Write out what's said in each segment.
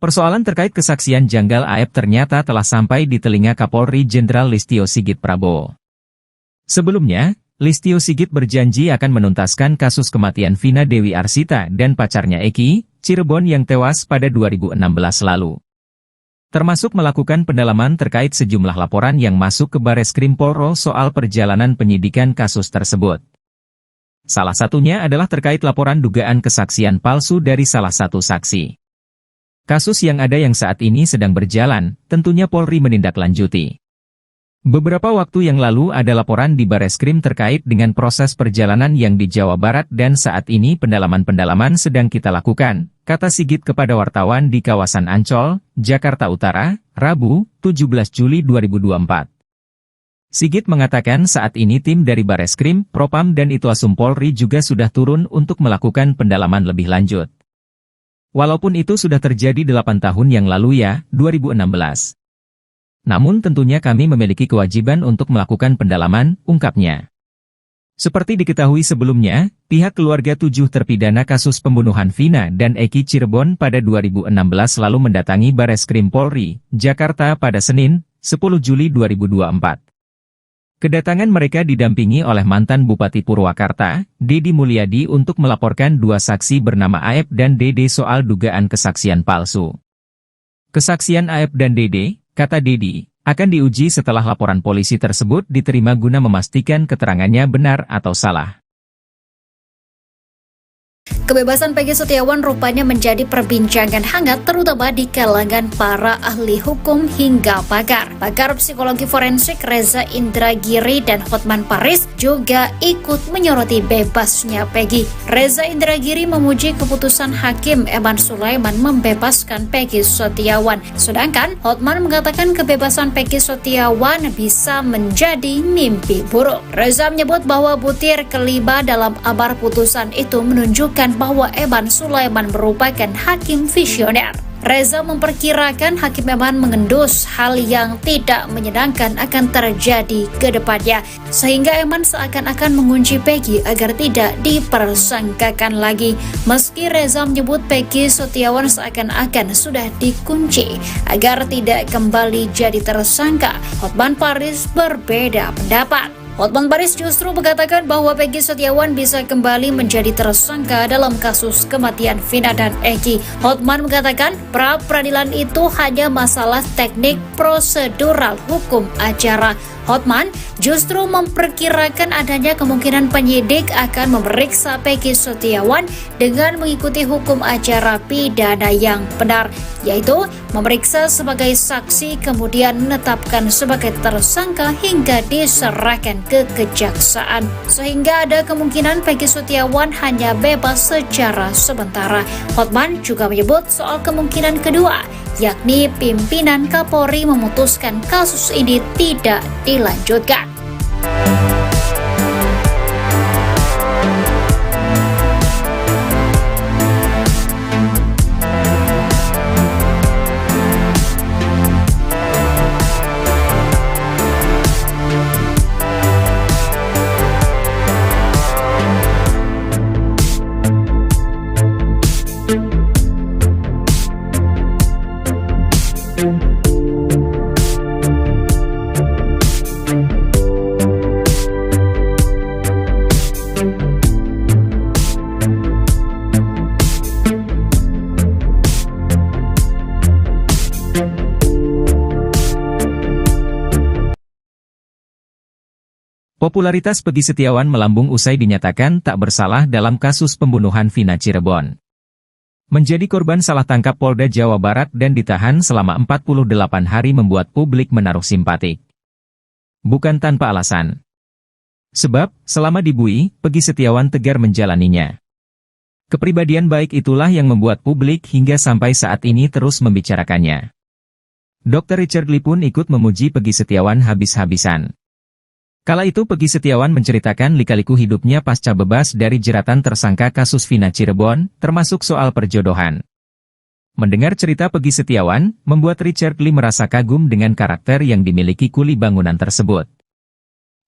Persoalan terkait kesaksian janggal Aep ternyata telah sampai di telinga Kapolri Jenderal Listio Sigit Prabowo. Sebelumnya, Listio Sigit berjanji akan menuntaskan kasus kematian Vina Dewi Arsita dan pacarnya Eki, Cirebon yang tewas pada 2016 lalu. Termasuk melakukan pendalaman terkait sejumlah laporan yang masuk ke Bareskrim Polri soal perjalanan penyidikan kasus tersebut. Salah satunya adalah terkait laporan dugaan kesaksian palsu dari salah satu saksi. Kasus yang ada yang saat ini sedang berjalan, tentunya Polri menindaklanjuti. Beberapa waktu yang lalu ada laporan di Bareskrim terkait dengan proses perjalanan yang di Jawa Barat dan saat ini pendalaman-pendalaman sedang kita lakukan, kata Sigit kepada wartawan di kawasan Ancol, Jakarta Utara, Rabu, 17 Juli 2024. Sigit mengatakan saat ini tim dari Bareskrim, Propam dan Itwasum Polri juga sudah turun untuk melakukan pendalaman lebih lanjut. Walaupun itu sudah terjadi 8 tahun yang lalu ya, 2016. Namun tentunya kami memiliki kewajiban untuk melakukan pendalaman, ungkapnya. Seperti diketahui sebelumnya, pihak keluarga 7 terpidana kasus pembunuhan Vina dan Eki Cirebon pada 2016 lalu mendatangi Bareskrim Polri, Jakarta pada Senin, 10 Juli 2024. Kedatangan mereka didampingi oleh mantan Bupati Purwakarta, Dedi Mulyadi untuk melaporkan 2 saksi bernama Aep dan Dede soal dugaan kesaksian palsu. Kesaksian Aep dan Dede, kata Dedi, akan diuji setelah laporan polisi tersebut diterima guna memastikan keterangannya benar atau salah. Kebebasan Peggy Setiawan rupanya menjadi perbincangan hangat terutama di kalangan para ahli hukum hingga pakar. Pakar psikologi forensik Reza Indragiri dan Hotman Paris juga ikut menyoroti bebasnya Peggy. Reza Indragiri memuji keputusan Hakim Eman Sulaiman membebaskan Peggy Setiawan. Sedangkan Hotman mengatakan kebebasan Peggy Setiawan bisa menjadi mimpi buruk. Reza menyebut bahwa butir kelima dalam amar putusan itu menunjukkan bahwa Eman Sulaiman merupakan hakim visioner. Reza memperkirakan Hakim Eman mengendus hal yang tidak menyenangkan akan terjadi ke depannya, sehingga Eman seakan-akan mengunci Peggy agar tidak dipersangkakan lagi. Meski Reza menyebut Peggy Setiawan seakan-akan sudah dikunci agar tidak kembali jadi tersangka, Hotman Paris berbeda pendapat. Hotman Paris justru mengatakan bahwa Peggy Setiawan bisa kembali menjadi tersangka dalam kasus kematian Vina dan Eki. Hotman mengatakan pra-peradilan itu hanya masalah teknik prosedural hukum acara. Hotman justru memperkirakan adanya kemungkinan penyidik akan memeriksa Peggy Setiawan dengan mengikuti hukum acara pidana yang benar, yaitu memeriksa sebagai saksi kemudian menetapkan sebagai tersangka hingga diserahkan ke kejaksaan. Sehingga ada kemungkinan Peggy Setiawan hanya bebas secara sementara. Hotman juga menyebut soal kemungkinan kedua, yakni pimpinan Kapolri memutuskan kasus ini tidak dilanjutkan. Popularitas Peggy Setiawan melambung usai dinyatakan tak bersalah dalam kasus pembunuhan Vina Cirebon. Menjadi korban salah tangkap Polda Jawa Barat dan ditahan selama 48 hari membuat publik menaruh simpatik. Bukan tanpa alasan. Sebab, selama dibui, Peggy Setiawan tegar menjalaninya. Kepribadian baik itulah yang membuat publik hingga sampai saat ini terus membicarakannya. Dr. Richard Lee pun ikut memuji Peggy Setiawan habis-habisan. Kala itu Peggy Setiawan menceritakan lika-liku hidupnya pasca bebas dari jeratan tersangka kasus Vina Cirebon, termasuk soal perjodohan. Mendengar cerita Peggy Setiawan, membuat Richard Lee merasa kagum dengan karakter yang dimiliki kuli bangunan tersebut.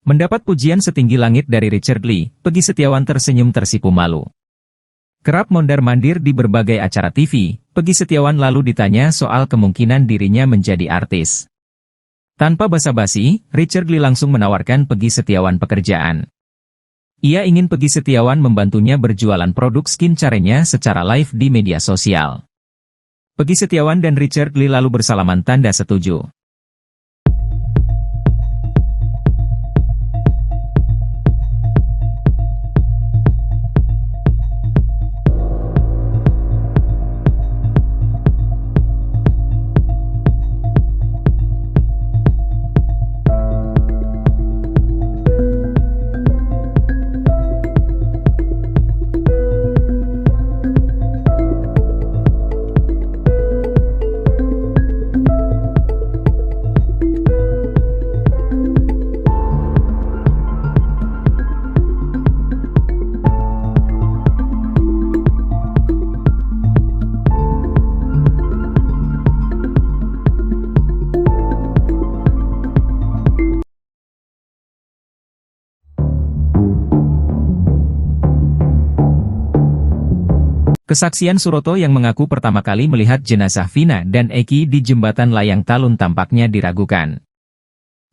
Mendapat pujian setinggi langit dari Richard Lee, Peggy Setiawan tersenyum tersipu malu. Kerap mondar-mandir di berbagai acara TV, Peggy Setiawan lalu ditanya soal kemungkinan dirinya menjadi artis. Tanpa basa-basi, Richard Lee langsung menawarkan Peggy Setiawan pekerjaan. Ia ingin Peggy Setiawan membantunya berjualan produk skincare-nya secara live di media sosial. Peggy Setiawan dan Richard Lee lalu bersalaman tanda setuju. Kesaksian Suroto yang mengaku pertama kali melihat jenazah Vina dan Eki di jembatan Layang Talun tampaknya diragukan.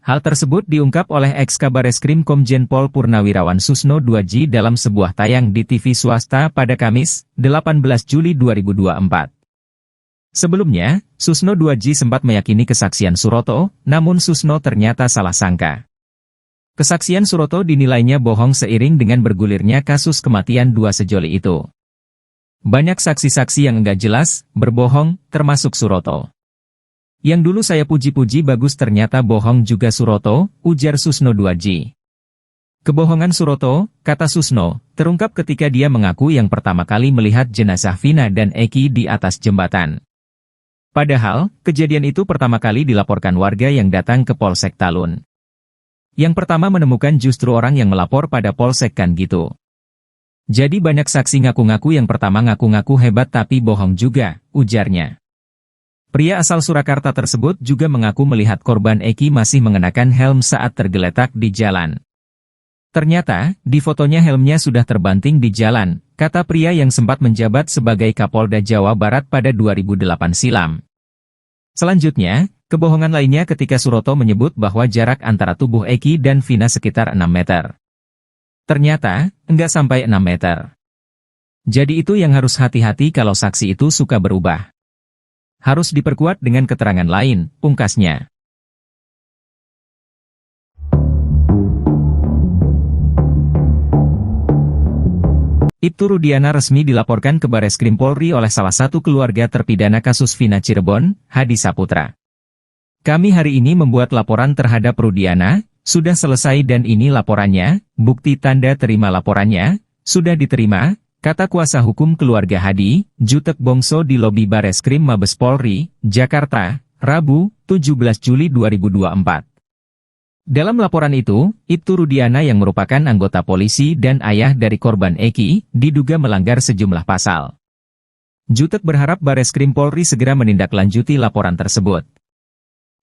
Hal tersebut diungkap oleh ex-Kabareskrim Komjen Pol Purnawirawan Susno 2J dalam sebuah tayang di TV swasta pada Kamis, 18 Juli 2024. Sebelumnya, Susno 2J sempat meyakini kesaksian Suroto, namun Susno ternyata salah sangka. Kesaksian Suroto dinilainya bohong seiring dengan bergulirnya kasus kematian dua sejoli itu. Banyak saksi-saksi yang enggak jelas, berbohong, termasuk Suroto. Yang dulu saya puji-puji bagus ternyata bohong juga Suroto, ujar Susno 2J. Kebohongan Suroto, kata Susno, terungkap ketika dia mengaku yang pertama kali melihat jenazah Vina dan Eki di atas jembatan. Padahal, kejadian itu pertama kali dilaporkan warga yang datang ke Polsek Talun. Yang pertama menemukan justru orang yang melapor pada Polsek kan gitu. Jadi banyak saksi ngaku-ngaku yang pertama ngaku-ngaku hebat tapi bohong juga, ujarnya. Pria asal Surakarta tersebut juga mengaku melihat korban Eki masih mengenakan helm saat tergeletak di jalan. Ternyata, di fotonya helmnya sudah terbanting di jalan, kata pria yang sempat menjabat sebagai Kapolda Jawa Barat pada 2008 silam. Selanjutnya, kebohongan lainnya ketika Suroto menyebut bahwa jarak antara tubuh Eki dan Vina sekitar 6 meter. Ternyata, enggak sampai 6 meter. Jadi itu yang harus hati-hati kalau saksi itu suka berubah. Harus diperkuat dengan keterangan lain, pungkasnya. Ibtu Rudiana resmi dilaporkan ke Bareskrim Polri oleh salah satu keluarga terpidana kasus Vina Cirebon, Hadi Saputra. Kami hari ini membuat laporan terhadap Rudiana, sudah selesai dan ini laporannya, bukti tanda terima laporannya, sudah diterima, kata kuasa hukum keluarga Hadi, Jutek Bongso di lobi Bareskrim Mabes Polri, Jakarta, Rabu, 17 Juli 2024. Dalam laporan itu, Ibtu Rudiana yang merupakan anggota polisi dan ayah dari korban Eki, diduga melanggar sejumlah pasal. Jutek berharap Bareskrim Polri segera menindaklanjuti laporan tersebut.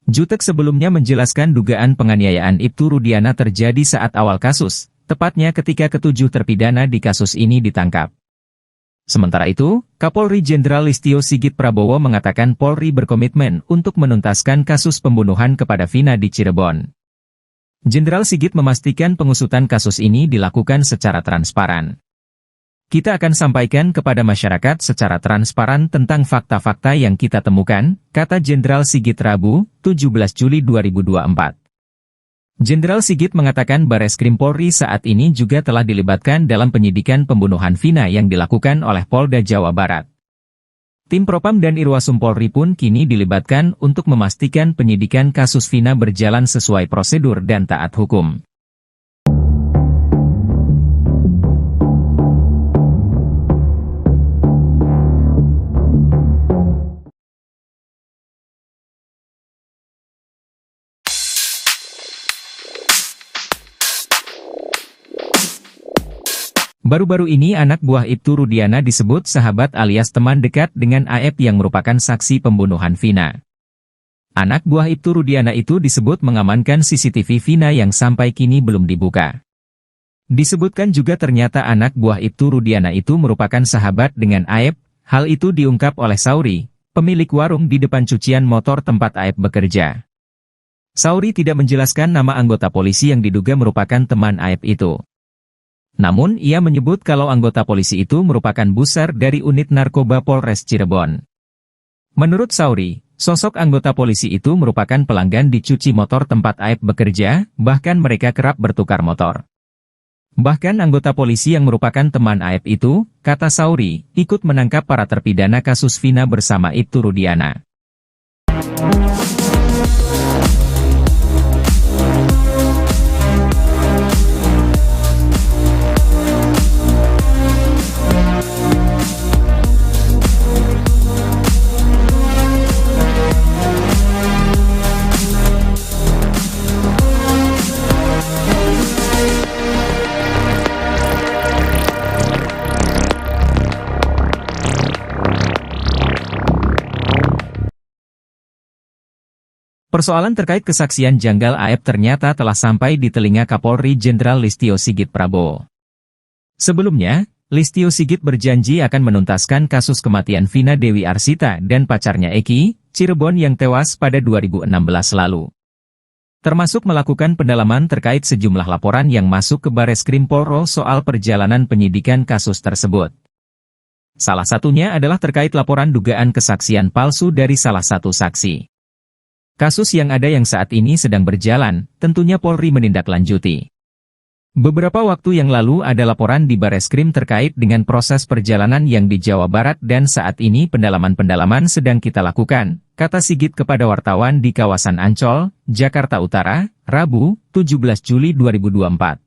Jutek sebelumnya menjelaskan dugaan penganiayaan Ibtu Rudiana terjadi saat awal kasus, tepatnya ketika ketujuh terpidana di kasus ini ditangkap. Sementara itu, Kapolri Jenderal Listio Sigit Prabowo mengatakan Polri berkomitmen untuk menuntaskan kasus pembunuhan kepada Vina di Cirebon. Jenderal Sigit memastikan pengusutan kasus ini dilakukan secara transparan. Kita akan sampaikan kepada masyarakat secara transparan tentang fakta-fakta yang kita temukan, kata Jenderal Sigit Rabu, 17 Juli 2024. Jenderal Sigit mengatakan Bareskrim Polri saat ini juga telah dilibatkan dalam penyidikan pembunuhan Vina yang dilakukan oleh Polda Jawa Barat. Tim Propam dan Irwasum Polri pun kini dilibatkan untuk memastikan penyidikan kasus Vina berjalan sesuai prosedur dan taat hukum. Baru-baru ini anak buah Ibtu Rudiana disebut sahabat alias teman dekat dengan AF yang merupakan saksi pembunuhan Vina. Anak buah Ibtu Rudiana itu disebut mengamankan CCTV Vina yang sampai kini belum dibuka. Disebutkan juga ternyata anak buah Ibtu Rudiana itu merupakan sahabat dengan AF, Hal itu diungkap oleh Sauri, pemilik warung di depan cucian motor tempat Aep bekerja. Sauri tidak menjelaskan nama anggota polisi yang diduga merupakan teman Aep itu. Namun ia menyebut kalau anggota polisi itu merupakan busar dari unit narkoba Polres Cirebon. Menurut Sauri, sosok anggota polisi itu merupakan pelanggan di cuci motor tempat Aep bekerja, bahkan mereka kerap bertukar motor. Bahkan anggota polisi yang merupakan teman Aep itu, kata Sauri, ikut menangkap para terpidana kasus Vina bersama Ibtu Rudiana. Persoalan terkait kesaksian janggal Aep ternyata telah sampai di telinga Kapolri Jenderal Listio Sigit Prabowo. Sebelumnya, Listio Sigit berjanji akan menuntaskan kasus kematian Vina Dewi Arsita dan pacarnya Eki, Cirebon yang tewas pada 2016 lalu. Termasuk melakukan pendalaman terkait sejumlah laporan yang masuk ke Bareskrim Polri soal perjalanan penyidikan kasus tersebut. Salah satunya adalah terkait laporan dugaan kesaksian palsu dari salah satu saksi. Kasus yang ada yang saat ini sedang berjalan, tentunya Polri menindaklanjuti. Beberapa waktu yang lalu ada laporan di Bareskrim terkait dengan proses perjalanan yang di Jawa Barat dan saat ini pendalaman-pendalaman sedang kita lakukan, kata Sigit kepada wartawan di kawasan Ancol, Jakarta Utara, Rabu, 17 Juli 2024.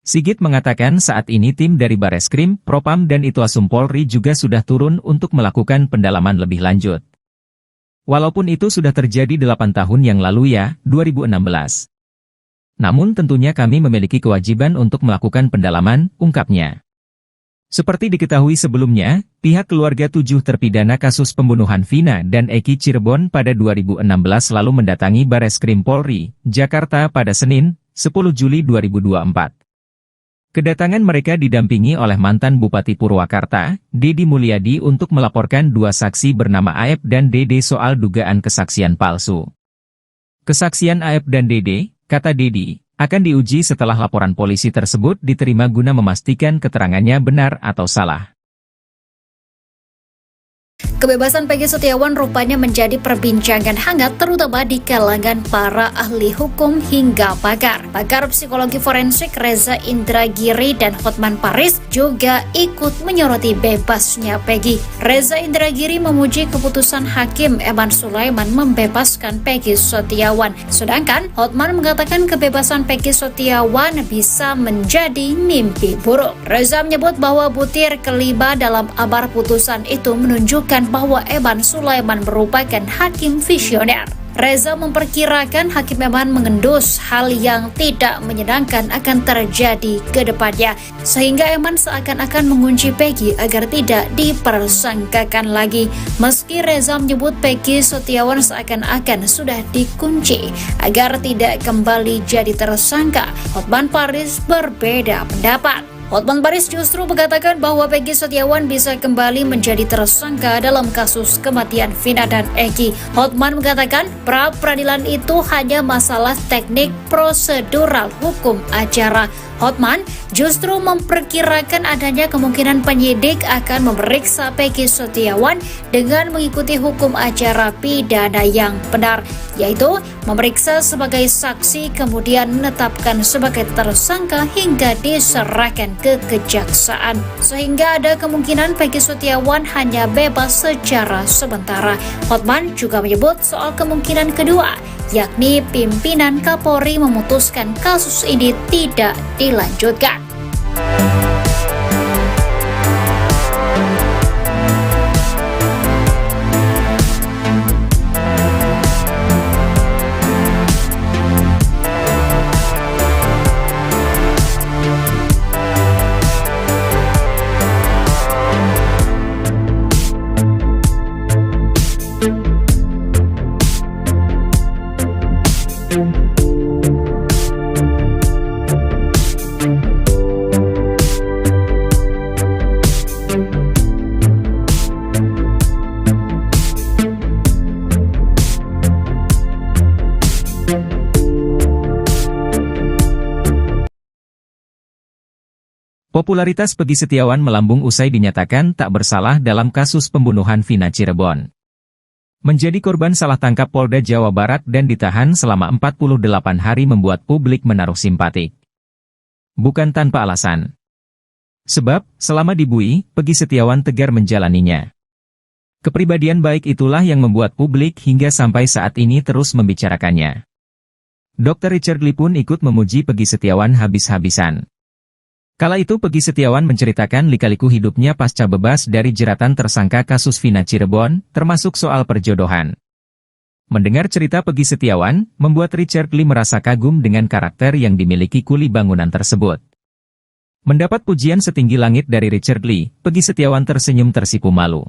Sigit mengatakan saat ini tim dari Bareskrim, Propam dan Itwasum Polri juga sudah turun untuk melakukan pendalaman lebih lanjut. Walaupun itu sudah terjadi 8 tahun yang lalu ya, 2016. Namun tentunya kami memiliki kewajiban untuk melakukan pendalaman, ungkapnya. Seperti diketahui sebelumnya, pihak keluarga 7 terpidana kasus pembunuhan Vina dan Eki Cirebon pada 2016 lalu mendatangi Bareskrim Polri, Jakarta pada Senin, 10 Juli 2024. Kedatangan mereka didampingi oleh mantan Bupati Purwakarta, Dedi Mulyadi untuk melaporkan 2 saksi bernama Aep dan Dede soal dugaan kesaksian palsu. Kesaksian Aep dan Dede, kata Dedi, akan diuji setelah laporan polisi tersebut diterima guna memastikan keterangannya benar atau salah. Kebebasan Peggy Setiawan rupanya menjadi perbincangan hangat terutama di kalangan para ahli hukum hingga pakar. Pakar psikologi forensik Reza Indragiri dan Hotman Paris juga ikut menyoroti bebasnya Peggy. Reza Indragiri memuji keputusan Hakim Eman Sulaiman membebaskan Peggy Setiawan. Sedangkan Hotman mengatakan kebebasan Peggy Setiawan bisa menjadi mimpi buruk. Reza menyebut bahwa butir kelima dalam amar putusan itu menunjukkan bahwa Eman Sulaiman merupakan hakim visioner. Reza memperkirakan Hakim Eman mengendus hal yang tidak menyenangkan akan terjadi ke depannya, sehingga Eman seakan-akan mengunci Peggy agar tidak dipersangkakan lagi. Meski Reza menyebut Peggy Setiawan seakan-akan sudah dikunci agar tidak kembali jadi tersangka, Hotman Paris berbeda pendapat. Hotman Paris justru mengatakan bahwa Peggy Setiawan bisa kembali menjadi tersangka dalam kasus kematian Vina dan Eki. Hotman mengatakan pra-peradilan itu hanya masalah teknik prosedural hukum acara. Hotman justru memperkirakan adanya kemungkinan penyidik akan memeriksa Peggy Setiawan dengan mengikuti hukum acara pidana yang benar, yaitu memeriksa sebagai saksi kemudian menetapkan sebagai tersangka hingga diserahkan ke kejaksaan. Sehingga ada kemungkinan Peggy Setiawan hanya bebas secara sementara. Hotman juga menyebut soal kemungkinan kedua, yakni pimpinan Kapolri memutuskan kasus ini tidak dilanjutkan. Popularitas Peggy Setiawan melambung usai dinyatakan tak bersalah dalam kasus pembunuhan Vina Cirebon. Menjadi korban salah tangkap Polda Jawa Barat dan ditahan selama 48 hari membuat publik menaruh simpatik. Bukan tanpa alasan. Sebab, selama di BUI, Peggy Setiawan tegar menjalaninya. Kepribadian baik itulah yang membuat publik hingga sampai saat ini terus membicarakannya. Dr. Richard Lee pun ikut memuji Peggy Setiawan habis-habisan. Kala itu Peggy Setiawan menceritakan lika-liku hidupnya pasca bebas dari jeratan tersangka kasus Vina Cirebon, termasuk soal perjodohan. Mendengar cerita Peggy Setiawan, membuat Richard Lee merasa kagum dengan karakter yang dimiliki kuli bangunan tersebut. Mendapat pujian setinggi langit dari Richard Lee, Peggy Setiawan tersenyum tersipu malu.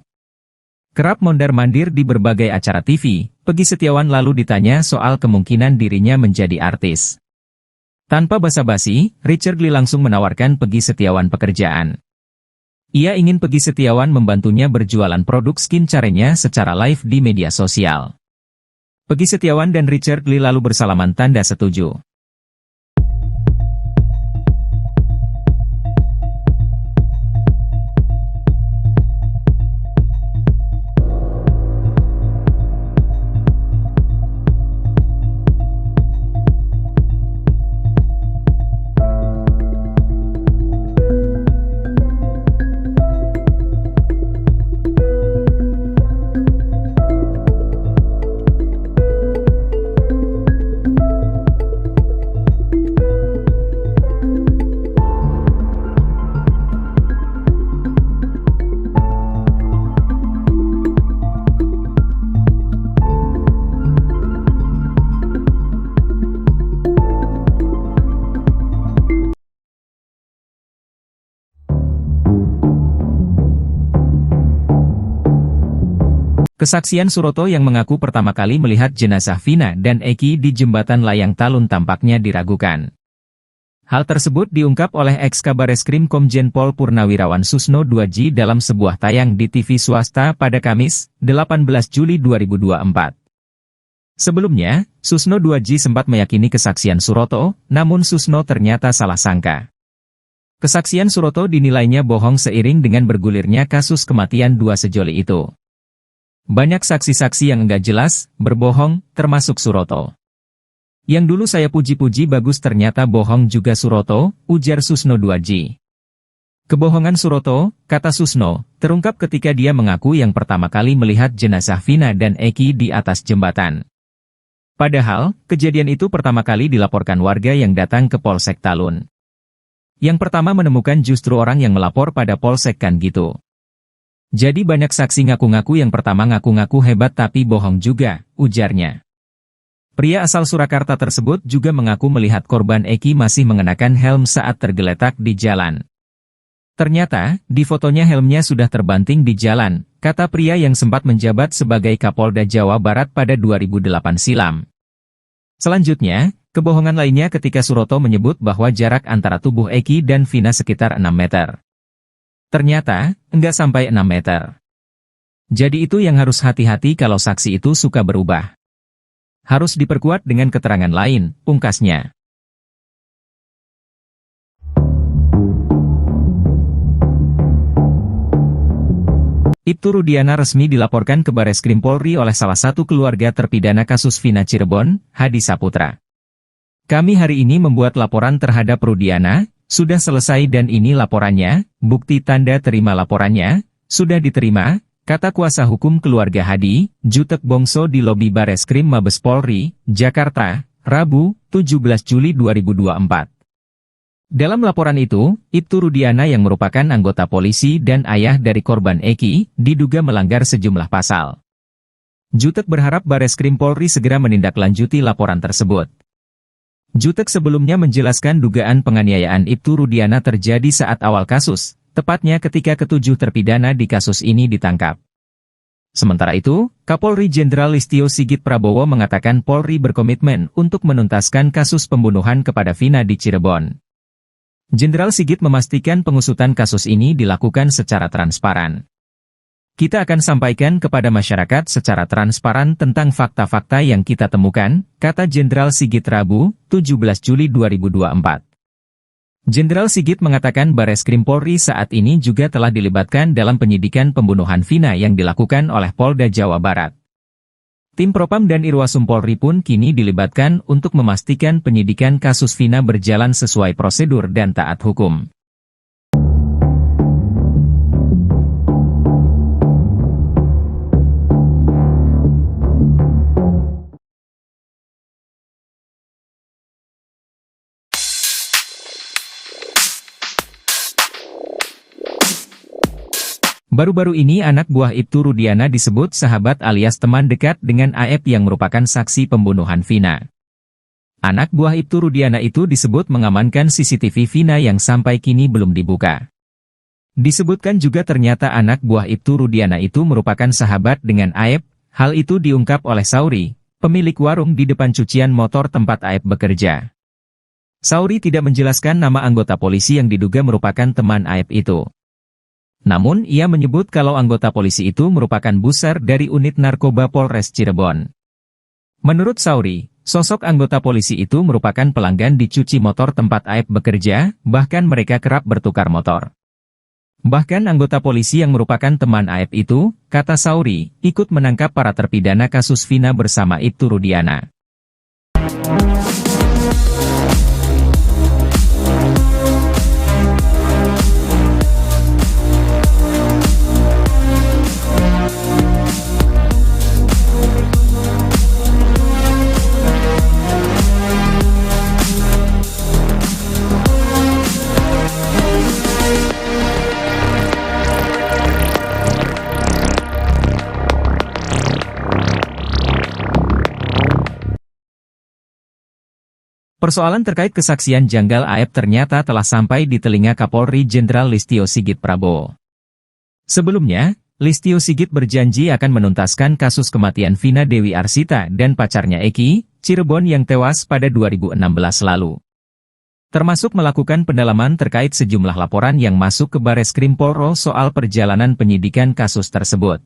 Kerap mondar-mandir di berbagai acara TV, Peggy Setiawan lalu ditanya soal kemungkinan dirinya menjadi artis. Tanpa basa-basi, Richard Lee langsung menawarkan Peggy Setiawan pekerjaan. Ia ingin Peggy Setiawan membantunya berjualan produk skincare-nya secara live di media sosial. Peggy Setiawan dan Richard Lee lalu bersalaman tanda setuju. Kesaksian Suroto yang mengaku pertama kali melihat jenazah Vina dan Eki di jembatan layang Talun tampaknya diragukan. Hal tersebut diungkap oleh ex-Kabareskrim Komjen Pol Purnawirawan Susno Duaji dalam sebuah tayang di TV swasta pada Kamis, 18 Juli 2024. Sebelumnya, Susno Duaji sempat meyakini kesaksian Suroto, namun Susno ternyata salah sangka. Kesaksian Suroto dinilainya bohong seiring dengan bergulirnya kasus kematian dua sejoli itu. Banyak saksi-saksi yang enggak jelas, berbohong, termasuk Suroto. Yang dulu saya puji-puji bagus ternyata bohong juga Suroto, ujar Susno Duaji. Kebohongan Suroto, kata Susno, terungkap ketika dia mengaku yang pertama kali melihat jenazah Vina dan Eki di atas jembatan. Padahal, kejadian itu pertama kali dilaporkan warga yang datang ke Polsek Talun. Yang pertama menemukan justru orang yang melapor pada Polsek kan gitu. Jadi banyak saksi ngaku-ngaku yang pertama ngaku-ngaku hebat tapi bohong juga, ujarnya. Pria asal Surakarta tersebut juga mengaku melihat korban Eki masih mengenakan helm saat tergeletak di jalan. Ternyata, di fotonya helmnya sudah terbanting di jalan, kata pria yang sempat menjabat sebagai Kapolda Jawa Barat pada 2008 silam. Selanjutnya, kebohongan lainnya ketika Suroto menyebut bahwa jarak antara tubuh Eki dan Vina sekitar 6 meter. Ternyata, enggak sampai 6 meter. Jadi itu yang harus hati-hati kalau saksi itu suka berubah. Harus diperkuat dengan keterangan lain, pungkasnya. Ibtu Rudiana resmi dilaporkan ke Bareskrim Polri oleh salah satu keluarga terpidana kasus Vina Cirebon, Hadi Saputra. Kami hari ini membuat laporan terhadap Rudiana. Sudah selesai dan ini laporannya, bukti tanda terima laporannya, sudah diterima, kata kuasa hukum keluarga Hadi, Jutek Bongso di lobi Bareskrim Mabes Polri, Jakarta, Rabu, 17 Juli 2024. Dalam laporan itu, Ibtu Rudiana yang merupakan anggota polisi dan ayah dari korban Eki, diduga melanggar sejumlah pasal. Jutek berharap Bareskrim Polri segera menindaklanjuti laporan tersebut. Jutek sebelumnya menjelaskan dugaan penganiayaan Ibtu Rudiana terjadi saat awal kasus, tepatnya ketika ketujuh terpidana di kasus ini ditangkap. Sementara itu, Kapolri Jenderal Listio Sigit Prabowo mengatakan Polri berkomitmen untuk menuntaskan kasus pembunuhan kepada Vina di Cirebon. Jenderal Sigit memastikan pengusutan kasus ini dilakukan secara transparan. Kita akan sampaikan kepada masyarakat secara transparan tentang fakta-fakta yang kita temukan, kata Jenderal Sigit Rabu, 17 Juli 2024. Jenderal Sigit mengatakan Bareskrim Polri saat ini juga telah dilibatkan dalam penyidikan pembunuhan Vina yang dilakukan oleh Polda Jawa Barat. Tim Propam dan Irwasum Polri pun kini dilibatkan untuk memastikan penyidikan kasus Vina berjalan sesuai prosedur dan taat hukum. Baru-baru ini anak buah Ibtu Rudiana disebut sahabat alias teman dekat dengan AF yang merupakan saksi pembunuhan Vina. Anak buah Ibtu Rudiana itu disebut mengamankan CCTV Vina yang sampai kini belum dibuka. Disebutkan juga ternyata anak buah Ibtu Rudiana itu merupakan sahabat dengan AF, hal itu diungkap oleh Sauri, pemilik warung di depan cucian motor tempat AF bekerja. Sauri tidak menjelaskan nama anggota polisi yang diduga merupakan teman AF itu. Namun ia menyebut kalau anggota polisi itu merupakan buser dari unit narkoba Polres Cirebon. Menurut Sauri, sosok anggota polisi itu merupakan pelanggan di cuci motor tempat AF bekerja, bahkan mereka kerap bertukar motor. Bahkan anggota polisi yang merupakan teman AF itu, kata Sauri, ikut menangkap para terpidana kasus Vina bersama Ibtu Rudiana. Persoalan terkait kesaksian janggal AF ternyata telah sampai di telinga Kapolri Jenderal Listio Sigit Prabowo. Sebelumnya, Listio Sigit berjanji akan menuntaskan kasus kematian Vina Dewi Arsita dan pacarnya Eki, Cirebon yang tewas pada 2016 lalu. Termasuk melakukan pendalaman terkait sejumlah laporan yang masuk ke Bareskrim Polri soal perjalanan penyidikan kasus tersebut.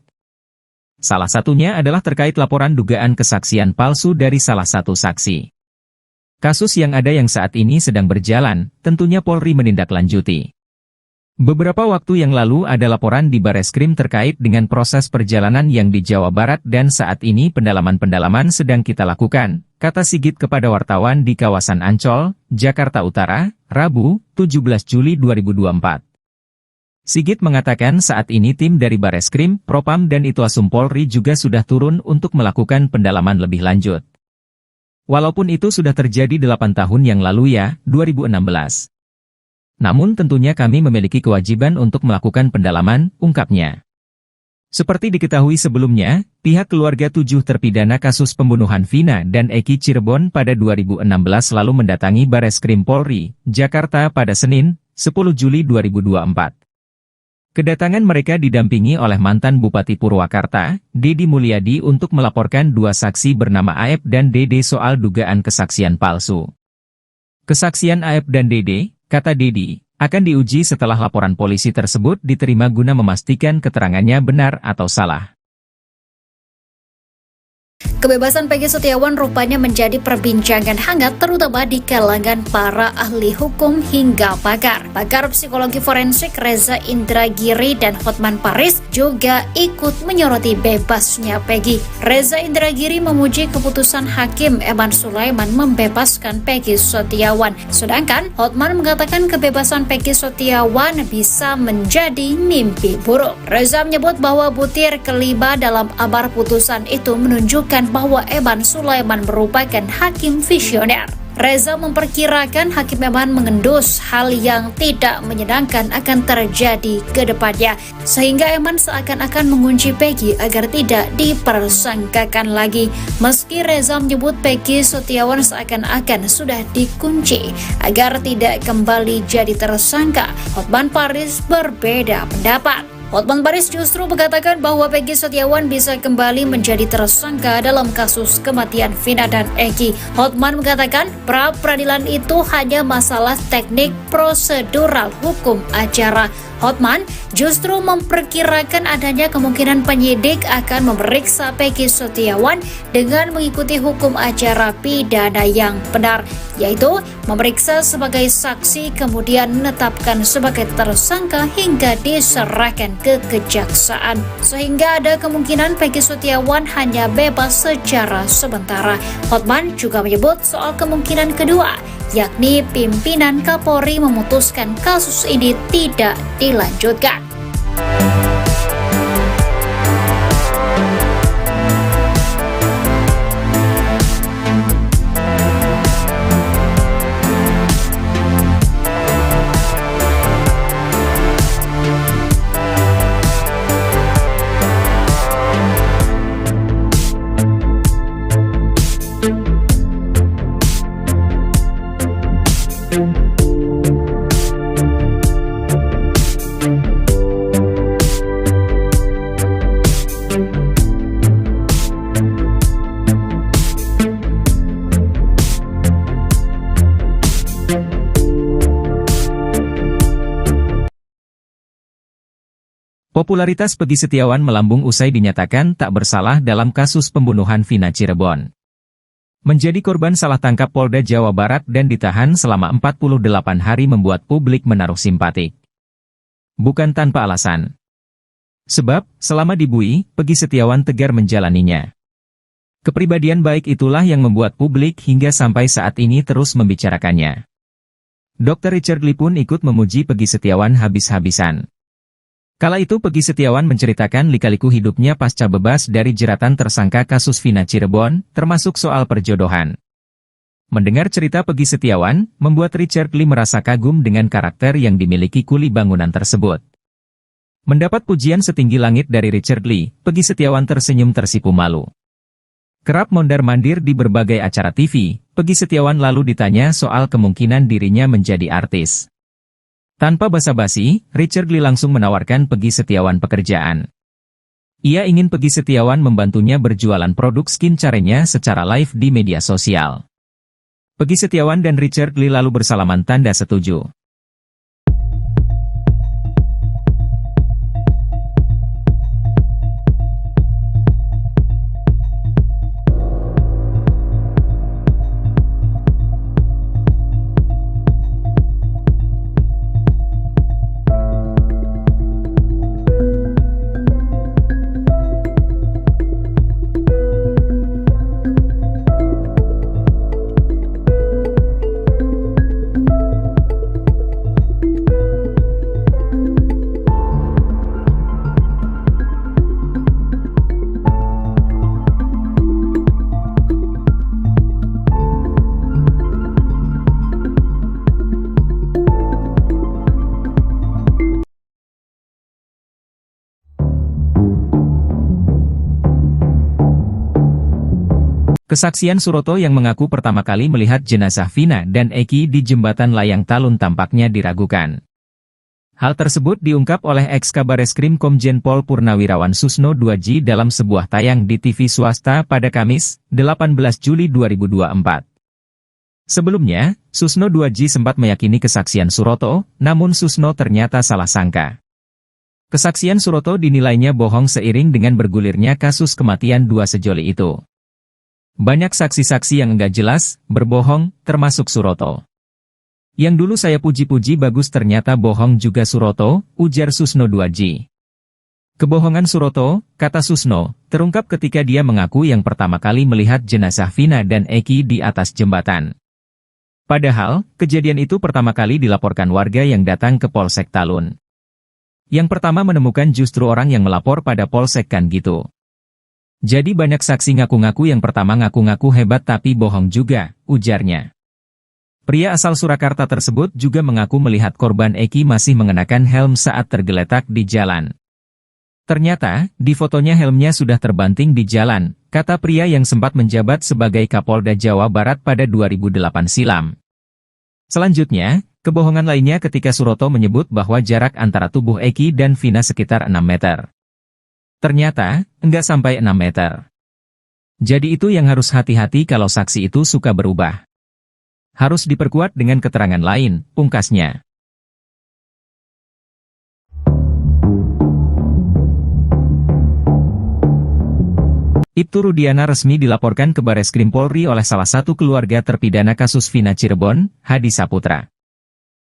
Salah satunya adalah terkait laporan dugaan kesaksian palsu dari salah satu saksi. Kasus yang ada yang saat ini sedang berjalan, tentunya Polri menindaklanjuti. Beberapa waktu yang lalu ada laporan di Bareskrim terkait dengan proses perjalanan yang di Jawa Barat dan saat ini pendalaman-pendalaman sedang kita lakukan, kata Sigit kepada wartawan di kawasan Ancol, Jakarta Utara, Rabu, 17 Juli 2024. Sigit mengatakan saat ini tim dari Bareskrim, Propam dan Irwasum Polri juga sudah turun untuk melakukan pendalaman lebih lanjut. Walaupun itu sudah terjadi 8 tahun yang lalu ya, 2016. Namun tentunya kami memiliki kewajiban untuk melakukan pendalaman, ungkapnya. Seperti diketahui sebelumnya, pihak keluarga 7 terpidana kasus pembunuhan Vina dan Eki Cirebon pada 2016 lalu mendatangi Bareskrim Polri, Jakarta pada Senin, 10 Juli 2024. Kedatangan mereka didampingi oleh mantan Bupati Purwakarta, Dedi Mulyadi untuk melaporkan 2 saksi bernama AF dan Dede soal dugaan kesaksian palsu. Kesaksian AF dan Dede, kata Dedi, akan diuji setelah laporan polisi tersebut diterima guna memastikan keterangannya benar atau salah. Kebebasan Peggy Setiawan rupanya menjadi perbincangan hangat terutama di kalangan para ahli hukum hingga pakar. Pakar psikologi forensik Reza Indragiri dan Hotman Paris juga ikut menyoroti bebasnya Peggy. Reza Indragiri memuji keputusan Hakim Eman Sulaiman membebaskan Peggy Setiawan. Sedangkan Hotman mengatakan kebebasan Peggy Setiawan bisa menjadi mimpi buruk. Reza menyebut bahwa butir kelima dalam amar putusan itu menunjukkan bahwa Eman Sulaiman merupakan hakim visioner. Reza memperkirakan Hakim Eman mengendus hal yang tidak menyenangkan akan terjadi ke depannya, sehingga Eman seakan-akan mengunci Peggy agar tidak dipersangkakan lagi. Meski Reza menyebut Peggy Setiawan seakan-akan sudah dikunci agar tidak kembali jadi tersangka, Hotman Paris berbeda pendapat. Hotman Paris justru mengatakan bahwa Peggy Setiawan bisa kembali menjadi tersangka dalam kasus kematian Vina dan Eki. Hotman mengatakan pra peradilan itu hanya masalah teknik prosedural hukum acara. Hotman justru memperkirakan adanya kemungkinan penyidik akan memeriksa Peggy Setiawan dengan mengikuti hukum acara pidana yang benar, yaitu memeriksa sebagai saksi kemudian menetapkan sebagai tersangka hingga diserahkan ke kejaksaan. Sehingga ada kemungkinan Peggy Setiawan hanya bebas secara sementara. Hotman juga menyebut soal kemungkinan kedua, yakni pimpinan Kapolri memutuskan kasus ini tidak dilanjutkan. Popularitas Peggy Setiawan melambung usai dinyatakan tak bersalah dalam kasus pembunuhan Vina Cirebon. Menjadi korban salah tangkap Polda Jawa Barat dan ditahan selama 48 hari membuat publik menaruh simpatik. Bukan tanpa alasan. Sebab, selama dibui, Peggy Setiawan tegar menjalaninya. Kepribadian baik itulah yang membuat publik hingga sampai saat ini terus membicarakannya. Dr. Richard Lee pun ikut memuji Peggy Setiawan habis-habisan. Kala itu Peggy Setiawan menceritakan lika-liku hidupnya pasca bebas dari jeratan tersangka kasus Vina Cirebon, termasuk soal perjodohan. Mendengar cerita Peggy Setiawan, membuat Richard Lee merasa kagum dengan karakter yang dimiliki kuli bangunan tersebut. Mendapat pujian setinggi langit dari Richard Lee, Peggy Setiawan tersenyum tersipu malu. Kerap mondar-mandir di berbagai acara TV, Peggy Setiawan lalu ditanya soal kemungkinan dirinya menjadi artis. Tanpa basa-basi, Richard Lee langsung menawarkan Peggy Setiawan pekerjaan. Ia ingin Peggy Setiawan membantunya berjualan produk skincare-nya secara live di media sosial. Peggy Setiawan dan Richard Lee lalu bersalaman tanda setuju. Kesaksian Suroto yang mengaku pertama kali melihat jenazah Vina dan Eki di jembatan Layang Talun tampaknya diragukan. Hal tersebut diungkap oleh ex-Kabareskrim Komjen Pol Purnawirawan Susno 2J dalam sebuah tayang di TV swasta pada Kamis, 18 Juli 2024. Sebelumnya, Susno 2J sempat meyakini kesaksian Suroto, namun Susno ternyata salah sangka. Kesaksian Suroto dinilainya bohong seiring dengan bergulirnya kasus kematian dua sejoli itu. Banyak saksi-saksi yang enggak jelas, berbohong, termasuk Suroto. Yang dulu saya puji-puji bagus ternyata bohong juga Suroto, ujar Susno 2J. Kebohongan Suroto, kata Susno, terungkap ketika dia mengaku yang pertama kali melihat jenazah Vina dan Eki di atas jembatan. Padahal, kejadian itu pertama kali dilaporkan warga yang datang ke Polsek Talun. Yang pertama menemukan justru orang yang melapor pada Polsek kan gitu. Jadi banyak saksi ngaku-ngaku yang pertama ngaku-ngaku hebat tapi bohong juga, ujarnya. Pria asal Surakarta tersebut juga mengaku melihat korban Eki masih mengenakan helm saat tergeletak di jalan. Ternyata, di fotonya helmnya sudah terbanting di jalan, kata pria yang sempat menjabat sebagai Kapolda Jawa Barat pada 2008 silam. Selanjutnya, kebohongan lainnya ketika Suroto menyebut bahwa jarak antara tubuh Eki dan Vina sekitar 6 meter. Ternyata, enggak sampai 6 meter. Jadi itu yang harus hati-hati kalau saksi itu suka berubah. Harus diperkuat dengan keterangan lain, pungkasnya. Ibtu Rudiana resmi dilaporkan ke Bareskrim Polri oleh salah satu keluarga terpidana kasus Vina Cirebon, Hadi Saputra.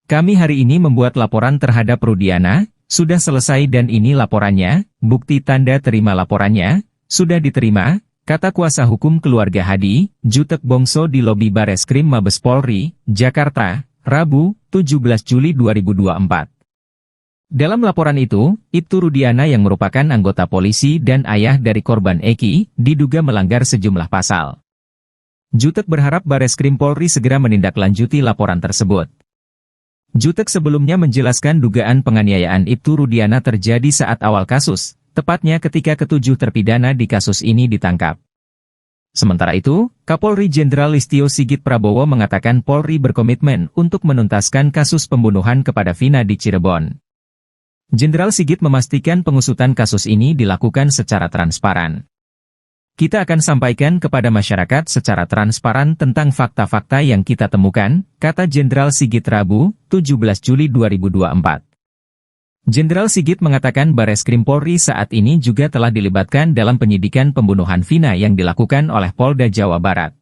Kami hari ini membuat laporan terhadap Rudiana, sudah selesai dan ini laporannya, bukti tanda terima laporannya, sudah diterima, kata kuasa hukum keluarga Hadi, Jutek Bongso di lobi Bareskrim Mabes Polri, Jakarta, Rabu, 17 Juli 2024. Dalam laporan itu, Ibtu Rudiana yang merupakan anggota polisi dan ayah dari korban Eki, diduga melanggar sejumlah pasal. Jutek berharap Bareskrim Polri segera menindaklanjuti laporan tersebut. Jutek sebelumnya menjelaskan dugaan penganiayaan Ibtu Rudiana terjadi saat awal kasus, tepatnya ketika ketujuh terpidana di kasus ini ditangkap. Sementara itu, Kapolri Jenderal Listio Sigit Prabowo mengatakan Polri berkomitmen untuk menuntaskan kasus pembunuhan kepada Vina di Cirebon. Jenderal Sigit memastikan pengusutan kasus ini dilakukan secara transparan. Kita akan sampaikan kepada masyarakat secara transparan tentang fakta-fakta yang kita temukan, kata Jenderal Sigit Rabu, 17 Juli 2024. Jenderal Sigit mengatakan Bareskrim Polri saat ini juga telah dilibatkan dalam penyidikan pembunuhan Vina yang dilakukan oleh Polda Jawa Barat.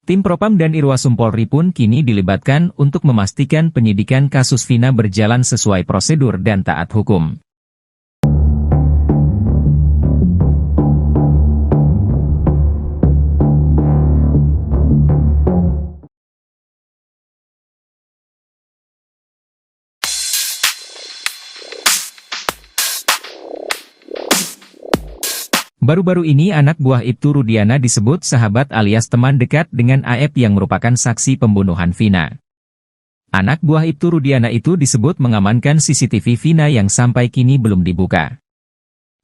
Tim Propam dan Irwasum Polri pun kini dilibatkan untuk memastikan penyidikan kasus Vina berjalan sesuai prosedur dan taat hukum. Baru-baru ini anak buah Ibtu Rudiana disebut sahabat alias teman dekat dengan AF yang merupakan saksi pembunuhan Vina. Anak buah Ibtu Rudiana itu disebut mengamankan CCTV Vina yang sampai kini belum dibuka.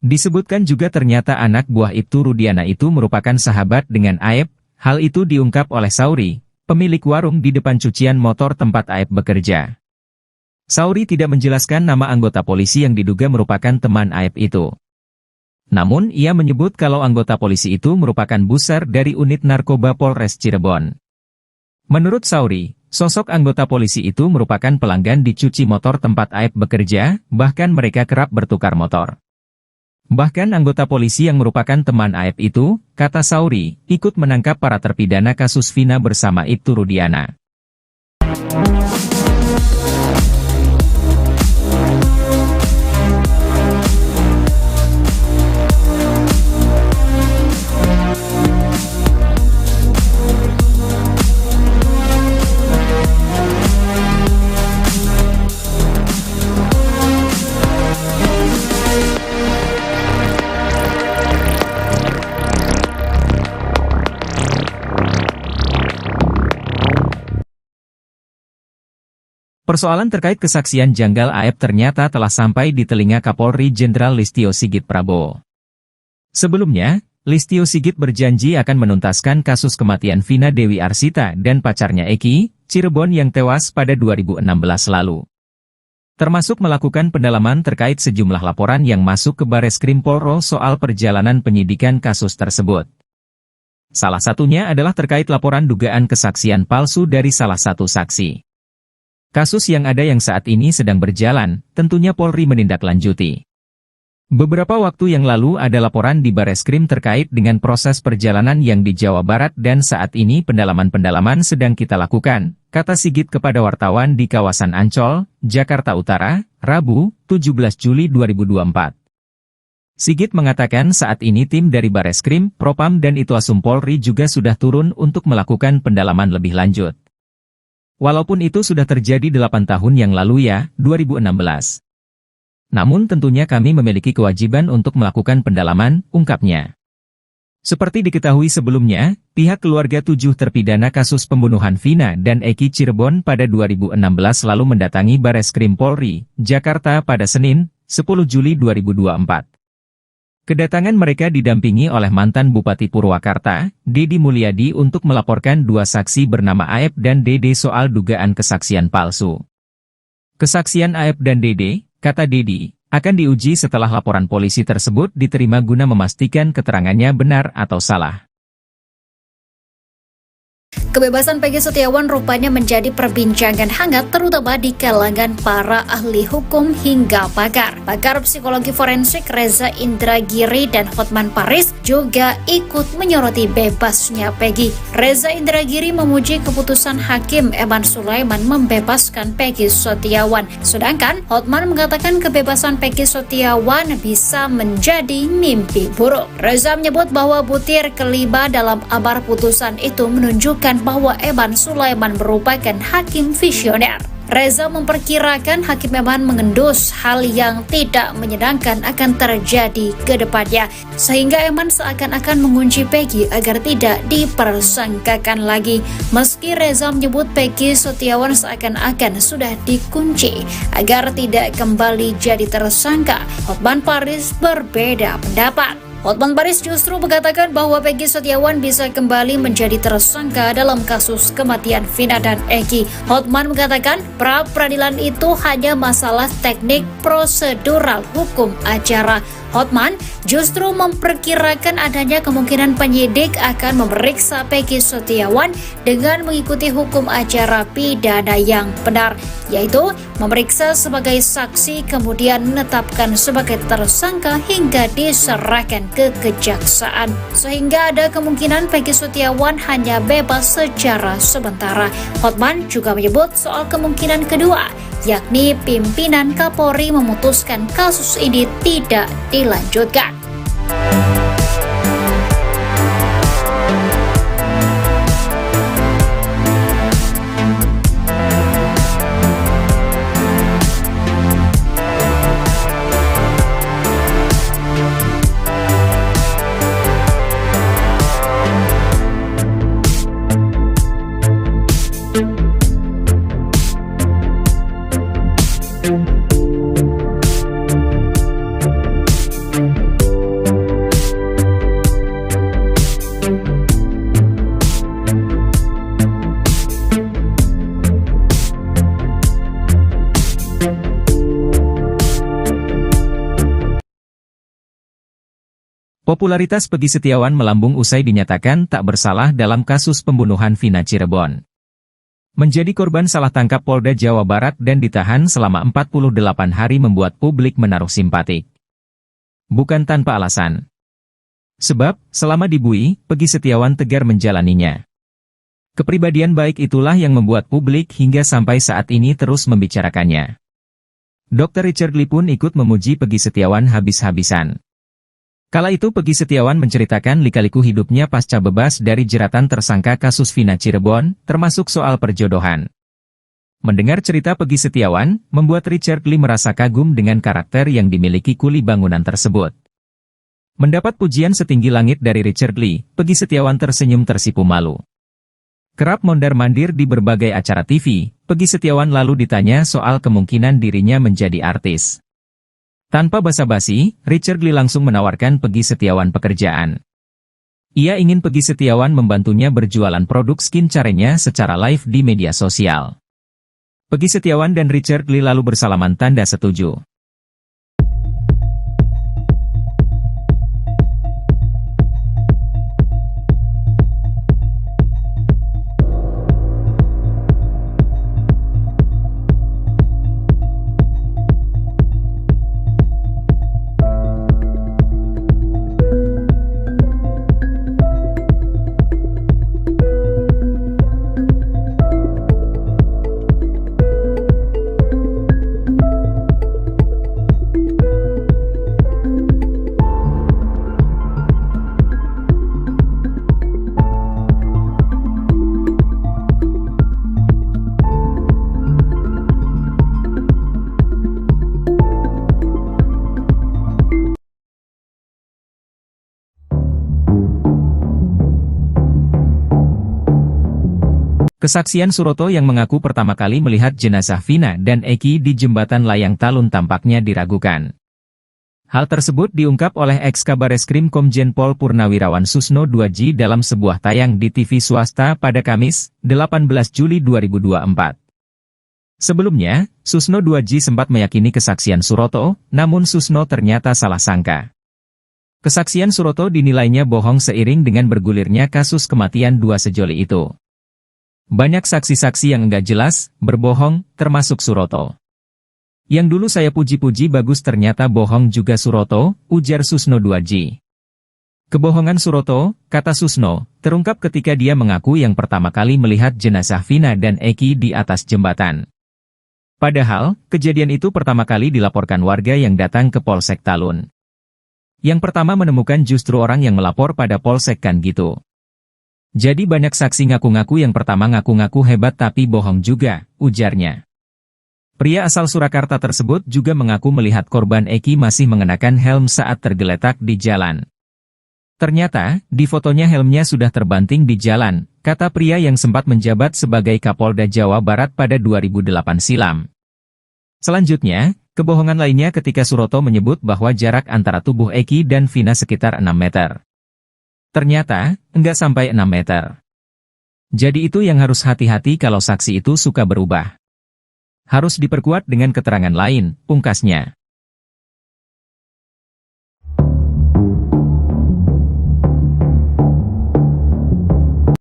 Disebutkan juga ternyata anak buah Ibtu Rudiana itu merupakan sahabat dengan AF, hal itu diungkap oleh Sauri, pemilik warung di depan cucian motor tempat AF bekerja. Sauri tidak menjelaskan nama anggota polisi yang diduga merupakan teman AF itu. Namun ia menyebut kalau anggota polisi itu merupakan busar dari unit narkoba Polres Cirebon. Menurut Sauri, sosok anggota polisi itu merupakan pelanggan di cuci motor tempat AF bekerja, bahkan mereka kerap bertukar motor. Bahkan anggota polisi yang merupakan teman AF itu, kata Sauri, ikut menangkap para terpidana kasus Vina bersama Ibtu Rudiana. Persoalan terkait kesaksian janggal AF ternyata telah sampai di telinga Kapolri Jenderal Listio Sigit Prabowo. Sebelumnya, Listio Sigit berjanji akan menuntaskan kasus kematian Vina Dewi Arsita dan pacarnya Eki, Cirebon yang tewas pada 2016 lalu. Termasuk melakukan pendalaman terkait sejumlah laporan yang masuk ke Bareskrim Polri soal perjalanan penyidikan kasus tersebut. Salah satunya adalah terkait laporan dugaan kesaksian palsu dari salah satu saksi. Kasus yang ada yang saat ini sedang berjalan, tentunya Polri menindaklanjuti. Beberapa waktu yang lalu ada laporan di Bareskrim terkait dengan proses perjalanan yang di Jawa Barat dan saat ini pendalaman-pendalaman sedang kita lakukan, kata Sigit kepada wartawan di kawasan Ancol, Jakarta Utara, Rabu, 17 Juli 2024. Sigit mengatakan saat ini tim dari Bareskrim, Propam dan Itwasum Polri juga sudah turun untuk melakukan pendalaman lebih lanjut. Walaupun itu sudah terjadi 8 tahun yang lalu ya, 2016. Namun tentunya kami memiliki kewajiban untuk melakukan pendalaman, ungkapnya. Seperti diketahui sebelumnya, pihak keluarga 7 terpidana kasus pembunuhan Vina dan Eki Cirebon pada 2016 lalu mendatangi Bareskrim Polri, Jakarta pada Senin, 10 Juli 2024. Kedatangan mereka didampingi oleh mantan Bupati Purwakarta, Dedi Mulyadi untuk melaporkan 2 saksi bernama AF dan Dede soal dugaan kesaksian palsu. Kesaksian AF dan Dede, kata Dedi, akan diuji setelah laporan polisi tersebut diterima guna memastikan keterangannya benar atau salah. Kebebasan Peggy Setiawan rupanya menjadi perbincangan hangat terutama di kalangan para ahli hukum hingga pakar. Pakar psikologi forensik Reza Indragiri dan Hotman Paris juga ikut menyoroti bebasnya Peggy. Reza Indragiri memuji keputusan Hakim Eman Sulaiman membebaskan Peggy Setiawan. Sedangkan Hotman mengatakan kebebasan Peggy Setiawan bisa menjadi mimpi buruk. Reza menyebut bahwa butir kelima dalam amar putusan itu menunjukkan bahwa Eman Sulaiman merupakan hakim visioner. Reza memperkirakan Hakim Eman mengendus hal yang tidak menyenangkan akan terjadi ke depannya, sehingga Eman seakan-akan mengunci Peggy agar tidak dipersangkakan lagi. Meski Reza menyebut Peggy Setiawan seakan-akan sudah dikunci agar tidak kembali jadi tersangka, Hotman Paris berbeda pendapat. Hotman Paris justru mengatakan bahwa Peggy Setiawan bisa kembali menjadi tersangka dalam kasus kematian Vina dan Eki. Hotman mengatakan pra-peradilan itu hanya masalah teknik prosedural hukum acara. Hotman justru memperkirakan adanya kemungkinan penyidik akan memeriksa Peggy Setiawan dengan mengikuti hukum acara pidana yang benar, yaitu memeriksa sebagai saksi kemudian menetapkan sebagai tersangka hingga diserahkan ke kejaksaan, sehingga ada kemungkinan Peggy Setiawan hanya bebas secara sementara. Hotman juga menyebut soal kemungkinan kedua, yakni pimpinan Kapolri memutuskan kasus ini tidak dilanjutkan. Popularitas Peggy Setiawan melambung usai dinyatakan tak bersalah dalam kasus pembunuhan Vina Cirebon. Menjadi korban salah tangkap Polda Jawa Barat dan ditahan selama 48 hari membuat publik menaruh simpatik. Bukan tanpa alasan. Sebab, selama dibui, Peggy Setiawan tegar menjalaninya. Kepribadian baik itulah yang membuat publik hingga sampai saat ini terus membicarakannya. Dr. Richard Lee pun ikut memuji Peggy Setiawan habis-habisan. Kala itu Peggy Setiawan menceritakan lika-liku hidupnya pasca bebas dari jeratan tersangka kasus Vina Cirebon, termasuk soal perjodohan. Mendengar cerita Peggy Setiawan, membuat Richard Lee merasa kagum dengan karakter yang dimiliki kuli bangunan tersebut. Mendapat pujian setinggi langit dari Richard Lee, Peggy Setiawan tersenyum tersipu malu. Kerap mondar-mandir di berbagai acara TV, Peggy Setiawan lalu ditanya soal kemungkinan dirinya menjadi artis. Tanpa basa-basi, Richard Lee langsung menawarkan Peggy Setiawan pekerjaan. Ia ingin Peggy Setiawan membantunya berjualan produk skincare-nya secara live di media sosial. Peggy Setiawan dan Richard Lee lalu bersalaman tanda setuju. Kesaksian Suroto yang mengaku pertama kali melihat jenazah Vina dan Eki di jembatan Layang Talun tampaknya diragukan. Hal tersebut diungkap oleh ex-Kabareskrim Komjen Pol Purnawirawan Susno 2J dalam sebuah tayang di TV swasta pada Kamis, 18 Juli 2024. Sebelumnya, Susno 2J sempat meyakini kesaksian Suroto, namun Susno ternyata salah sangka. Kesaksian Suroto dinilainya bohong seiring dengan bergulirnya kasus kematian dua sejoli itu. Banyak saksi-saksi yang enggak jelas, berbohong, termasuk Suroto. Yang dulu saya puji-puji bagus ternyata bohong juga Suroto, ujar Susno Duaji. Kebohongan Suroto, kata Susno, terungkap ketika dia mengaku yang pertama kali melihat jenazah Vina dan Eki di atas jembatan. Padahal, kejadian itu pertama kali dilaporkan warga yang datang ke Polsek Talun. Yang pertama menemukan justru orang yang melapor pada Polsek kan gitu. Jadi banyak saksi ngaku-ngaku yang pertama ngaku-ngaku hebat tapi bohong juga, ujarnya. Pria asal Surakarta tersebut juga mengaku melihat korban Eki masih mengenakan helm saat tergeletak di jalan. Ternyata, di fotonya helmnya sudah terbanting di jalan, kata pria yang sempat menjabat sebagai Kapolda Jawa Barat pada 2008 silam. Selanjutnya, kebohongan lainnya ketika Suroto menyebut bahwa jarak antara tubuh Eki dan Vina sekitar 6 meter. Ternyata, enggak sampai 6 meter. Jadi itu yang harus hati-hati kalau saksi itu suka berubah. Harus diperkuat dengan keterangan lain, pungkasnya.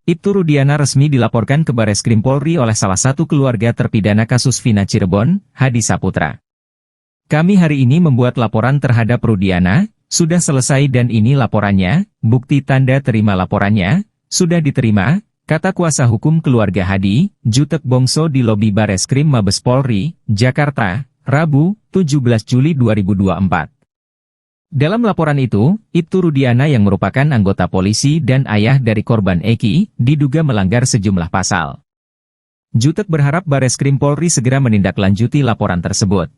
Ibtu Rudiana resmi dilaporkan ke Bareskrim Polri oleh salah satu keluarga terpidana kasus Vina Cirebon, Hadi Saputra. Kami hari ini membuat laporan terhadap Rudiana, sudah selesai dan ini laporannya, bukti tanda terima laporannya, sudah diterima, kata kuasa hukum keluarga Hadi, Jutek Bongso di lobi Bareskrim Mabes Polri, Jakarta, Rabu, 17 Juli 2024. Dalam laporan itu, Ibtu Rudiana yang merupakan anggota polisi dan ayah dari korban Eki, diduga melanggar sejumlah pasal. Jutek berharap Bareskrim Polri segera menindaklanjuti laporan tersebut.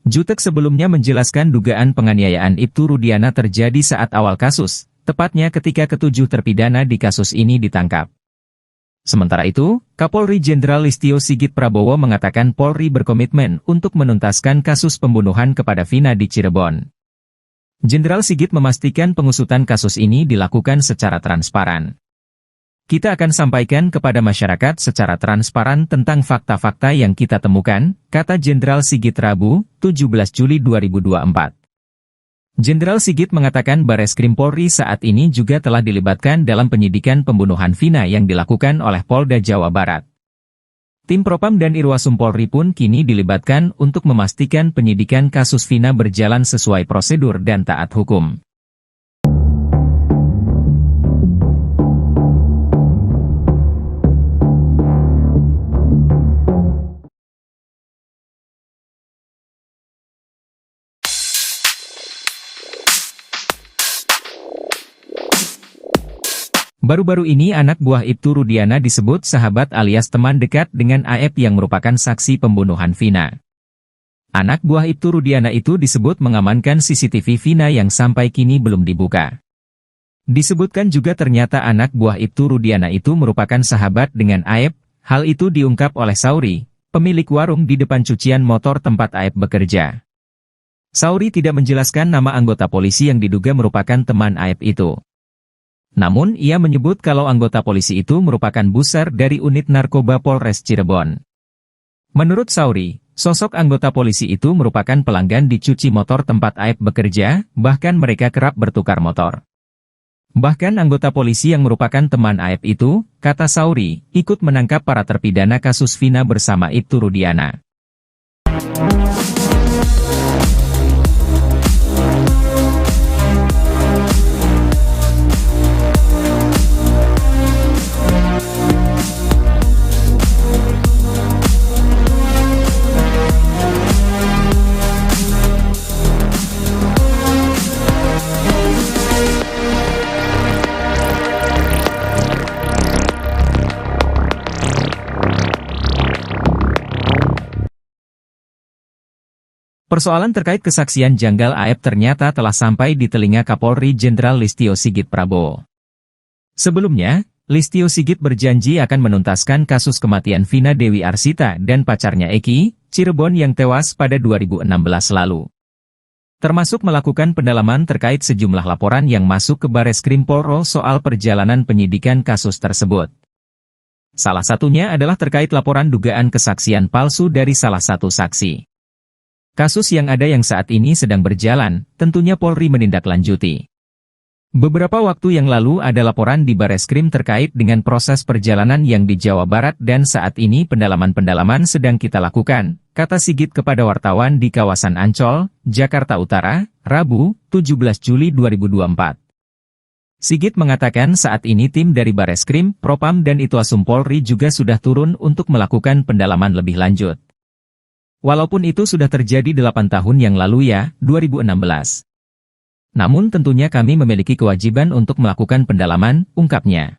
Jutek sebelumnya menjelaskan dugaan penganiayaan Ibtu Rudiana terjadi saat awal kasus, tepatnya ketika ketujuh terpidana di kasus ini ditangkap. Sementara itu, Kapolri Jenderal Listio Sigit Prabowo mengatakan Polri berkomitmen untuk menuntaskan kasus pembunuhan kepada Vina di Cirebon. Jenderal Sigit memastikan pengusutan kasus ini dilakukan secara transparan. Kita akan sampaikan kepada masyarakat secara transparan tentang fakta-fakta yang kita temukan, kata Jenderal Sigit Rabu, 17 Juli 2024. Jenderal Sigit mengatakan Bareskrim Polri saat ini juga telah dilibatkan dalam penyidikan pembunuhan Vina yang dilakukan oleh Polda Jawa Barat. Tim Propam dan Irwasum Polri pun kini dilibatkan untuk memastikan penyidikan kasus Vina berjalan sesuai prosedur dan taat hukum. Baru-baru ini anak buah Ibtu Rudiana disebut sahabat alias teman dekat dengan AF yang merupakan saksi pembunuhan Vina. Anak buah Ibtu Rudiana itu disebut mengamankan CCTV Vina yang sampai kini belum dibuka. Disebutkan juga ternyata anak buah Ibtu Rudiana itu merupakan sahabat dengan AF, hal itu diungkap oleh Sauri, pemilik warung di depan cucian motor tempat AF bekerja. Sauri tidak menjelaskan nama anggota polisi yang diduga merupakan teman AF itu. Namun ia menyebut kalau anggota polisi itu merupakan buser dari unit narkoba Polres Cirebon. Menurut Sauri, sosok anggota polisi itu merupakan pelanggan di cuci motor tempat AF bekerja, bahkan mereka kerap bertukar motor. Bahkan anggota polisi yang merupakan teman AF itu, kata Sauri, ikut menangkap para terpidana kasus Vina bersama Ibtu Rudiana. Persoalan terkait kesaksian janggal AF ternyata telah sampai di telinga Kapolri Jenderal Listio Sigit Prabowo. Sebelumnya, Listio Sigit berjanji akan menuntaskan kasus kematian Vina Dewi Arsita dan pacarnya Eki, Cirebon yang tewas pada 2016 lalu. Termasuk melakukan pendalaman terkait sejumlah laporan yang masuk ke Bareskrim Polri soal perjalanan penyidikan kasus tersebut. Salah satunya adalah terkait laporan dugaan kesaksian palsu dari salah satu saksi. Kasus yang ada yang saat ini sedang berjalan, tentunya Polri menindaklanjuti. Beberapa waktu yang lalu ada laporan di Bareskrim terkait dengan proses perjalanan yang di Jawa Barat dan saat ini pendalaman-pendalaman sedang kita lakukan, kata Sigit kepada wartawan di kawasan Ancol, Jakarta Utara, Rabu, 17 Juli 2024. Sigit mengatakan saat ini tim dari Bareskrim, Propam dan Itwasum Polri juga sudah turun untuk melakukan pendalaman lebih lanjut. Walaupun itu sudah terjadi 8 tahun yang lalu ya, 2016. Namun tentunya kami memiliki kewajiban untuk melakukan pendalaman, ungkapnya.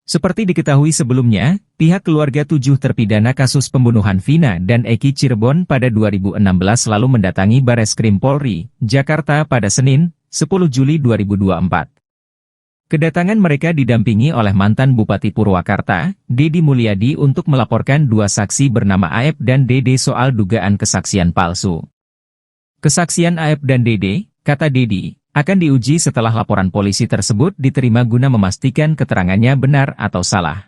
Seperti diketahui sebelumnya, pihak keluarga 7 terpidana kasus pembunuhan Vina dan Eki Cirebon pada 2016 lalu mendatangi Bareskrim Polri, Jakarta pada Senin, 10 Juli 2024. Kedatangan mereka didampingi oleh mantan Bupati Purwakarta, Dedi Mulyadi untuk melaporkan 2 saksi bernama Aep dan Dede soal dugaan kesaksian palsu. Kesaksian Aep dan Dede, kata Dedi, akan diuji setelah laporan polisi tersebut diterima guna memastikan keterangannya benar atau salah.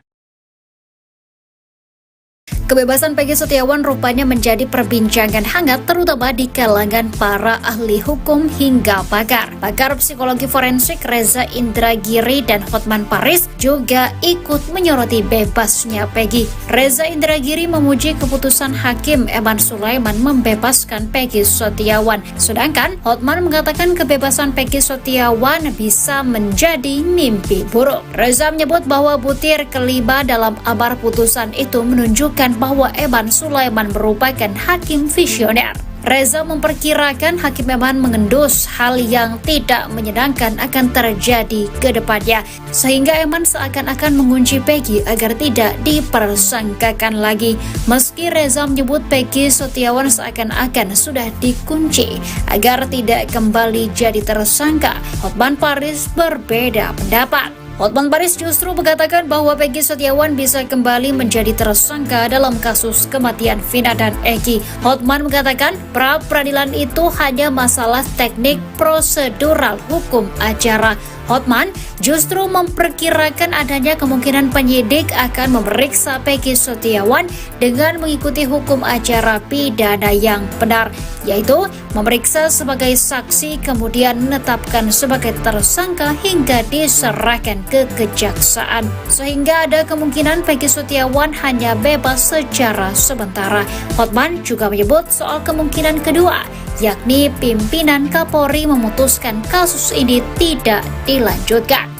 Kebebasan Peggy Setiawan rupanya menjadi perbincangan hangat terutama di kalangan para ahli hukum hingga pakar. Pakar psikologi forensik Reza Indragiri dan Hotman Paris juga ikut menyoroti bebasnya Peggy. Reza Indragiri memuji keputusan Hakim Eman Sulaiman membebaskan Peggy Setiawan. Sedangkan Hotman mengatakan kebebasan Peggy Setiawan bisa menjadi mimpi buruk. Reza menyebut bahwa butir kelima dalam amar putusan itu menunjukkan bahwa Eman Sulaiman merupakan hakim visioner. Reza memperkirakan Hakim Eman mengendus hal yang tidak menyenangkan akan terjadi ke depannya, sehingga Eman seakan-akan mengunci Peggy agar tidak dipersangkakan lagi. Meski Reza menyebut Peggy Setiawan seakan-akan sudah dikunci agar tidak kembali jadi tersangka, Hotman Paris berbeda pendapat. Hotman Paris justru mengatakan bahwa Peggy Setiawan bisa kembali menjadi tersangka dalam kasus kematian Vina dan Eki. Hotman mengatakan pra-peradilan itu hanya masalah teknik prosedural hukum acara. Hotman justru memperkirakan adanya kemungkinan penyidik akan memeriksa Peggy Setiawan dengan mengikuti hukum acara pidana yang benar, yaitu memeriksa sebagai saksi kemudian menetapkan sebagai tersangka hingga diserahkan ke kejaksaan. Sehingga ada kemungkinan Peggy Setiawan hanya bebas secara sementara. Hotman juga menyebut soal kemungkinan kedua, yakni pimpinan Kapolri memutuskan kasus ini tidak dilanjutkan.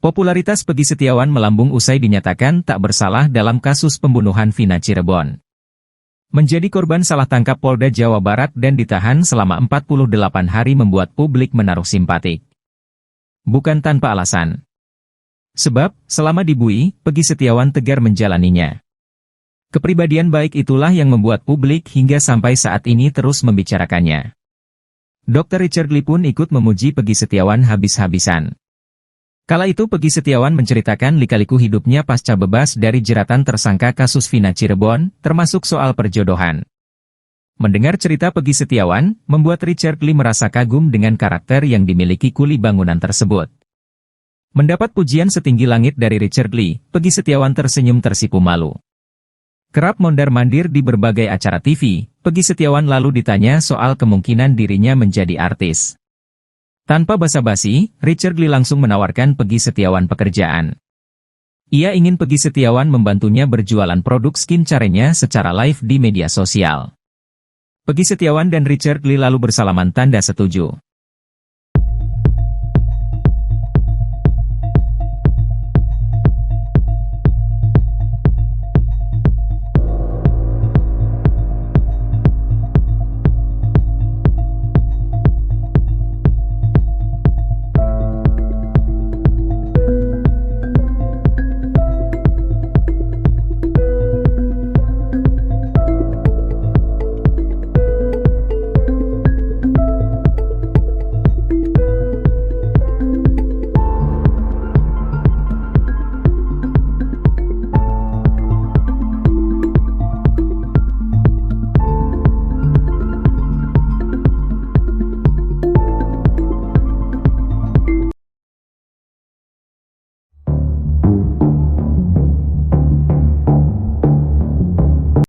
Popularitas Peggy Setiawan melambung usai dinyatakan tak bersalah dalam kasus pembunuhan Vina Cirebon. Menjadi korban salah tangkap Polda Jawa Barat dan ditahan selama 48 hari membuat publik menaruh simpatik. Bukan tanpa alasan. Sebab, selama dibui, Peggy Setiawan tegar menjalaninya. Kepribadian baik itulah yang membuat publik hingga sampai saat ini terus membicarakannya. Dr. Richard Lee pun ikut memuji Peggy Setiawan habis-habisan. Kala itu Peggy Setiawan menceritakan lika-liku hidupnya pasca bebas dari jeratan tersangka kasus Vina Cirebon, termasuk soal perjodohan. Mendengar cerita Peggy Setiawan, membuat Richard Lee merasa kagum dengan karakter yang dimiliki kuli bangunan tersebut. Mendapat pujian setinggi langit dari Richard Lee, Peggy Setiawan tersenyum tersipu malu. Kerap mondar-mandir di berbagai acara TV, Peggy Setiawan lalu ditanya soal kemungkinan dirinya menjadi artis. Tanpa basa-basi, Richard Lee langsung menawarkan Peggy Setiawan pekerjaan. Ia ingin Peggy Setiawan membantunya berjualan produk skincare-nya secara live di media sosial. Peggy Setiawan dan Richard Lee lalu bersalaman tanda setuju.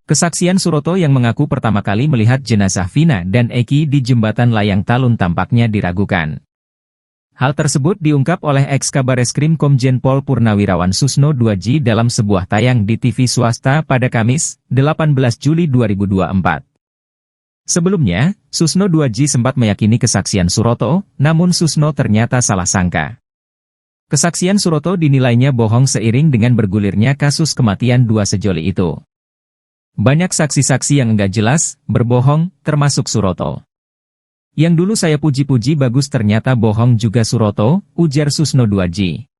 Kesaksian Suroto yang mengaku pertama kali melihat jenazah Vina dan Eki di jembatan Layang Talun tampaknya diragukan. Hal tersebut diungkap oleh ex-Kabareskrim Komjen Pol Purnawirawan Susno 2J dalam sebuah tayang di TV swasta pada Kamis, 18 Juli 2024. Sebelumnya, Susno 2J sempat meyakini kesaksian Suroto, namun Susno ternyata salah sangka. Kesaksian Suroto dinilainya bohong seiring dengan bergulirnya kasus kematian dua sejoli itu. Banyak saksi-saksi yang enggak jelas, berbohong, termasuk Suroto. Yang dulu saya puji-puji bagus ternyata bohong juga Suroto, ujar Susno 2J.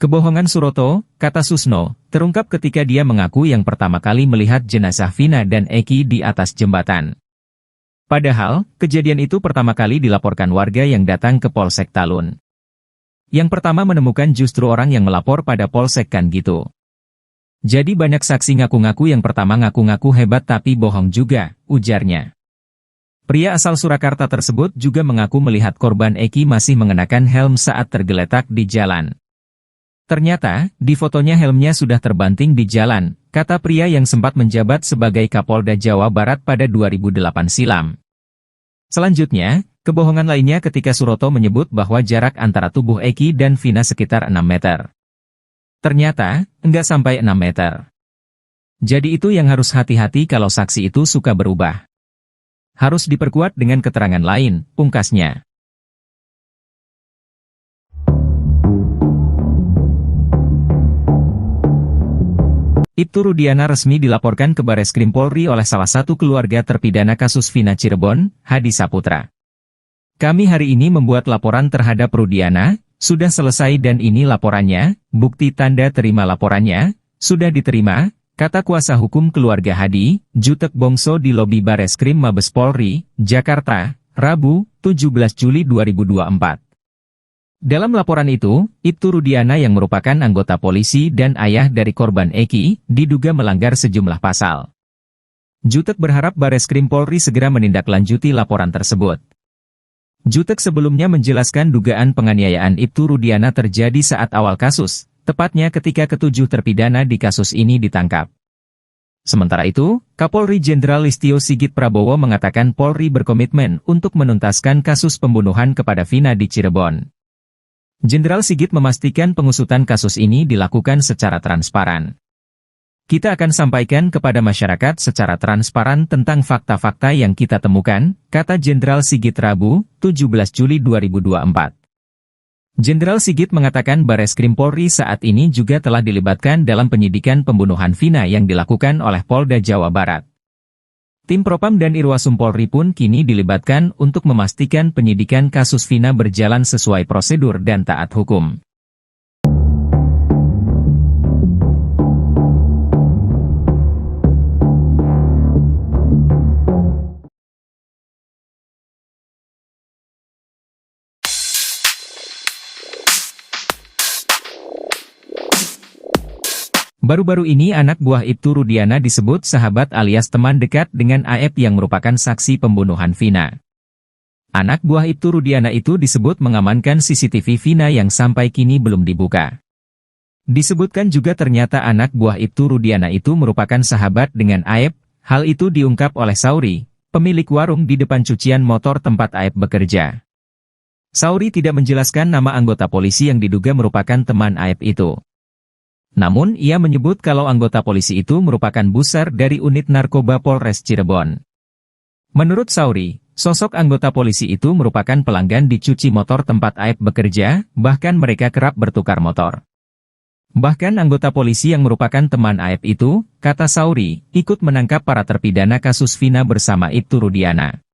Kebohongan Suroto, kata Susno, terungkap ketika dia mengaku yang pertama kali melihat jenazah Vina dan Eki di atas jembatan. Padahal, kejadian itu pertama kali dilaporkan warga yang datang ke Polsek Talun. Yang pertama menemukan justru orang yang melapor pada Polsek kan gitu. Jadi banyak saksi ngaku-ngaku yang pertama ngaku-ngaku hebat tapi bohong juga, ujarnya. Pria asal Surakarta tersebut juga mengaku melihat korban Eki masih mengenakan helm saat tergeletak di jalan. Ternyata, di fotonya helmnya sudah terbanting di jalan, kata pria yang sempat menjabat sebagai Kapolda Jawa Barat pada 2008 silam. Selanjutnya, kebohongan lainnya ketika Suroto menyebut bahwa jarak antara tubuh Eki dan Vina sekitar 6 meter. Ternyata, enggak sampai 6 meter. Jadi itu yang harus hati-hati kalau saksi itu suka berubah. Harus diperkuat dengan keterangan lain, pungkasnya. Ibtu Rudiana resmi dilaporkan ke Bareskrim Polri oleh salah satu keluarga terpidana kasus Vina Cirebon, Hadi Saputra. Kami hari ini membuat laporan terhadap Rudiana, sudah selesai dan ini laporannya, bukti tanda terima laporannya, sudah diterima, kata kuasa hukum keluarga Hadi, Jutek Bongso di lobi Bareskrim Mabes Polri, Jakarta, Rabu, 17 Juli 2024. Dalam laporan itu, Ibtu Rudiana yang merupakan anggota polisi dan ayah dari korban Eki, diduga melanggar sejumlah pasal. Jutek berharap Bareskrim Polri segera menindaklanjuti laporan tersebut. Jutek sebelumnya menjelaskan dugaan penganiayaan Ibtu Rudiana terjadi saat awal kasus, tepatnya ketika ketujuh terpidana di kasus ini ditangkap. Sementara itu, Kapolri Jenderal Listio Sigit Prabowo mengatakan Polri berkomitmen untuk menuntaskan kasus pembunuhan kepada Vina di Cirebon. Jenderal Sigit memastikan pengusutan kasus ini dilakukan secara transparan. Kita akan sampaikan kepada masyarakat secara transparan tentang fakta-fakta yang kita temukan, kata Jenderal Sigit Rabu, 17 Juli 2024. Jenderal Sigit mengatakan Bareskrim Polri saat ini juga telah dilibatkan dalam penyidikan pembunuhan Vina yang dilakukan oleh Polda Jawa Barat. Tim Propam dan Irwasum Polri pun kini dilibatkan untuk memastikan penyidikan kasus Vina berjalan sesuai prosedur dan taat hukum. Baru-baru ini anak buah Ibtu Rudiana disebut sahabat alias teman dekat dengan AF yang merupakan saksi pembunuhan Vina. Anak buah Ibtu Rudiana itu disebut mengamankan CCTV Vina yang sampai kini belum dibuka. Disebutkan juga ternyata anak buah Ibtu Rudiana itu merupakan sahabat dengan AF, hal itu diungkap oleh Sauri, pemilik warung di depan cucian motor tempat AF bekerja. Sauri tidak menjelaskan nama anggota polisi yang diduga merupakan teman AF itu. Namun ia menyebut kalau anggota polisi itu merupakan busar dari unit narkoba Polres Cirebon. Menurut Sauri, sosok anggota polisi itu merupakan pelanggan di cuci motor tempat AF bekerja, bahkan mereka kerap bertukar motor. Bahkan anggota polisi yang merupakan teman AF itu, kata Sauri, ikut menangkap para terpidana kasus Vina bersama Ibtu Rudiana.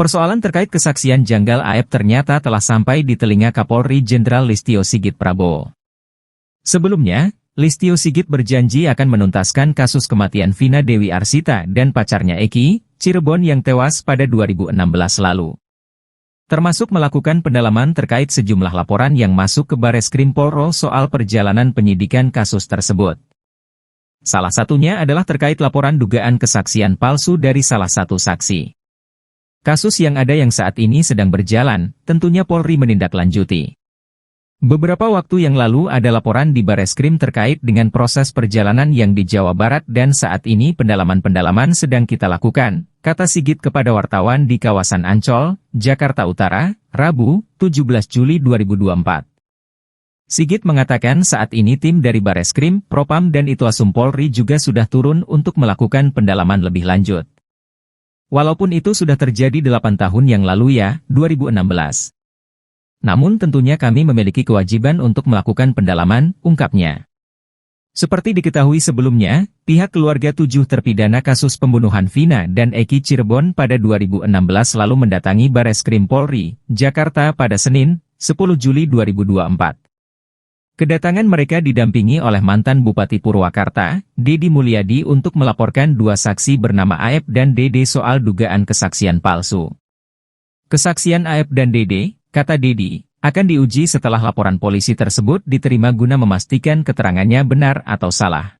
Persoalan terkait kesaksian janggal AF ternyata telah sampai di telinga Kapolri Jenderal Listio Sigit Prabowo. Sebelumnya, Listio Sigit berjanji akan menuntaskan kasus kematian Vina Dewi Arsita dan pacarnya Eki, Cirebon yang tewas pada 2016 lalu. Termasuk melakukan pendalaman terkait sejumlah laporan yang masuk ke Bareskrim Polri soal perjalanan penyidikan kasus tersebut. Salah satunya adalah terkait laporan dugaan kesaksian palsu dari salah satu saksi. Kasus yang ada yang saat ini sedang berjalan, tentunya Polri menindaklanjuti. Beberapa waktu yang lalu ada laporan di Bareskrim terkait dengan proses perjalanan yang di Jawa Barat dan saat ini pendalaman-pendalaman sedang kita lakukan, kata Sigit kepada wartawan di kawasan Ancol, Jakarta Utara, Rabu, 17 Juli 2024. Sigit mengatakan saat ini tim dari Bareskrim, Propam dan Itwasum Polri juga sudah turun untuk melakukan pendalaman lebih lanjut. Walaupun itu sudah terjadi 8 tahun yang lalu ya, 2016. Namun tentunya kami memiliki kewajiban untuk melakukan pendalaman, ungkapnya. Seperti diketahui sebelumnya, pihak keluarga 7 terpidana kasus pembunuhan Vina dan Eki Cirebon pada 2016 lalu mendatangi Bareskrim Polri, Jakarta pada Senin, 10 Juli 2024. Kedatangan mereka didampingi oleh mantan Bupati Purwakarta, Dedi Mulyadi untuk melaporkan 2 saksi bernama Aep dan Dede soal dugaan kesaksian palsu. Kesaksian Aep dan Dede, kata Dedi, akan diuji setelah laporan polisi tersebut diterima guna memastikan keterangannya benar atau salah.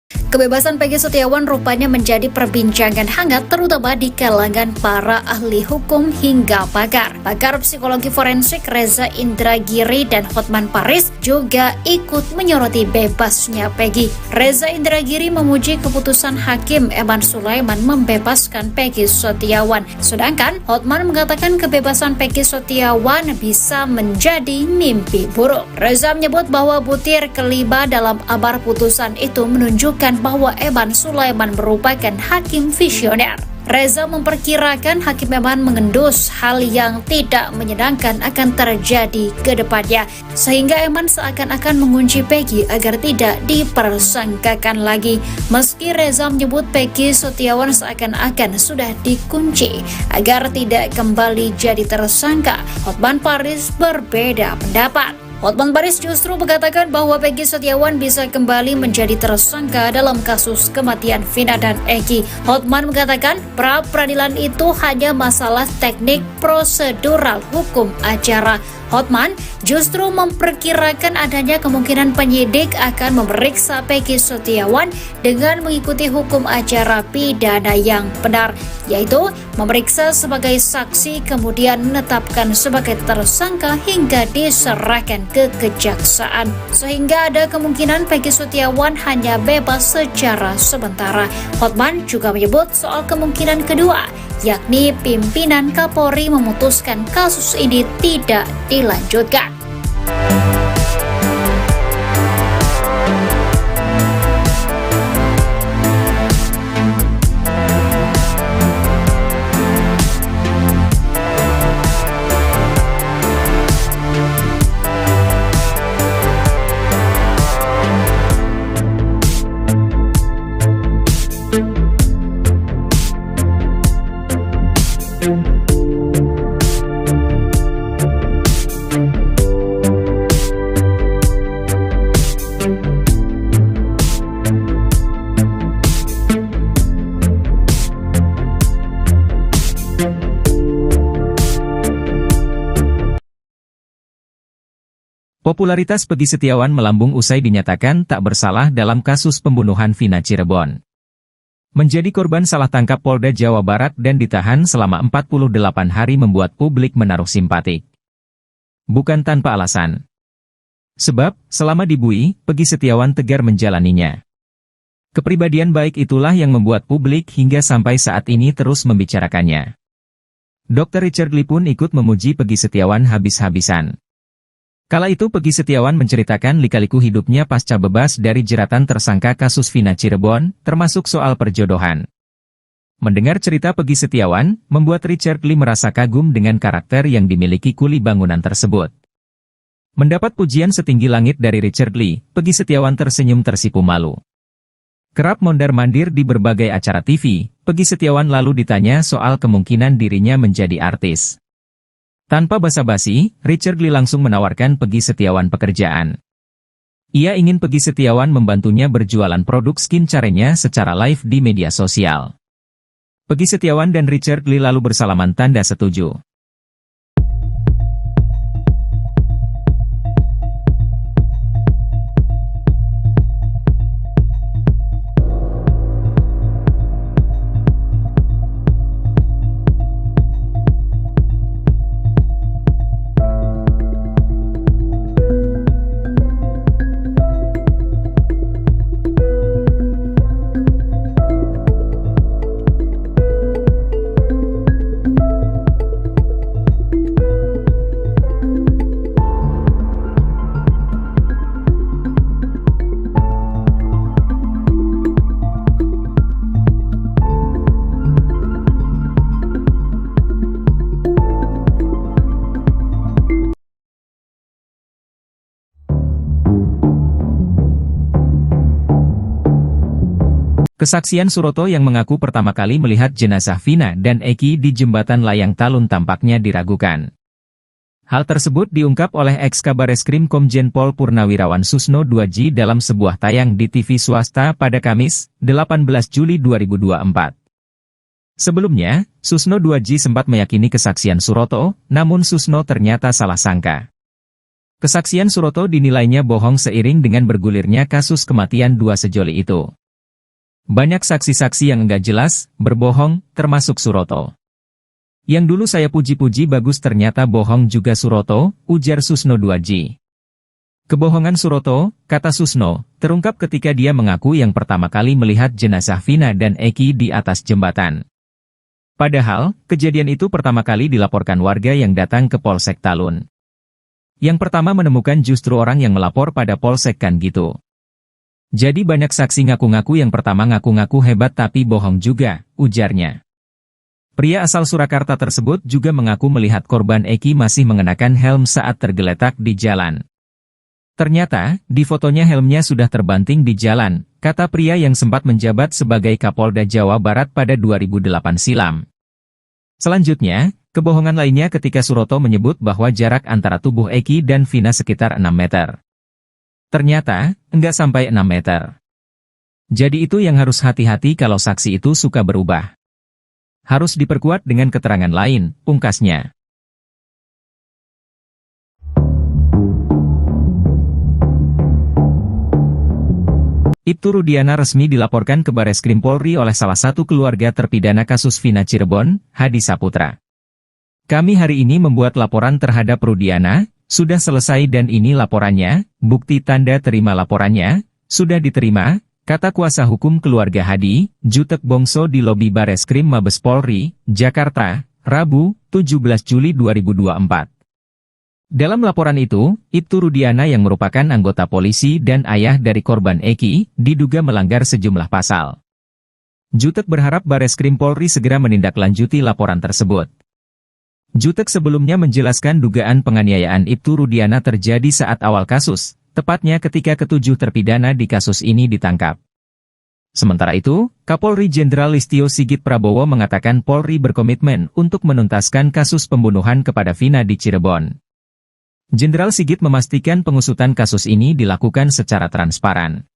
Kebebasan Peggy Setiawan rupanya menjadi perbincangan hangat terutama di kalangan para ahli hukum hingga pakar. Pakar psikologi forensik Reza Indragiri dan Hotman Paris juga ikut menyoroti bebasnya Peggy. Reza Indragiri memuji keputusan Hakim Eman Sulaiman membebaskan Peggy Setiawan. Sedangkan Hotman mengatakan kebebasan Peggy Setiawan bisa menjadi mimpi buruk. Reza menyebut bahwa butir kelima dalam amar putusan itu menunjukkan bahwa Eman Sulaiman merupakan hakim visioner. Reza memperkirakan Hakim Eman mengendus hal yang tidak menyenangkan akan terjadi ke depannya, sehingga Eman seakan-akan mengunci Peggy agar tidak dipersangkakan lagi. Meski Reza menyebut Peggy Setiawan seakan-akan sudah dikunci agar tidak kembali jadi tersangka, Hotman Paris berbeda pendapat. Hotman Paris justru mengatakan bahwa Peggy Setiawan bisa kembali menjadi tersangka dalam kasus kematian Vina dan Eki. Hotman mengatakan pra-peradilan itu hanya masalah teknik prosedural hukum acara. Hotman justru memperkirakan adanya kemungkinan penyidik akan memeriksa Peggy Setiawan dengan mengikuti hukum acara pidana yang benar, yaitu memeriksa sebagai saksi kemudian menetapkan sebagai tersangka hingga diserahkan ke kejaksaan. Sehingga ada kemungkinan Peggy Setiawan hanya bebas secara sementara. Hotman juga menyebut soal kemungkinan kedua, yakni pimpinan Kapolri memutuskan kasus ini tidak dilanjutkan. Popularitas Peggy Setiawan melambung usai dinyatakan tak bersalah dalam kasus pembunuhan Vina Cirebon. Menjadi korban salah tangkap Polda Jawa Barat dan ditahan selama 48 hari membuat publik menaruh simpatik. Bukan tanpa alasan. Sebab, selama dibui, Peggy Setiawan tegar menjalaninya. Kepribadian baik itulah yang membuat publik hingga sampai saat ini terus membicarakannya. Dr. Richard Lee pun ikut memuji Peggy Setiawan habis-habisan. Kala itu Peggy Setiawan menceritakan lika-liku hidupnya pasca bebas dari jeratan tersangka kasus Vina Cirebon, termasuk soal perjodohan. Mendengar cerita Peggy Setiawan, membuat Richard Lee merasa kagum dengan karakter yang dimiliki kuli bangunan tersebut. Mendapat pujian setinggi langit dari Richard Lee, Peggy Setiawan tersenyum tersipu malu. Kerap mondar-mandir di berbagai acara TV, Peggy Setiawan lalu ditanya soal kemungkinan dirinya menjadi artis. Tanpa basa-basi, Richard Lee langsung menawarkan Peggy Setiawan pekerjaan. Ia ingin Peggy Setiawan membantunya berjualan produk skincare-nya secara live di media sosial. Peggy Setiawan dan Richard Lee lalu bersalaman tanda setuju. Kesaksian Suroto yang mengaku pertama kali melihat jenazah Vina dan Eki di jembatan Layang Talun tampaknya diragukan. Hal tersebut diungkap oleh ex-Kabareskrim Komjen Pol Purnawirawan Susno Duaji dalam sebuah tayang di TV swasta pada Kamis, 18 Juli 2024. Sebelumnya, Susno Duaji sempat meyakini kesaksian Suroto, namun Susno ternyata salah sangka. Kesaksian Suroto dinilainya bohong seiring dengan bergulirnya kasus kematian dua sejoli itu. Banyak saksi-saksi yang enggak jelas, berbohong, termasuk Suroto. Yang dulu saya puji-puji bagus ternyata bohong juga Suroto, ujar Susno Duaji. Kebohongan Suroto, kata Susno, terungkap ketika dia mengaku yang pertama kali melihat jenazah Vina dan Eki di atas jembatan. Padahal, kejadian itu pertama kali dilaporkan warga yang datang ke Polsek Talun. Yang pertama menemukan justru orang yang melapor pada Polsek kan gitu. Jadi banyak saksi ngaku-ngaku yang pertama ngaku-ngaku hebat tapi bohong juga, ujarnya. Pria asal Surakarta tersebut juga mengaku melihat korban Eki masih mengenakan helm saat tergeletak di jalan. Ternyata, di fotonya helmnya sudah terbanting di jalan, kata pria yang sempat menjabat sebagai Kapolda Jawa Barat pada 2008 silam. Selanjutnya, kebohongan lainnya ketika Suroto menyebut bahwa jarak antara tubuh Eki dan Vina sekitar 6 meter. Ternyata, enggak sampai 6 meter. Jadi itu yang harus hati-hati kalau saksi itu suka berubah. Harus diperkuat dengan keterangan lain, pungkasnya. Ibtu Rudiana resmi dilaporkan ke Bareskrim Polri oleh salah satu keluarga terpidana kasus Vina Cirebon, Hadi Saputra. Kami hari ini membuat laporan terhadap Rudiana, sudah selesai dan ini laporannya, bukti tanda terima laporannya, sudah diterima, kata kuasa hukum keluarga Hadi, Jutek Bongso di lobi Bareskrim Mabes Polri, Jakarta, Rabu, 17 Juli 2024. Dalam laporan itu, Ibtu Rudiana yang merupakan anggota polisi dan ayah dari korban Eki, diduga melanggar sejumlah pasal. Jutek berharap Bareskrim Polri segera menindaklanjuti laporan tersebut. Jutek sebelumnya menjelaskan dugaan penganiayaan Ibtu Rudiana terjadi saat awal kasus, tepatnya ketika ketujuh terpidana di kasus ini ditangkap. Sementara itu, Kapolri Jenderal Listio Sigit Prabowo mengatakan Polri berkomitmen untuk menuntaskan kasus pembunuhan kepada Vina di Cirebon. Jenderal Sigit memastikan pengusutan kasus ini dilakukan secara transparan.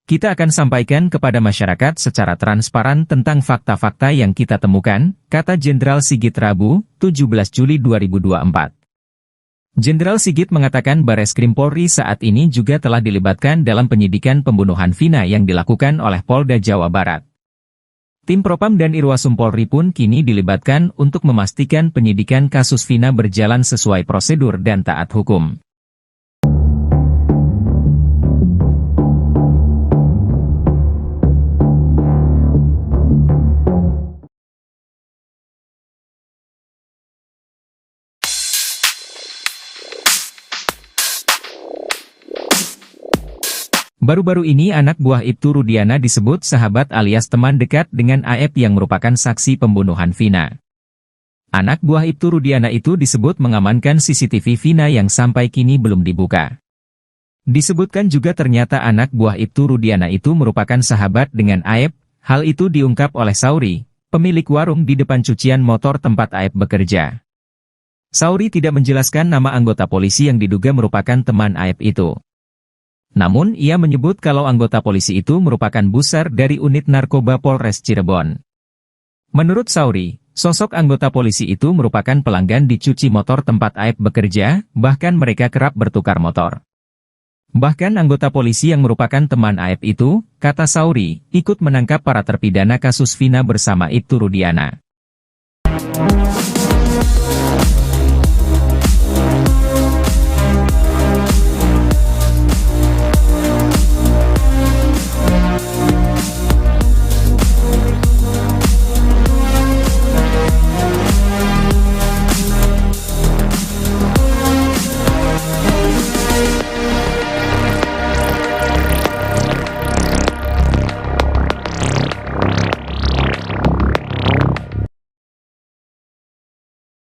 Kita akan sampaikan kepada masyarakat secara transparan tentang fakta-fakta yang kita temukan, kata Jenderal Sigit Rabu, 17 Juli 2024. Jenderal Sigit mengatakan Bareskrim Polri saat ini juga telah dilibatkan dalam penyidikan pembunuhan Vina yang dilakukan oleh Polda Jawa Barat. Tim Propam dan Irwasum Polri pun kini dilibatkan untuk memastikan penyidikan kasus Vina berjalan sesuai prosedur dan taat hukum. Baru-baru ini anak buah Ibtu Rudiana disebut sahabat alias teman dekat dengan AF yang merupakan saksi pembunuhan Vina. Anak buah Ibtu Rudiana itu disebut mengamankan CCTV Vina yang sampai kini belum dibuka. Disebutkan juga ternyata anak buah Ibtu Rudiana itu merupakan sahabat dengan AF, hal itu diungkap oleh Sauri, pemilik warung di depan cucian motor tempat AF bekerja. Sauri tidak menjelaskan nama anggota polisi yang diduga merupakan teman AF itu. Namun ia menyebut kalau anggota polisi itu merupakan buser dari unit narkoba Polres Cirebon. Menurut Sauri, sosok anggota polisi itu merupakan pelanggan di cuci motor tempat Aep bekerja, bahkan mereka kerap bertukar motor. Bahkan anggota polisi yang merupakan teman Aep itu, kata Sauri, ikut menangkap para terpidana kasus Vina bersama Ibtu Rudiana.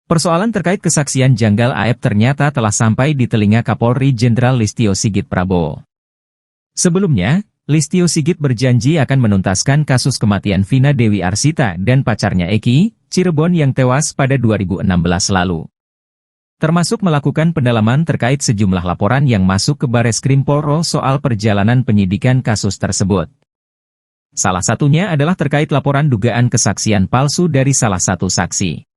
Persoalan terkait kesaksian janggal Aep ternyata telah sampai di telinga Kapolri Jenderal Listio Sigit Prabowo. Sebelumnya, Listio Sigit berjanji akan menuntaskan kasus kematian Vina Dewi Arsita dan pacarnya Eki, Cirebon yang tewas pada 2016 lalu. Termasuk melakukan pendalaman terkait sejumlah laporan yang masuk ke Bareskrim Polri soal perjalanan penyidikan kasus tersebut. Salah satunya adalah terkait laporan dugaan kesaksian palsu dari salah satu saksi.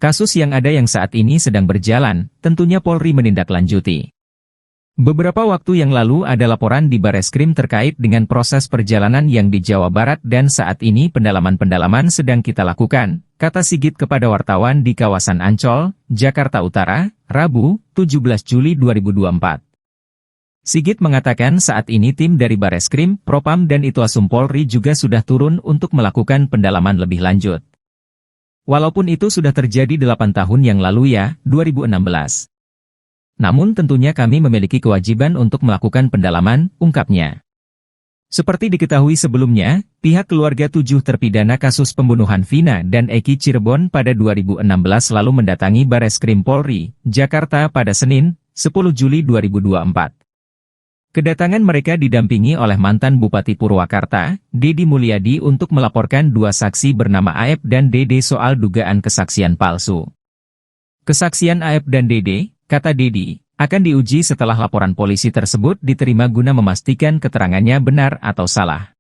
Kasus yang ada yang saat ini sedang berjalan, tentunya Polri menindaklanjuti. Beberapa waktu yang lalu ada laporan di Bareskrim terkait dengan proses perjalanan yang di Jawa Barat dan saat ini pendalaman-pendalaman sedang kita lakukan, kata Sigit kepada wartawan di kawasan Ancol, Jakarta Utara, Rabu, 17 Juli 2024. Sigit mengatakan saat ini tim dari Bareskrim, Propam dan Itwasum Polri juga sudah turun untuk melakukan pendalaman lebih lanjut. Walaupun itu sudah terjadi 8 tahun yang lalu ya, 2016. Namun tentunya kami memiliki kewajiban untuk melakukan pendalaman, ungkapnya. Seperti diketahui sebelumnya, pihak keluarga 7 terpidana kasus pembunuhan Vina dan Eki Cirebon pada 2016 lalu mendatangi Bareskrim Polri, Jakarta pada Senin, 10 Juli 2024. Kedatangan mereka didampingi oleh mantan Bupati Purwakarta, Dedi Mulyadi untuk melaporkan 2 saksi bernama Aep dan Dede soal dugaan kesaksian palsu. Kesaksian Aep dan Dede, kata Dedi, akan diuji setelah laporan polisi tersebut diterima guna memastikan keterangannya benar atau salah.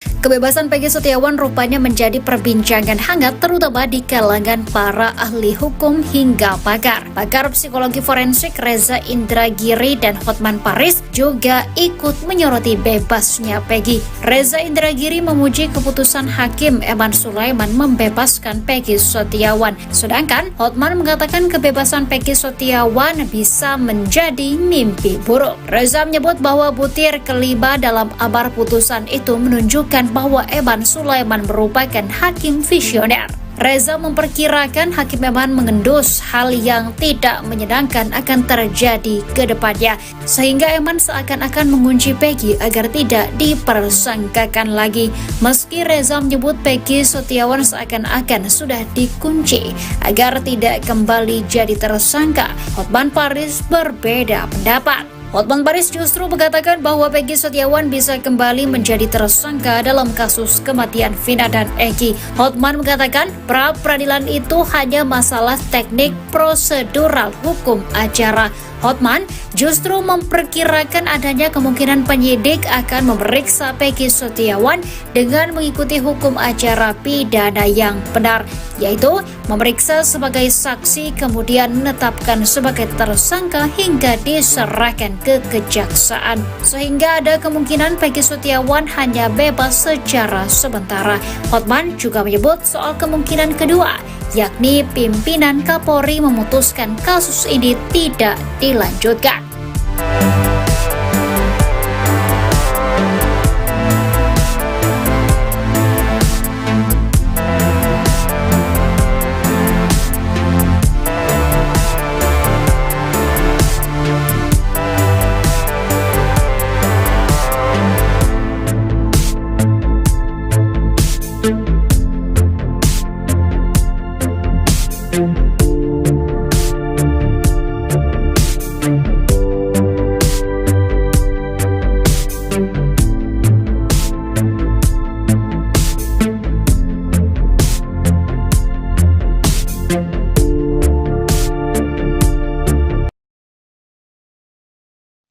Kebebasan Peggy Setiawan rupanya menjadi perbincangan hangat terutama di kalangan para ahli hukum hingga pakar. Pakar psikologi forensik Reza Indragiri dan Hotman Paris juga ikut menyoroti bebasnya Peggy. Reza Indragiri memuji keputusan Hakim Eman Sulaiman membebaskan Peggy Setiawan. Sedangkan Hotman mengatakan kebebasan Peggy Setiawan bisa menjadi mimpi buruk. Reza menyebut bahwa butir kelima dalam amar putusan itu menunjukkan bahwa Eman Sulaiman merupakan hakim visioner. Reza memperkirakan Hakim Eman mengendus hal yang tidak menyenangkan akan terjadi ke depannya, sehingga Eman seakan-akan mengunci Peggy agar tidak dipersangkakan lagi. Meski Reza menyebut Peggy Setiawan seakan-akan sudah dikunci agar tidak kembali jadi tersangka, Hotman Paris berbeda pendapat. Hotman Paris justru mengatakan bahwa Peggy Setiawan bisa kembali menjadi tersangka dalam kasus kematian Vina dan Eki. Hotman mengatakan pra-peradilan itu hanya masalah teknik prosedural hukum acara. Hotman justru memperkirakan adanya kemungkinan penyidik akan memeriksa Peggy Setiawan dengan mengikuti hukum acara pidana yang benar, yaitu memeriksa sebagai saksi kemudian menetapkan sebagai tersangka hingga diserahkan ke kejaksaan. Sehingga ada kemungkinan Peggy Setiawan hanya bebas secara sementara. Hotman juga menyebut soal kemungkinan kedua, yakni pimpinan Kapolri memutuskan kasus ini tidak dilanjutkan.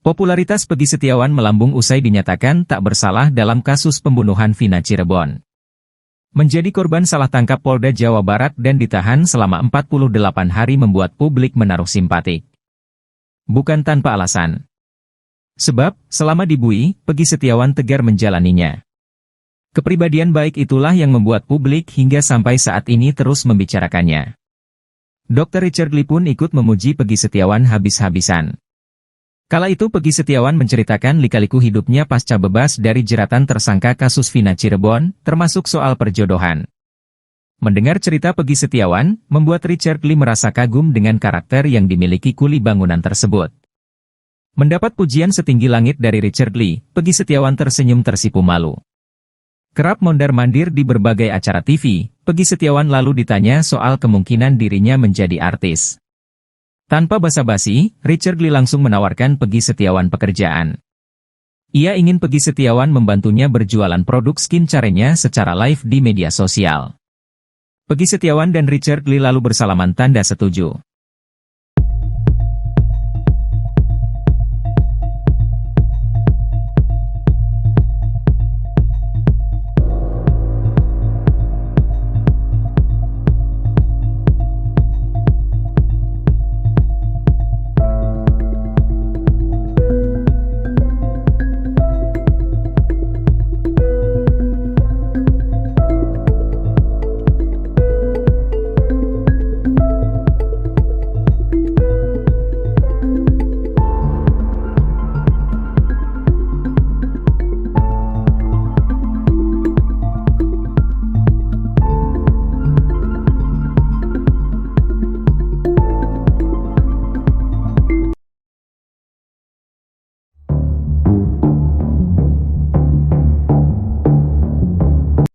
Popularitas Peggy Setiawan melambung usai dinyatakan tak bersalah dalam kasus pembunuhan Vina Cirebon. Menjadi korban salah tangkap Polda Jawa Barat dan ditahan selama 48 hari membuat publik menaruh simpatik. Bukan tanpa alasan. Sebab, selama di BUI, Peggy Setiawan tegar menjalaninya. Kepribadian baik itulah yang membuat publik hingga sampai saat ini terus membicarakannya. Dr. Richard Lee pun ikut memuji Peggy Setiawan habis-habisan. Kala itu Peggy Setiawan menceritakan lika-liku hidupnya pasca bebas dari jeratan tersangka kasus Vina Cirebon, termasuk soal perjodohan. Mendengar cerita Peggy Setiawan, membuat Richard Lee merasa kagum dengan karakter yang dimiliki kuli bangunan tersebut. Mendapat pujian setinggi langit dari Richard Lee, Peggy Setiawan tersenyum tersipu malu. Kerap mondar-mandir di berbagai acara TV, Peggy Setiawan lalu ditanya soal kemungkinan dirinya menjadi artis. Tanpa basa-basi, Richard Lee langsung menawarkan Peggy Setiawan pekerjaan. Ia ingin Peggy Setiawan membantunya berjualan produk skincare-nya secara live di media sosial. Peggy Setiawan dan Richard Lee lalu bersalaman tanda setuju.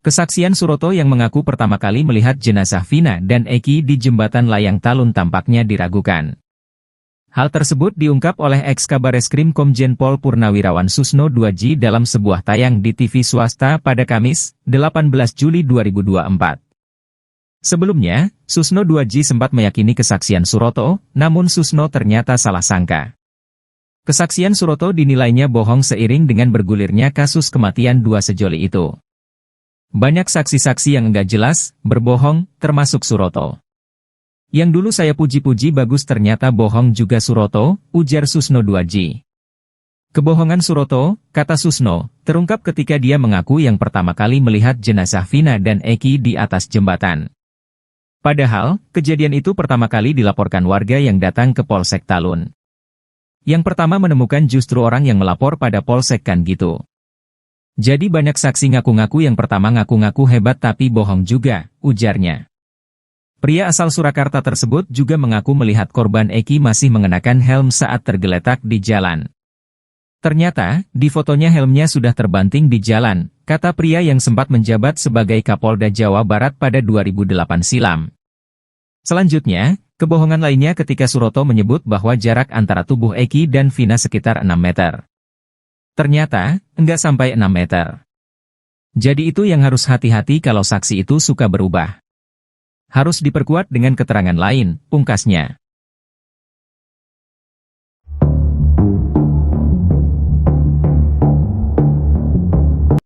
Kesaksian Suroto yang mengaku pertama kali melihat jenazah Vina dan Eki di jembatan Layang Talun tampaknya diragukan. Hal tersebut diungkap oleh ex-Kabareskrim Komjen Pol Purnawirawan Susno Duaji dalam sebuah tayang di TV swasta pada Kamis, 18 Juli 2024. Sebelumnya, Susno Duaji sempat meyakini kesaksian Suroto, namun Susno ternyata salah sangka. Kesaksian Suroto dinilainya bohong seiring dengan bergulirnya kasus kematian dua sejoli itu. Banyak saksi-saksi yang enggak jelas, berbohong, termasuk Suroto. Yang dulu saya puji-puji bagus ternyata bohong juga Suroto, ujar Susno Duaji. Kebohongan Suroto, kata Susno, terungkap ketika dia mengaku yang pertama kali melihat jenazah Vina dan Eki di atas jembatan. Padahal, kejadian itu pertama kali dilaporkan warga yang datang ke Polsek Talun. Yang pertama menemukan justru orang yang melapor pada Polsek kan gitu. Jadi banyak saksi ngaku-ngaku yang pertama ngaku-ngaku hebat tapi bohong juga, ujarnya. Pria asal Surakarta tersebut juga mengaku melihat korban Eki masih mengenakan helm saat tergeletak di jalan. Ternyata, di fotonya helmnya sudah terbanting di jalan, kata pria yang sempat menjabat sebagai Kapolda Jawa Barat pada 2008 silam. Selanjutnya, kebohongan lainnya ketika Suroto menyebut bahwa jarak antara tubuh Eki dan Vina sekitar 6 meter. Ternyata, enggak sampai 6 meter. Jadi itu yang harus hati-hati kalau saksi itu suka berubah. Harus diperkuat dengan keterangan lain, pungkasnya.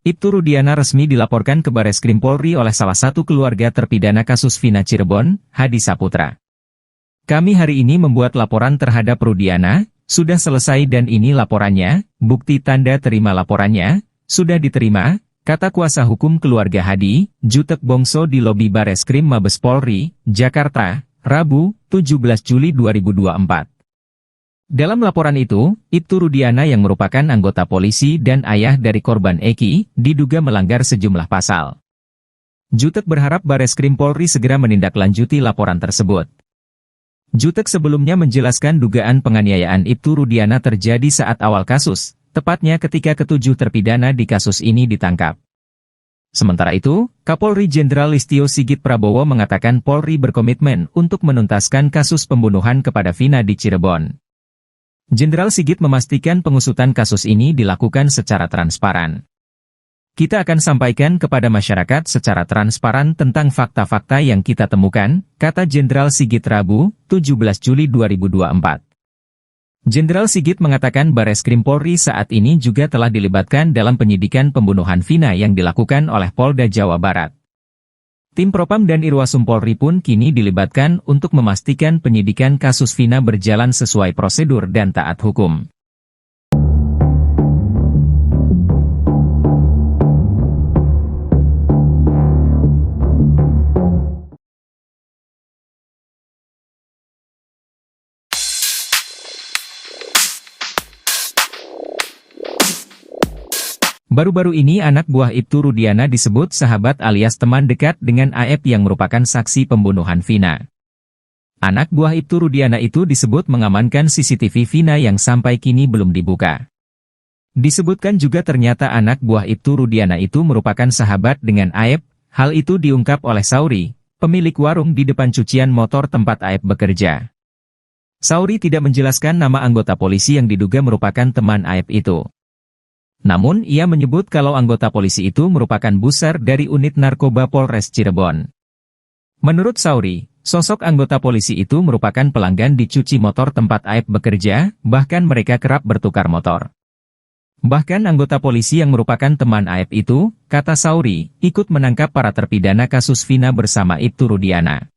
Ibtu Rudiana resmi dilaporkan ke Bareskrim Polri oleh salah satu keluarga terpidana kasus Vina Cirebon, Hadi Saputra. Kami hari ini membuat laporan terhadap Rudiana, sudah selesai dan ini laporannya, bukti tanda terima laporannya, sudah diterima, kata kuasa hukum keluarga Hadi, Jutek Bongso di lobi Bareskrim Mabes Polri, Jakarta, Rabu, 17 Juli 2024. Dalam laporan itu, Ibtu Rudiana yang merupakan anggota polisi dan ayah dari korban Eki, diduga melanggar sejumlah pasal. Jutek berharap Bareskrim Polri segera menindaklanjuti laporan tersebut. Jutek sebelumnya menjelaskan dugaan penganiayaan Ibtu Rudiana terjadi saat awal kasus, tepatnya ketika ketujuh terpidana di kasus ini ditangkap. Sementara itu, Kapolri Jenderal Listio Sigit Prabowo mengatakan Polri berkomitmen untuk menuntaskan kasus pembunuhan kepada Vina di Cirebon. Jenderal Sigit memastikan pengusutan kasus ini dilakukan secara transparan. Kita akan sampaikan kepada masyarakat secara transparan tentang fakta-fakta yang kita temukan, kata Jenderal Sigit Rabu, 17 Juli 2024. Jenderal Sigit mengatakan Bareskrim Polri saat ini juga telah dilibatkan dalam penyidikan pembunuhan Vina yang dilakukan oleh Polda Jawa Barat. Tim Propam dan Irwasum Polri pun kini dilibatkan untuk memastikan penyidikan kasus Vina berjalan sesuai prosedur dan taat hukum. Baru-baru ini anak buah Ibtu Rudiana disebut sahabat alias teman dekat dengan AF yang merupakan saksi pembunuhan Vina. Anak buah Ibtu Rudiana itu disebut mengamankan CCTV Vina yang sampai kini belum dibuka. Disebutkan juga ternyata anak buah Ibtu Rudiana itu merupakan sahabat dengan AF, hal itu diungkap oleh Sauri, pemilik warung di depan cucian motor tempat AF bekerja. Sauri tidak menjelaskan nama anggota polisi yang diduga merupakan teman AF itu. Namun ia menyebut kalau anggota polisi itu merupakan buser dari unit narkoba Polres Cirebon. Menurut Sauri, sosok anggota polisi itu merupakan pelanggan di cuci motor tempat AF bekerja, bahkan mereka kerap bertukar motor. Bahkan anggota polisi yang merupakan teman AF itu, kata Sauri, ikut menangkap para terpidana kasus Vina bersama Ibtu Rudiana.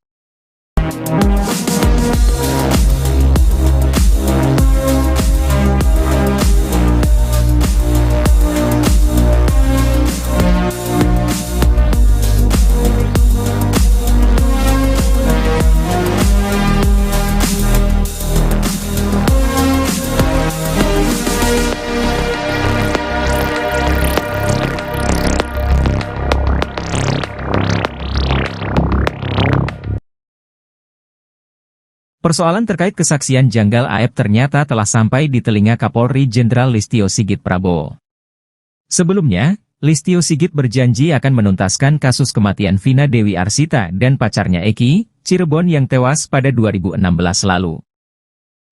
Persoalan terkait kesaksian janggal AF ternyata telah sampai di telinga Kapolri Jenderal Listio Sigit Prabowo. Sebelumnya, Listio Sigit berjanji akan menuntaskan kasus kematian Vina Dewi Arsita dan pacarnya Eki, Cirebon yang tewas pada 2016 lalu.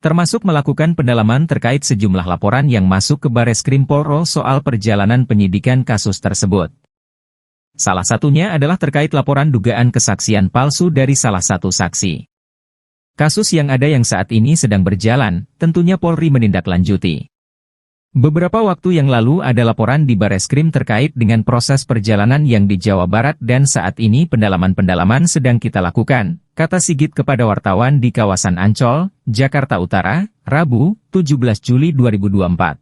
Termasuk melakukan pendalaman terkait sejumlah laporan yang masuk ke Bareskrim Polri soal perjalanan penyidikan kasus tersebut. Salah satunya adalah terkait laporan dugaan kesaksian palsu dari salah satu saksi. Kasus yang ada yang saat ini sedang berjalan, tentunya Polri menindaklanjuti. Beberapa waktu yang lalu ada laporan di Bareskrim terkait dengan proses perjalanan yang di Jawa Barat dan saat ini pendalaman-pendalaman sedang kita lakukan, kata Sigit kepada wartawan di kawasan Ancol, Jakarta Utara, Rabu, 17 Juli 2024.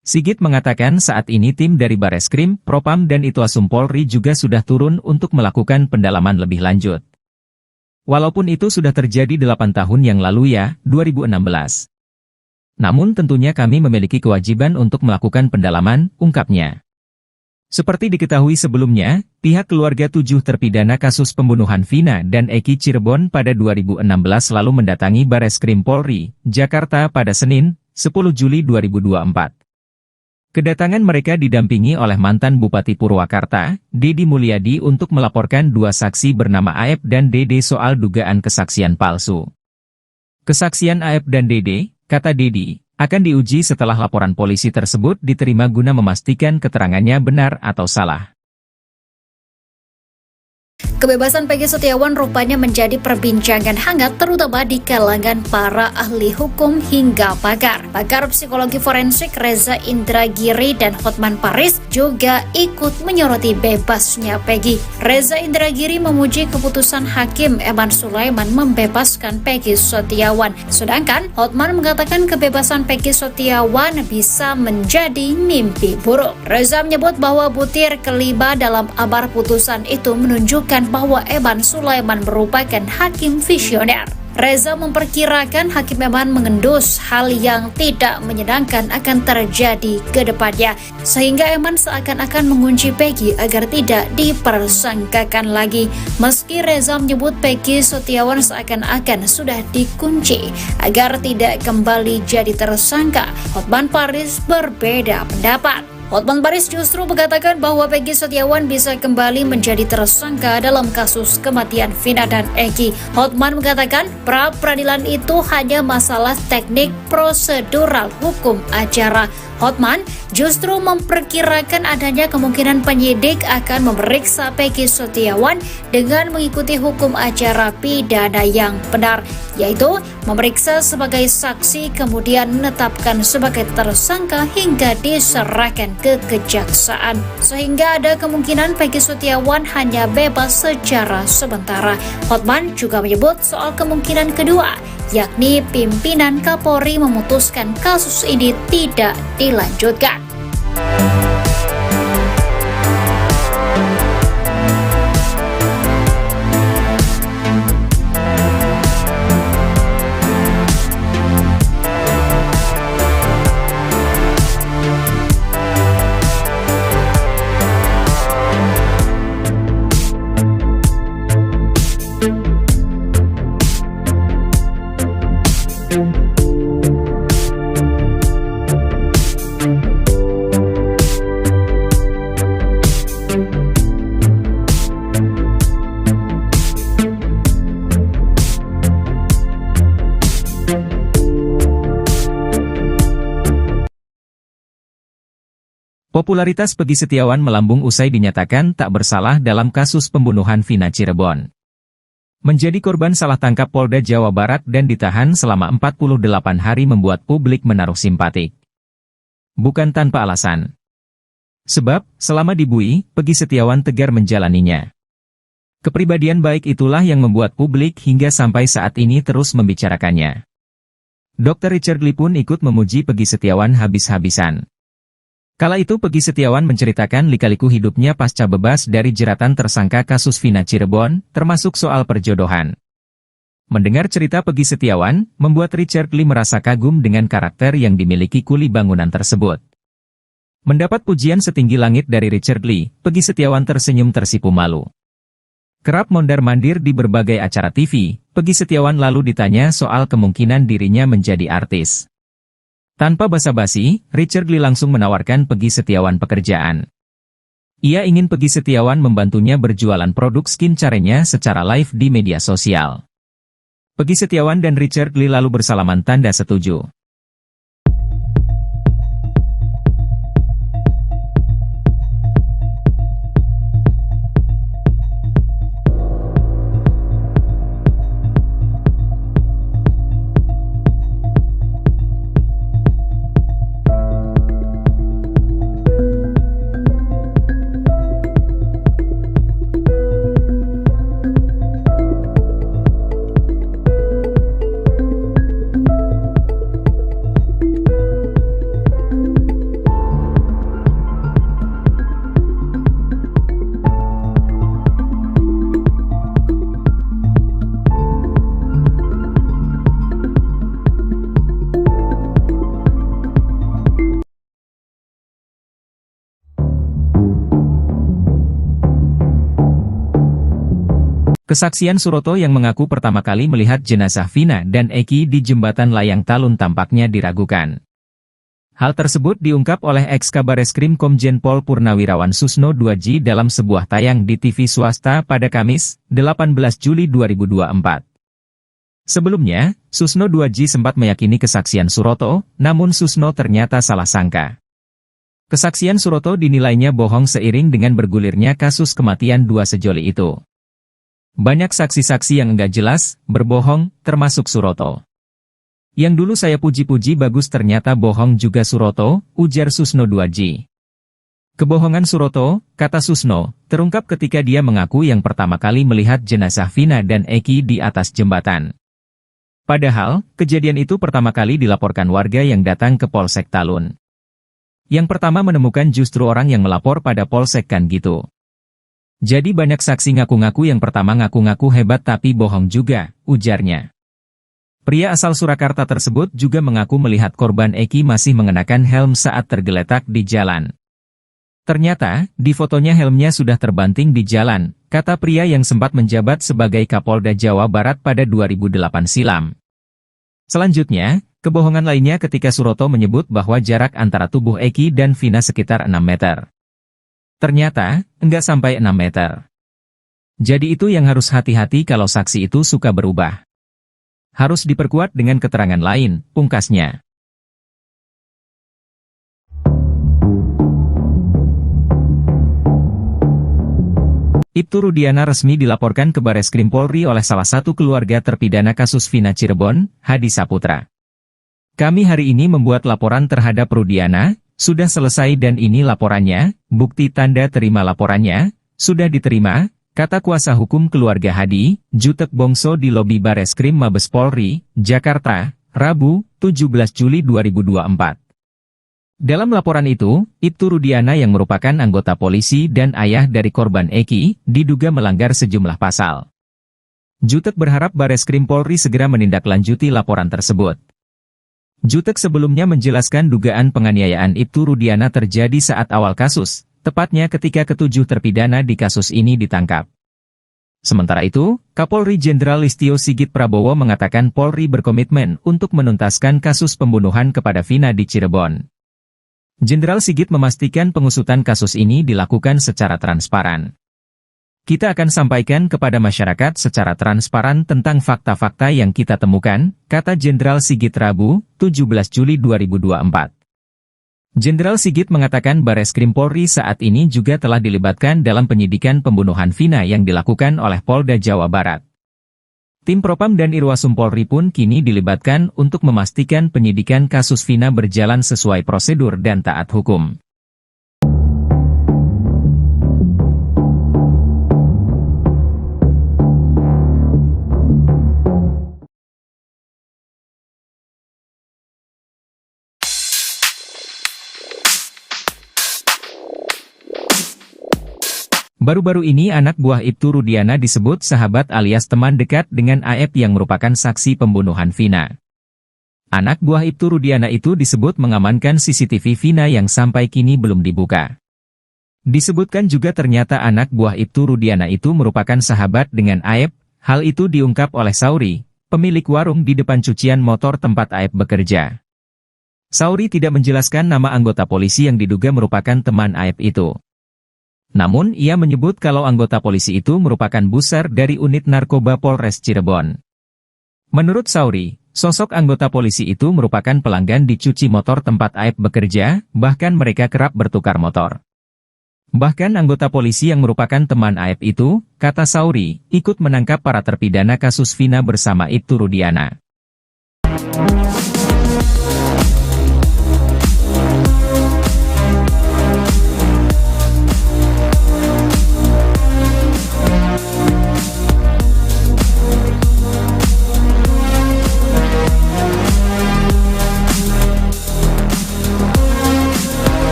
Sigit mengatakan saat ini tim dari Bareskrim, Propam dan Itwasum Polri juga sudah turun untuk melakukan pendalaman lebih lanjut. Walaupun itu sudah terjadi 8 tahun yang lalu ya, 2016. Namun tentunya kami memiliki kewajiban untuk melakukan pendalaman, ungkapnya. Seperti diketahui sebelumnya, pihak keluarga 7 terpidana kasus pembunuhan Vina dan Eki Cirebon pada 2016 lalu mendatangi Bareskrim Polri, Jakarta pada Senin, 10 Juli 2024. Kedatangan mereka didampingi oleh mantan Bupati Purwakarta, Dedi Mulyadi untuk melaporkan 2 saksi bernama AF dan Dede soal dugaan kesaksian palsu. Kesaksian AF dan Dede, kata Dedi, akan diuji setelah laporan polisi tersebut diterima guna memastikan keterangannya benar atau salah. Kebebasan Peggy Setiawan rupanya menjadi perbincangan hangat terutama di kalangan para ahli hukum hingga pakar. Pakar psikologi forensik Reza Indragiri dan Hotman Paris juga ikut menyoroti bebasnya Peggy. Reza Indragiri memuji keputusan Hakim Eman Sulaiman membebaskan Peggy Setiawan. Sedangkan Hotman mengatakan kebebasan Peggy Setiawan bisa menjadi mimpi buruk. Reza menyebut bahwa butir kelima dalam amar putusan itu menunjukkan bahwa Eman Sulaiman merupakan hakim visioner. Reza memperkirakan Hakim Eman mengendus hal yang tidak menyenangkan akan terjadi ke depannya, sehingga Eman seakan-akan mengunci Peggy agar tidak dipersangkakan lagi. Meski Reza menyebut Peggy Setiawan seakan-akan sudah dikunci agar tidak kembali jadi tersangka, Hotman Paris berbeda pendapat. Hotman Paris justru mengatakan bahwa Peggy Setiawan bisa kembali menjadi tersangka dalam kasus kematian Vina dan Eki. Hotman mengatakan pra-peradilan itu hanya masalah teknik prosedural hukum acara. Hotman justru memperkirakan adanya kemungkinan penyidik akan memeriksa Peggy Setiawan dengan mengikuti hukum acara pidana yang benar, yaitu memeriksa sebagai saksi kemudian menetapkan sebagai tersangka hingga diserahkan ke kejaksaan. Sehingga ada kemungkinan Peggy Setiawan hanya bebas secara sementara. Hotman juga menyebut soal kemungkinan kedua, yakni pimpinan Kapolri memutuskan kasus ini tidak dilanjutkan. Popularitas Peggy Setiawan melambung usai dinyatakan tak bersalah dalam kasus pembunuhan Vina Cirebon. Menjadi korban salah tangkap Polda Jawa Barat dan ditahan selama 48 hari membuat publik menaruh simpatik. Bukan tanpa alasan. Sebab, selama di BUI, Peggy Setiawan tegar menjalaninya. Kepribadian baik itulah yang membuat publik hingga sampai saat ini terus membicarakannya. Dr. Richard Lee pun ikut memuji Peggy Setiawan habis-habisan. Kala itu Peggy Setiawan menceritakan lika-liku hidupnya pasca bebas dari jeratan tersangka kasus Vina Cirebon, termasuk soal perjodohan. Mendengar cerita Peggy Setiawan, membuat Richard Lee merasa kagum dengan karakter yang dimiliki kuli bangunan tersebut. Mendapat pujian setinggi langit dari Richard Lee, Peggy Setiawan tersenyum tersipu malu. Kerap mondar-mandir di berbagai acara TV, Peggy Setiawan lalu ditanya soal kemungkinan dirinya menjadi artis. Tanpa basa-basi, Richard Lee langsung menawarkan Peggy Setiawan pekerjaan. Ia ingin Peggy Setiawan membantunya berjualan produk skincare-nya secara live di media sosial. Peggy Setiawan dan Richard Lee lalu bersalaman tanda setuju. Kesaksian Suroto yang mengaku pertama kali melihat jenazah Vina dan Eki di jembatan Layang Talun tampaknya diragukan. Hal tersebut diungkap oleh ex-Kabareskrim Komjen Pol Purnawirawan Susno 2J dalam sebuah tayang di TV swasta pada Kamis, 18 Juli 2024. Sebelumnya, Susno 2J sempat meyakini kesaksian Suroto, namun Susno ternyata salah sangka. Kesaksian Suroto dinilainya bohong seiring dengan bergulirnya kasus kematian dua sejoli itu. Banyak saksi-saksi yang enggak jelas, berbohong, termasuk Suroto. Yang dulu saya puji-puji bagus ternyata bohong juga Suroto, ujar Susno 2J. Kebohongan Suroto, kata Susno, terungkap ketika dia mengaku yang pertama kali melihat jenazah Vina dan Eki di atas jembatan. Padahal, kejadian itu pertama kali dilaporkan warga yang datang ke Polsek Talun. Yang pertama menemukan justru orang yang melapor pada Polsek kan gitu. Jadi banyak saksi ngaku-ngaku yang pertama ngaku-ngaku hebat tapi bohong juga, ujarnya. Pria asal Surakarta tersebut juga mengaku melihat korban Eki masih mengenakan helm saat tergeletak di jalan. Ternyata, di fotonya helmnya sudah terbanting di jalan, kata pria yang sempat menjabat sebagai Kapolda Jawa Barat pada 2008 silam. Selanjutnya, kebohongan lainnya ketika Suroto menyebut bahwa jarak antara tubuh Eki dan Vina sekitar 6 meter. Ternyata, enggak sampai 6 meter. Jadi itu yang harus hati-hati kalau saksi itu suka berubah. Harus diperkuat dengan keterangan lain, pungkasnya. Ibtu Rudiana resmi dilaporkan ke Bareskrim Polri oleh salah satu keluarga terpidana kasus Vina Cirebon, Hadi Saputra. Kami hari ini membuat laporan terhadap Rudiana, sudah selesai dan ini laporannya, bukti tanda terima laporannya, sudah diterima, kata kuasa hukum keluarga Hadi, Jutek Bongso di lobi Bareskrim Mabes Polri, Jakarta, Rabu, 17 Juli 2024. Dalam laporan itu, Ibtu Rudiana yang merupakan anggota polisi dan ayah dari korban Eki, diduga melanggar sejumlah pasal. Jutek berharap Bareskrim Polri segera menindaklanjuti laporan tersebut. Jutek sebelumnya menjelaskan dugaan penganiayaan Ibtu Rudiana terjadi saat awal kasus, tepatnya ketika ketujuh terpidana di kasus ini ditangkap. Sementara itu, Kapolri Jenderal Listio Sigit Prabowo mengatakan Polri berkomitmen untuk menuntaskan kasus pembunuhan kepada Vina di Cirebon. Jenderal Sigit memastikan pengusutan kasus ini dilakukan secara transparan. Kita akan sampaikan kepada masyarakat secara transparan tentang fakta-fakta yang kita temukan, kata Jenderal Sigit Rabu, 17 Juli 2024. Jenderal Sigit mengatakan Bareskrim Polri saat ini juga telah dilibatkan dalam penyidikan pembunuhan Vina yang dilakukan oleh Polda Jawa Barat. Tim Propam dan Irwasum Polri pun kini dilibatkan untuk memastikan penyidikan kasus Vina berjalan sesuai prosedur dan taat hukum. Baru-baru ini anak buah Ibtu Rudiana disebut sahabat alias teman dekat dengan AF yang merupakan saksi pembunuhan Vina. Anak buah Ibtu Rudiana itu disebut mengamankan CCTV Vina yang sampai kini belum dibuka. Disebutkan juga ternyata anak buah Ibtu Rudiana itu merupakan sahabat dengan AF, hal itu diungkap oleh Sauri, pemilik warung di depan cucian motor tempat AF bekerja. Sauri tidak menjelaskan nama anggota polisi yang diduga merupakan teman AF itu. Namun ia menyebut kalau anggota polisi itu merupakan buser dari unit narkoba Polres Cirebon. Menurut Sauri, sosok anggota polisi itu merupakan pelanggan di cuci motor tempat AF bekerja, bahkan mereka kerap bertukar motor. Bahkan anggota polisi yang merupakan teman AF itu, kata Sauri, ikut menangkap para terpidana kasus Vina bersama Ibtu Rudiana.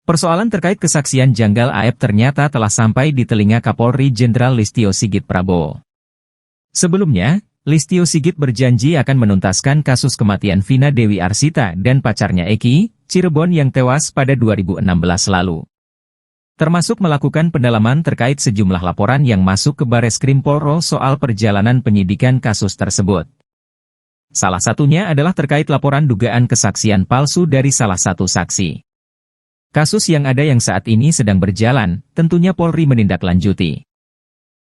Persoalan terkait kesaksian janggal AF ternyata telah sampai di telinga Kapolri Jenderal Listio Sigit Prabowo. Sebelumnya, Listio Sigit berjanji akan menuntaskan kasus kematian Vina Dewi Arsita dan pacarnya Eki, Cirebon yang tewas pada 2016 lalu. Termasuk melakukan pendalaman terkait sejumlah laporan yang masuk ke Bareskrim Polri soal perjalanan penyidikan kasus tersebut. Salah satunya adalah terkait laporan dugaan kesaksian palsu dari salah satu saksi. Kasus yang ada yang saat ini sedang berjalan, tentunya Polri menindaklanjuti.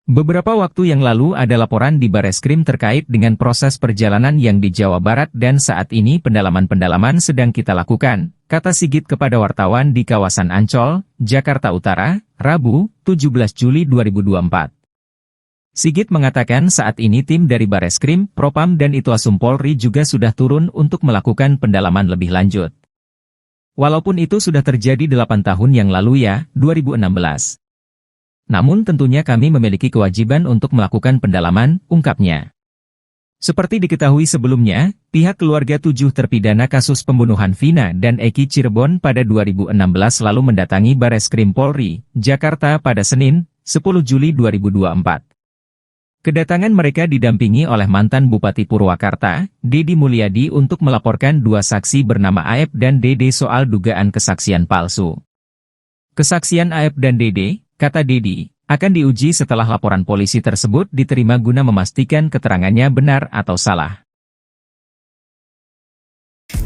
Beberapa waktu yang lalu ada laporan di Bareskrim terkait dengan proses perjalanan yang di Jawa Barat dan saat ini pendalaman-pendalaman sedang kita lakukan, kata Sigit kepada wartawan di kawasan Ancol, Jakarta Utara, Rabu, 17 Juli 2024. Sigit mengatakan saat ini tim dari Bareskrim, Propam dan Itwasum Polri juga sudah turun untuk melakukan pendalaman lebih lanjut. Walaupun itu sudah terjadi 8 tahun yang lalu ya, 2016. Namun tentunya kami memiliki kewajiban untuk melakukan pendalaman, ungkapnya. Seperti diketahui sebelumnya, pihak keluarga 7 terpidana kasus pembunuhan Vina dan Eki Cirebon pada 2016 lalu mendatangi Bareskrim Polri, Jakarta pada Senin, 10 Juli 2024. Kedatangan mereka didampingi oleh mantan Bupati Purwakarta, Dedi Mulyadi untuk melaporkan 2 saksi bernama AF dan Dede soal dugaan kesaksian palsu. Kesaksian AF dan Dede, kata Dedi, akan diuji setelah laporan polisi tersebut diterima guna memastikan keterangannya benar atau salah.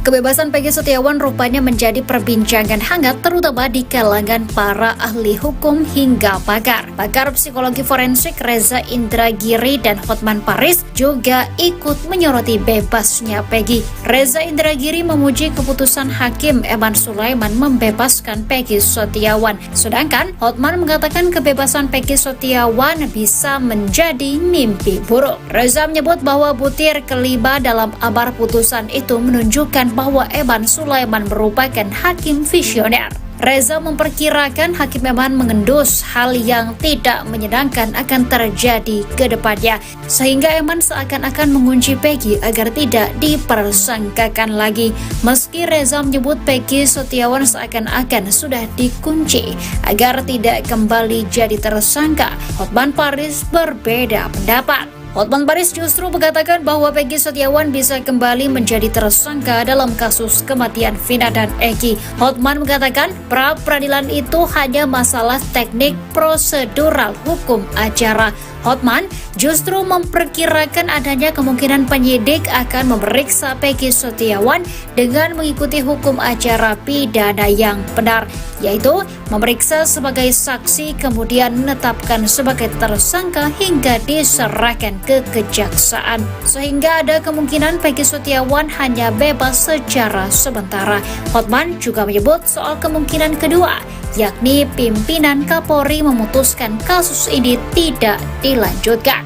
Kebebasan Peggy Setiawan rupanya menjadi perbincangan hangat terutama di kalangan para ahli hukum hingga pakar. Pakar psikologi forensik Reza Indragiri dan Hotman Paris juga ikut menyoroti bebasnya Peggy. Reza Indragiri memuji keputusan Hakim Eman Sulaiman membebaskan Peggy Setiawan. Sedangkan Hotman mengatakan kebebasan Peggy Setiawan bisa menjadi mimpi buruk. Reza menyebut bahwa butir kelima dalam amar putusan itu menunjukkan bahwa Eman Sulaiman merupakan hakim visioner. Reza memperkirakan Hakim Eman mengendus hal yang tidak menyenangkan akan terjadi ke depannya, sehingga Eman seakan-akan mengunci Peggy agar tidak dipersangkakan lagi. Meski Reza menyebut Peggy Setiawan seakan-akan sudah dikunci agar tidak kembali jadi tersangka, Hotman Paris berbeda pendapat. Hotman Paris justru mengatakan bahwa Peggy Setiawan bisa kembali menjadi tersangka dalam kasus kematian Vina dan Eki. Hotman mengatakan pra-peradilan itu hanya masalah teknik prosedural hukum acara. Hotman justru memperkirakan adanya kemungkinan penyidik akan memeriksa Peggy Setiawan dengan mengikuti hukum acara pidana yang benar, yaitu memeriksa sebagai saksi kemudian menetapkan sebagai tersangka hingga diserahkan ke kejaksaan. Sehingga ada kemungkinan Peggy Setiawan hanya bebas secara sementara. Hotman juga menyebut soal kemungkinan kedua, yakni pimpinan Kapolri memutuskan kasus ini tidak dilanjutkan.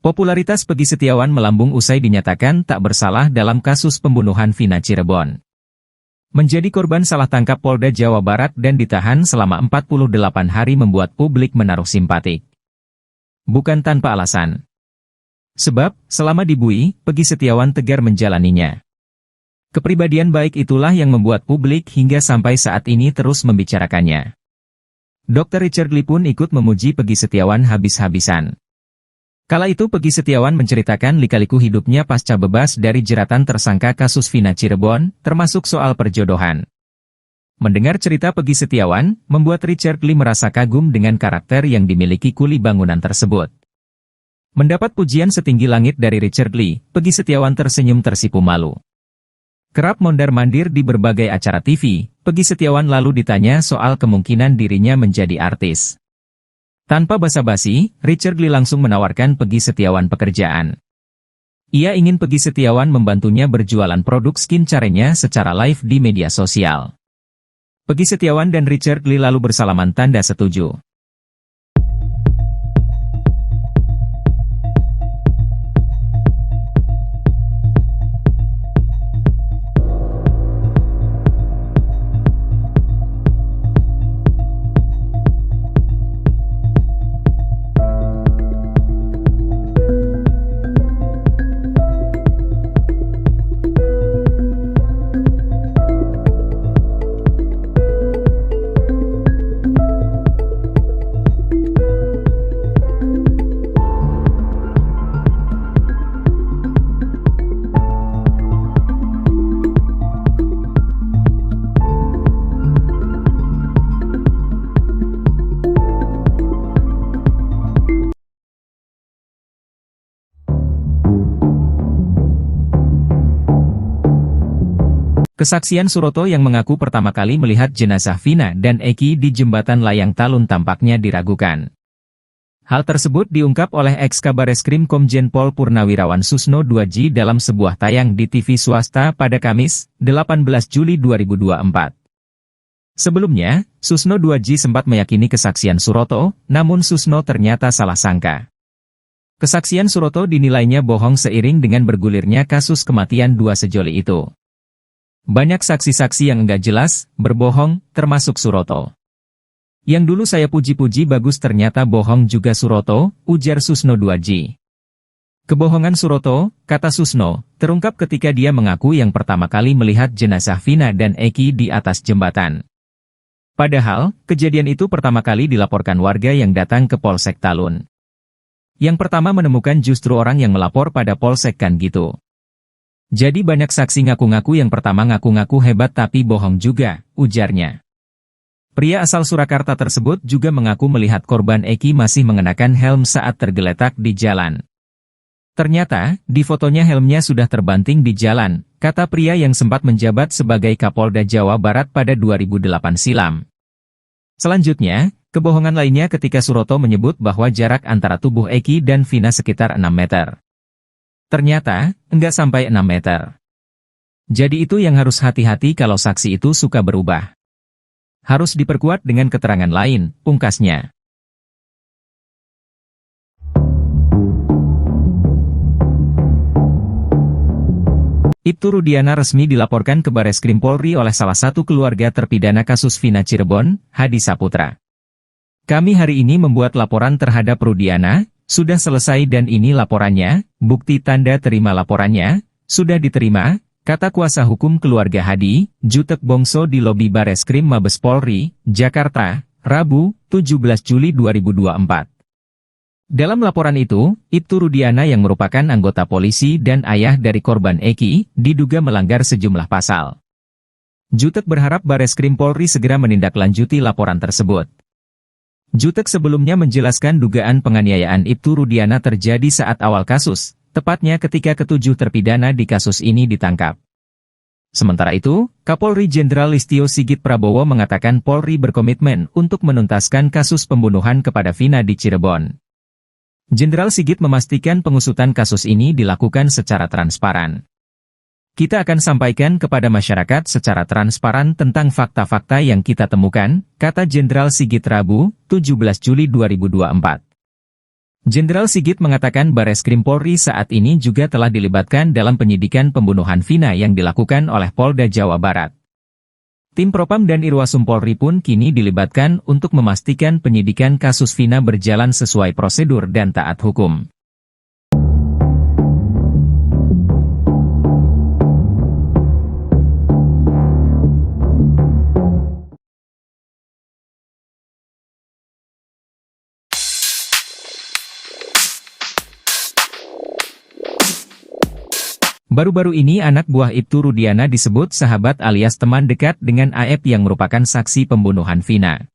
Popularitas Peggy Setiawan melambung usai dinyatakan tak bersalah dalam kasus pembunuhan Vina Cirebon. Menjadi korban salah tangkap Polda Jawa Barat dan ditahan selama 48 hari membuat publik menaruh simpatik. Bukan tanpa alasan. Sebab, selama di BUI, Peggy Setiawan tegar menjalaninya. Kepribadian baik itulah yang membuat publik hingga sampai saat ini terus membicarakannya. Dr. Richard Lee pun ikut memuji Peggy Setiawan habis-habisan. Kala itu Peggy Setiawan menceritakan lika-liku hidupnya pasca bebas dari jeratan tersangka kasus Vina Cirebon, termasuk soal perjodohan. Mendengar cerita Peggy Setiawan, membuat Richard Lee merasa kagum dengan karakter yang dimiliki kuli bangunan tersebut. Mendapat pujian setinggi langit dari Richard Lee, Peggy Setiawan tersenyum tersipu malu. Kerap mondar-mandir di berbagai acara TV, Peggy Setiawan lalu ditanya soal kemungkinan dirinya menjadi artis. Tanpa basa-basi, Richard Lee langsung menawarkan Peggy Setiawan pekerjaan. Ia ingin Peggy Setiawan membantunya berjualan produk skincare-nya secara live di media sosial. Peggy Setiawan dan Richard Lee lalu bersalaman tanda setuju. Kesaksian Suroto yang mengaku pertama kali melihat jenazah Vina dan Eki di jembatan Layang Talun tampaknya diragukan. Hal tersebut diungkap oleh ex-Kabareskrim Komjen Pol Purnawirawan Susno Duaji dalam sebuah tayang di TV swasta pada Kamis, 18 Juli 2024. Sebelumnya, Susno Duaji sempat meyakini kesaksian Suroto, namun Susno ternyata salah sangka. Kesaksian Suroto dinilainya bohong seiring dengan bergulirnya kasus kematian dua sejoli itu. Banyak saksi-saksi yang enggak jelas, berbohong, termasuk Suroto. Yang dulu saya puji-puji bagus ternyata bohong juga Suroto, ujar Susno Duaji. Kebohongan Suroto, kata Susno, terungkap ketika dia mengaku yang pertama kali melihat jenazah Vina dan Eki di atas jembatan. Padahal, kejadian itu pertama kali dilaporkan warga yang datang ke Polsek Talun. Yang pertama menemukan justru orang yang melapor pada Polsek kan gitu. Jadi banyak saksi ngaku-ngaku yang pertama ngaku-ngaku hebat tapi bohong juga, ujarnya. Pria asal Surakarta tersebut juga mengaku melihat korban Eki masih mengenakan helm saat tergeletak di jalan. Ternyata, di fotonya helmnya sudah terbanting di jalan, kata pria yang sempat menjabat sebagai Kapolda Jawa Barat pada 2008 silam. Selanjutnya, kebohongan lainnya ketika Suroto menyebut bahwa jarak antara tubuh Eki dan Vina sekitar 6 meter. Ternyata, enggak sampai 6 meter. Jadi itu yang harus hati-hati kalau saksi itu suka berubah. Harus diperkuat dengan keterangan lain, pungkasnya. Ibtu Rudiana resmi dilaporkan ke Bareskrim Polri oleh salah satu keluarga terpidana kasus Vina Cirebon, Hadi Saputra. Kami hari ini membuat laporan terhadap Rudiana, sudah selesai dan ini laporannya, bukti tanda terima laporannya, sudah diterima, kata kuasa hukum keluarga Hadi, Jutek Bongso di lobi Bareskrim Mabes Polri, Jakarta, Rabu, 17 Juli 2024. Dalam laporan itu, Ibtu Rudiana yang merupakan anggota polisi dan ayah dari korban Eki, diduga melanggar sejumlah pasal. Jutek berharap Bareskrim Polri segera menindaklanjuti laporan tersebut. Jutek sebelumnya menjelaskan dugaan penganiayaan Ibtu Rudiana terjadi saat awal kasus, tepatnya ketika ketujuh terpidana di kasus ini ditangkap. Sementara itu, Kapolri Jenderal Listio Sigit Prabowo mengatakan Polri berkomitmen untuk menuntaskan kasus pembunuhan kepada Vina di Cirebon. Jenderal Sigit memastikan pengusutan kasus ini dilakukan secara transparan. Kita akan sampaikan kepada masyarakat secara transparan tentang fakta-fakta yang kita temukan, kata Jenderal Sigit Rabu, 17 Juli 2024. Jenderal Sigit mengatakan Bareskrim Polri saat ini juga telah dilibatkan dalam penyidikan pembunuhan Vina yang dilakukan oleh Polda Jawa Barat. Tim Propam dan Irwasum Polri pun kini dilibatkan untuk memastikan penyidikan kasus Vina berjalan sesuai prosedur dan taat hukum. Baru-baru ini anak buah Ibtu Rudiana disebut sahabat alias teman dekat dengan AF yang merupakan saksi pembunuhan Vina.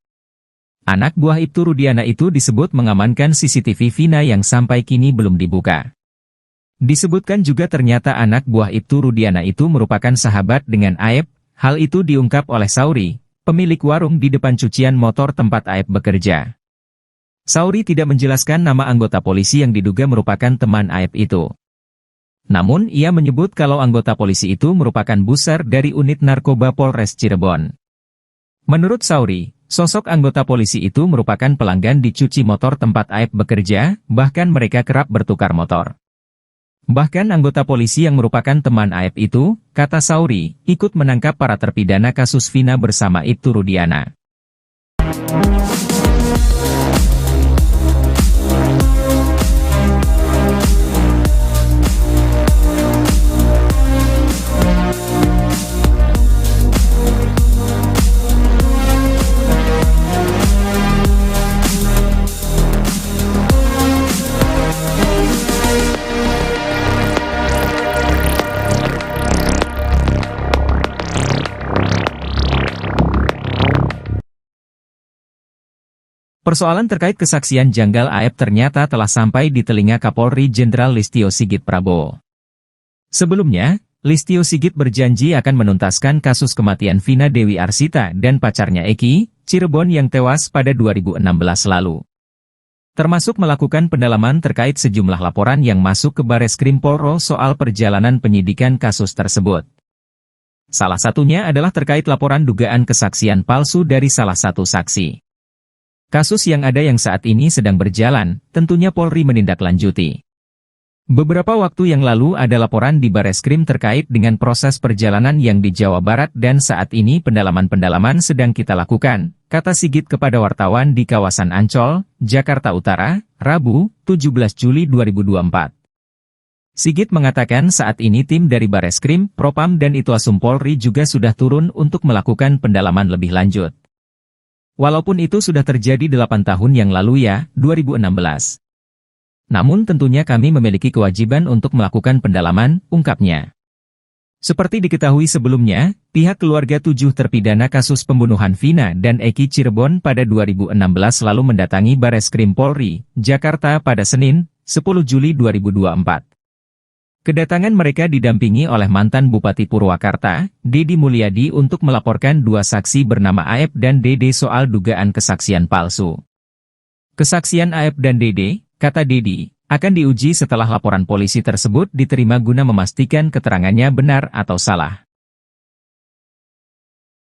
Anak buah Ibtu Rudiana itu disebut mengamankan CCTV Vina yang sampai kini belum dibuka. Disebutkan juga ternyata anak buah Ibtu Rudiana itu merupakan sahabat dengan AF, hal itu diungkap oleh Sauri, pemilik warung di depan cucian motor tempat AF bekerja. Sauri tidak menjelaskan nama anggota polisi yang diduga merupakan teman AF itu. Namun ia menyebut kalau anggota polisi itu merupakan buser dari unit narkoba Polres Cirebon. Menurut Sauri, sosok anggota polisi itu merupakan pelanggan di cuci motor tempat AF bekerja, bahkan mereka kerap bertukar motor. Bahkan anggota polisi yang merupakan teman AF itu, kata Sauri, ikut menangkap para terpidana kasus Vina bersama Ibtu Rudiana. Persoalan terkait kesaksian janggal AF ternyata telah sampai di telinga Kapolri Jenderal Listio Sigit Prabowo. Sebelumnya, Listio Sigit berjanji akan menuntaskan kasus kematian Vina Dewi Arsita dan pacarnya Eki, Cirebon yang tewas pada 2016 lalu. Termasuk melakukan pendalaman terkait sejumlah laporan yang masuk ke Bareskrim Polri soal perjalanan penyidikan kasus tersebut. Salah satunya adalah terkait laporan dugaan kesaksian palsu dari salah satu saksi. Kasus yang ada yang saat ini sedang berjalan, tentunya Polri menindaklanjuti. Beberapa waktu yang lalu ada laporan di Bareskrim terkait dengan proses perjalanan yang di Jawa Barat dan saat ini pendalaman-pendalaman sedang kita lakukan, kata Sigit kepada wartawan di kawasan Ancol, Jakarta Utara, Rabu, 17 Juli 2024. Sigit mengatakan saat ini tim dari Bareskrim, Propam dan Itwasum Polri juga sudah turun untuk melakukan pendalaman lebih lanjut. Walaupun itu sudah terjadi 8 tahun yang lalu ya, 2016. Namun tentunya kami memiliki kewajiban untuk melakukan pendalaman, ungkapnya. Seperti diketahui sebelumnya, pihak keluarga 7 terpidana kasus pembunuhan Vina dan Eki Cirebon pada 2016 lalu mendatangi Bareskrim Polri, Jakarta pada Senin, 10 Juli 2024. Kedatangan mereka didampingi oleh mantan Bupati Purwakarta, Dedi Mulyadi untuk melaporkan 2 saksi bernama Aep dan Dede soal dugaan kesaksian palsu. Kesaksian Aep dan Dede, kata Dedi, akan diuji setelah laporan polisi tersebut diterima guna memastikan keterangannya benar atau salah.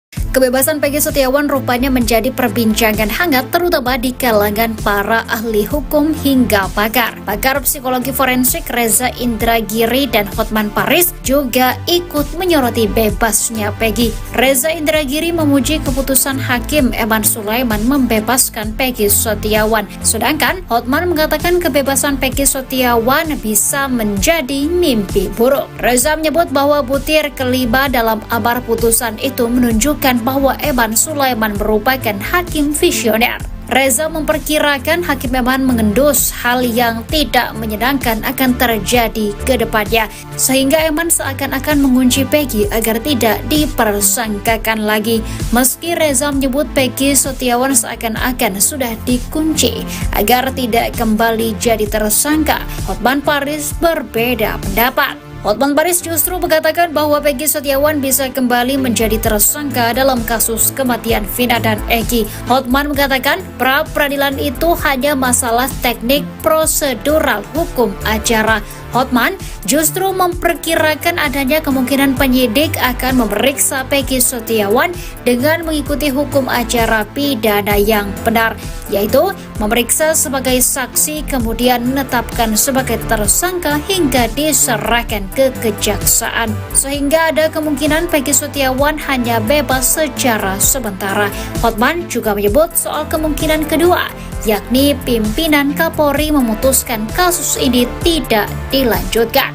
Kebebasan Peggy Setiawan rupanya menjadi perbincangan hangat terutama di kalangan para ahli hukum hingga pakar. Pakar psikologi forensik Reza Indragiri dan Hotman Paris juga ikut menyoroti bebasnya Peggy. Reza Indragiri memuji keputusan Hakim Eman Sulaiman membebaskan Peggy Setiawan. Sedangkan Hotman mengatakan kebebasan Peggy Setiawan bisa menjadi mimpi buruk. Reza menyebut bahwa butir kelima dalam amar putusan itu menunjukkan bahwa Eman Sulaiman merupakan hakim visioner. Reza memperkirakan Hakim Eman mengendus hal yang tidak menyenangkan akan terjadi ke depannya, sehingga Eman seakan-akan mengunci Peggy agar tidak dipersangkakan lagi. Meski Reza menyebut Peggy Setiawan seakan-akan sudah dikunci agar tidak kembali jadi tersangka, Hotman Paris berbeda pendapat. Hotman Paris justru mengatakan bahwa Peggy Setiawan bisa kembali menjadi tersangka dalam kasus kematian Vina dan Eki. Hotman mengatakan pra-peradilan itu hanya masalah teknik prosedural hukum acara. Hotman justru memperkirakan adanya kemungkinan penyidik akan memeriksa Peggy Setiawan dengan mengikuti hukum acara pidana yang benar, yaitu memeriksa sebagai saksi kemudian menetapkan sebagai tersangka hingga diserahkan ke kejaksaan. Sehingga ada kemungkinan Peggy Setiawan hanya bebas secara sementara. Hotman juga menyebut soal kemungkinan kedua, yakni pimpinan Kapolri memutuskan kasus ini tidak dilanjutkan.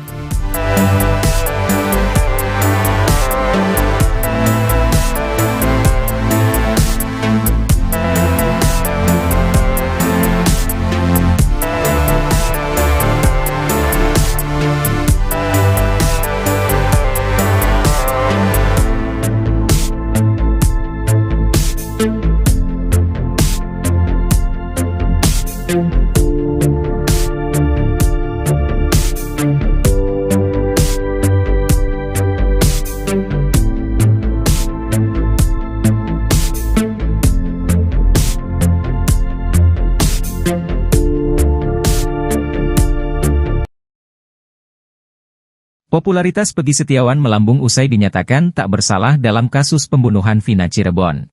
Popularitas Peggy Setiawan melambung usai dinyatakan tak bersalah dalam kasus pembunuhan Vina Cirebon.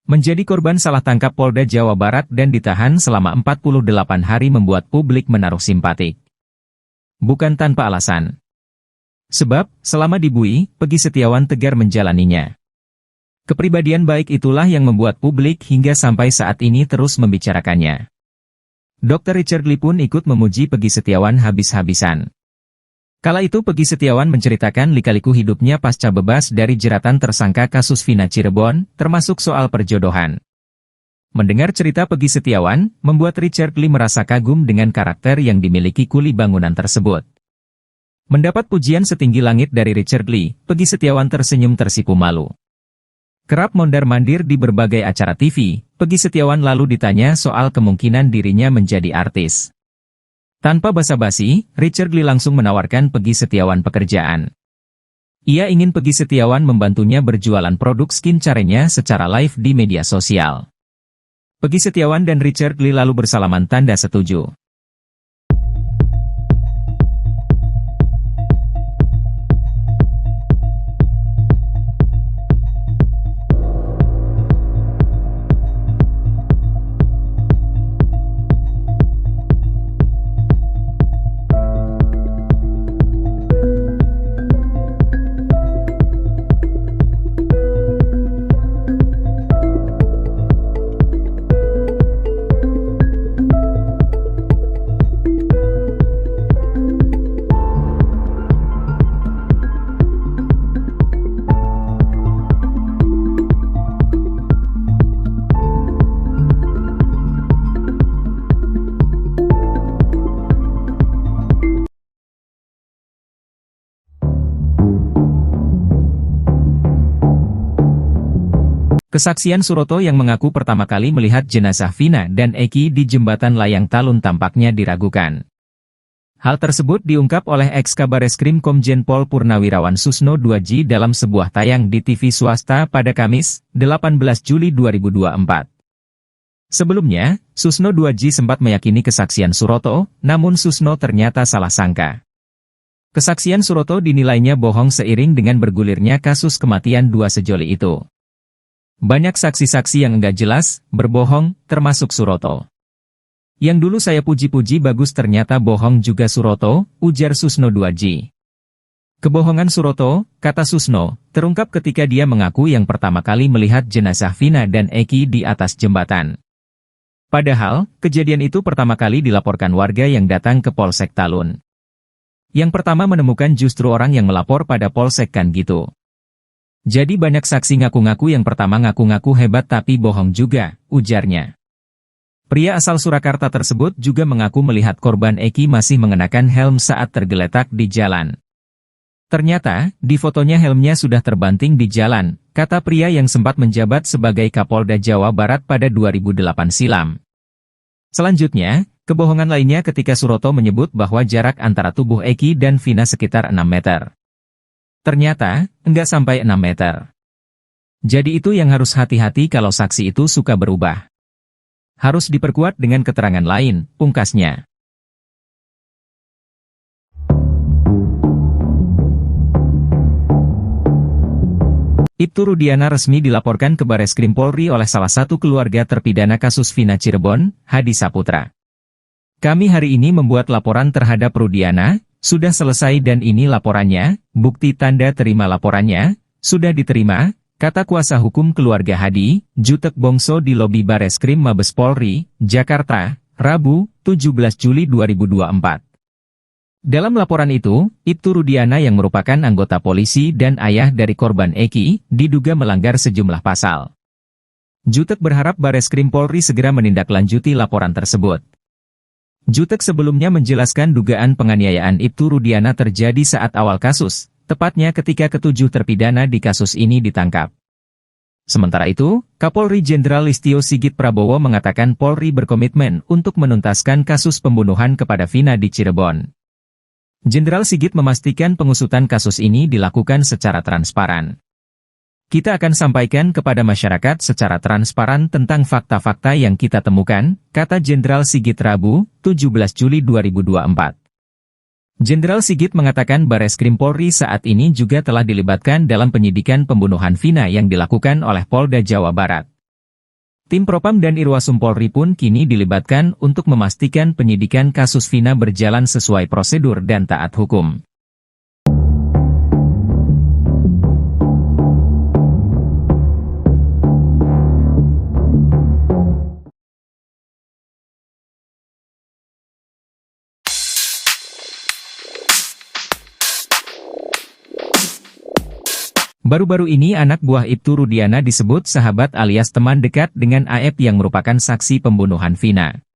Menjadi korban salah tangkap Polda Jawa Barat dan ditahan selama 48 hari membuat publik menaruh simpatik. Bukan tanpa alasan. Sebab, selama dibui, Peggy Setiawan tegar menjalaninya. Kepribadian baik itulah yang membuat publik hingga sampai saat ini terus membicarakannya. Dr. Richard Lee pun ikut memuji Peggy Setiawan habis-habisan. Kala itu Peggy Setiawan menceritakan lika-liku hidupnya pasca bebas dari jeratan tersangka kasus Vina Cirebon, termasuk soal perjodohan. Mendengar cerita Peggy Setiawan, membuat Richard Lee merasa kagum dengan karakter yang dimiliki kuli bangunan tersebut. Mendapat pujian setinggi langit dari Richard Lee, Peggy Setiawan tersenyum tersipu malu. Kerap mondar-mandir di berbagai acara TV, Peggy Setiawan lalu ditanya soal kemungkinan dirinya menjadi artis. Tanpa basa-basi, Richard Lee langsung menawarkan Peggy Setiawan pekerjaan. Ia ingin Peggy Setiawan membantunya berjualan produk skincare-nya secara live di media sosial. Peggy Setiawan dan Richard Lee lalu bersalaman tanda setuju. Kesaksian Suroto yang mengaku pertama kali melihat jenazah Vina dan Eki di jembatan Layang Talun tampaknya diragukan. Hal tersebut diungkap oleh ex-Kabareskrim Komjen Pol Purnawirawan Susno 2J dalam sebuah tayang di TV swasta pada Kamis, 18 Juli 2024. Sebelumnya, Susno 2J sempat meyakini kesaksian Suroto, namun Susno ternyata salah sangka. Kesaksian Suroto dinilainya bohong seiring dengan bergulirnya kasus kematian dua sejoli itu. Banyak saksi-saksi yang enggak jelas, berbohong, termasuk Suroto. Yang dulu saya puji-puji bagus ternyata bohong juga Suroto, ujar Susno 2J. Kebohongan Suroto, kata Susno, terungkap ketika dia mengaku yang pertama kali melihat jenazah Vina dan Eki di atas jembatan. Padahal, kejadian itu pertama kali dilaporkan warga yang datang ke Polsek Talun. Yang pertama menemukan justru orang yang melapor pada Polsek kan gitu. Jadi banyak saksi ngaku-ngaku yang pertama ngaku-ngaku hebat tapi bohong juga, ujarnya. Pria asal Surakarta tersebut juga mengaku melihat korban Eki masih mengenakan helm saat tergeletak di jalan. Ternyata, di fotonya helmnya sudah terbanting di jalan, kata pria yang sempat menjabat sebagai Kapolda Jawa Barat pada 2008 silam. Selanjutnya, kebohongan lainnya ketika Suroto menyebut bahwa jarak antara tubuh Eki dan Vina sekitar 6 meter. Ternyata, enggak sampai 6 meter. Jadi itu yang harus hati-hati kalau saksi itu suka berubah. Harus diperkuat dengan keterangan lain, pungkasnya. Ibtu Rudiana resmi dilaporkan ke Bareskrim Polri oleh salah satu keluarga terpidana kasus Vina Cirebon, Hadi Saputra. Kami hari ini membuat laporan terhadap Rudiana, sudah selesai dan ini laporannya, bukti tanda terima laporannya, sudah diterima, kata kuasa hukum keluarga Hadi, Jutek Bongso di lobi Bareskrim Mabes Polri, Jakarta, Rabu, 17 Juli 2024. Dalam laporan itu, Ibtu Rudiana yang merupakan anggota polisi dan ayah dari korban Eki, diduga melanggar sejumlah pasal. Jutek berharap Bareskrim Polri segera menindaklanjuti laporan tersebut. Jutek sebelumnya menjelaskan dugaan penganiayaan Ibtu Rudiana terjadi saat awal kasus, tepatnya ketika ketujuh terpidana di kasus ini ditangkap. Sementara itu, Kapolri Jenderal Listio Sigit Prabowo mengatakan Polri berkomitmen untuk menuntaskan kasus pembunuhan kepada Vina di Cirebon. Jenderal Sigit memastikan pengusutan kasus ini dilakukan secara transparan. Kita akan sampaikan kepada masyarakat secara transparan tentang fakta-fakta yang kita temukan, kata Jenderal Sigit Rabu, 17 Juli 2024. Jenderal Sigit mengatakan Bareskrim Polri saat ini juga telah dilibatkan dalam penyidikan pembunuhan Vina yang dilakukan oleh Polda Jawa Barat. Tim Propam dan Irwasum Polri pun kini dilibatkan untuk memastikan penyidikan kasus Vina berjalan sesuai prosedur dan taat hukum. Baru-baru ini anak buah Ibtu Rudiana disebut sahabat alias teman dekat dengan AF yang merupakan saksi pembunuhan Vina.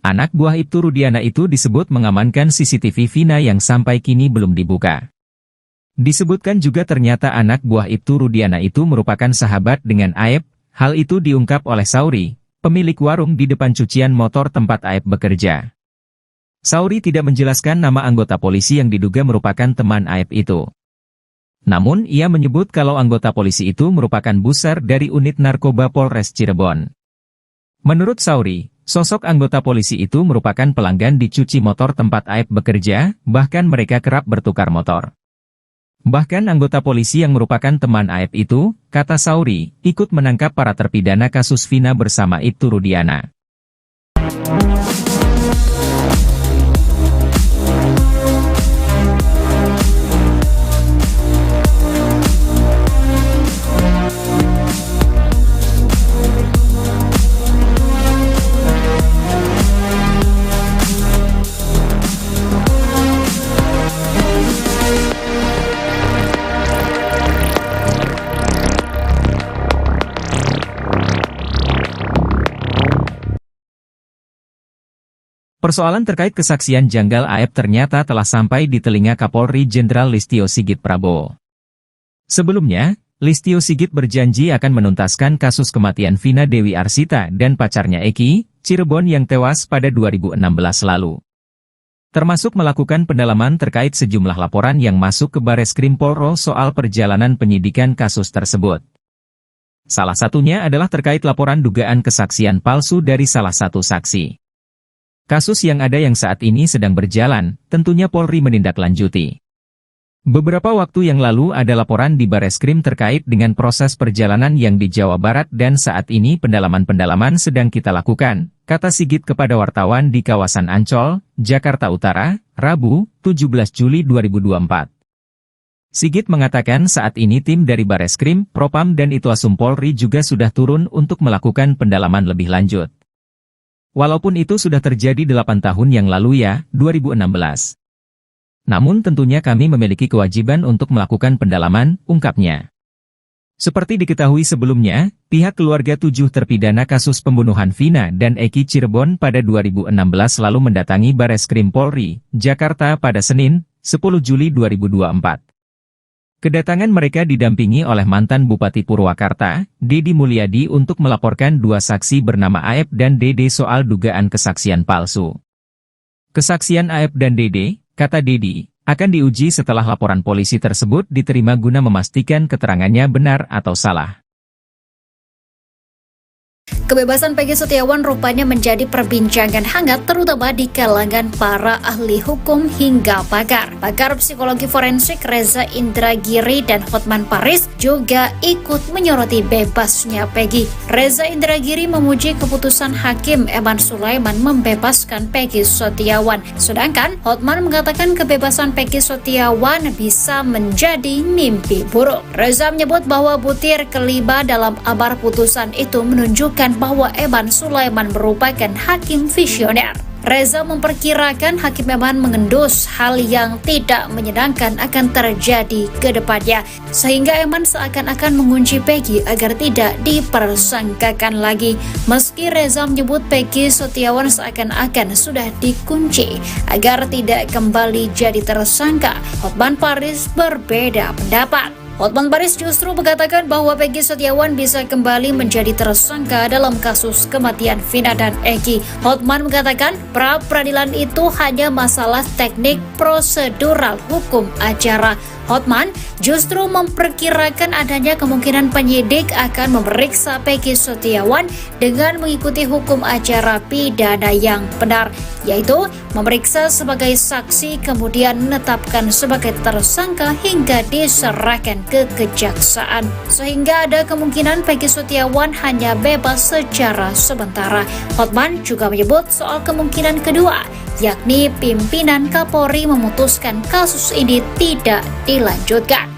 Anak buah Ibtu Rudiana itu disebut mengamankan CCTV Vina yang sampai kini belum dibuka. Disebutkan juga ternyata anak buah Ibtu Rudiana itu merupakan sahabat dengan AF, hal itu diungkap oleh Sauri, pemilik warung di depan cucian motor tempat AF bekerja. Sauri tidak menjelaskan nama anggota polisi yang diduga merupakan teman AF itu. Namun ia menyebut kalau anggota polisi itu merupakan busar dari unit narkoba Polres Cirebon. Menurut Sauri, sosok anggota polisi itu merupakan pelanggan di cuci motor tempat AF bekerja, bahkan mereka kerap bertukar motor. Bahkan anggota polisi yang merupakan teman AF itu, kata Sauri, ikut menangkap para terpidana kasus Vina bersama Ibtu Rudiana. Persoalan terkait kesaksian janggal AF ternyata telah sampai di telinga Kapolri Jenderal Listio Sigit Prabowo. Sebelumnya, Listio Sigit berjanji akan menuntaskan kasus kematian Vina Dewi Arsita dan pacarnya Eki, Cirebon yang tewas pada 2016 lalu. Termasuk melakukan pendalaman terkait sejumlah laporan yang masuk ke Bareskrim Polri soal perjalanan penyidikan kasus tersebut. Salah satunya adalah terkait laporan dugaan kesaksian palsu dari salah satu saksi. Kasus yang ada yang saat ini sedang berjalan, tentunya Polri menindaklanjuti. Beberapa waktu yang lalu ada laporan di Bareskrim terkait dengan proses perjalanan yang di Jawa Barat dan saat ini pendalaman-pendalaman sedang kita lakukan, kata Sigit kepada wartawan di kawasan Ancol, Jakarta Utara, Rabu, 17 Juli 2024. Sigit mengatakan saat ini tim dari Bareskrim, Propam dan Itwasum Polri juga sudah turun untuk melakukan pendalaman lebih lanjut. Walaupun itu sudah terjadi 8 tahun yang lalu ya, 2016. Namun tentunya kami memiliki kewajiban untuk melakukan pendalaman, ungkapnya. Seperti diketahui sebelumnya, pihak keluarga 7 terpidana kasus pembunuhan Vina dan Eki Cirebon pada 2016 lalu mendatangi Bareskrim Polri, Jakarta pada Senin, 10 Juli 2024. Kedatangan mereka didampingi oleh mantan Bupati Purwakarta, Dedi Mulyadi untuk melaporkan 2 saksi bernama Aep dan Dede soal dugaan kesaksian palsu. Kesaksian Aep dan Dede, kata Dedi, akan diuji setelah laporan polisi tersebut diterima guna memastikan keterangannya benar atau salah. Kebebasan Peggy Setiawan rupanya menjadi perbincangan hangat terutama di kalangan para ahli hukum hingga pakar. Pakar psikologi forensik Reza Indragiri dan Hotman Paris juga ikut menyoroti bebasnya Peggy. Reza Indragiri memuji keputusan Hakim Eman Sulaiman membebaskan Peggy Setiawan. Sedangkan Hotman mengatakan kebebasan Peggy Setiawan bisa menjadi mimpi buruk. Reza menyebut bahwa butir kelima dalam amar putusan itu menunjukkan bahwa Eman Sulaiman merupakan hakim visioner. Reza memperkirakan Hakim Eman mengendus hal yang tidak menyenangkan akan terjadi ke depannya, sehingga Eman seakan-akan mengunci Peggy agar tidak dipersangkakan lagi. Meski Reza menyebut Peggy Setiawan seakan-akan sudah dikunci agar tidak kembali jadi tersangka, Hotman Paris berbeda pendapat. Hotman Paris justru mengatakan bahwa Peggy Setiawan bisa kembali menjadi tersangka dalam kasus kematian Vina dan Eki. Hotman mengatakan pra-peradilan itu hanya masalah teknik prosedural hukum acara. Hotman justru memperkirakan adanya kemungkinan penyidik akan memeriksa Peggy Setiawan dengan mengikuti hukum acara pidana yang benar, yaitu memeriksa sebagai saksi kemudian menetapkan sebagai tersangka hingga diserahkan ke kejaksaan. Sehingga ada kemungkinan Peggy Setiawan hanya bebas secara sementara. Hotman juga menyebut soal kemungkinan kedua, yakni pimpinan Kapolri memutuskan kasus ini tidak dilanjutkan.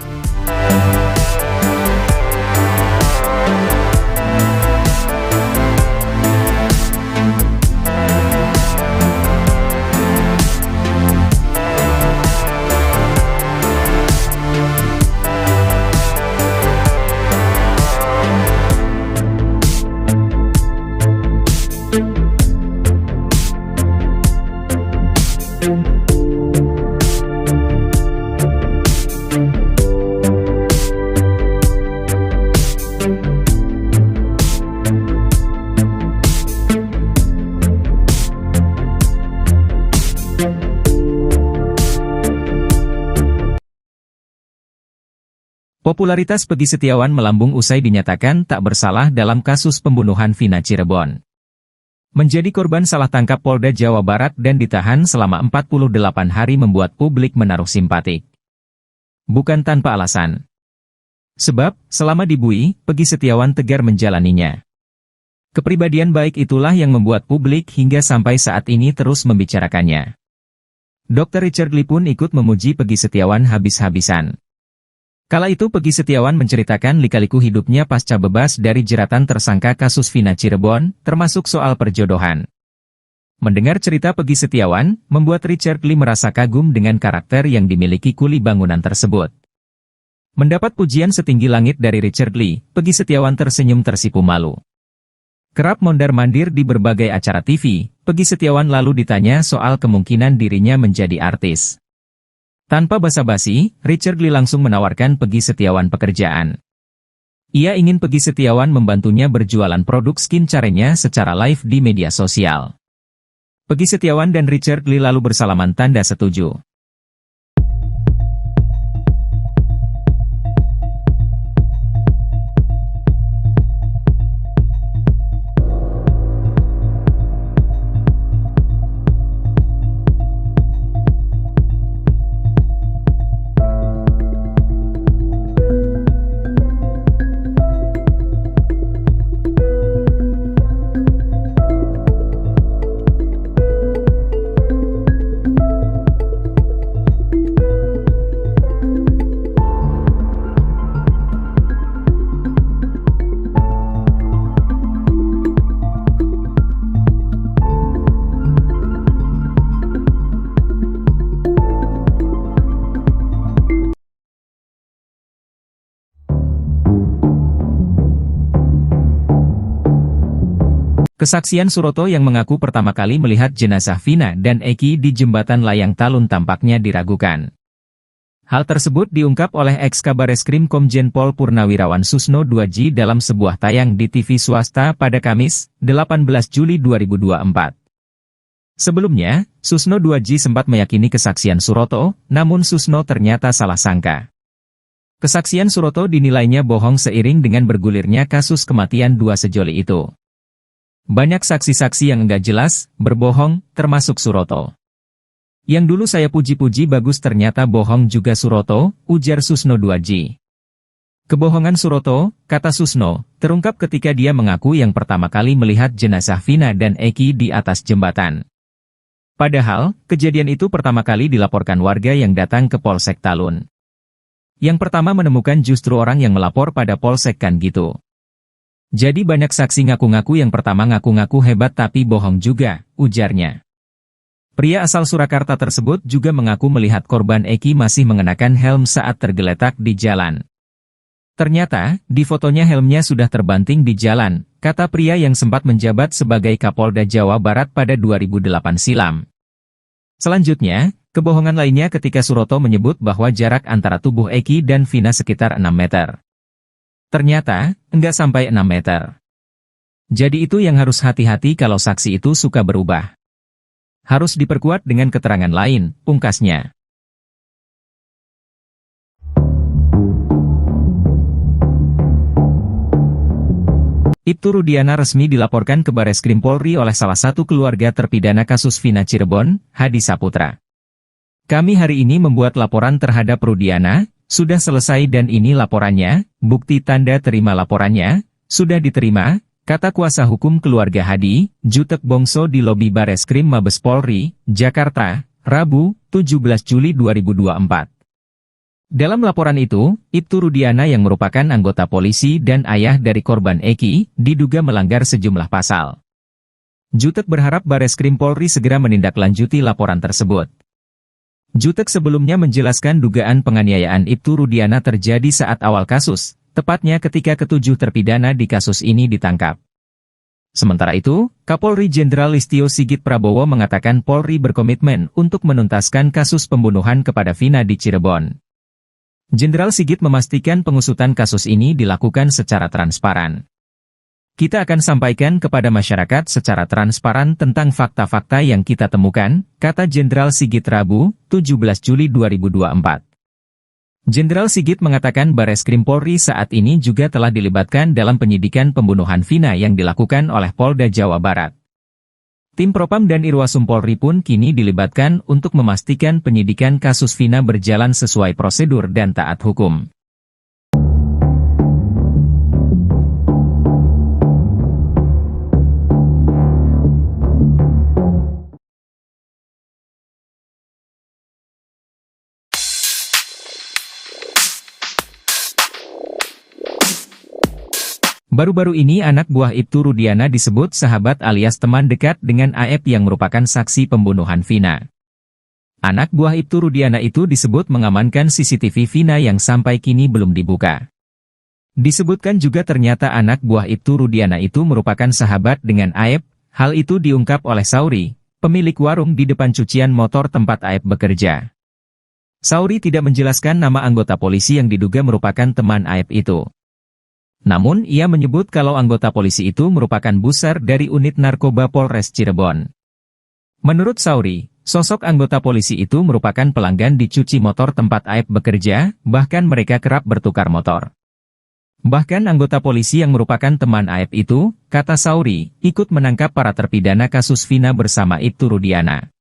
Popularitas Peggy Setiawan melambung usai dinyatakan tak bersalah dalam kasus pembunuhan Vina Cirebon. Menjadi korban salah tangkap Polda Jawa Barat dan ditahan selama 48 hari membuat publik menaruh simpatik. Bukan tanpa alasan. Sebab, selama di BUI, Peggy Setiawan tegar menjalaninya. Kepribadian baik itulah yang membuat publik hingga sampai saat ini terus membicarakannya. Dr. Richard Lee pun ikut memuji Peggy Setiawan habis-habisan. Kala itu Peggy Setiawan menceritakan lika-liku hidupnya pasca bebas dari jeratan tersangka kasus Vina Cirebon, termasuk soal perjodohan. Mendengar cerita Peggy Setiawan, membuat Richard Lee merasa kagum dengan karakter yang dimiliki kuli bangunan tersebut. Mendapat pujian setinggi langit dari Richard Lee, Peggy Setiawan tersenyum tersipu malu. Kerap mondar-mandir di berbagai acara TV, Peggy Setiawan lalu ditanya soal kemungkinan dirinya menjadi artis. Tanpa basa-basi, Richard Lee langsung menawarkan Peggy Setiawan pekerjaan. Ia ingin Peggy Setiawan membantunya berjualan produk skincare-nya secara live di media sosial. Peggy Setiawan dan Richard Lee lalu bersalaman tanda setuju. Kesaksian Suroto yang mengaku pertama kali melihat jenazah Vina dan Eki di jembatan layang Talun tampaknya diragukan. Hal tersebut diungkap oleh ex-Kabareskrim Komjen Pol Purnawirawan Susno 2J dalam sebuah tayang di TV swasta pada Kamis, 18 Juli 2024. Sebelumnya, Susno 2J sempat meyakini kesaksian Suroto, namun Susno ternyata salah sangka. Kesaksian Suroto dinilainya bohong seiring dengan bergulirnya kasus kematian dua sejoli itu. Banyak saksi-saksi yang enggak jelas, berbohong, termasuk Suroto. Yang dulu saya puji-puji bagus ternyata bohong juga Suroto, ujar Susno 2J. Kebohongan Suroto, kata Susno, terungkap ketika dia mengaku yang pertama kali melihat jenazah Vina dan Eki di atas jembatan. Padahal, kejadian itu pertama kali dilaporkan warga yang datang ke Polsek Talun. Yang pertama menemukan justru orang yang melapor pada Polsek kan gitu. Jadi banyak saksi ngaku-ngaku yang pertama ngaku-ngaku hebat tapi bohong juga, ujarnya. Pria asal Surakarta tersebut juga mengaku melihat korban Eki masih mengenakan helm saat tergeletak di jalan. Ternyata, di fotonya helmnya sudah terbanting di jalan, kata pria yang sempat menjabat sebagai Kapolda Jawa Barat pada 2008 silam. Selanjutnya, kebohongan lainnya ketika Suroto menyebut bahwa jarak antara tubuh Eki dan Vina sekitar 6 meter. Ternyata, enggak sampai 6 meter. Jadi itu yang harus hati-hati kalau saksi itu suka berubah. Harus diperkuat dengan keterangan lain, pungkasnya. Ibtu Rudiana resmi dilaporkan ke Bareskrim Polri oleh salah satu keluarga terpidana kasus Vina Cirebon, Hadi Saputra. Kami hari ini membuat laporan terhadap Rudiana. Sudah selesai dan ini laporannya, bukti tanda terima laporannya, sudah diterima, kata kuasa hukum keluarga Hadi, Jutek Bongso di lobi Bareskrim Mabes Polri, Jakarta, Rabu, 17 Juli 2024. Dalam laporan itu, Ibtu Rudiana yang merupakan anggota polisi dan ayah dari korban Eki, diduga melanggar sejumlah pasal. Jutek berharap Bareskrim Polri segera menindaklanjuti laporan tersebut. Jutek sebelumnya menjelaskan dugaan penganiayaan Ibtu Rudiana terjadi saat awal kasus, tepatnya ketika ketujuh terpidana di kasus ini ditangkap. Sementara itu, Kapolri Jenderal Listio Sigit Prabowo mengatakan Polri berkomitmen untuk menuntaskan kasus pembunuhan kepada Vina di Cirebon. Jenderal Sigit memastikan pengusutan kasus ini dilakukan secara transparan. Kita akan sampaikan kepada masyarakat secara transparan tentang fakta-fakta yang kita temukan, kata Jenderal Sigit Rabu, 17 Juli 2024. Jenderal Sigit mengatakan Bareskrim Polri saat ini juga telah dilibatkan dalam penyidikan pembunuhan Vina yang dilakukan oleh Polda Jawa Barat. Tim Propam dan Irwasum Polri pun kini dilibatkan untuk memastikan penyidikan kasus Vina berjalan sesuai prosedur dan taat hukum. Baru-baru ini anak buah Ibtu Rudiana disebut sahabat alias teman dekat dengan AF yang merupakan saksi pembunuhan Vina. Anak buah Ibtu Rudiana itu disebut mengamankan CCTV Vina yang sampai kini belum dibuka. Disebutkan juga ternyata anak buah Ibtu Rudiana itu merupakan sahabat dengan AF, hal itu diungkap oleh Sauri, pemilik warung di depan cucian motor tempat AF bekerja. Sauri tidak menjelaskan nama anggota polisi yang diduga merupakan teman AF itu. Namun ia menyebut kalau anggota polisi itu merupakan buser dari unit narkoba Polres Cirebon. Menurut Sauri, sosok anggota polisi itu merupakan pelanggan di cuci motor tempat Aep bekerja, bahkan mereka kerap bertukar motor. Bahkan anggota polisi yang merupakan teman Aep itu, kata Sauri, ikut menangkap para terpidana kasus Vina bersama Ibtu Rudiana.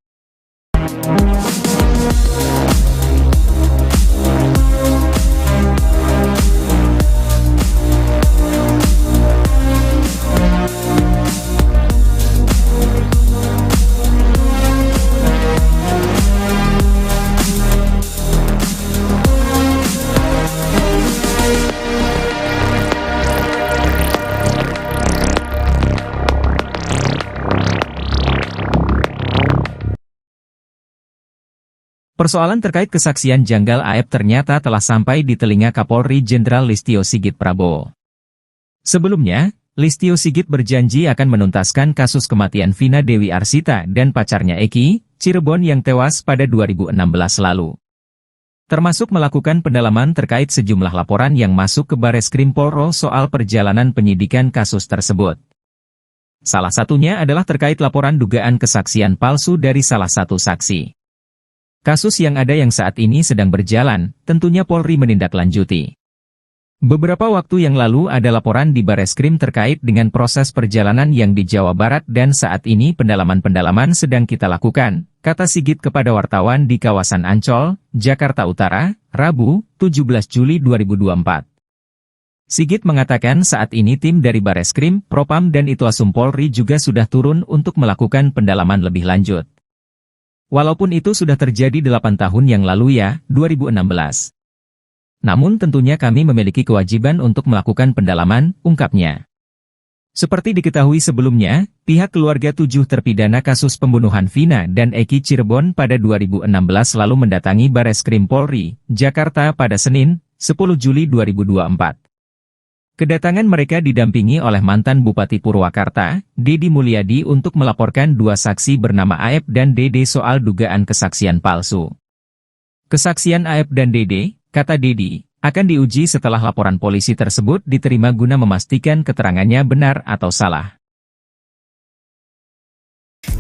Persoalan terkait kesaksian janggal Aep ternyata telah sampai di telinga Kapolri Jenderal Listio Sigit Prabowo. Sebelumnya, Listio Sigit berjanji akan menuntaskan kasus kematian Vina Dewi Arsita dan pacarnya Eki, Cirebon yang tewas pada 2016 lalu. Termasuk melakukan pendalaman terkait sejumlah laporan yang masuk ke Bareskrim Polri soal perjalanan penyidikan kasus tersebut. Salah satunya adalah terkait laporan dugaan kesaksian palsu dari salah satu saksi. Kasus yang ada yang saat ini sedang berjalan, tentunya Polri menindaklanjuti. Beberapa waktu yang lalu ada laporan di Bareskrim terkait dengan proses perjalanan yang di Jawa Barat dan saat ini pendalaman-pendalaman sedang kita lakukan, kata Sigit kepada wartawan di kawasan Ancol, Jakarta Utara, Rabu, 17 Juli 2024. Sigit mengatakan saat ini tim dari Bareskrim, Propam dan Itwasum Polri juga sudah turun untuk melakukan pendalaman lebih lanjut. Walaupun itu sudah terjadi 8 tahun yang lalu ya, 2016. Namun tentunya kami memiliki kewajiban untuk melakukan pendalaman, ungkapnya. Seperti diketahui sebelumnya, pihak keluarga 7 terpidana kasus pembunuhan Vina dan Eki Cirebon pada 2016 lalu mendatangi Bareskrim Polri, Jakarta pada Senin, 10 Juli 2024. Kedatangan mereka didampingi oleh mantan Bupati Purwakarta, Dedi Mulyadi untuk melaporkan 2 saksi bernama Aep dan Dede soal dugaan kesaksian palsu. Kesaksian Aep dan Dede, kata Dedi, akan diuji setelah laporan polisi tersebut diterima guna memastikan keterangannya benar atau salah.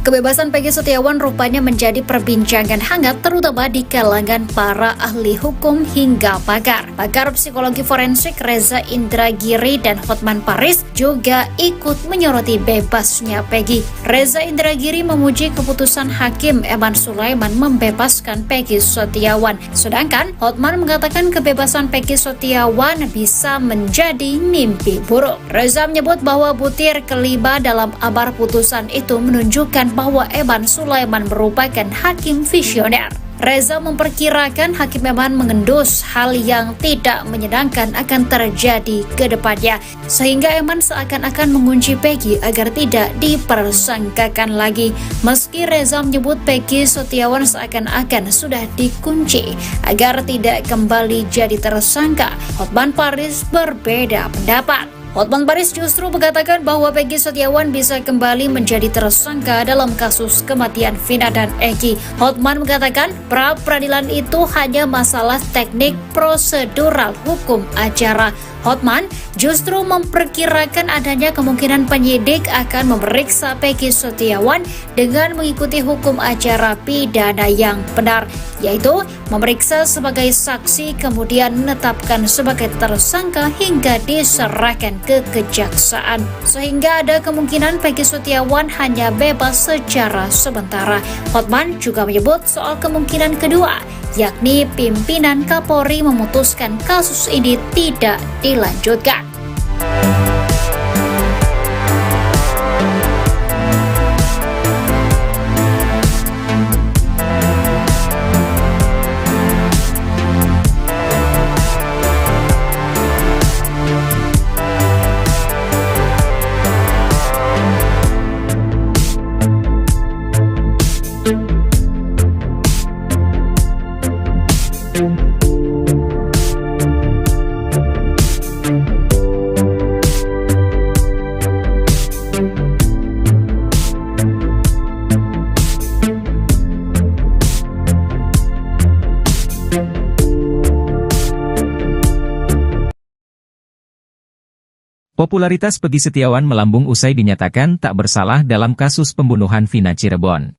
Kebebasan Peggy Setiawan rupanya menjadi perbincangan hangat terutama di kalangan para ahli hukum hingga pakar. Pakar psikologi forensik Reza Indragiri dan Hotman Paris juga ikut menyoroti bebasnya Peggy. Reza Indragiri memuji keputusan Hakim Eman Sulaiman membebaskan Peggy Setiawan. Sedangkan Hotman mengatakan kebebasan Peggy Setiawan bisa menjadi mimpi buruk. Reza menyebut bahwa butir kelima dalam amar putusan itu menunjukkan bahwa Eman Sulaiman merupakan hakim visioner. Reza memperkirakan Hakim Eman mengendus hal yang tidak menyenangkan akan terjadi ke depannya, sehingga Eman seakan-akan mengunci Peggy agar tidak dipersangkakan lagi. Meski Reza menyebut Peggy Setiawan seakan-akan sudah dikunci agar tidak kembali jadi tersangka, Hotman Paris berbeda pendapat. Hotman Paris justru mengatakan bahwa Peggy Setiawan bisa kembali menjadi tersangka dalam kasus kematian Vina dan Eki. Hotman mengatakan pra-peradilan itu hanya masalah teknik prosedural hukum acara. Hotman justru memperkirakan adanya kemungkinan penyidik akan memeriksa Peggy Setiawan dengan mengikuti hukum acara pidana yang benar, yaitu memeriksa sebagai saksi kemudian menetapkan sebagai tersangka hingga diserahkan ke kejaksaan. Sehingga ada kemungkinan Peggy Setiawan hanya bebas secara sementara. Hotman juga menyebut soal kemungkinan kedua, yakni pimpinan Kapolri memutuskan kasus ini tidak dilanjutkan. Popularitas Peggy Setiawan melambung usai dinyatakan tak bersalah dalam kasus pembunuhan Vina Cirebon.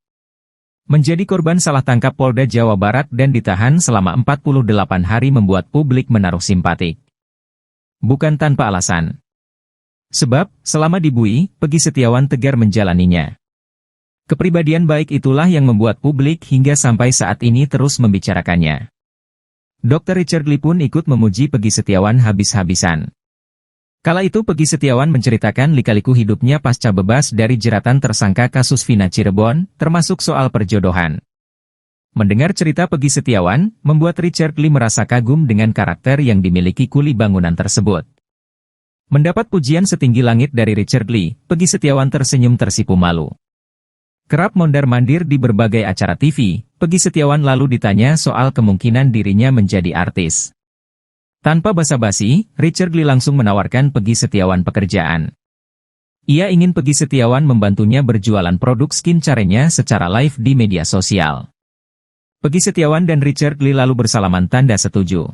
Menjadi korban salah tangkap Polda Jawa Barat dan ditahan selama 48 hari membuat publik menaruh simpatik. Bukan tanpa alasan. Sebab, selama di BUI, Peggy Setiawan tegar menjalaninya. Kepribadian baik itulah yang membuat publik hingga sampai saat ini terus membicarakannya. Dr. Richard Lee pun ikut memuji Peggy Setiawan habis-habisan. Kala itu Peggy Setiawan menceritakan lika-liku hidupnya pasca bebas dari jeratan tersangka kasus Vina Cirebon, termasuk soal perjodohan. Mendengar cerita Peggy Setiawan, membuat Richard Lee merasa kagum dengan karakter yang dimiliki kuli bangunan tersebut. Mendapat pujian setinggi langit dari Richard Lee, Peggy Setiawan tersenyum tersipu malu. Kerap mondar-mandir di berbagai acara TV, Peggy Setiawan lalu ditanya soal kemungkinan dirinya menjadi artis. Tanpa basa-basi, Richard Lee langsung menawarkan Peggy Setiawan pekerjaan. Ia ingin Peggy Setiawan membantunya berjualan produk skincare-nya secara live di media sosial. Peggy Setiawan dan Richard Lee lalu bersalaman tanda setuju.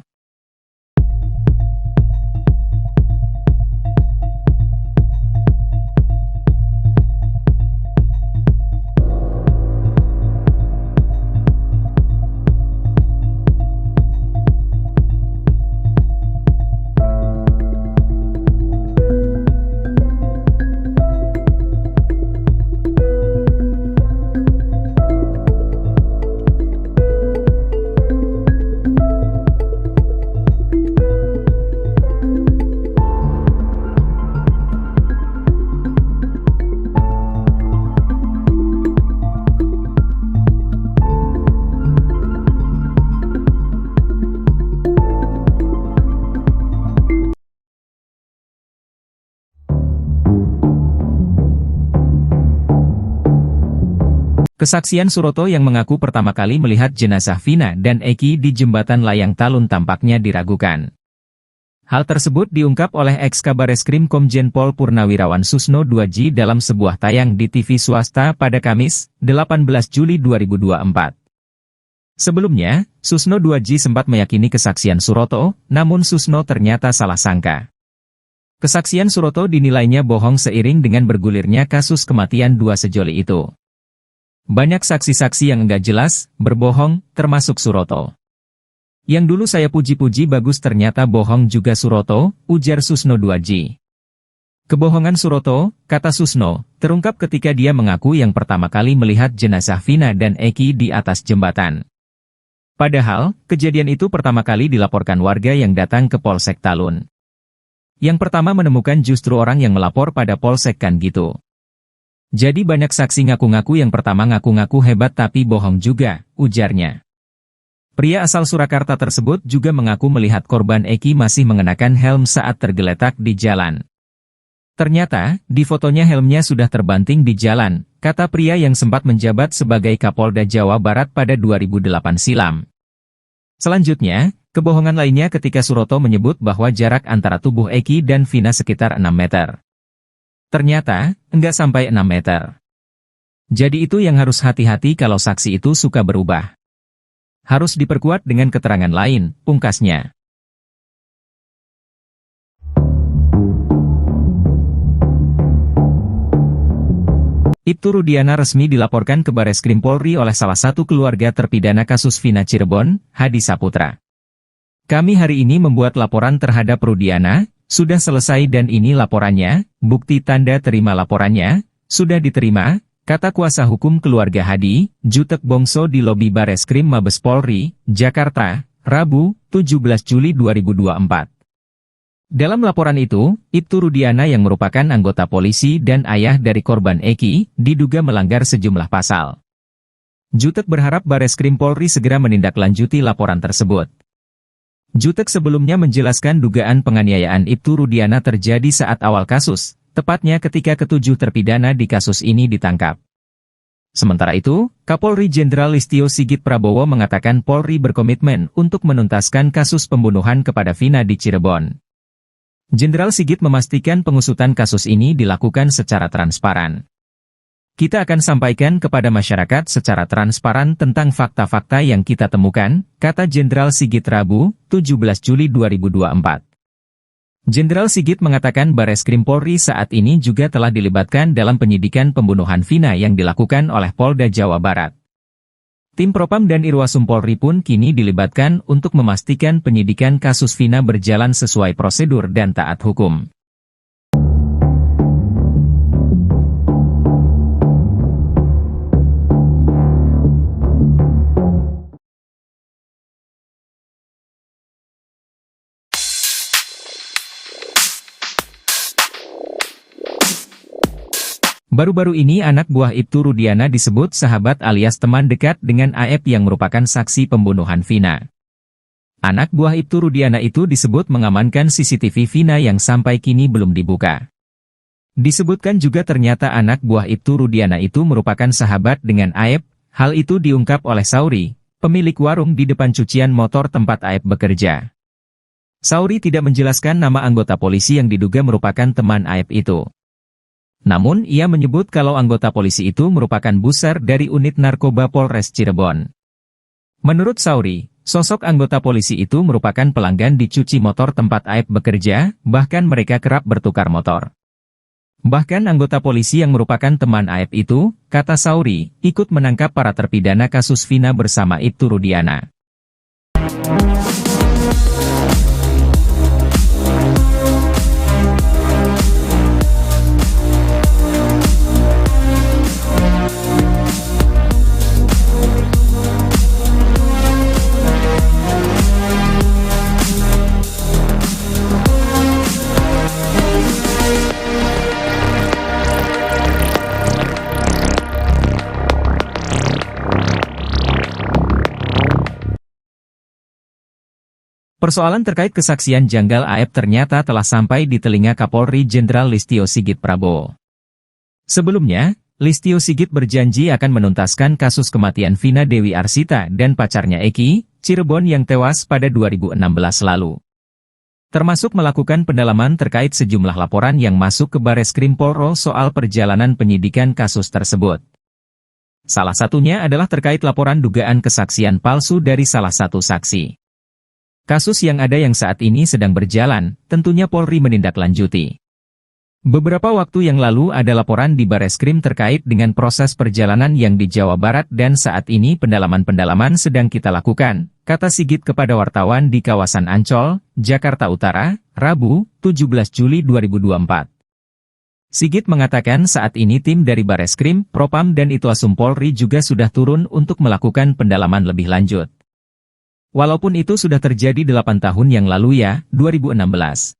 Kesaksian Suroto yang mengaku pertama kali melihat jenazah Vina dan Eki di jembatan Layang Talun tampaknya diragukan. Hal tersebut diungkap oleh ex-Kabareskrim Komjen Pol Purnawirawan Susno 2J dalam sebuah tayang di TV swasta pada Kamis, 18 Juli 2024. Sebelumnya, Susno 2J sempat meyakini kesaksian Suroto, namun Susno ternyata salah sangka. Kesaksian Suroto dinilainya bohong seiring dengan bergulirnya kasus kematian dua sejoli itu. Banyak saksi-saksi yang enggak jelas, berbohong, termasuk Suroto. Yang dulu saya puji-puji bagus ternyata bohong juga Suroto, ujar Susno 2J. Kebohongan Suroto, kata Susno, terungkap ketika dia mengaku yang pertama kali melihat jenazah Vina dan Eki di atas jembatan. Padahal, kejadian itu pertama kali dilaporkan warga yang datang ke Polsek Talun. Yang pertama menemukan justru orang yang melapor pada Polsek kan gitu. Jadi banyak saksi ngaku-ngaku yang pertama ngaku-ngaku hebat tapi bohong juga, ujarnya. Pria asal Surakarta tersebut juga mengaku melihat korban Eki masih mengenakan helm saat tergeletak di jalan. Ternyata, di fotonya helmnya sudah terbanting di jalan, kata pria yang sempat menjabat sebagai Kapolda Jawa Barat pada 2008 silam. Selanjutnya, kebohongan lainnya ketika Suroto menyebut bahwa jarak antara tubuh Eki dan Vina sekitar 6 meter. Ternyata, enggak sampai 6 meter. Jadi itu yang harus hati-hati kalau saksi itu suka berubah. Harus diperkuat dengan keterangan lain, pungkasnya. Ibtu Rudiana resmi dilaporkan ke Bareskrim Polri oleh salah satu keluarga terpidana kasus Vina Cirebon, Hadi Saputra. Kami hari ini membuat laporan terhadap Rudiana. Sudah selesai dan ini laporannya, bukti tanda terima laporannya, sudah diterima, kata kuasa hukum keluarga Hadi, Jutek Bongso di lobi Bareskrim Mabes Polri, Jakarta, Rabu, 17 Juli 2024. Dalam laporan itu, Ibtu Rudiana yang merupakan anggota polisi dan ayah dari korban Eki, diduga melanggar sejumlah pasal. Jutek berharap Bareskrim Polri segera menindaklanjuti laporan tersebut. Jutek sebelumnya menjelaskan dugaan penganiayaan Ibtu Rudiana terjadi saat awal kasus, tepatnya ketika ketujuh terpidana di kasus ini ditangkap. Sementara itu, Kapolri Jenderal Listio Sigit Prabowo mengatakan Polri berkomitmen untuk menuntaskan kasus pembunuhan kepada Vina di Cirebon. Jenderal Sigit memastikan pengusutan kasus ini dilakukan secara transparan. Kita akan sampaikan kepada masyarakat secara transparan tentang fakta-fakta yang kita temukan, kata Jenderal Sigit Rabu, 17 Juli 2024. Jenderal Sigit mengatakan Bareskrim Polri saat ini juga telah dilibatkan dalam penyidikan pembunuhan Vina yang dilakukan oleh Polda Jawa Barat. Tim Propam dan Irwasum Polri pun kini dilibatkan untuk memastikan penyidikan kasus Vina berjalan sesuai prosedur dan taat hukum. Baru-baru ini anak buah Ibtu Rudiana disebut sahabat alias teman dekat dengan AF yang merupakan saksi pembunuhan Vina. Anak buah Ibtu Rudiana itu disebut mengamankan CCTV Vina yang sampai kini belum dibuka. Disebutkan juga ternyata anak buah Ibtu Rudiana itu merupakan sahabat dengan AF, hal itu diungkap oleh Sauri, pemilik warung di depan cucian motor tempat AF bekerja. Sauri tidak menjelaskan nama anggota polisi yang diduga merupakan teman AF itu. Namun ia menyebut kalau anggota polisi itu merupakan buser dari unit narkoba Polres Cirebon. Menurut Sauri, sosok anggota polisi itu merupakan pelanggan di cuci motor tempat AF bekerja, bahkan mereka kerap bertukar motor. Bahkan anggota polisi yang merupakan teman AF itu, kata Sauri, ikut menangkap para terpidana kasus Vina bersama Ibtu Rudiana. Persoalan terkait kesaksian janggal AF ternyata telah sampai di telinga Kapolri Jenderal Listio Sigit Prabowo. Sebelumnya, Listio Sigit berjanji akan menuntaskan kasus kematian Vina Dewi Arsita dan pacarnya Eki, Cirebon yang tewas pada 2016 lalu. Termasuk melakukan pendalaman terkait sejumlah laporan yang masuk ke Bareskrim Polri soal perjalanan penyidikan kasus tersebut. Salah satunya adalah terkait laporan dugaan kesaksian palsu dari salah satu saksi. Kasus yang ada yang saat ini sedang berjalan, tentunya Polri menindaklanjuti. Beberapa waktu yang lalu ada laporan di Bareskrim terkait dengan proses perjalanan yang di Jawa Barat dan saat ini pendalaman-pendalaman sedang kita lakukan, kata Sigit kepada wartawan di kawasan Ancol, Jakarta Utara, Rabu, 17 Juli 2024. Sigit mengatakan saat ini tim dari Bareskrim, Propam dan Irwasum Polri juga sudah turun untuk melakukan pendalaman lebih lanjut. Walaupun itu sudah terjadi 8 tahun yang lalu ya, 2016.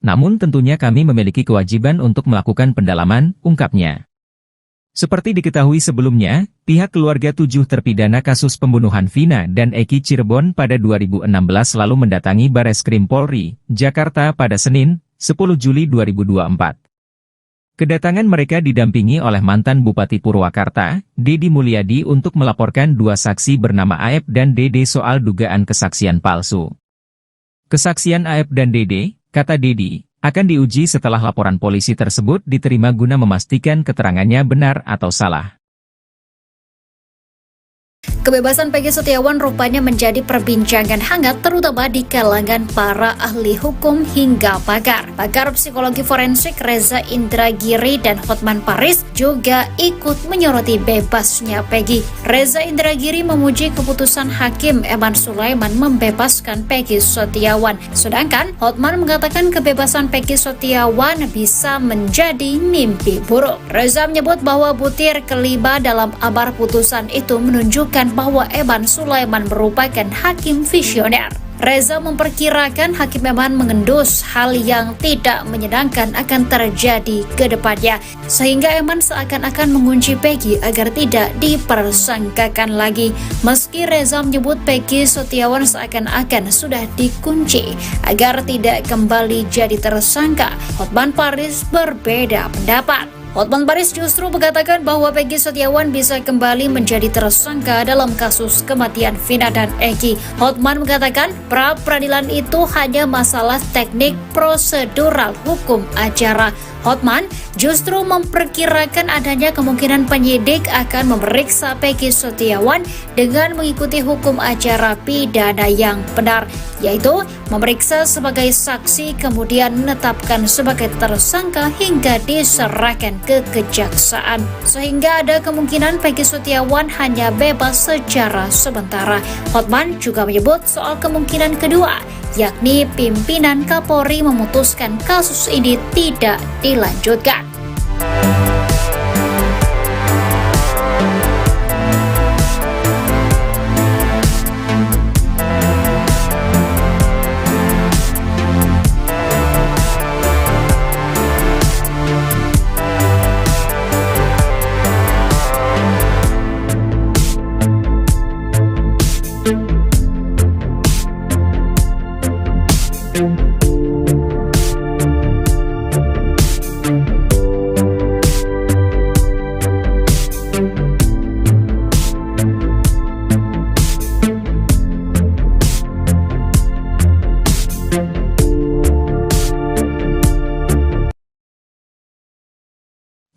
Namun tentunya kami memiliki kewajiban untuk melakukan pendalaman, ungkapnya. Seperti diketahui sebelumnya, pihak keluarga 7 terpidana kasus pembunuhan Vina dan Eki Cirebon pada 2016 lalu mendatangi Bareskrim Polri, Jakarta pada Senin, 10 Juli 2024. Kedatangan mereka didampingi oleh mantan Bupati Purwakarta, Dedi Mulyadi untuk melaporkan 2 saksi bernama AF dan Dede soal dugaan kesaksian palsu. Kesaksian AF dan Dede, kata Dedi, akan diuji setelah laporan polisi tersebut diterima guna memastikan keterangannya benar atau salah. Kebebasan Peggy Setiawan rupanya menjadi perbincangan hangat terutama di kalangan para ahli hukum hingga pakar. Pakar psikologi forensik Reza Indragiri dan Hotman Paris juga ikut menyoroti bebasnya Peggy. Reza Indragiri memuji keputusan Hakim Eman Sulaiman membebaskan Peggy Setiawan. Sedangkan Hotman mengatakan kebebasan Peggy Setiawan bisa menjadi mimpi buruk. Reza menyebut bahwa butir kelima dalam amar putusan itu menunjukkan bahwa Eman Sulaiman merupakan hakim visioner. Reza memperkirakan Hakim Eman mengendus hal yang tidak menyenangkan akan terjadi ke depannya, sehingga Eman seakan-akan mengunci Peggy agar tidak dipersangkakan lagi. Meski Reza menyebut Peggy Setiawan seakan-akan sudah dikunci agar tidak kembali jadi tersangka, Hotman Paris berbeda pendapat. Hotman Paris justru mengatakan bahwa Peggy Setiawan bisa kembali menjadi tersangka dalam kasus kematian Vina dan Eki. Hotman mengatakan pra-peradilan itu hanya masalah teknik prosedural hukum acara. Hotman justru memperkirakan adanya kemungkinan penyidik akan memeriksa Peggy Setiawan dengan mengikuti hukum acara pidana yang benar, yaitu memeriksa sebagai saksi kemudian menetapkan sebagai tersangka hingga diserahkan ke kejaksaan. Sehingga ada kemungkinan Peggy Setiawan hanya bebas secara sementara. Hotman juga menyebut soal kemungkinan kedua, yakni pimpinan Kapolri memutuskan kasus ini tidak dilanjutkan.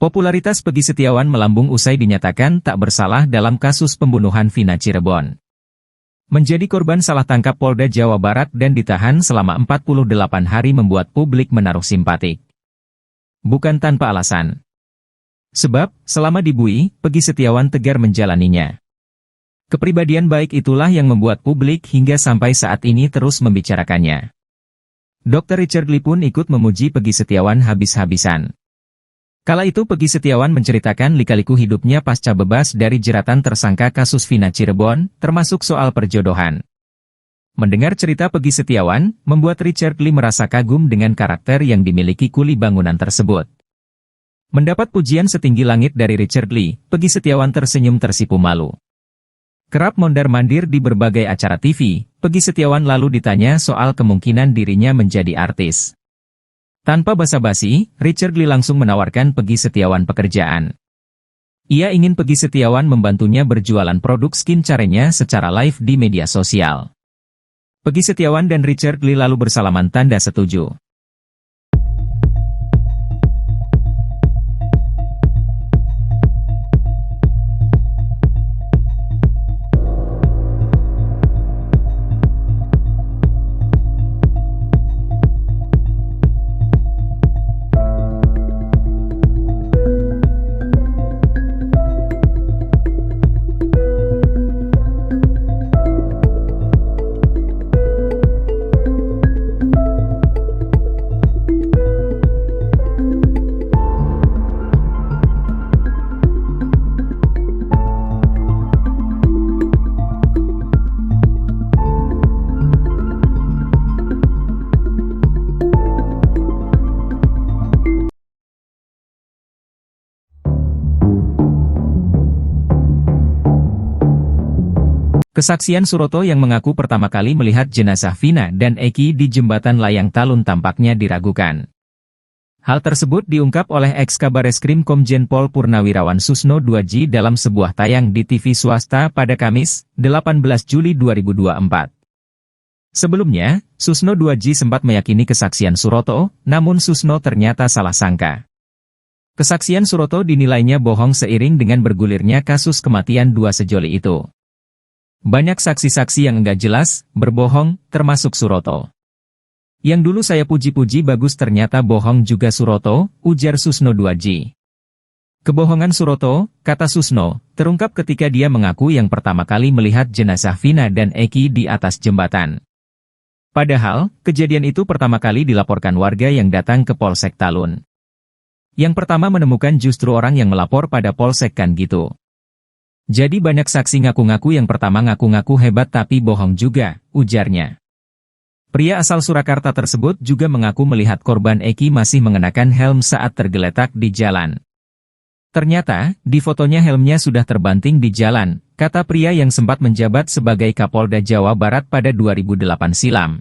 Popularitas Peggy Setiawan melambung usai dinyatakan tak bersalah dalam kasus pembunuhan Vina Cirebon. Menjadi korban salah tangkap Polda Jawa Barat dan ditahan selama 48 hari membuat publik menaruh simpatik. Bukan tanpa alasan. Sebab, selama di BUI, Peggy Setiawan tegar menjalaninya. Kepribadian baik itulah yang membuat publik hingga sampai saat ini terus membicarakannya. Dr. Richard Lee pun ikut memuji Peggy Setiawan habis-habisan. Kala itu Peggy Setiawan menceritakan lika-liku hidupnya pasca bebas dari jeratan tersangka kasus Vina Cirebon, termasuk soal perjodohan. Mendengar cerita Peggy Setiawan, membuat Richard Lee merasa kagum dengan karakter yang dimiliki kuli bangunan tersebut. Mendapat pujian setinggi langit dari Richard Lee, Peggy Setiawan tersenyum tersipu malu. Kerap mondar-mandir di berbagai acara TV, Peggy Setiawan lalu ditanya soal kemungkinan dirinya menjadi artis. Tanpa basa-basi, Richard Lee langsung menawarkan Peggy Setiawan pekerjaan. Ia ingin Peggy Setiawan membantunya berjualan produk skincare-nya secara live di media sosial. Peggy Setiawan dan Richard Lee lalu bersalaman tanda setuju. Kesaksian Suroto yang mengaku pertama kali melihat jenazah Vina dan Eki di jembatan Layang Talun tampaknya diragukan. Hal tersebut diungkap oleh ex-Kabareskrim Komjen Pol Purnawirawan Susno Duaji dalam sebuah tayang di TV swasta pada Kamis, 18 Juli 2024. Sebelumnya, Susno Duaji sempat meyakini kesaksian Suroto, namun Susno ternyata salah sangka. Kesaksian Suroto dinilainya bohong seiring dengan bergulirnya kasus kematian dua sejoli itu. Banyak saksi-saksi yang enggak jelas, berbohong, termasuk Suroto. Yang dulu saya puji-puji bagus ternyata bohong juga Suroto, ujar Susno Duaji. Kebohongan Suroto, kata Susno, terungkap ketika dia mengaku yang pertama kali melihat jenazah Vina dan Eki di atas jembatan. Padahal, kejadian itu pertama kali dilaporkan warga yang datang ke Polsek Talun. Yang pertama menemukan justru orang yang melapor pada Polsek kan gitu. Jadi banyak saksi ngaku-ngaku yang pertama ngaku-ngaku hebat tapi bohong juga, ujarnya. Pria asal Surakarta tersebut juga mengaku melihat korban Eki masih mengenakan helm saat tergeletak di jalan. Ternyata, di fotonya helmnya sudah terbanting di jalan, kata pria yang sempat menjabat sebagai Kapolda Jawa Barat pada 2008 silam.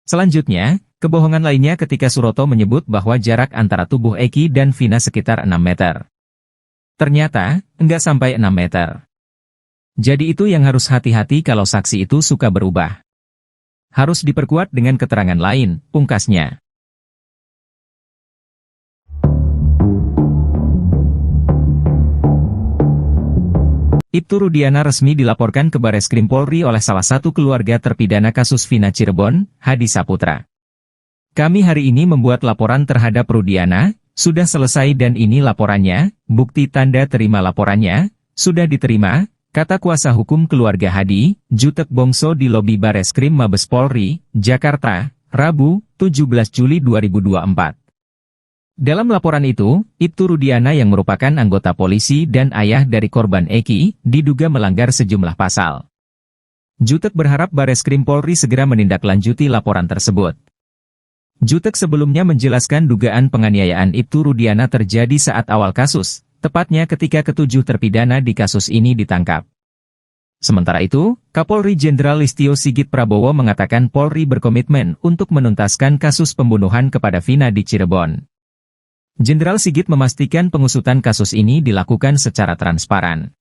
Selanjutnya, Kebohongan lainnya ketika Suroto menyebut bahwa jarak antara tubuh Eki dan Vina sekitar 6 meter. Ternyata, enggak sampai 6 meter. Jadi itu yang harus hati-hati kalau saksi itu suka berubah. Harus diperkuat dengan keterangan lain, pungkasnya. Ibtu Rudiana resmi dilaporkan ke Bareskrim Polri oleh salah satu keluarga terpidana kasus Vina Cirebon, Hadi Saputra. Kami hari ini membuat laporan terhadap Rudiana, sudah selesai dan ini laporannya, bukti tanda terima laporannya, sudah diterima, kata kuasa hukum keluarga Hadi, Jutek Bongso di lobi Bareskrim Mabes Polri, Jakarta, Rabu, 17 Juli 2024. Dalam laporan itu, Ibtu Rudiana yang merupakan anggota polisi dan ayah dari korban Eki, diduga melanggar sejumlah pasal. Jutek berharap Bareskrim Polri segera menindaklanjuti laporan tersebut. Jutek sebelumnya menjelaskan dugaan penganiayaan Ibtu Rudiana terjadi saat awal kasus, tepatnya ketika ketujuh terpidana di kasus ini ditangkap. Sementara itu, Kapolri Jenderal Listio Sigit Prabowo mengatakan Polri berkomitmen untuk menuntaskan kasus pembunuhan kepada Vina di Cirebon. Jenderal Sigit memastikan pengusutan kasus ini dilakukan secara transparan.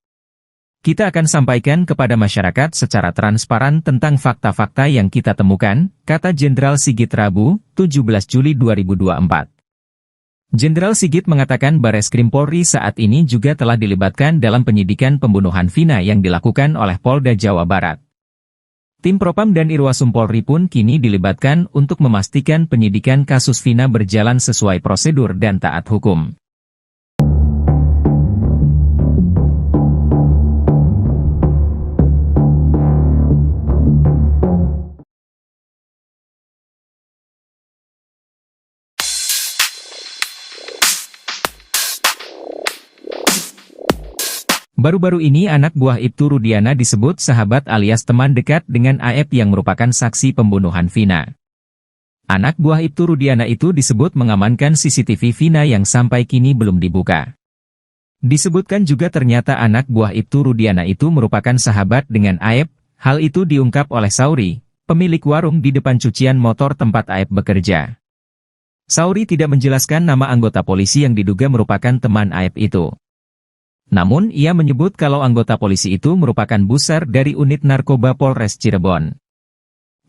Kita akan sampaikan kepada masyarakat secara transparan tentang fakta-fakta yang kita temukan, kata Jenderal Sigit Rabu, 17 Juli 2024. Jenderal Sigit mengatakan Bareskrim Polri saat ini juga telah dilibatkan dalam penyidikan pembunuhan Vina yang dilakukan oleh Polda Jawa Barat. Tim Propam dan Irwasum Polri pun kini dilibatkan untuk memastikan penyidikan kasus Vina berjalan sesuai prosedur dan taat hukum. Baru-baru ini anak buah Ibtu Rudiana disebut sahabat alias teman dekat dengan AF yang merupakan saksi pembunuhan Vina. Anak buah Ibtu Rudiana itu disebut mengamankan CCTV Vina yang sampai kini belum dibuka. Disebutkan juga ternyata anak buah Ibtu Rudiana itu merupakan sahabat dengan AF, hal itu diungkap oleh Sauri, pemilik warung di depan cucian motor tempat AF bekerja. Sauri tidak menjelaskan nama anggota polisi yang diduga merupakan teman AF itu. Namun ia menyebut kalau anggota polisi itu merupakan buser dari unit narkoba Polres Cirebon.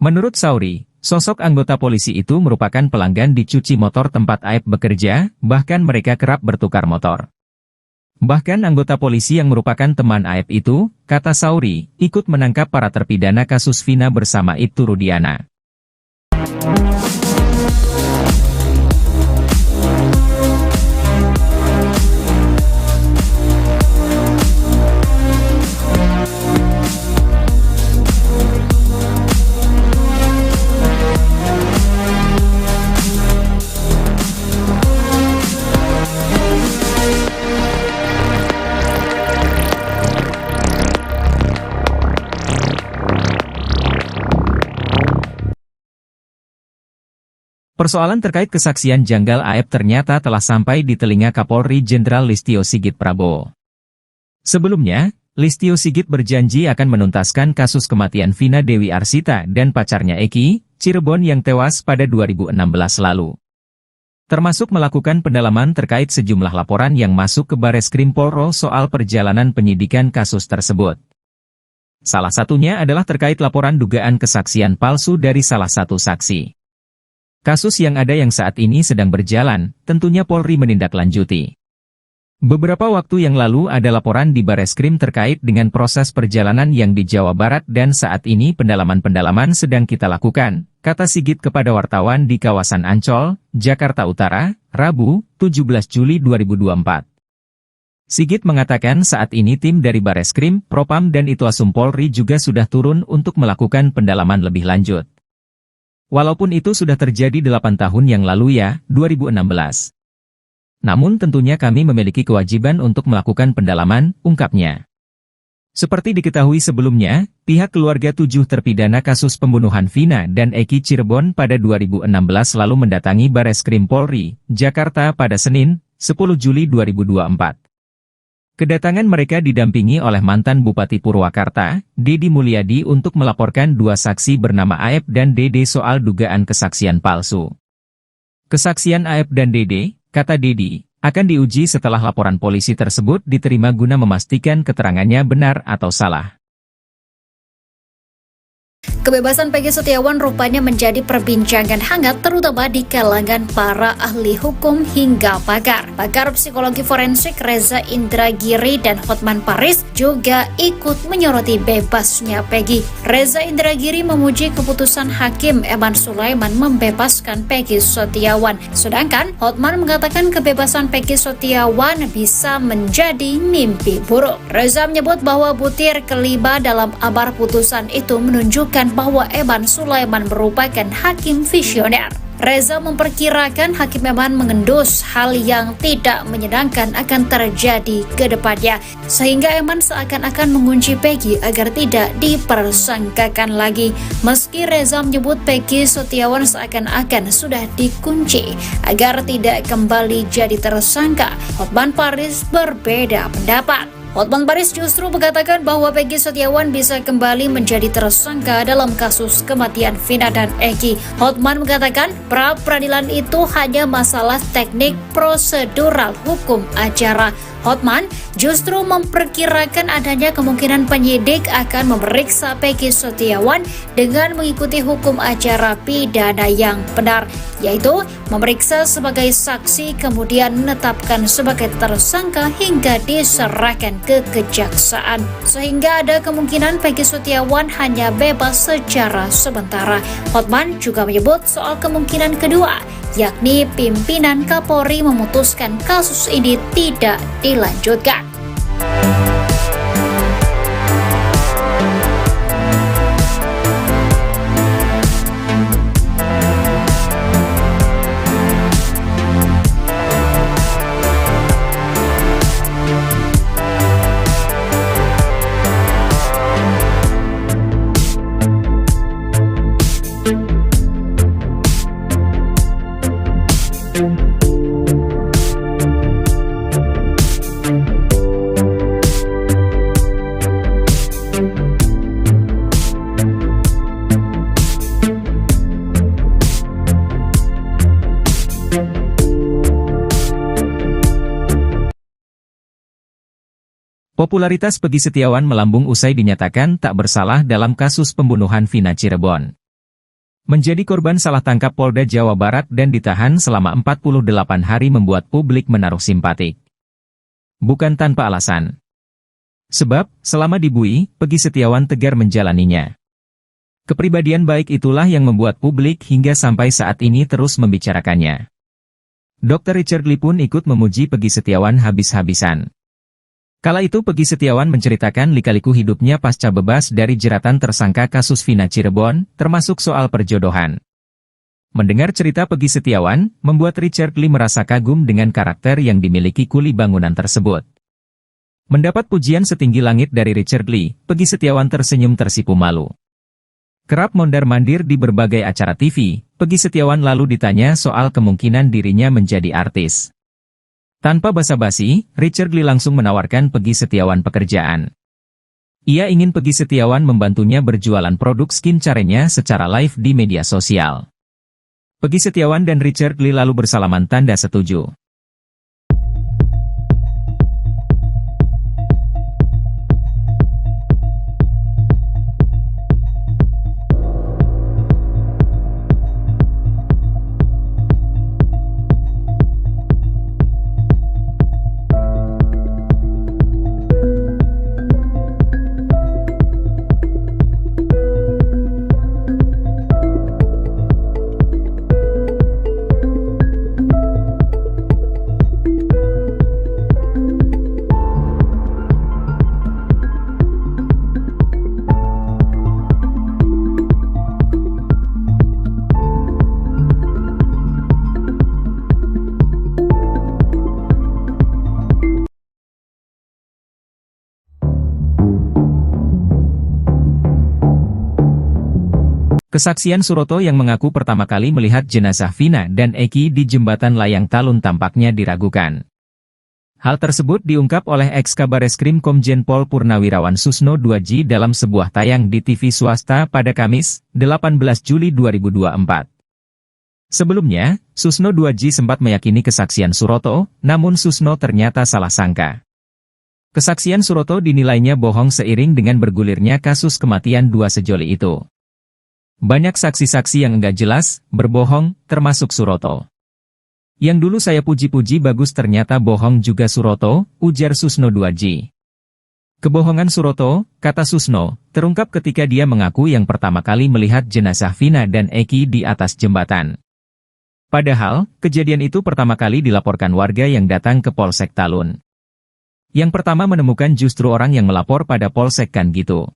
Menurut Sauri, sosok anggota polisi itu merupakan pelanggan di cuci motor tempat AF bekerja, bahkan mereka kerap bertukar motor. Bahkan anggota polisi yang merupakan teman AF itu, kata Sauri, ikut menangkap para terpidana kasus Vina bersama Ibtu Rudiana. Persoalan terkait kesaksian janggal AF ternyata telah sampai di telinga Kapolri Jenderal Listio Sigit Prabowo. Sebelumnya, Listio Sigit berjanji akan menuntaskan kasus kematian Vina Dewi Arsita dan pacarnya Eki, Cirebon yang tewas pada 2016 lalu. Termasuk melakukan pendalaman terkait sejumlah laporan yang masuk ke Bareskrim Polri soal perjalanan penyidikan kasus tersebut. Salah satunya adalah terkait laporan dugaan kesaksian palsu dari salah satu saksi. Kasus yang ada yang saat ini sedang berjalan, tentunya Polri menindaklanjuti. Beberapa waktu yang lalu ada laporan di Bareskrim terkait dengan proses perjalanan yang di Jawa Barat dan saat ini pendalaman-pendalaman sedang kita lakukan, kata Sigit kepada wartawan di kawasan Ancol, Jakarta Utara, Rabu, 17 Juli 2024. Sigit mengatakan saat ini tim dari Bareskrim, Propam dan Itwasum Polri juga sudah turun untuk melakukan pendalaman lebih lanjut. Walaupun itu sudah terjadi 8 tahun yang lalu ya, 2016. Namun tentunya kami memiliki kewajiban untuk melakukan pendalaman, ungkapnya. Seperti diketahui sebelumnya, pihak keluarga 7 terpidana kasus pembunuhan Vina dan Eki Cirebon pada 2016 lalu mendatangi Bareskrim Polri, Jakarta pada Senin, 10 Juli 2024. Kedatangan mereka didampingi oleh mantan Bupati Purwakarta, Dedi Mulyadi untuk melaporkan dua saksi bernama Aep dan Dede soal dugaan kesaksian palsu. Kesaksian Aep dan Dede, kata Dedi, akan diuji setelah laporan polisi tersebut diterima guna memastikan keterangannya benar atau salah. Kebebasan Peggy Setiawan rupanya menjadi perbincangan hangat terutama di kalangan para ahli hukum hingga pakar. Pakar psikologi forensik Reza Indragiri dan Hotman Paris juga ikut menyoroti bebasnya Peggy. Reza Indragiri memuji keputusan Hakim Eman Sulaiman membebaskan Peggy Setiawan. Sedangkan Hotman mengatakan kebebasan Peggy Setiawan bisa menjadi mimpi buruk. Reza menyebut bahwa butir kelima dalam amar putusan itu menunjukkan bahwa Eman Sulaiman merupakan hakim visioner. Reza memperkirakan Hakim Eman mengendus hal yang tidak menyenangkan akan terjadi ke depannya, sehingga Eman seakan-akan mengunci Peggy agar tidak dipersangkakan lagi. Meski Reza menyebut Peggy Setiawan seakan-akan sudah dikunci agar tidak kembali jadi tersangka, Hotman Paris berbeda pendapat. Hotman Paris justru mengatakan bahwa Peggy Setiawan bisa kembali menjadi tersangka dalam kasus kematian Vina dan Eki. Hotman mengatakan pra-peradilan itu hanya masalah teknik prosedural hukum acara. Hotman justru memperkirakan adanya kemungkinan penyidik akan memeriksa Peggy Setiawan dengan mengikuti hukum acara pidana yang benar, yaitu memeriksa sebagai saksi kemudian menetapkan sebagai tersangka hingga diserahkan ke kejaksaan. Sehingga ada kemungkinan Peggy Setiawan hanya bebas secara sementara. Hotman juga menyebut soal kemungkinan kedua, yakni pimpinan Kapolri memutuskan kasus ini tidak dilanjutkan. Popularitas Peggy Setiawan melambung usai dinyatakan tak bersalah dalam kasus pembunuhan Vina Cirebon. Menjadi korban salah tangkap Polda Jawa Barat dan ditahan selama 48 hari membuat publik menaruh simpatik. Bukan tanpa alasan. Sebab, selama dibui, Peggy Setiawan tegar menjalaninya. Kepribadian baik itulah yang membuat publik hingga sampai saat ini terus membicarakannya. Dr. Richard Lee pun ikut memuji Peggy Setiawan habis-habisan. Kala itu Peggy Setiawan menceritakan lika-liku hidupnya pasca bebas dari jeratan tersangka kasus Vina Cirebon, termasuk soal perjodohan. Mendengar cerita Peggy Setiawan, membuat Richard Lee merasa kagum dengan karakter yang dimiliki kuli bangunan tersebut. Mendapat pujian setinggi langit dari Richard Lee, Peggy Setiawan tersenyum tersipu malu. Kerap mondar-mandir di berbagai acara TV, Peggy Setiawan lalu ditanya soal kemungkinan dirinya menjadi artis. Tanpa basa-basi, Richard Lee langsung menawarkan Peggy Setiawan pekerjaan. Ia ingin Peggy Setiawan membantunya berjualan produk skincare-nya secara live di media sosial. Peggy Setiawan dan Richard Lee lalu bersalaman tanda setuju. Kesaksian Suroto yang mengaku pertama kali melihat jenazah Vina dan Eki di jembatan Layang Talun tampaknya diragukan. Hal tersebut diungkap oleh ex-Kabareskrim Komjen Pol Purnawirawan Susno 2J dalam sebuah tayang di TV swasta pada Kamis, 18 Juli 2024. Sebelumnya, Susno 2J sempat meyakini kesaksian Suroto, namun Susno ternyata salah sangka. Kesaksian Suroto dinilainya bohong seiring dengan bergulirnya kasus kematian dua sejoli itu. Banyak saksi-saksi yang enggak jelas, berbohong, termasuk Suroto. Yang dulu saya puji-puji bagus ternyata bohong juga Suroto, ujar Susno 2J. Kebohongan Suroto, kata Susno, terungkap ketika dia mengaku yang pertama kali melihat jenazah Vina dan Eki di atas jembatan. Padahal, kejadian itu pertama kali dilaporkan warga yang datang ke Polsek Talun. Yang pertama menemukan justru orang yang melapor pada Polsek kan gitu.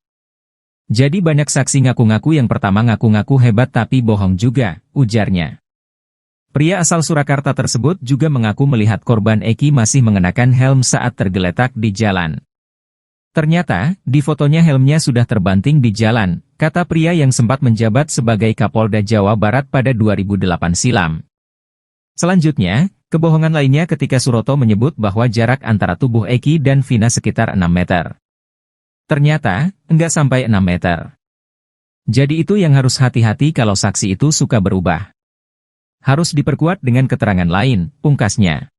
Jadi banyak saksi ngaku-ngaku yang pertama ngaku-ngaku hebat tapi bohong juga, ujarnya. Pria asal Surakarta tersebut juga mengaku melihat korban Eki masih mengenakan helm saat tergeletak di jalan. Ternyata, di fotonya helmnya sudah terbanting di jalan, kata pria yang sempat menjabat sebagai Kapolda Jawa Barat pada 2008 silam. Selanjutnya, kebohongan lainnya ketika Suroto menyebut bahwa jarak antara tubuh Eki dan Vina sekitar 6 meter. Ternyata, enggak sampai 6 meter. Jadi itu yang harus hati-hati kalau saksi itu suka berubah. Harus diperkuat dengan keterangan lain, pungkasnya.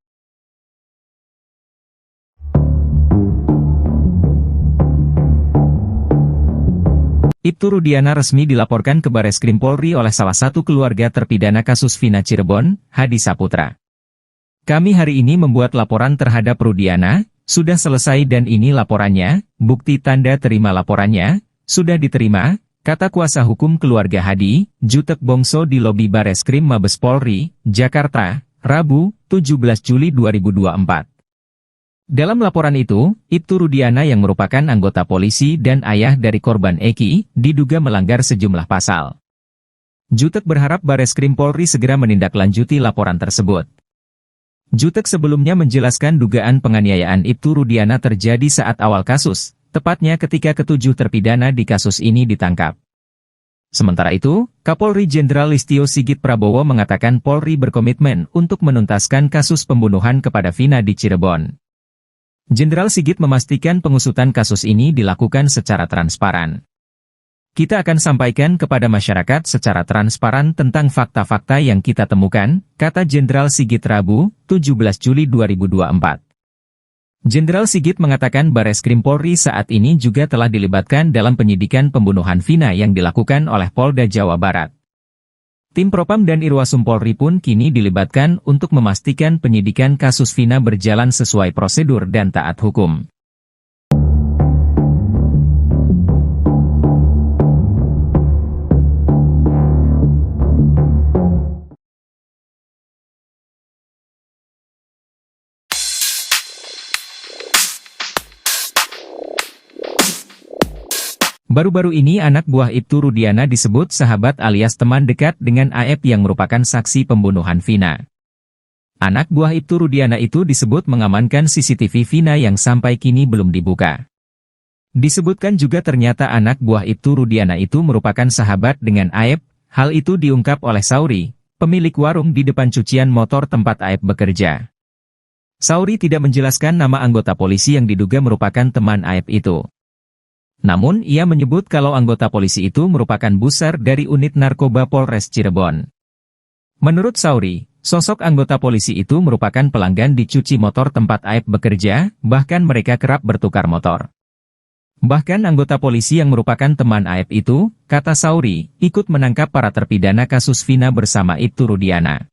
Ibtu Rudiana resmi dilaporkan ke Bareskrim Polri oleh salah satu keluarga terpidana kasus Vina Cirebon, Hadi Saputra. Kami hari ini membuat laporan terhadap Rudiana, sudah selesai dan ini laporannya, bukti tanda terima laporannya, sudah diterima, kata kuasa hukum keluarga Hadi, Jutek Bongso di lobi Bareskrim Mabes Polri, Jakarta, Rabu, 17 Juli 2024. Dalam laporan itu, Ibtu Rudiana yang merupakan anggota polisi dan ayah dari korban Eki, diduga melanggar sejumlah pasal. Jutek berharap Bareskrim Polri segera menindaklanjuti laporan tersebut. Jutek sebelumnya menjelaskan dugaan penganiayaan Ibtu Rudiana terjadi saat awal kasus, tepatnya ketika ketujuh terpidana di kasus ini ditangkap. Sementara itu, Kapolri Jenderal Listio Sigit Prabowo mengatakan Polri berkomitmen untuk menuntaskan kasus pembunuhan kepada Vina di Cirebon. Jenderal Sigit memastikan pengusutan kasus ini dilakukan secara transparan. Kita akan sampaikan kepada masyarakat secara transparan tentang fakta-fakta yang kita temukan, kata Jenderal Sigit Rabu, 17 Juli 2024. Jenderal Sigit mengatakan Bareskrim Polri saat ini juga telah dilibatkan dalam penyidikan pembunuhan Vina yang dilakukan oleh Polda Jawa Barat. Tim Propam dan Irwasum Polri pun kini dilibatkan untuk memastikan penyidikan kasus Vina berjalan sesuai prosedur dan taat hukum. Baru-baru ini anak buah Ibtu Rudiana disebut sahabat alias teman dekat dengan AF yang merupakan saksi pembunuhan Vina. Anak buah Ibtu Rudiana itu disebut mengamankan CCTV Vina yang sampai kini belum dibuka. Disebutkan juga ternyata anak buah Ibtu Rudiana itu merupakan sahabat dengan AF, hal itu diungkap oleh Sauri, pemilik warung di depan cucian motor tempat AF bekerja. Sauri tidak menjelaskan nama anggota polisi yang diduga merupakan teman AF itu. Namun ia menyebut kalau anggota polisi itu merupakan busar dari unit narkoba Polres Cirebon. Menurut Sauri, sosok anggota polisi itu merupakan pelanggan di cuci motor tempat AF bekerja, bahkan mereka kerap bertukar motor. Bahkan anggota polisi yang merupakan teman AF itu, kata Sauri, ikut menangkap para terpidana kasus Vina bersama Ibtu Rudiana.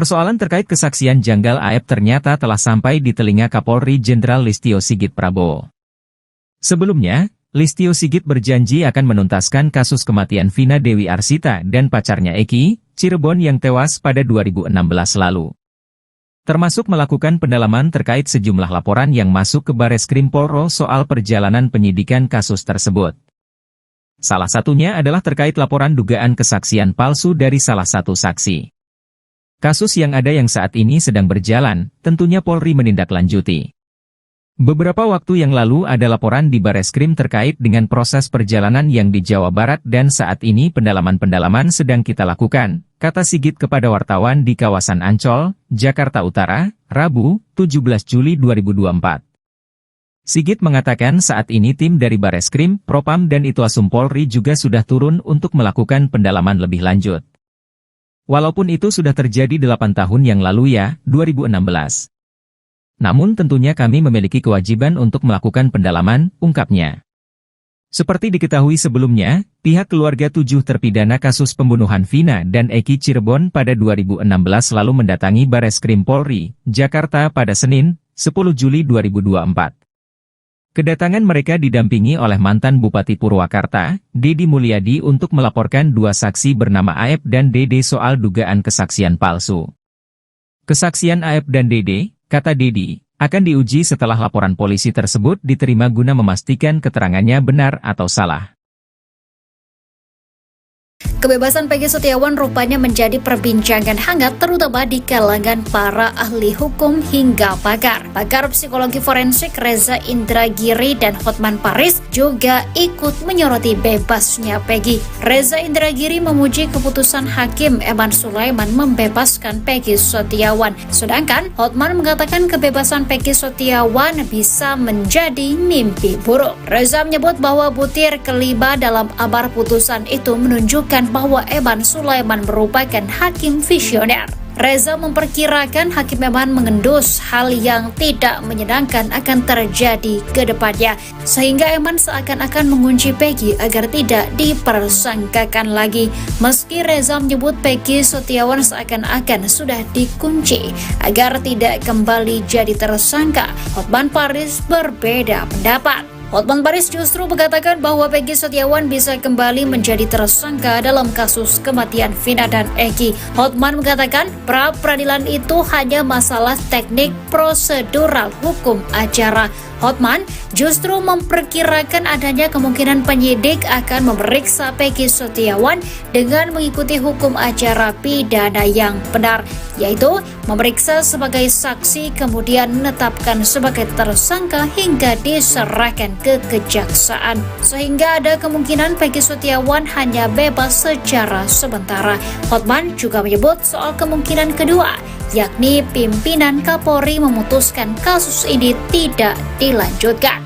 Persoalan terkait kesaksian janggal AF ternyata telah sampai di telinga Kapolri Jenderal Listio Sigit Prabowo. Sebelumnya, Listio Sigit berjanji akan menuntaskan kasus kematian Vina Dewi Arsita dan pacarnya Eki, Cirebon yang tewas pada 2016 lalu. termasuk melakukan pendalaman terkait sejumlah laporan yang masuk ke Bareskrim Polri soal perjalanan penyidikan kasus tersebut. Salah satunya adalah terkait laporan dugaan kesaksian palsu dari salah satu saksi. Kasus yang ada yang saat ini sedang berjalan, tentunya Polri menindaklanjuti. Beberapa waktu yang lalu ada laporan di Bareskrim terkait dengan proses perjalanan yang di Jawa Barat dan saat ini pendalaman-pendalaman sedang kita lakukan, kata Sigit kepada wartawan di kawasan Ancol, Jakarta Utara, Rabu, 17 Juli 2024. Sigit mengatakan saat ini tim dari Bareskrim, Propam dan Itwasum Polri juga sudah turun untuk melakukan pendalaman lebih lanjut. Walaupun itu sudah terjadi 8 tahun yang lalu ya, 2016. Namun tentunya kami memiliki kewajiban untuk melakukan pendalaman, ungkapnya. Seperti diketahui sebelumnya, pihak keluarga 7 terpidana kasus pembunuhan Vina dan Eki Cirebon pada 2016 lalu mendatangi Bareskrim Polri, Jakarta pada Senin, 10 Juli 2024. Kedatangan mereka didampingi oleh mantan Bupati Purwakarta, Dedi Mulyadi untuk melaporkan 2 saksi bernama Aep dan Dede soal dugaan kesaksian palsu. Kesaksian Aep dan Dede, kata Dedi, akan diuji setelah laporan polisi tersebut diterima guna memastikan keterangannya benar atau salah. Kebebasan Peggy Setiawan rupanya menjadi perbincangan hangat terutama di kalangan para ahli hukum hingga pakar. Pakar psikologi forensik Reza Indragiri dan Hotman Paris juga ikut menyoroti bebasnya Peggy. Reza Indragiri memuji keputusan Hakim Eman Sulaiman membebaskan Peggy Setiawan. Sedangkan Hotman mengatakan kebebasan Peggy Setiawan bisa menjadi mimpi buruk. Reza menyebut bahwa butir kelima dalam amar putusan itu menunjukkan bahwa Eman Sulaiman merupakan hakim visioner. Reza memperkirakan Hakim Eman mengendus hal yang tidak menyenangkan akan terjadi ke depannya, sehingga Eman seakan-akan mengunci Peggy agar tidak dipersangkakan lagi. Meski Reza menyebut Peggy Setiawan seakan-akan sudah dikunci agar tidak kembali jadi tersangka, Hotman Paris berbeda pendapat. Hotman Paris justru mengatakan bahwa Peggy Setiawan bisa kembali menjadi tersangka dalam kasus kematian Vina dan Eki. Hotman mengatakan pra-peradilan itu hanya masalah teknik prosedural hukum acara. Hotman justru memperkirakan adanya kemungkinan penyidik akan memeriksa Peggy Setiawan dengan mengikuti hukum acara pidana yang benar, yaitu memeriksa sebagai saksi kemudian menetapkan sebagai tersangka hingga diserahkan ke kejaksaan. Sehingga ada kemungkinan Peggy Setiawan hanya bebas secara sementara. Hotman juga menyebut soal kemungkinan kedua, yakni pimpinan Kapolri memutuskan kasus ini tidak dilanjutkan.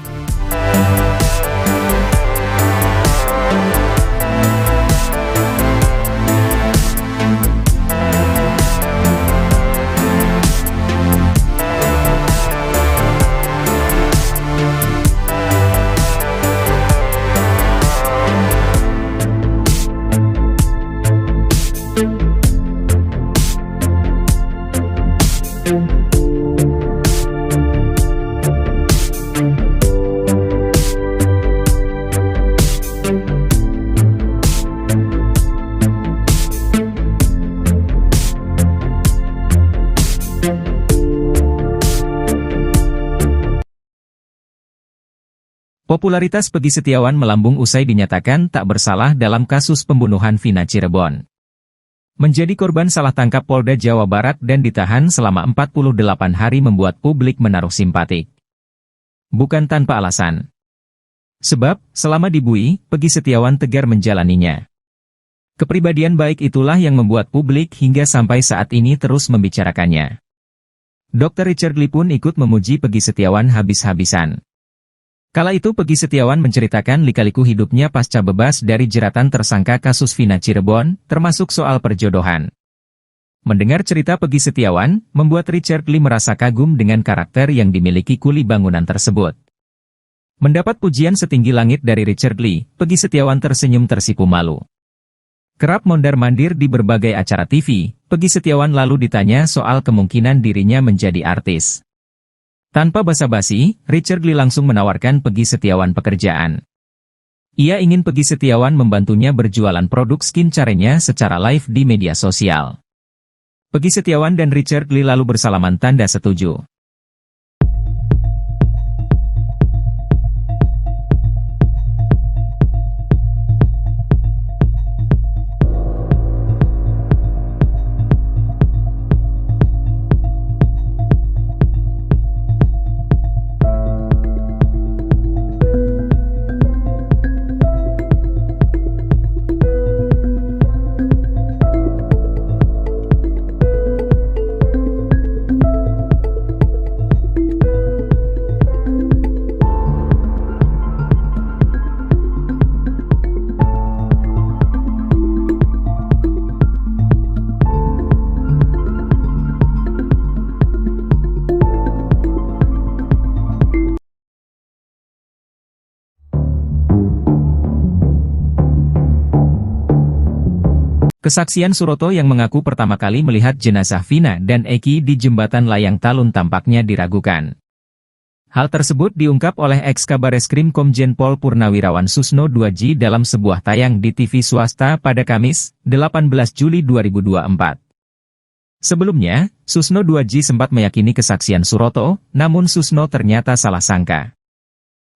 Popularitas Peggy Setiawan melambung usai dinyatakan tak bersalah dalam kasus pembunuhan Vina Cirebon. Menjadi korban salah tangkap Polda Jawa Barat dan ditahan selama 48 hari membuat publik menaruh simpatik. Bukan tanpa alasan. Sebab, selama di BUI, Peggy Setiawan tegar menjalaninya. Kepribadian baik itulah yang membuat publik hingga sampai saat ini terus membicarakannya. Dr. Richard Lee pun ikut memuji Peggy Setiawan habis-habisan. Kala itu Peggy Setiawan menceritakan lika-liku hidupnya pasca bebas dari jeratan tersangka kasus Vina Cirebon, termasuk soal perjodohan. Mendengar cerita Peggy Setiawan, membuat Richard Lee merasa kagum dengan karakter yang dimiliki kuli bangunan tersebut. Mendapat pujian setinggi langit dari Richard Lee, Peggy Setiawan tersenyum tersipu malu. Kerap mondar-mandir di berbagai acara TV, Peggy Setiawan lalu ditanya soal kemungkinan dirinya menjadi artis. Tanpa basa-basi, Richard Lee langsung menawarkan Peggy Setiawan pekerjaan. Ia ingin Peggy Setiawan membantunya berjualan produk skincare-nya secara live di media sosial. Peggy Setiawan dan Richard Lee lalu bersalaman tanda setuju. Kesaksian Suroto yang mengaku pertama kali melihat jenazah Vina dan Eki di jembatan layang Talun tampaknya diragukan. Hal tersebut diungkap oleh ex-Kabareskrim Komjen Pol Purnawirawan Susno Duaji dalam sebuah tayang di TV swasta pada Kamis, 18 Juli 2024. Sebelumnya, Susno Duaji sempat meyakini kesaksian Suroto, namun Susno ternyata salah sangka.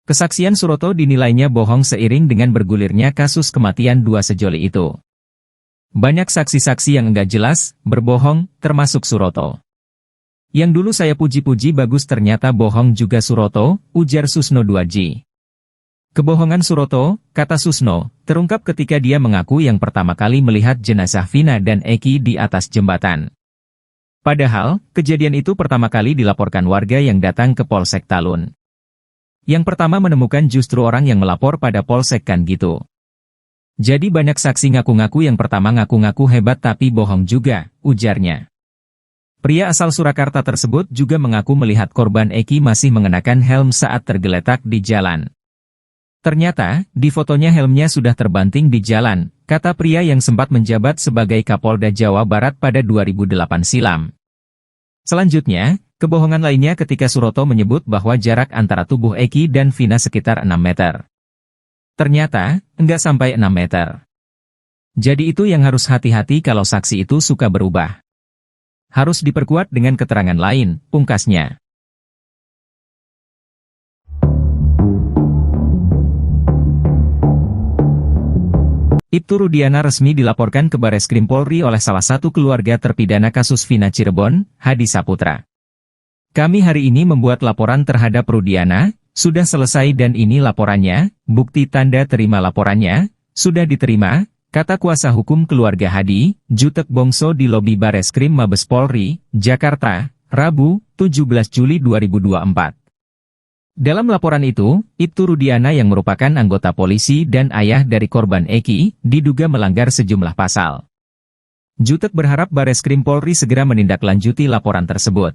Kesaksian Suroto dinilainya bohong seiring dengan bergulirnya kasus kematian dua sejoli itu. Banyak saksi-saksi yang enggak jelas, berbohong, termasuk Suroto. Yang dulu saya puji-puji bagus ternyata bohong juga Suroto, ujar Susno Duaji. Kebohongan Suroto, kata Susno, terungkap ketika dia mengaku yang pertama kali melihat jenazah Vina dan Eki di atas jembatan. Padahal, kejadian itu pertama kali dilaporkan warga yang datang ke Polsek Talun. Yang pertama menemukan justru orang yang melapor pada Polsek kan gitu. Jadi banyak saksi ngaku-ngaku yang pertama ngaku-ngaku hebat tapi bohong juga, ujarnya. Pria asal Surakarta tersebut juga mengaku melihat korban Eki masih mengenakan helm saat tergeletak di jalan. Ternyata, di fotonya helmnya sudah terbanting di jalan, kata pria yang sempat menjabat sebagai Kapolda Jawa Barat pada 2008 silam. Selanjutnya, kebohongan lainnya ketika Suroto menyebut bahwa jarak antara tubuh Eki dan Vina sekitar 6 meter. Ternyata, enggak sampai 6 meter. Jadi itu yang harus hati-hati kalau saksi itu suka berubah. Harus diperkuat dengan keterangan lain, pungkasnya. Ibtu Rudiana resmi dilaporkan ke Bareskrim Polri oleh salah satu keluarga terpidana kasus Vina Cirebon, Hadi Saputra. Kami hari ini membuat laporan terhadap Rudiana. Sudah selesai dan ini laporannya, bukti tanda terima laporannya, sudah diterima, kata kuasa hukum keluarga Hadi, Jutek Bongso di lobi Bareskrim Mabes Polri, Jakarta, Rabu, 17 Juli 2024. Dalam laporan itu, Ibtu Rudiana yang merupakan anggota polisi dan ayah dari korban Eki, diduga melanggar sejumlah pasal. Jutek berharap Bareskrim Polri segera menindaklanjuti laporan tersebut.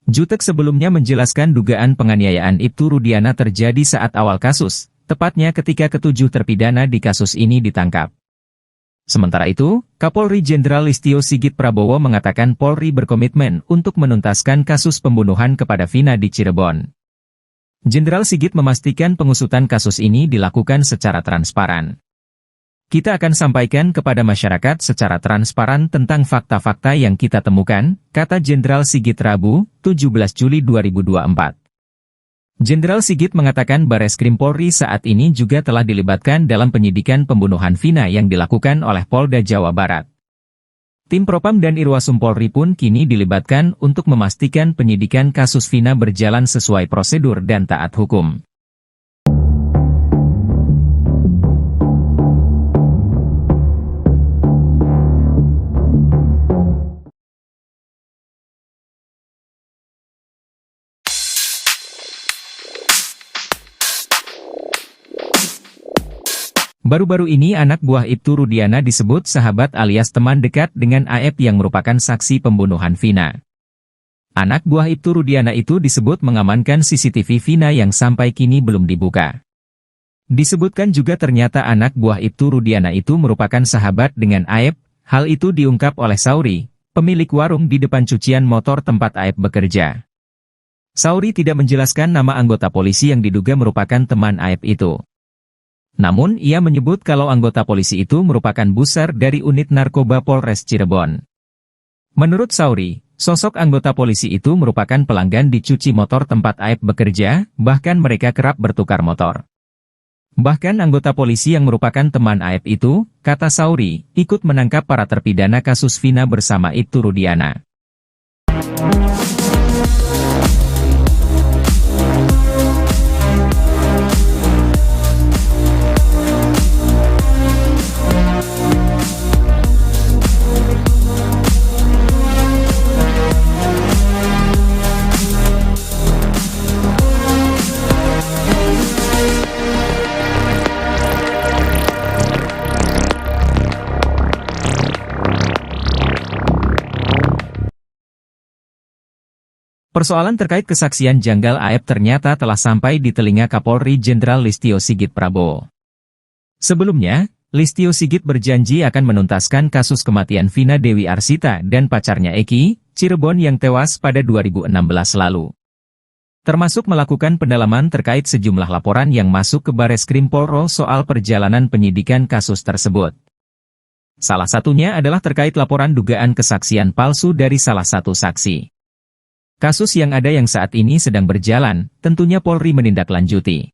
Jutek sebelumnya menjelaskan dugaan penganiayaan Ibtu Rudiana terjadi saat awal kasus, tepatnya ketika ketujuh terpidana di kasus ini ditangkap. Sementara itu, Kapolri Jenderal Listio Sigit Prabowo mengatakan Polri berkomitmen untuk menuntaskan kasus pembunuhan kepada Vina di Cirebon. Jenderal Sigit memastikan pengusutan kasus ini dilakukan secara transparan. Kita akan sampaikan kepada masyarakat secara transparan tentang fakta-fakta yang kita temukan, kata Jenderal Sigit Rabu, 17 Juli 2024. Jenderal Sigit mengatakan Bareskrim Polri saat ini juga telah dilibatkan dalam penyidikan pembunuhan Vina yang dilakukan oleh Polda Jawa Barat. Tim Propam dan Irwasum Polri pun kini dilibatkan untuk memastikan penyidikan kasus Vina berjalan sesuai prosedur dan taat hukum. Baru-baru ini anak buah Ibtu Rudiana disebut sahabat alias teman dekat dengan AF yang merupakan saksi pembunuhan Vina. Anak buah Ibtu Rudiana itu disebut mengamankan CCTV Vina yang sampai kini belum dibuka. Disebutkan juga ternyata anak buah Ibtu Rudiana itu merupakan sahabat dengan AF, hal itu diungkap oleh Sauri, pemilik warung di depan cucian motor tempat AF bekerja. Sauri tidak menjelaskan nama anggota polisi yang diduga merupakan teman AF itu. Namun ia menyebut kalau anggota polisi itu merupakan busar dari unit narkoba Polres Cirebon. Menurut Sauri, sosok anggota polisi itu merupakan pelanggan di cuci motor tempat Aep bekerja, bahkan mereka kerap bertukar motor. Bahkan anggota polisi yang merupakan teman Aep itu, kata Sauri, ikut menangkap para terpidana kasus Vina bersama Ibtu Rudiana. Persoalan terkait kesaksian janggal Aep ternyata telah sampai di telinga Kapolri Jenderal Listio Sigit Prabowo. Sebelumnya, Listio Sigit berjanji akan menuntaskan kasus kematian Vina Dewi Arsita dan pacarnya Eki, Cirebon yang tewas pada 2016 lalu. Termasuk melakukan pendalaman terkait sejumlah laporan yang masuk ke Bareskrim Polri soal perjalanan penyidikan kasus tersebut. Salah satunya adalah terkait laporan dugaan kesaksian palsu dari salah satu saksi. Kasus yang ada yang saat ini sedang berjalan, tentunya Polri menindaklanjuti.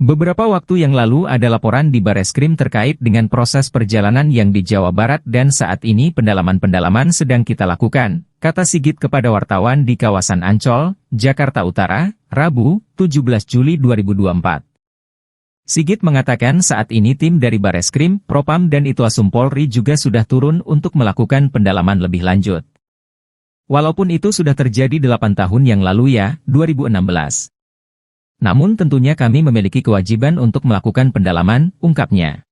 Beberapa waktu yang lalu ada laporan di Bareskrim terkait dengan proses perjalanan yang di Jawa Barat dan saat ini pendalaman-pendalaman sedang kita lakukan, kata Sigit kepada wartawan di kawasan Ancol, Jakarta Utara, Rabu, 17 Juli 2024. Sigit mengatakan saat ini tim dari Bareskrim, Propam dan Itwasum Polri juga sudah turun untuk melakukan pendalaman lebih lanjut. Walaupun itu sudah terjadi 8 tahun yang lalu ya, 2016. Namun tentunya kami memiliki kewajiban untuk melakukan pendalaman, ungkapnya.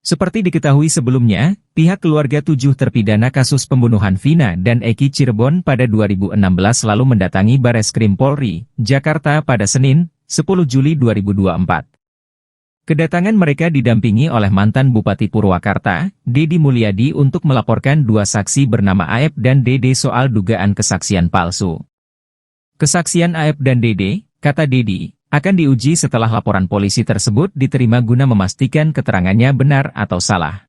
Seperti diketahui sebelumnya, pihak keluarga 7 terpidana kasus pembunuhan Vina dan Eki Cirebon pada 2016 lalu mendatangi Bareskrim Polri, Jakarta pada Senin, 10 Juli 2024. Kedatangan mereka didampingi oleh mantan Bupati Purwakarta, Dedi Mulyadi untuk melaporkan 2 saksi bernama Aep dan Dede soal dugaan kesaksian palsu. Kesaksian Aep dan Dede, kata Dedi, akan diuji setelah laporan polisi tersebut diterima guna memastikan keterangannya benar atau salah.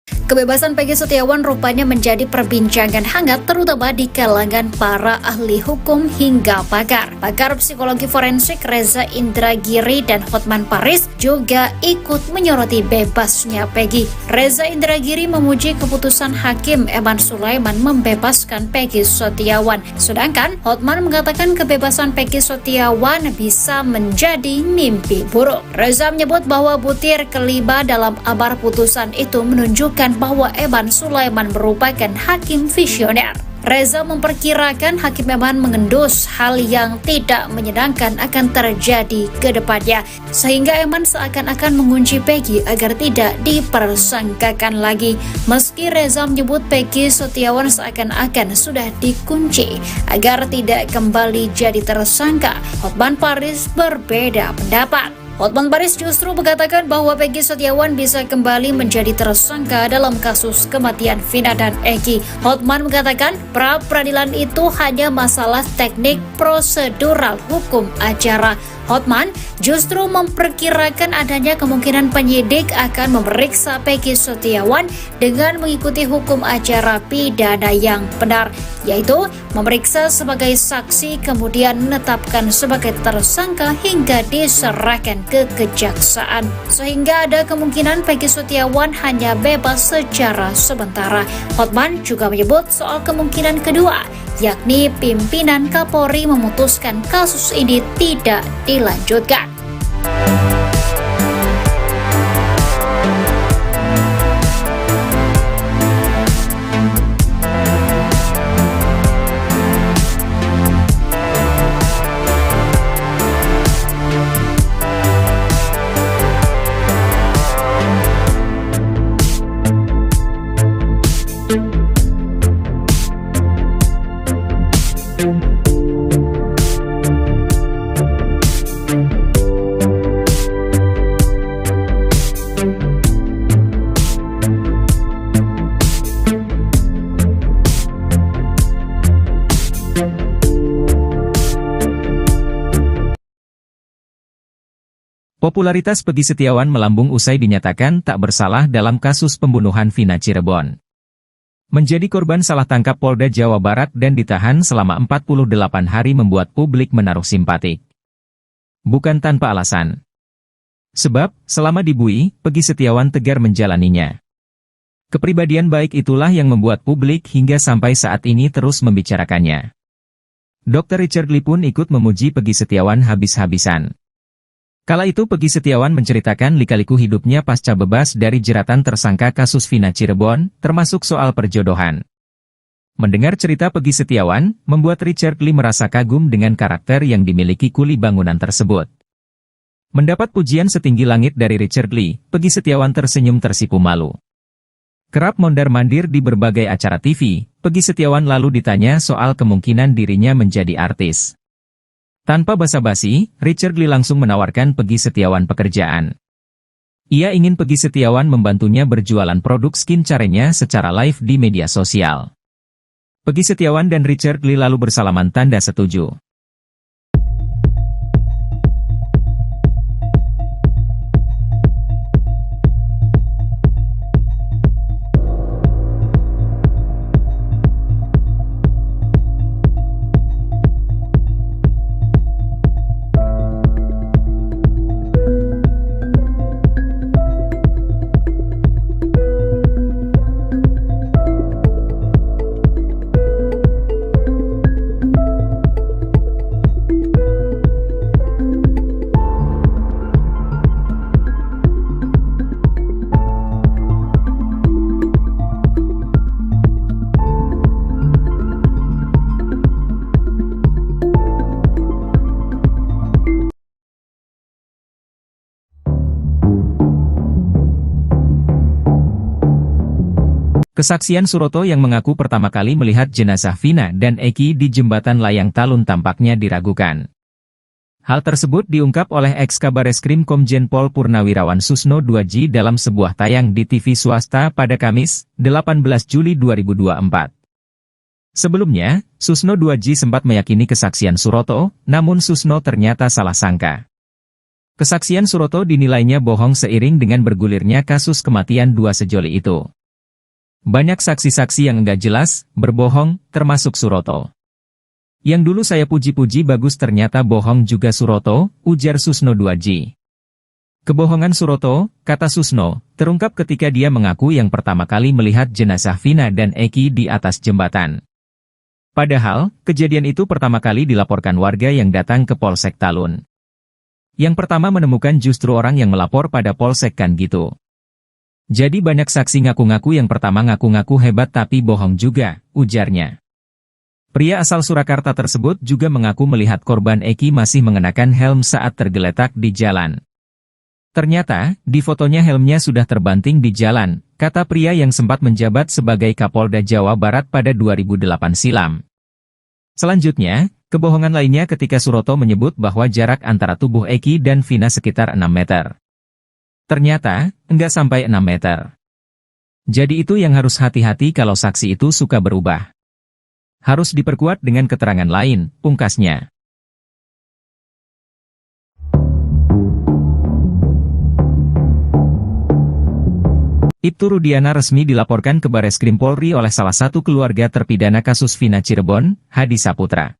Kebebasan Peggy Setiawan rupanya menjadi perbincangan hangat terutama di kalangan para ahli hukum hingga pakar. Pakar psikologi forensik Reza Indragiri dan Hotman Paris juga ikut menyoroti bebasnya Peggy. Reza Indragiri memuji keputusan Hakim Eman Sulaiman membebaskan Peggy Setiawan. Sedangkan Hotman mengatakan kebebasan Peggy Setiawan bisa menjadi mimpi buruk. Reza menyebut bahwa butir kelima dalam amar putusan itu menunjukkan bahwa Eman Sulaiman merupakan hakim visioner. Reza memperkirakan Hakim Eman mengendus hal yang tidak menyenangkan akan terjadi ke depannya, sehingga Eman seakan-akan mengunci Peggy agar tidak dipersangkakan lagi. Meski Reza menyebut Peggy Setiawan seakan-akan sudah dikunci agar tidak kembali jadi tersangka, Hotman Paris berbeda pendapat. Hotman Paris justru mengatakan bahwa Peggy Setiawan bisa kembali menjadi tersangka dalam kasus kematian Vina dan Eki. Hotman mengatakan pra-peradilan itu hanya masalah teknik prosedural hukum acara. Hotman justru memperkirakan adanya kemungkinan penyidik akan memeriksa Peggy Setiawan dengan mengikuti hukum acara pidana yang benar, yaitu memeriksa sebagai saksi kemudian menetapkan sebagai tersangka hingga diserahkan ke kejaksaan. Sehingga ada kemungkinan Peggy Setiawan hanya bebas secara sementara. Hotman juga menyebut soal kemungkinan kedua, yakni pimpinan Kapolri memutuskan kasus ini tidak dilanjutkan. Popularitas Peggy Setiawan melambung usai dinyatakan tak bersalah dalam kasus pembunuhan Vina Cirebon. Menjadi korban salah tangkap Polda Jawa Barat dan ditahan selama 48 hari membuat publik menaruh simpatik. Bukan tanpa alasan. Sebab, selama di BUI, Peggy Setiawan tegar menjalaninya. Kepribadian baik itulah yang membuat publik hingga sampai saat ini terus membicarakannya. Dr. Richard Lee pun ikut memuji Peggy Setiawan habis-habisan. Kala itu Peggy Setiawan menceritakan lika-liku hidupnya pasca bebas dari jeratan tersangka kasus Vina Cirebon, termasuk soal perjodohan. Mendengar cerita Peggy Setiawan, membuat Richard Lee merasa kagum dengan karakter yang dimiliki kuli bangunan tersebut. Mendapat pujian setinggi langit dari Richard Lee, Peggy Setiawan tersenyum tersipu malu. Kerap mondar-mandir di berbagai acara TV, Peggy Setiawan lalu ditanya soal kemungkinan dirinya menjadi artis. Tanpa basa-basi, Richard Lee langsung menawarkan Peggy Setiawan pekerjaan. Ia ingin Peggy Setiawan membantunya berjualan produk skincare-nya secara live di media sosial. Peggy Setiawan dan Richard Lee lalu bersalaman tanda setuju. Kesaksian Suroto yang mengaku pertama kali melihat jenazah Vina dan Eki di jembatan Layang Talun tampaknya diragukan. Hal tersebut diungkap oleh ex-Kabareskrim Komjen Pol Purnawirawan Susno 2J dalam sebuah tayang di TV swasta pada Kamis, 18 Juli 2024. Sebelumnya, Susno 2J sempat meyakini kesaksian Suroto, namun Susno ternyata salah sangka. Kesaksian Suroto dinilainya bohong seiring dengan bergulirnya kasus kematian dua sejoli itu. Banyak saksi-saksi yang enggak jelas, berbohong, termasuk Suroto. Yang dulu saya puji-puji bagus ternyata bohong juga Suroto, ujar Susno 2J. Kebohongan Suroto, kata Susno, terungkap ketika dia mengaku yang pertama kali melihat jenazah Vina dan Eki di atas jembatan. Padahal, kejadian itu pertama kali dilaporkan warga yang datang ke Polsek Talun. Yang pertama menemukan justru orang yang melapor pada Polsek kan gitu. Jadi banyak saksi ngaku-ngaku yang pertama ngaku-ngaku hebat tapi bohong juga, ujarnya. Pria asal Surakarta tersebut juga mengaku melihat korban Eki masih mengenakan helm saat tergeletak di jalan. Ternyata, di fotonya helmnya sudah terbanting di jalan, kata pria yang sempat menjabat sebagai Kapolda Jawa Barat pada 2008 silam. Selanjutnya, kebohongan lainnya ketika Suroto menyebut bahwa jarak antara tubuh Eki dan Vina sekitar 6 meter. Ternyata, enggak sampai 6 meter. Jadi itu yang harus hati-hati kalau saksi itu suka berubah. Harus diperkuat dengan keterangan lain, pungkasnya. Ibtu Rudiana resmi dilaporkan ke Bareskrim Polri oleh salah satu keluarga terpidana kasus Vina Cirebon, Hadi Saputra.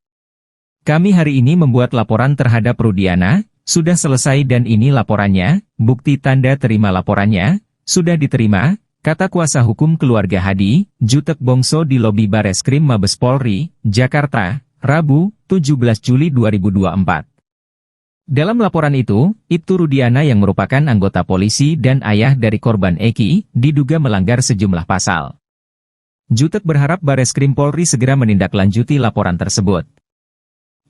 Kami hari ini membuat laporan terhadap Rudiana, sudah selesai dan ini laporannya, bukti tanda terima laporannya, sudah diterima, kata kuasa hukum keluarga Hadi, Jutek Bongso di lobi Bareskrim Mabes Polri, Jakarta, Rabu, 17 Juli 2024. Dalam laporan itu, Ibtu Rudiana yang merupakan anggota polisi dan ayah dari korban Eki, diduga melanggar sejumlah pasal. Jutek berharap Bareskrim Polri segera menindaklanjuti laporan tersebut.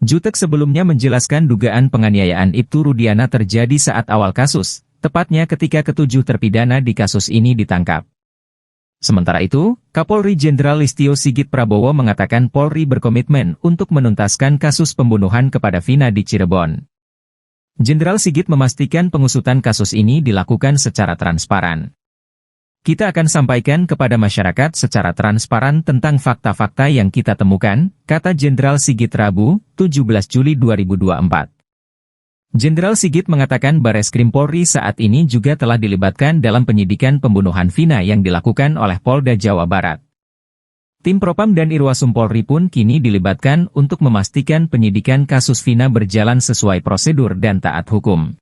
Jutek sebelumnya menjelaskan dugaan penganiayaan Ibtu Rudiana terjadi saat awal kasus, tepatnya ketika ketujuh terpidana di kasus ini ditangkap. Sementara itu, Kapolri Jenderal Listio Sigit Prabowo mengatakan Polri berkomitmen untuk menuntaskan kasus pembunuhan kepada Vina di Cirebon. Jenderal Sigit memastikan pengusutan kasus ini dilakukan secara transparan. Kita akan sampaikan kepada masyarakat secara transparan tentang fakta-fakta yang kita temukan, kata Jenderal Sigit Rabu, 17 Juli 2024. Jenderal Sigit mengatakan Bareskrim Polri saat ini juga telah dilibatkan dalam penyidikan pembunuhan Vina yang dilakukan oleh Polda Jawa Barat. Tim Propam dan Irwasum Polri pun kini dilibatkan untuk memastikan penyidikan kasus Vina berjalan sesuai prosedur dan taat hukum.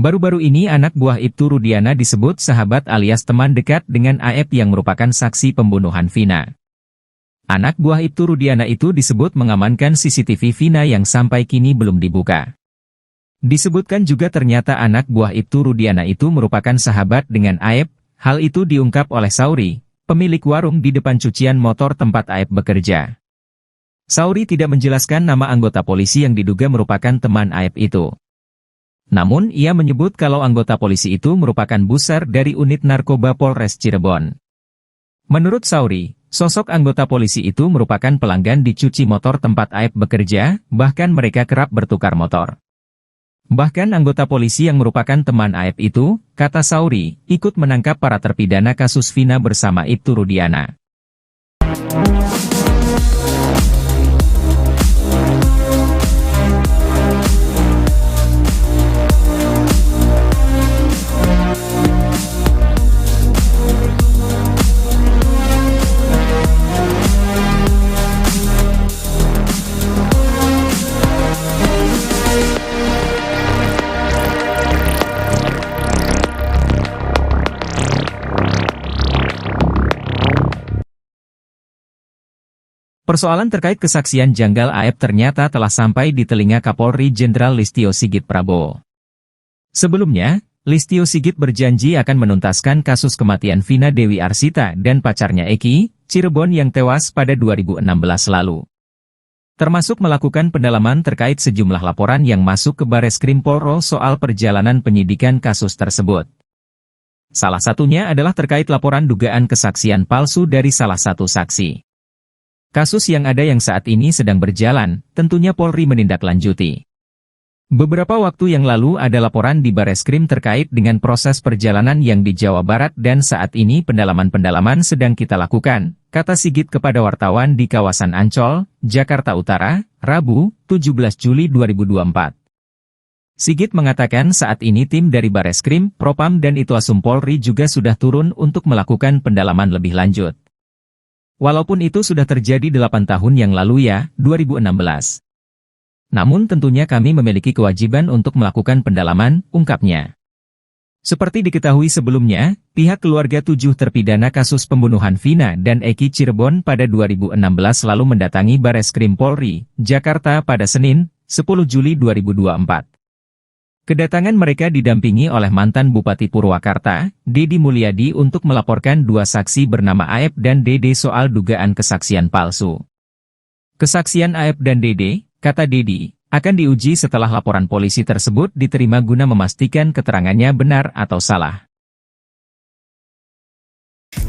Baru-baru ini anak buah Ibtu Rudiana disebut sahabat alias teman dekat dengan AF yang merupakan saksi pembunuhan Vina. Anak buah Ibtu Rudiana itu disebut mengamankan CCTV Vina yang sampai kini belum dibuka. Disebutkan juga ternyata anak buah Ibtu Rudiana itu merupakan sahabat dengan AF, hal itu diungkap oleh Sauri, pemilik warung di depan cucian motor tempat AF bekerja. Sauri tidak menjelaskan nama anggota polisi yang diduga merupakan teman AF itu. Namun ia menyebut kalau anggota polisi itu merupakan busar dari unit narkoba Polres Cirebon. Menurut Sauri, sosok anggota polisi itu merupakan pelanggan di cuci motor tempat AF bekerja, bahkan mereka kerap bertukar motor. Bahkan anggota polisi yang merupakan teman AF itu, kata Sauri, ikut menangkap para terpidana kasus Vina bersama Ibtu Rudiana. Persoalan terkait kesaksian janggal AF ternyata telah sampai di telinga Kapolri Jenderal Listio Sigit Prabowo. Sebelumnya, Listio Sigit berjanji akan menuntaskan kasus kematian Vina Dewi Arsita dan pacarnya Eki, Cirebon yang tewas pada 2016 lalu. Termasuk melakukan pendalaman terkait sejumlah laporan yang masuk ke Bareskrim Polri soal perjalanan penyidikan kasus tersebut. Salah satunya adalah terkait laporan dugaan kesaksian palsu dari salah satu saksi. Kasus yang ada yang saat ini sedang berjalan, tentunya Polri menindaklanjuti. Beberapa waktu yang lalu ada laporan di Bareskrim terkait dengan proses perjalanan yang di Jawa Barat dan saat ini pendalaman-pendalaman sedang kita lakukan, kata Sigit kepada wartawan di kawasan Ancol, Jakarta Utara, Rabu, 17 Juli 2024. Sigit mengatakan saat ini tim dari Bareskrim, Propam dan Irwasum Polri juga sudah turun untuk melakukan pendalaman lebih lanjut. Walaupun itu sudah terjadi 8 tahun yang lalu ya, 2016. Namun tentunya kami memiliki kewajiban untuk melakukan pendalaman, ungkapnya. Seperti diketahui sebelumnya, pihak keluarga 7 terpidana kasus pembunuhan Vina dan Eki Cirebon pada 2016 lalu mendatangi Bareskrim Polri, Jakarta pada Senin, 10 Juli 2024. Kedatangan mereka didampingi oleh mantan Bupati Purwakarta, Dedi Mulyadi untuk melaporkan 2 saksi bernama AF dan Dede soal dugaan kesaksian palsu. Kesaksian AF dan Dede, kata Dedi, akan diuji setelah laporan polisi tersebut diterima guna memastikan keterangannya benar atau salah.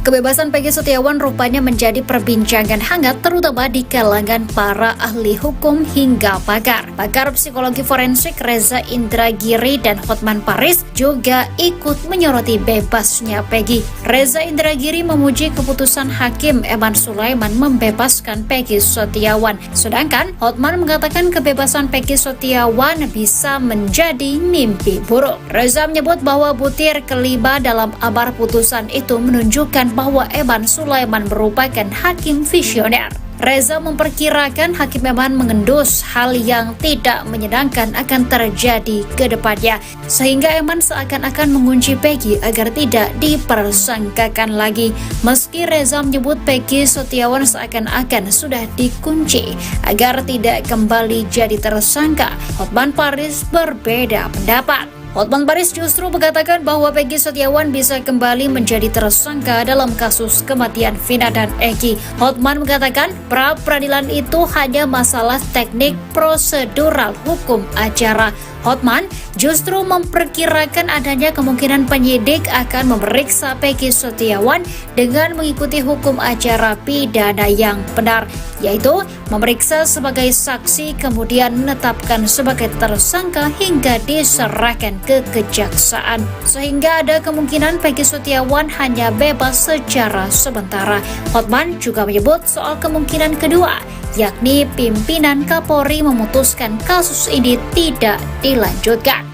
Kebebasan Peggy Setiawan rupanya menjadi perbincangan hangat terutama di kalangan para ahli hukum hingga pakar. Pakar psikologi forensik Reza Indragiri dan Hotman Paris juga ikut menyoroti bebasnya Peggy. Reza Indragiri memuji keputusan Hakim Eman Sulaiman membebaskan Peggy Setiawan. Sedangkan Hotman mengatakan kebebasan Peggy Setiawan bisa menjadi mimpi buruk. Reza menyebut bahwa butir kelima dalam amar putusan itu menunjukkan bahwa Eman Sulaiman merupakan hakim visioner. Reza memperkirakan Hakim Eman mengendus hal yang tidak menyenangkan akan terjadi ke depannya, sehingga Eman seakan-akan mengunci Peggy agar tidak dipersangkakan lagi. Meski Reza menyebut Peggy Setiawan seakan-akan sudah dikunci agar tidak kembali jadi tersangka, Hotman Paris berbeda pendapat. Hotman Paris justru mengatakan bahwa Peggy Setiawan bisa kembali menjadi tersangka dalam kasus kematian Vina dan Eki. Hotman mengatakan pra-peradilan itu hanya masalah teknik prosedural hukum acara. Hotman justru memperkirakan adanya kemungkinan penyidik akan memeriksa Peggy Setiawan dengan mengikuti hukum acara pidana yang benar, yaitu memeriksa sebagai saksi kemudian menetapkan sebagai tersangka hingga diserahkan ke kejaksaan. Sehingga ada kemungkinan Peggy Setiawan hanya bebas secara sementara. Hotman juga menyebut soal kemungkinan kedua, yakni pimpinan Kapolri memutuskan kasus ini tidak dilanjutkan.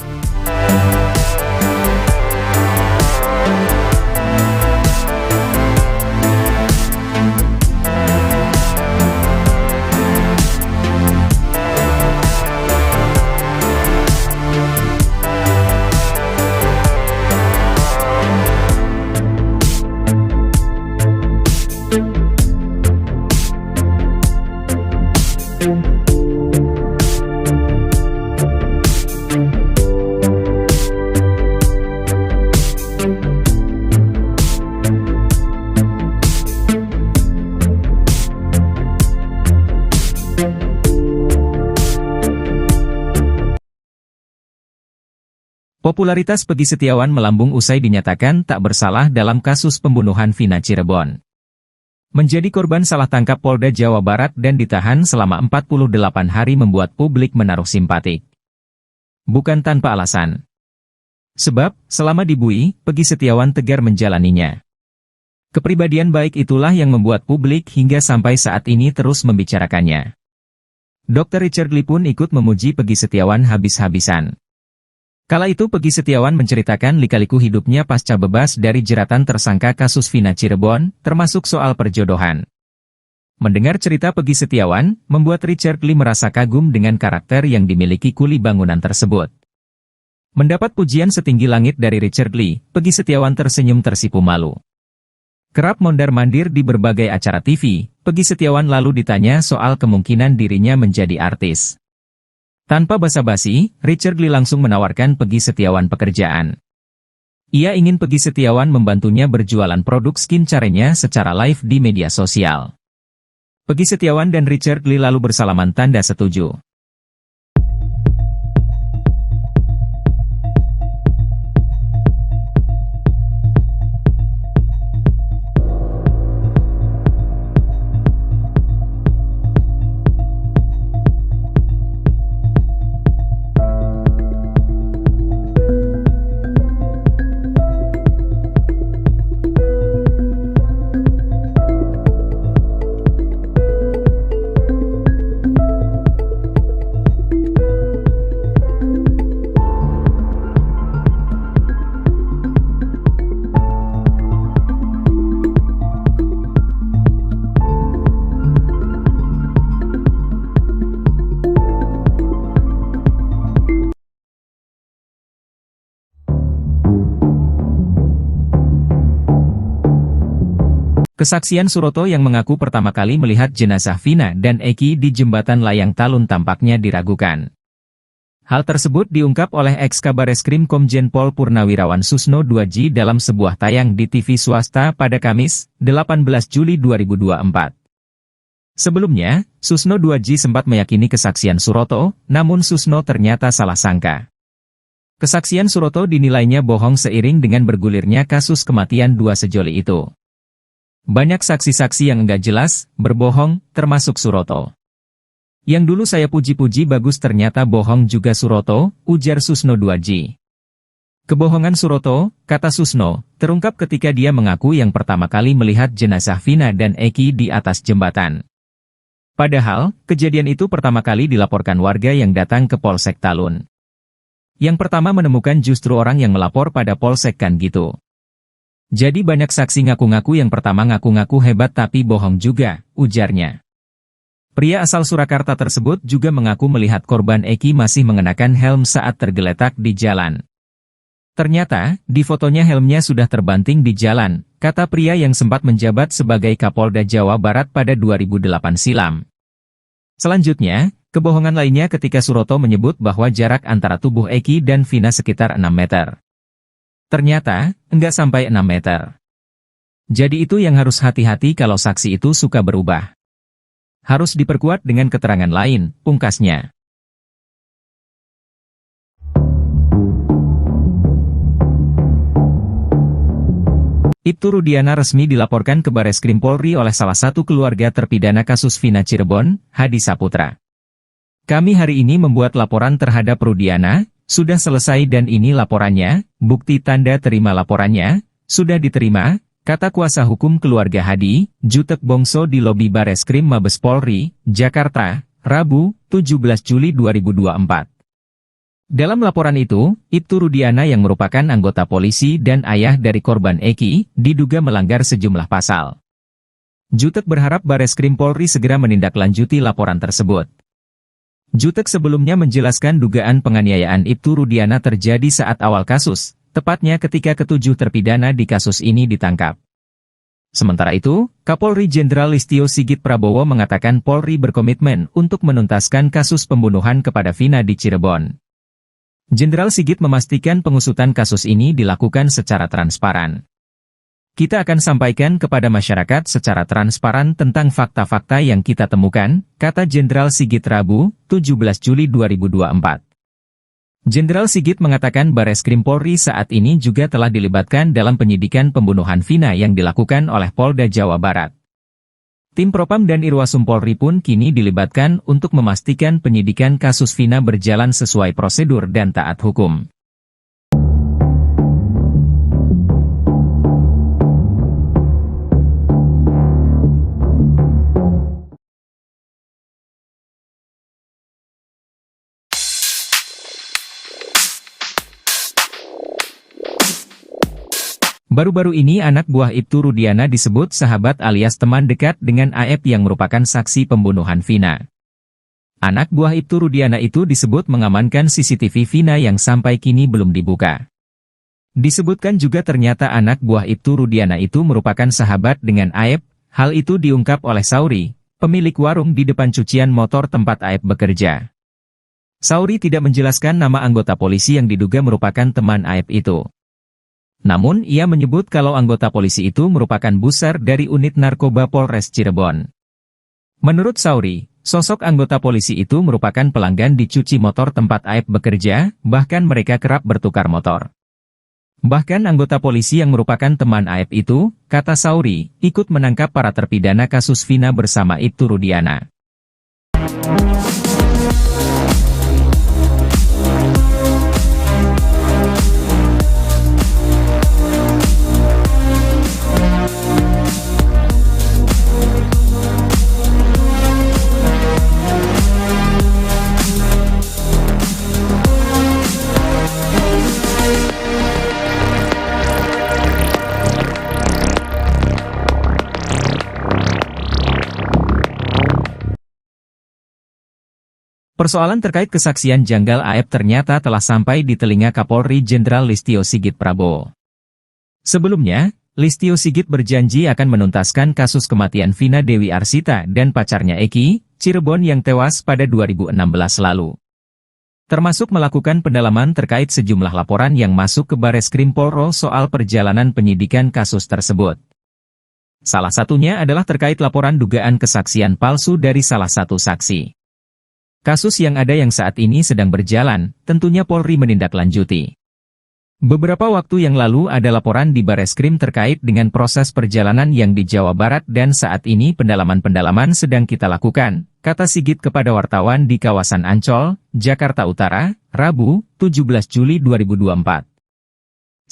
Popularitas Peggy Setiawan melambung usai dinyatakan tak bersalah dalam kasus pembunuhan Vina Cirebon. Menjadi korban salah tangkap Polda Jawa Barat dan ditahan selama 48 hari membuat publik menaruh simpatik. Bukan tanpa alasan. Sebab, selama dibui, Peggy Setiawan tegar menjalaninya. Kepribadian baik itulah yang membuat publik hingga sampai saat ini terus membicarakannya. Dr. Richard Lee pun ikut memuji Peggy Setiawan habis-habisan. Kala itu Peggy Setiawan menceritakan lika-liku hidupnya pasca bebas dari jeratan tersangka kasus Vina Cirebon, termasuk soal perjodohan. Mendengar cerita Peggy Setiawan, membuat Richard Lee merasa kagum dengan karakter yang dimiliki kuli bangunan tersebut. Mendapat pujian setinggi langit dari Richard Lee, Peggy Setiawan tersenyum tersipu malu. Kerap mondar-mandir di berbagai acara TV, Peggy Setiawan lalu ditanya soal kemungkinan dirinya menjadi artis. Tanpa basa-basi, Richard Lee langsung menawarkan Peggy Setiawan pekerjaan. Ia ingin Peggy Setiawan membantunya berjualan produk skincare-nya secara live di media sosial. Peggy Setiawan dan Richard Lee lalu bersalaman tanda setuju. Kesaksian Suroto yang mengaku pertama kali melihat jenazah Vina dan Eki di jembatan Layang Talun tampaknya diragukan. Hal tersebut diungkap oleh ex-Kabareskrim Komjen Pol Purnawirawan Susno Duaji dalam sebuah tayang di TV swasta pada Kamis, 18 Juli 2024. Sebelumnya, Susno Duaji sempat meyakini kesaksian Suroto, namun Susno ternyata salah sangka. Kesaksian Suroto dinilainya bohong seiring dengan bergulirnya kasus kematian dua sejoli itu. Banyak saksi-saksi yang enggak jelas, berbohong, termasuk Suroto. Yang dulu saya puji-puji bagus ternyata bohong juga Suroto, ujar Susno Duaji. Kebohongan Suroto, kata Susno, terungkap ketika dia mengaku yang pertama kali melihat jenazah Vina dan Eki di atas jembatan. Padahal, kejadian itu pertama kali dilaporkan warga yang datang ke Polsek Talun. Yang pertama menemukan justru orang yang melapor pada Polsek kan gitu. Jadi banyak saksi ngaku-ngaku yang pertama ngaku-ngaku hebat tapi bohong juga, ujarnya. Pria asal Surakarta tersebut juga mengaku melihat korban Eki masih mengenakan helm saat tergeletak di jalan. Ternyata, di fotonya helmnya sudah terbanting di jalan, kata pria yang sempat menjabat sebagai Kapolda Jawa Barat pada 2008 silam. Selanjutnya, kebohongan lainnya ketika Suroto menyebut bahwa jarak antara tubuh Eki dan Vina sekitar 6 meter. Ternyata, enggak sampai 6 meter. Jadi itu yang harus hati-hati kalau saksi itu suka berubah. Harus diperkuat dengan keterangan lain, pungkasnya. Ibtu Rudiana resmi dilaporkan ke Bareskrim Polri oleh salah satu keluarga terpidana kasus Vina Cirebon, Hadi Saputra. Kami hari ini membuat laporan terhadap Rudiana, sudah selesai dan ini laporannya, bukti tanda terima laporannya, sudah diterima, kata kuasa hukum keluarga Hadi, Jutek Bongso di lobi Bareskrim Mabes Polri, Jakarta, Rabu, 17 Juli 2024. Dalam laporan itu, Ibtu Rudiana yang merupakan anggota polisi dan ayah dari korban Eki, diduga melanggar sejumlah pasal. Jutek berharap Bareskrim Polri segera menindaklanjuti laporan tersebut. Jutek sebelumnya menjelaskan dugaan penganiayaan Ibtu Rudiana terjadi saat awal kasus, tepatnya ketika ketujuh terpidana di kasus ini ditangkap. Sementara itu, Kapolri Jenderal Listio Sigit Prabowo mengatakan Polri berkomitmen untuk menuntaskan kasus pembunuhan kepada Vina di Cirebon. Jenderal Sigit memastikan pengusutan kasus ini dilakukan secara transparan. Kita akan sampaikan kepada masyarakat secara transparan tentang fakta-fakta yang kita temukan, kata Jenderal Sigit Rabu, 17 Juli 2024. Jenderal Sigit mengatakan Bareskrim Polri saat ini juga telah dilibatkan dalam penyidikan pembunuhan Vina yang dilakukan oleh Polda Jawa Barat. Tim Propam dan Irwasum Polri pun kini dilibatkan untuk memastikan penyidikan kasus Vina berjalan sesuai prosedur dan taat hukum. Baru-baru ini anak buah Ibtu Rudiana disebut sahabat alias teman dekat dengan AF yang merupakan saksi pembunuhan Vina. Anak buah Ibtu Rudiana itu disebut mengamankan CCTV Vina yang sampai kini belum dibuka. Disebutkan juga ternyata anak buah Ibtu Rudiana itu merupakan sahabat dengan AF, hal itu diungkap oleh Sauri, pemilik warung di depan cucian motor tempat AF bekerja. Sauri tidak menjelaskan nama anggota polisi yang diduga merupakan teman AF itu. Namun ia menyebut kalau anggota polisi itu merupakan buser dari unit narkoba Polres Cirebon. Menurut Sauri, sosok anggota polisi itu merupakan pelanggan di cuci motor tempat AF bekerja, bahkan mereka kerap bertukar motor. Bahkan anggota polisi yang merupakan teman AF itu, kata Sauri, ikut menangkap para terpidana kasus Vina bersama Ibtu Rudiana. Persoalan terkait kesaksian janggal AF ternyata telah sampai di telinga Kapolri Jenderal Listio Sigit Prabowo. Sebelumnya, Listio Sigit berjanji akan menuntaskan kasus kematian Vina Dewi Arsita dan pacarnya Eki, Cirebon yang tewas pada 2016 lalu. Termasuk melakukan pendalaman terkait sejumlah laporan yang masuk ke Bareskrim Polri soal perjalanan penyidikan kasus tersebut. Salah satunya adalah terkait laporan dugaan kesaksian palsu dari salah satu saksi. Kasus yang ada yang saat ini sedang berjalan, tentunya Polri menindaklanjuti. Beberapa waktu yang lalu ada laporan di Bareskrim terkait dengan proses perjalanan yang di Jawa Barat dan saat ini pendalaman-pendalaman sedang kita lakukan, kata Sigit kepada wartawan di kawasan Ancol, Jakarta Utara, Rabu, 17 Juli 2024.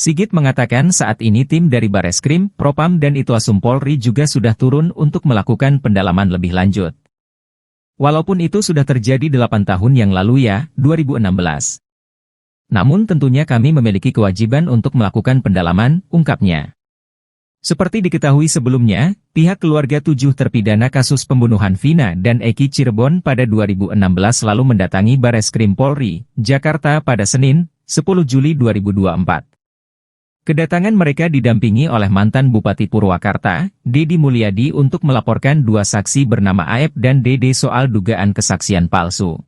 Sigit mengatakan saat ini tim dari Bareskrim, Propam dan Itwasum Polri juga sudah turun untuk melakukan pendalaman lebih lanjut. Walaupun itu sudah terjadi 8 tahun yang lalu ya, 2016. Namun tentunya kami memiliki kewajiban untuk melakukan pendalaman, ungkapnya. Seperti diketahui sebelumnya, pihak keluarga 7 terpidana kasus pembunuhan Vina dan Eki Cirebon pada 2016 lalu mendatangi Bareskrim Polri, Jakarta pada Senin, 10 Juli 2024. Kedatangan mereka didampingi oleh mantan Bupati Purwakarta, Dedi Mulyadi untuk melaporkan 2 saksi bernama AF dan Dede soal dugaan kesaksian palsu.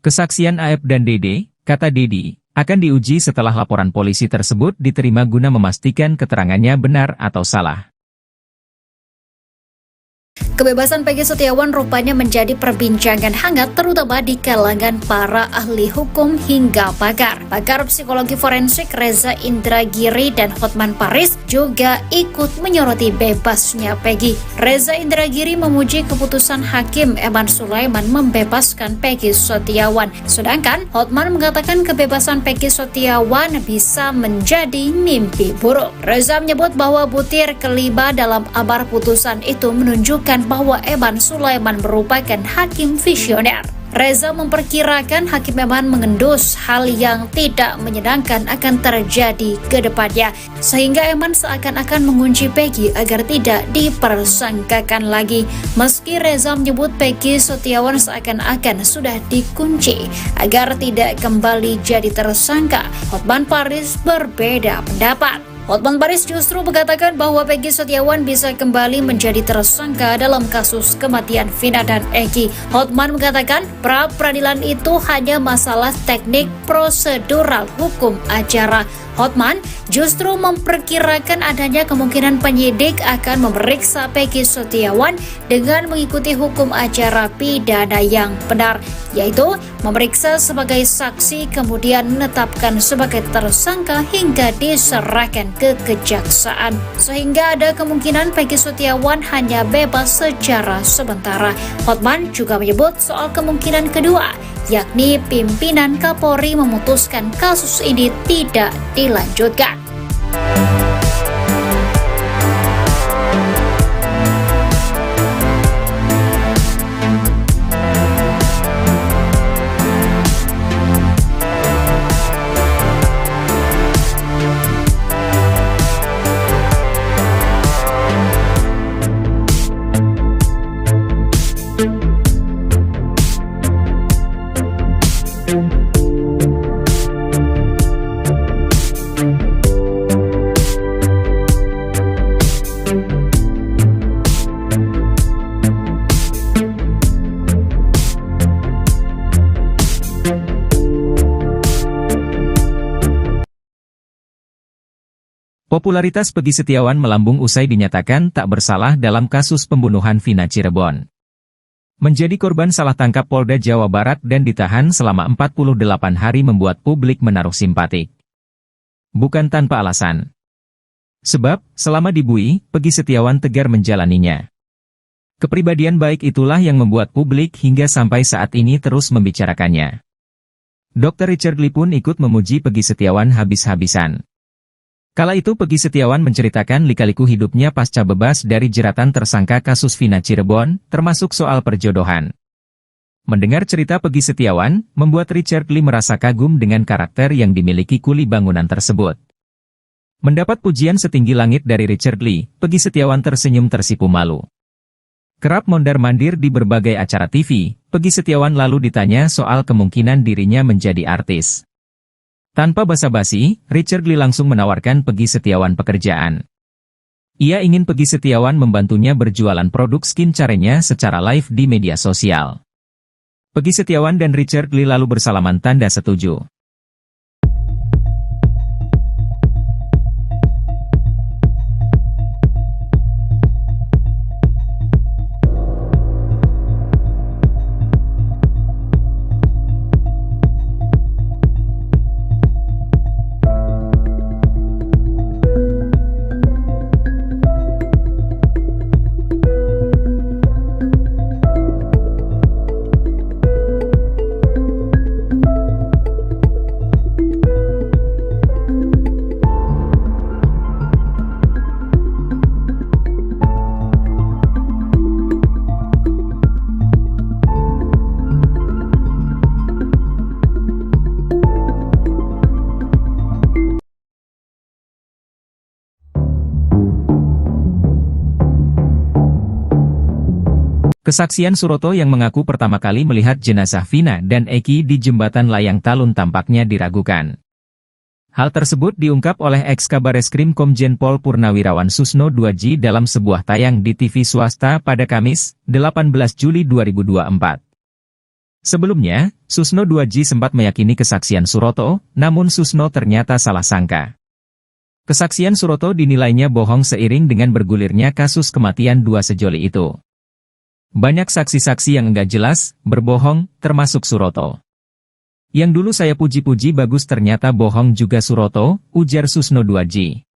Kesaksian AF dan Dede, kata Dedi, akan diuji setelah laporan polisi tersebut diterima guna memastikan keterangannya benar atau salah. Kebebasan Peggy Setiawan rupanya menjadi perbincangan hangat terutama di kalangan para ahli hukum hingga pakar. Pakar psikologi forensik Reza Indragiri dan Hotman Paris juga ikut menyoroti bebasnya Peggy. Reza Indragiri memuji keputusan Hakim Eman Sulaiman membebaskan Peggy Setiawan. Sedangkan Hotman mengatakan kebebasan Peggy Setiawan bisa menjadi mimpi buruk. Reza menyebut bahwa butir kelima dalam amar putusan itu menunjukkan bahwa Eman Sulaiman merupakan hakim visioner. Reza memperkirakan Hakim Eman mengendus hal yang tidak menyenangkan akan terjadi ke depannya, sehingga Eman seakan-akan mengunci Peggy agar tidak dipersangkakan lagi. Meski Reza menyebut Peggy Setiawan seakan-akan sudah dikunci agar tidak kembali jadi tersangka, Hotman Paris berbeda pendapat. Hotman Paris justru mengatakan bahwa Peggy Setiawan bisa kembali menjadi tersangka dalam kasus kematian Vina dan Eki. Hotman mengatakan pra-peradilan itu hanya masalah teknik prosedural hukum acara. Hotman justru memperkirakan adanya kemungkinan penyidik akan memeriksa Peggy Setiawan dengan mengikuti hukum acara pidana yang benar, yaitu memeriksa sebagai saksi kemudian menetapkan sebagai tersangka hingga diserahkan ke kejaksaan, sehingga ada kemungkinan Peggy Setiawan hanya bebas secara sementara. Hotman juga menyebut soal kemungkinan kedua, yakni pimpinan Kapolri memutuskan kasus ini tidak dilanjutkan. Popularitas Peggy Setiawan melambung usai dinyatakan tak bersalah dalam kasus pembunuhan Vina Cirebon. Menjadi korban salah tangkap Polda Jawa Barat dan ditahan selama 48 hari membuat publik menaruh simpatik. Bukan tanpa alasan. Sebab, selama dibui, Peggy Setiawan tegar menjalaninya. Kepribadian baik itulah yang membuat publik hingga sampai saat ini terus membicarakannya. Dr. Richard Lee pun ikut memuji Peggy Setiawan habis-habisan. Kala itu Peggy Setiawan menceritakan lika-liku hidupnya pasca bebas dari jeratan tersangka kasus Vina Cirebon, termasuk soal perjodohan. Mendengar cerita Peggy Setiawan, membuat Richard Lee merasa kagum dengan karakter yang dimiliki kuli bangunan tersebut. Mendapat pujian setinggi langit dari Richard Lee, Peggy Setiawan tersenyum tersipu malu. Kerap mondar-mandir di berbagai acara TV, Peggy Setiawan lalu ditanya soal kemungkinan dirinya menjadi artis. Tanpa basa-basi, Richard Lee langsung menawarkan Peggy Setiawan pekerjaan. Ia ingin Peggy Setiawan membantunya berjualan produk skincare-nya secara live di media sosial. Peggy Setiawan dan Richard Lee lalu bersalaman tanda setuju. Kesaksian Suroto yang mengaku pertama kali melihat jenazah Vina dan Eki di jembatan Layang Talun tampaknya diragukan. Hal tersebut diungkap oleh ex-Kabareskrim Komjen Pol Purnawirawan Susno Duaji dalam sebuah tayang di TV swasta pada Kamis, 18 Juli 2024. Sebelumnya, Susno Duaji sempat meyakini kesaksian Suroto, namun Susno ternyata salah sangka. Kesaksian Suroto dinilainya bohong seiring dengan bergulirnya kasus kematian dua sejoli itu. Banyak saksi-saksi yang enggak jelas, berbohong, termasuk Suroto. Yang dulu saya puji-puji bagus ternyata bohong juga Suroto, ujar Susno Duaji.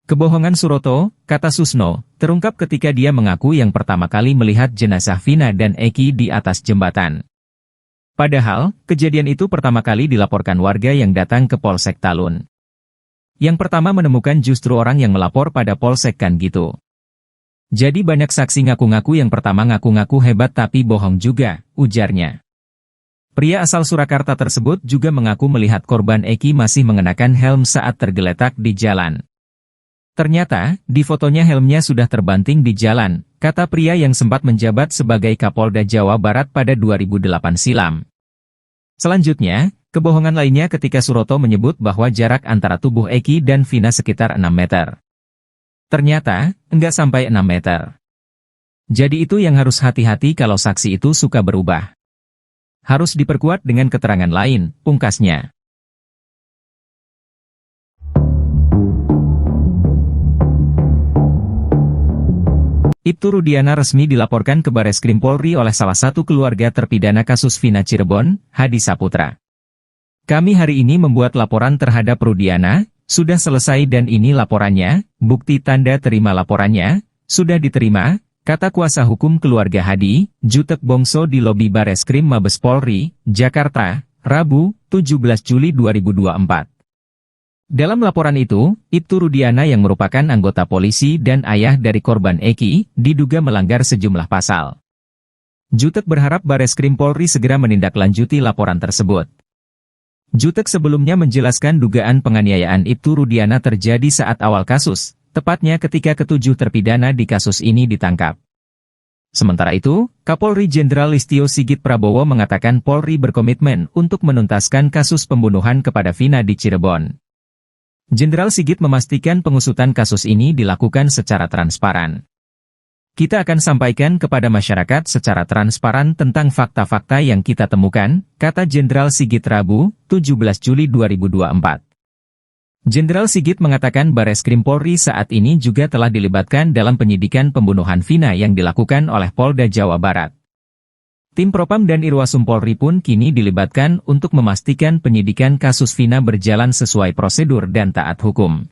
Kebohongan Suroto, kata Susno, terungkap ketika dia mengaku yang pertama kali melihat jenazah Vina dan Eki di atas jembatan. Padahal, kejadian itu pertama kali dilaporkan warga yang datang ke Polsek Talun. Yang pertama menemukan justru orang yang melapor pada Polsek kan gitu. Jadi banyak saksi ngaku-ngaku yang pertama ngaku-ngaku hebat tapi bohong juga, ujarnya. Pria asal Surakarta tersebut juga mengaku melihat korban Eki masih mengenakan helm saat tergeletak di jalan. Ternyata, di fotonya helmnya sudah terbanting di jalan, kata pria yang sempat menjabat sebagai Kapolda Jawa Barat pada 2008 silam. Selanjutnya, kebohongan lainnya ketika Suroto menyebut bahwa jarak antara tubuh Eki dan Vina sekitar 6 meter. Ternyata, enggak sampai 6 meter. Jadi itu yang harus hati-hati kalau saksi itu suka berubah. Harus diperkuat dengan keterangan lain, pungkasnya. Ibtu Rudiana resmi dilaporkan ke Bareskrim Polri oleh salah satu keluarga terpidana kasus Vina Cirebon, Hadi Saputra. Kami hari ini membuat laporan terhadap Rudiana, sudah selesai dan ini laporannya, bukti tanda terima laporannya, sudah diterima, kata kuasa hukum keluarga Hadi, Jutek Bongso di lobi Bareskrim Mabes Polri, Jakarta, Rabu, 17 Juli 2024. Dalam laporan itu, Ibtu Rudiana yang merupakan anggota polisi dan ayah dari korban Eki, diduga melanggar sejumlah pasal. Jutek berharap Bareskrim Polri segera menindaklanjuti laporan tersebut. Jutek sebelumnya menjelaskan dugaan penganiayaan Ibtu Rudiana terjadi saat awal kasus, tepatnya ketika ketujuh terpidana di kasus ini ditangkap. Sementara itu, Kapolri Jenderal Listio Sigit Prabowo mengatakan Polri berkomitmen untuk menuntaskan kasus pembunuhan kepada Vina di Cirebon. Jenderal Sigit memastikan pengusutan kasus ini dilakukan secara transparan. Kita akan sampaikan kepada masyarakat secara transparan tentang fakta-fakta yang kita temukan, kata Jenderal Sigit Rabu, 17 Juli 2024. Jenderal Sigit mengatakan Bareskrim Polri saat ini juga telah dilibatkan dalam penyidikan pembunuhan Vina yang dilakukan oleh Polda Jawa Barat. Tim Propam dan Irwasum Polri pun kini dilibatkan untuk memastikan penyidikan kasus Vina berjalan sesuai prosedur dan taat hukum.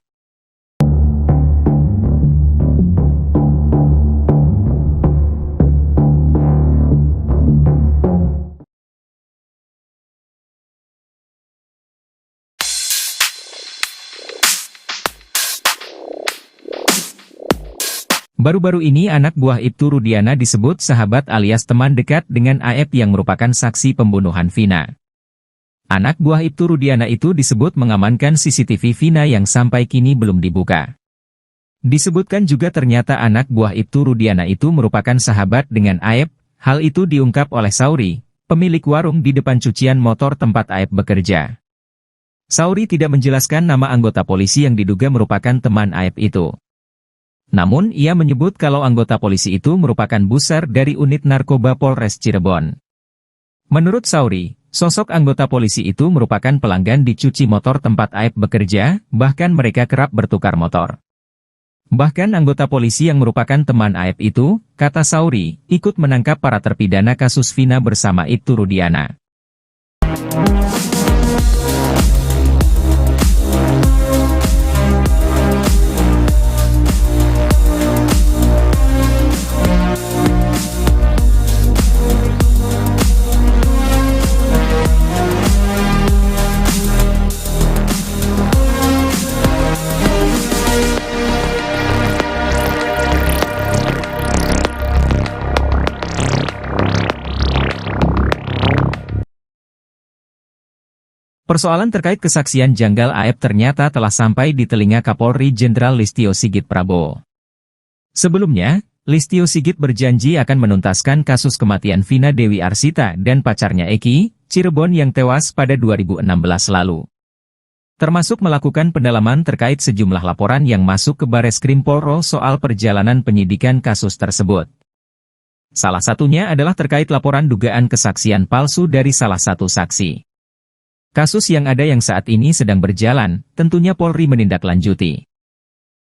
Baru-baru ini anak buah Ibtu Rudiana disebut sahabat alias teman dekat dengan AF yang merupakan saksi pembunuhan Vina. Anak buah Ibtu Rudiana itu disebut mengamankan CCTV Vina yang sampai kini belum dibuka. Disebutkan juga ternyata anak buah Ibtu Rudiana itu merupakan sahabat dengan AF, hal itu diungkap oleh Sauri, pemilik warung di depan cucian motor tempat AF bekerja. Sauri tidak menjelaskan nama anggota polisi yang diduga merupakan teman AF itu. Namun ia menyebut kalau anggota polisi itu merupakan busar dari unit narkoba Polres Cirebon. Menurut Sauri, sosok anggota polisi itu merupakan pelanggan di cuci motor tempat AF bekerja, bahkan mereka kerap bertukar motor. Bahkan anggota polisi yang merupakan teman AF itu, kata Sauri, ikut menangkap para terpidana kasus Vina bersama Ibtu Rudiana. Persoalan terkait kesaksian janggal AF ternyata telah sampai di telinga Kapolri Jenderal Listio Sigit Prabowo. Sebelumnya, Listio Sigit berjanji akan menuntaskan kasus kematian Vina Dewi Arsita dan pacarnya Eki, Cirebon yang tewas pada 2016 lalu. Termasuk melakukan pendalaman terkait sejumlah laporan yang masuk ke Bareskrim Polri soal perjalanan penyidikan kasus tersebut. Salah satunya adalah terkait laporan dugaan kesaksian palsu dari salah satu saksi. Kasus yang ada yang saat ini sedang berjalan, tentunya Polri menindaklanjuti.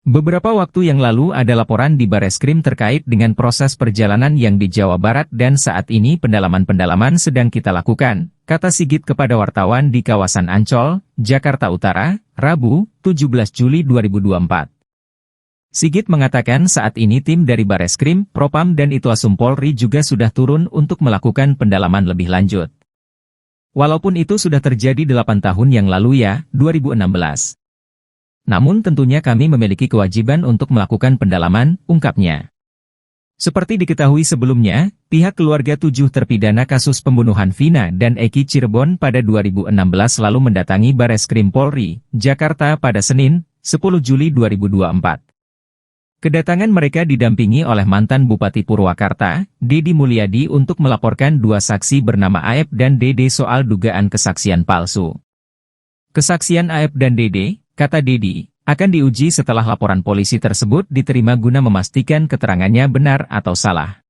Beberapa waktu yang lalu ada laporan di Bareskrim terkait dengan proses perjalanan yang di Jawa Barat dan saat ini pendalaman-pendalaman sedang kita lakukan, kata Sigit kepada wartawan di kawasan Ancol, Jakarta Utara, Rabu, 17 Juli 2024. Sigit mengatakan saat ini tim dari Bareskrim, Propam dan Itwasum Polri juga sudah turun untuk melakukan pendalaman lebih lanjut. Walaupun itu sudah terjadi 8 tahun yang lalu ya, 2016. Namun tentunya kami memiliki kewajiban untuk melakukan pendalaman, ungkapnya. Seperti diketahui sebelumnya, pihak keluarga 7 terpidana kasus pembunuhan Vina dan Eki Cirebon pada 2016 lalu mendatangi Bareskrim Polri, Jakarta pada Senin, 10 Juli 2024. Kedatangan mereka didampingi oleh mantan Bupati Purwakarta, Dedi Mulyadi untuk melaporkan 2 saksi bernama Aep dan Dede soal dugaan kesaksian palsu. Kesaksian Aep dan Dede, kata Dedi, akan diuji setelah laporan polisi tersebut diterima guna memastikan keterangannya benar atau salah.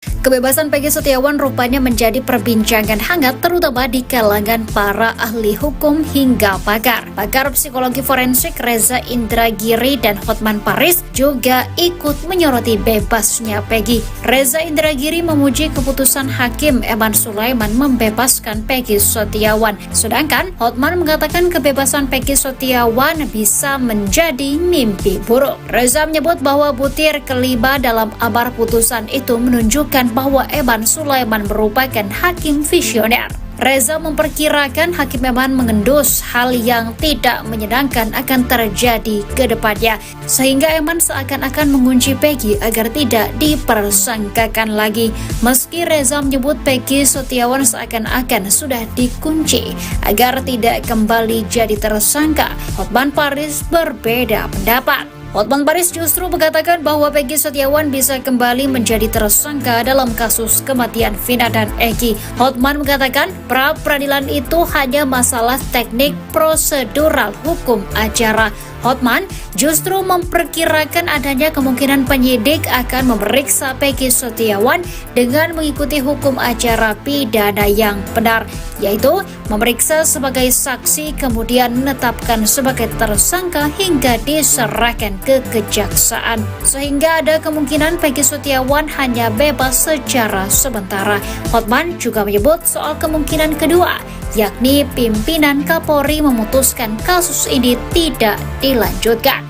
Kebebasan Peggy Setiawan rupanya menjadi perbincangan hangat terutama di kalangan para ahli hukum hingga pakar. Pakar psikologi forensik Reza Indragiri dan Hotman Paris juga ikut menyoroti bebasnya Peggy. Reza Indragiri memuji keputusan Hakim Eman Sulaiman membebaskan Peggy Setiawan. Sedangkan Hotman mengatakan kebebasan Peggy Setiawan bisa menjadi mimpi buruk. Reza menyebut bahwa butir kelima dalam amar putusan itu menunjukkan bahwa Eman Sulaiman merupakan hakim visioner. Reza memperkirakan Hakim Eman mengendus hal yang tidak menyenangkan akan terjadi ke depannya, sehingga Eman seakan-akan mengunci Peggy agar tidak dipersangkakan lagi. Meski Reza menyebut Peggy Setiawan seakan-akan sudah dikunci agar tidak kembali jadi tersangka, Hotman Paris berbeda pendapat. Hotman Paris justru mengatakan bahwa Peggy Setiawan bisa kembali menjadi tersangka dalam kasus kematian Vina dan Eki. Hotman mengatakan pra-peradilan itu hanya masalah teknik prosedural hukum acara. Hotman justru memperkirakan adanya kemungkinan penyidik akan memeriksa Peggy Setiawan dengan mengikuti hukum acara pidana yang benar, yaitu memeriksa sebagai saksi kemudian menetapkan sebagai tersangka hingga diserahkan ke kejaksaan. Sehingga ada kemungkinan Peggy Setiawan hanya bebas secara sementara. Hotman juga menyebut soal kemungkinan kedua, yakni pimpinan Kapolri memutuskan kasus ini tidak dilanjutkan.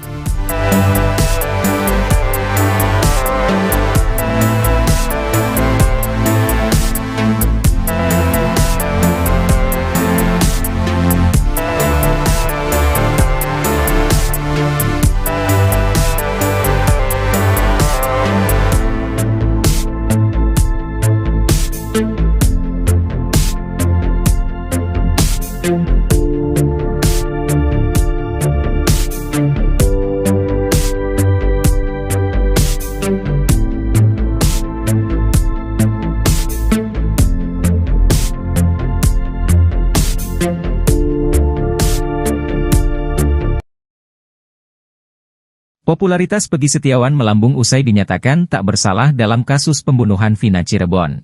Popularitas Peggy Setiawan melambung usai dinyatakan tak bersalah dalam kasus pembunuhan Vina Cirebon.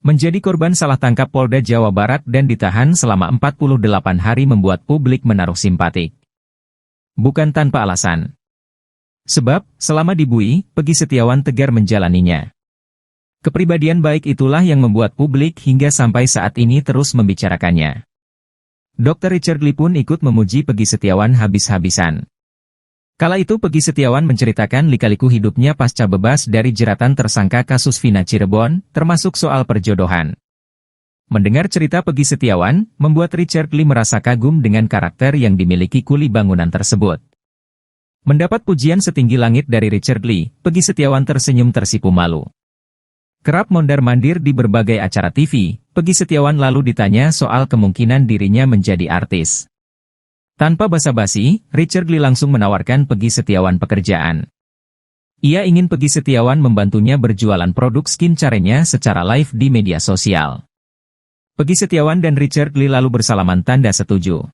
Menjadi korban salah tangkap Polda Jawa Barat dan ditahan selama 48 hari membuat publik menaruh simpatik. Bukan tanpa alasan. Sebab, selama dibui, Peggy Setiawan tegar menjalaninya. Kepribadian baik itulah yang membuat publik hingga sampai saat ini terus membicarakannya. Dr. Richard Lee pun ikut memuji Peggy Setiawan habis-habisan. Kala itu Peggy Setiawan menceritakan lika-liku hidupnya pasca bebas dari jeratan tersangka kasus Vina Cirebon, termasuk soal perjodohan. Mendengar cerita Peggy Setiawan, membuat Richard Lee merasa kagum dengan karakter yang dimiliki kuli bangunan tersebut. Mendapat pujian setinggi langit dari Richard Lee, Peggy Setiawan tersenyum tersipu malu. Kerap mondar-mandir di berbagai acara TV, Peggy Setiawan lalu ditanya soal kemungkinan dirinya menjadi artis. Tanpa basa-basi, Richard Lee langsung menawarkan Peggy Setiawan pekerjaan. Ia ingin Peggy Setiawan membantunya berjualan produk skincare-nya secara live di media sosial. Peggy Setiawan dan Richard Lee lalu bersalaman tanda setuju.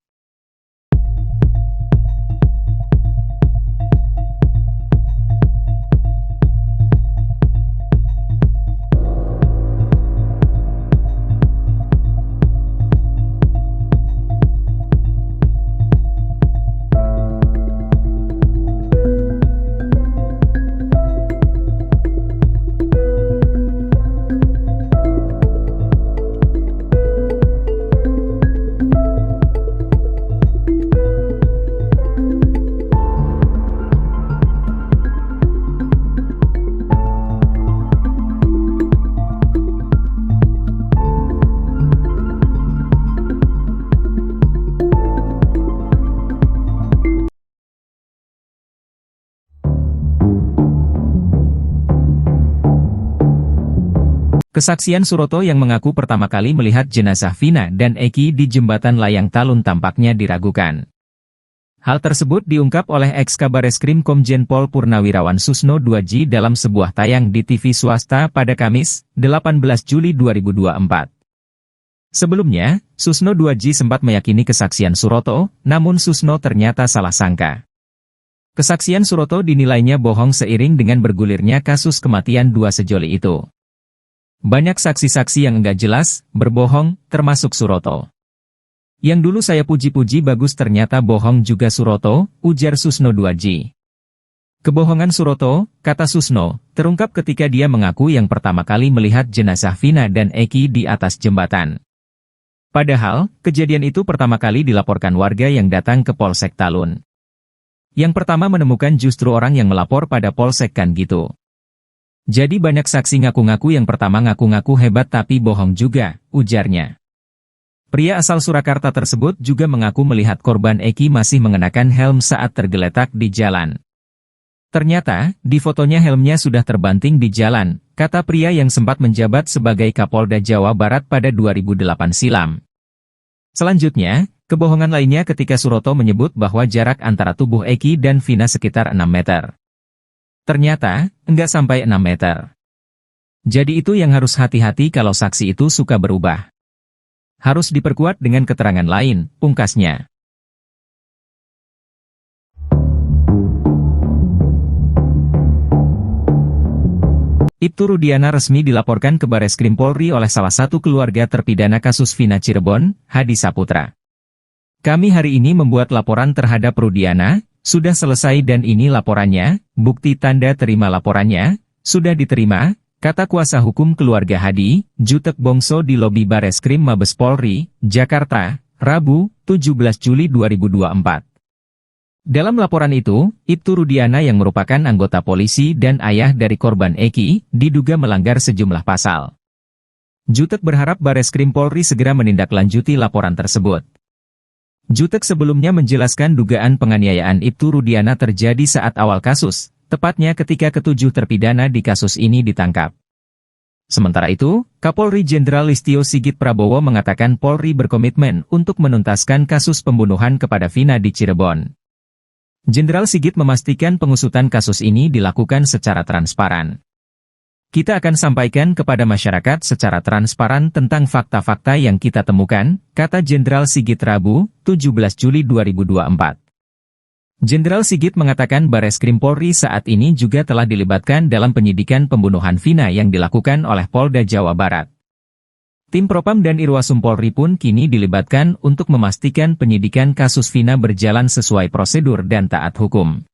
Kesaksian Suroto yang mengaku pertama kali melihat jenazah Vina dan Eki di jembatan Layang Talun tampaknya diragukan. Hal tersebut diungkap oleh ex-Kabareskrim Komjen Pol Purnawirawan Susno 2J dalam sebuah tayang di TV swasta pada Kamis, 18 Juli 2024. Sebelumnya, Susno 2J sempat meyakini kesaksian Suroto, namun Susno ternyata salah sangka. Kesaksian Suroto dinilainya bohong seiring dengan bergulirnya kasus kematian dua sejoli itu. Banyak saksi-saksi yang enggak jelas, berbohong, termasuk Suroto. Yang dulu saya puji-puji bagus ternyata bohong juga Suroto, ujar Susno 2J. Kebohongan Suroto, kata Susno, terungkap ketika dia mengaku yang pertama kali melihat jenazah Vina dan Eki di atas jembatan. Padahal, kejadian itu pertama kali dilaporkan warga yang datang ke Polsek Talun. Yang pertama menemukan justru orang yang melapor pada Polsek kan gitu. Jadi banyak saksi ngaku-ngaku yang pertama ngaku-ngaku hebat tapi bohong juga, ujarnya. Pria asal Surakarta tersebut juga mengaku melihat korban Eki masih mengenakan helm saat tergeletak di jalan. Ternyata, di fotonya helmnya sudah terbanting di jalan, kata pria yang sempat menjabat sebagai Kapolda Jawa Barat pada 2008 silam. Selanjutnya, kebohongan lainnya ketika Suroto menyebut bahwa jarak antara tubuh Eki dan Vina sekitar 6 meter. Ternyata, enggak sampai 6 meter. Jadi itu yang harus hati-hati kalau saksi itu suka berubah. Harus diperkuat dengan keterangan lain, pungkasnya. Ibtu Rudiana resmi dilaporkan ke Bareskrim Polri oleh salah satu keluarga terpidana kasus Vina Cirebon, Hadi Saputra. Kami hari ini membuat laporan terhadap Rudiana, sudah selesai dan ini laporannya, bukti tanda terima laporannya, sudah diterima, kata kuasa hukum keluarga Hadi, Jutek Bongso di lobi Bareskrim Mabes Polri, Jakarta, Rabu, 17 Juli 2024. Dalam laporan itu, Ibtu Rudiana yang merupakan anggota polisi dan ayah dari korban Eki, diduga melanggar sejumlah pasal. Jutek berharap Bareskrim Polri segera menindaklanjuti laporan tersebut. Jutek sebelumnya menjelaskan dugaan penganiayaan Ibtu Rudiana terjadi saat awal kasus, tepatnya ketika ketujuh terpidana di kasus ini ditangkap. Sementara itu, Kapolri Jenderal Listio Sigit Prabowo mengatakan Polri berkomitmen untuk menuntaskan kasus pembunuhan kepada Vina di Cirebon. Jenderal Sigit memastikan pengusutan kasus ini dilakukan secara transparan. Kita akan sampaikan kepada masyarakat secara transparan tentang fakta-fakta yang kita temukan, kata Jenderal Sigit Rabu, 17 Juli 2024. Jenderal Sigit mengatakan Bareskrim Polri saat ini juga telah dilibatkan dalam penyidikan pembunuhan Vina yang dilakukan oleh Polda Jawa Barat. Tim Propam dan Irwasum Polri pun kini dilibatkan untuk memastikan penyidikan kasus Vina berjalan sesuai prosedur dan taat hukum.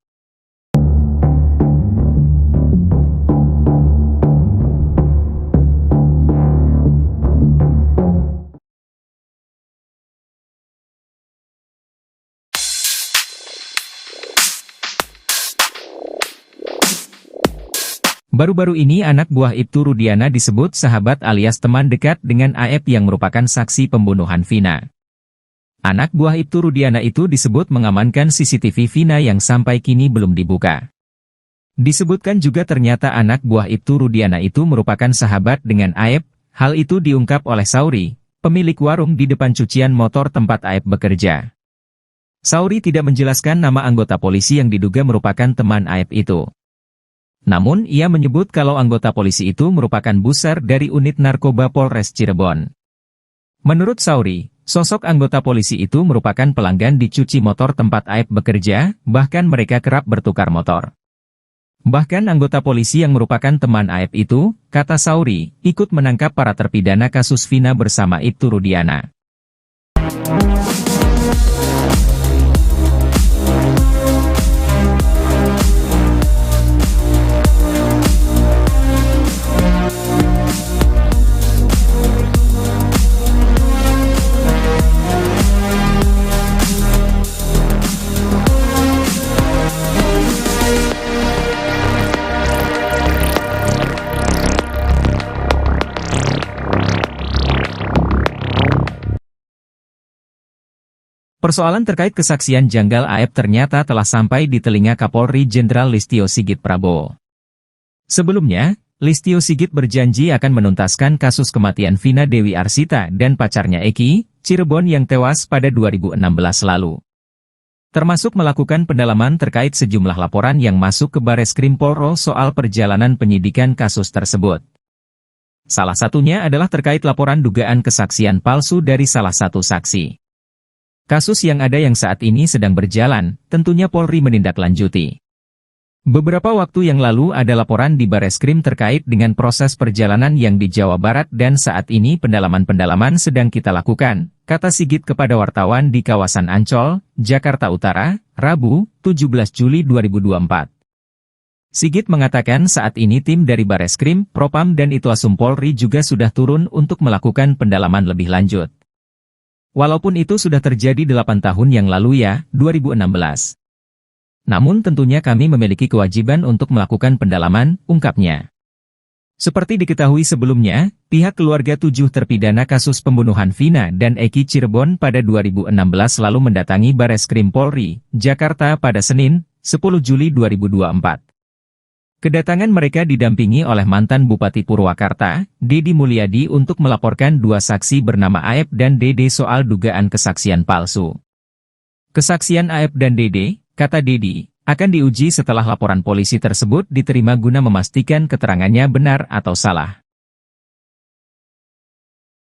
Baru-baru ini anak buah Ibtu Rudiana disebut sahabat alias teman dekat dengan AF yang merupakan saksi pembunuhan Vina. Anak buah Ibtu Rudiana itu disebut mengamankan CCTV Vina yang sampai kini belum dibuka. Disebutkan juga ternyata anak buah Ibtu Rudiana itu merupakan sahabat dengan AF, hal itu diungkap oleh Sauri, pemilik warung di depan cucian motor tempat AF bekerja. Sauri tidak menjelaskan nama anggota polisi yang diduga merupakan teman AF itu. Namun ia menyebut kalau anggota polisi itu merupakan buser dari unit narkoba Polres Cirebon. Menurut Sauri, sosok anggota polisi itu merupakan pelanggan di cuci motor tempat AF bekerja, bahkan mereka kerap bertukar motor. Bahkan anggota polisi yang merupakan teman AF itu, kata Sauri, ikut menangkap para terpidana kasus Vina bersama Ibtu Rudiana. Persoalan terkait kesaksian janggal AF ternyata telah sampai di telinga Kapolri Jenderal Listio Sigit Prabowo. Sebelumnya, Listio Sigit berjanji akan menuntaskan kasus kematian Vina Dewi Arsita dan pacarnya Eki, Cirebon yang tewas pada 2016 lalu. Termasuk melakukan pendalaman terkait sejumlah laporan yang masuk ke Bareskrim Polri soal perjalanan penyidikan kasus tersebut. Salah satunya adalah terkait laporan dugaan kesaksian palsu dari salah satu saksi. Kasus yang ada yang saat ini sedang berjalan, tentunya Polri menindaklanjuti. Beberapa waktu yang lalu ada laporan di Bareskrim terkait dengan proses perjalanan yang di Jawa Barat dan saat ini pendalaman-pendalaman sedang kita lakukan, kata Sigit kepada wartawan di kawasan Ancol, Jakarta Utara, Rabu, 17 Juli 2024. Sigit mengatakan saat ini tim dari Bareskrim, Propam dan Itwasum Polri juga sudah turun untuk melakukan pendalaman lebih lanjut. Walaupun itu sudah terjadi 8 tahun yang lalu ya, 2016. Namun tentunya kami memiliki kewajiban untuk melakukan pendalaman, ungkapnya. Seperti diketahui sebelumnya, pihak keluarga 7 terpidana kasus pembunuhan Vina dan Eki Cirebon pada 2016 lalu mendatangi Bareskrim Polri, Jakarta pada Senin, 10 Juli 2024. Kedatangan mereka didampingi oleh mantan Bupati Purwakarta, Dedi Mulyadi untuk melaporkan 2 saksi bernama Aep dan Dede soal dugaan kesaksian palsu. Kesaksian Aep dan Dede, kata Dedi, akan diuji setelah laporan polisi tersebut diterima guna memastikan keterangannya benar atau salah.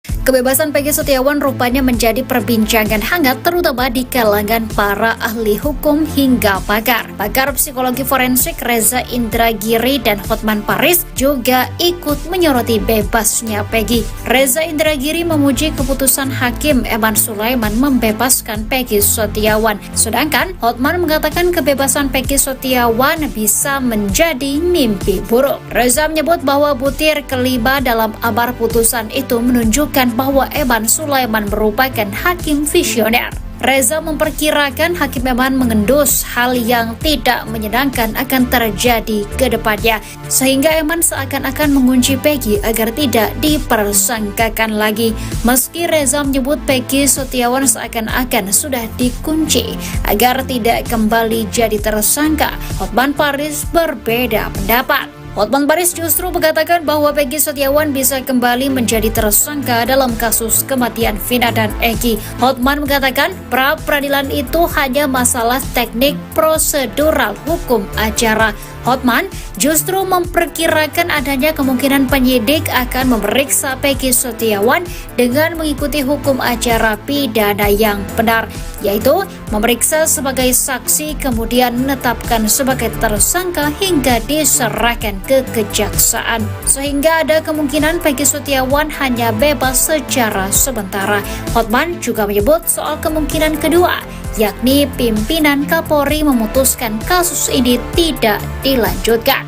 Kebebasan Peggy Setiawan rupanya menjadi perbincangan hangat terutama di kalangan para ahli hukum hingga pakar. Pakar psikologi forensik Reza Indragiri dan Hotman Paris juga ikut menyoroti bebasnya Peggy. Reza Indragiri memuji keputusan Hakim Eman Sulaiman membebaskan Peggy Setiawan. Sedangkan Hotman mengatakan kebebasan Peggy Setiawan bisa menjadi mimpi buruk. Reza menyebut bahwa butir kelima dalam amar putusan itu menunjukkan bahwa Eman Sulaiman merupakan hakim visioner. Reza memperkirakan Hakim Eman mengendus hal yang tidak menyenangkan akan terjadi ke depannya, sehingga Eman seakan-akan mengunci Peggy agar tidak dipersangkakan lagi. Meski Reza menyebut Peggy Setiawan seakan-akan sudah dikunci agar tidak kembali jadi tersangka, Hotman Paris berbeda pendapat. Hotman Paris justru mengatakan bahwa Peggy Setiawan bisa kembali menjadi tersangka dalam kasus kematian Vina dan Eki. Hotman mengatakan pra-peradilan itu hanya masalah teknik prosedural hukum acara. Hotman justru memperkirakan adanya kemungkinan penyidik akan memeriksa Peggy Setiawan dengan mengikuti hukum acara pidana yang benar, yaitu memeriksa sebagai saksi kemudian menetapkan sebagai tersangka hingga diserahkan ke kejaksaan. Sehingga ada kemungkinan Peggy Setiawan hanya bebas secara sementara. Hotman juga menyebut soal kemungkinan kedua, yakni pimpinan Kapolri memutuskan kasus ini tidak dilanjutkan.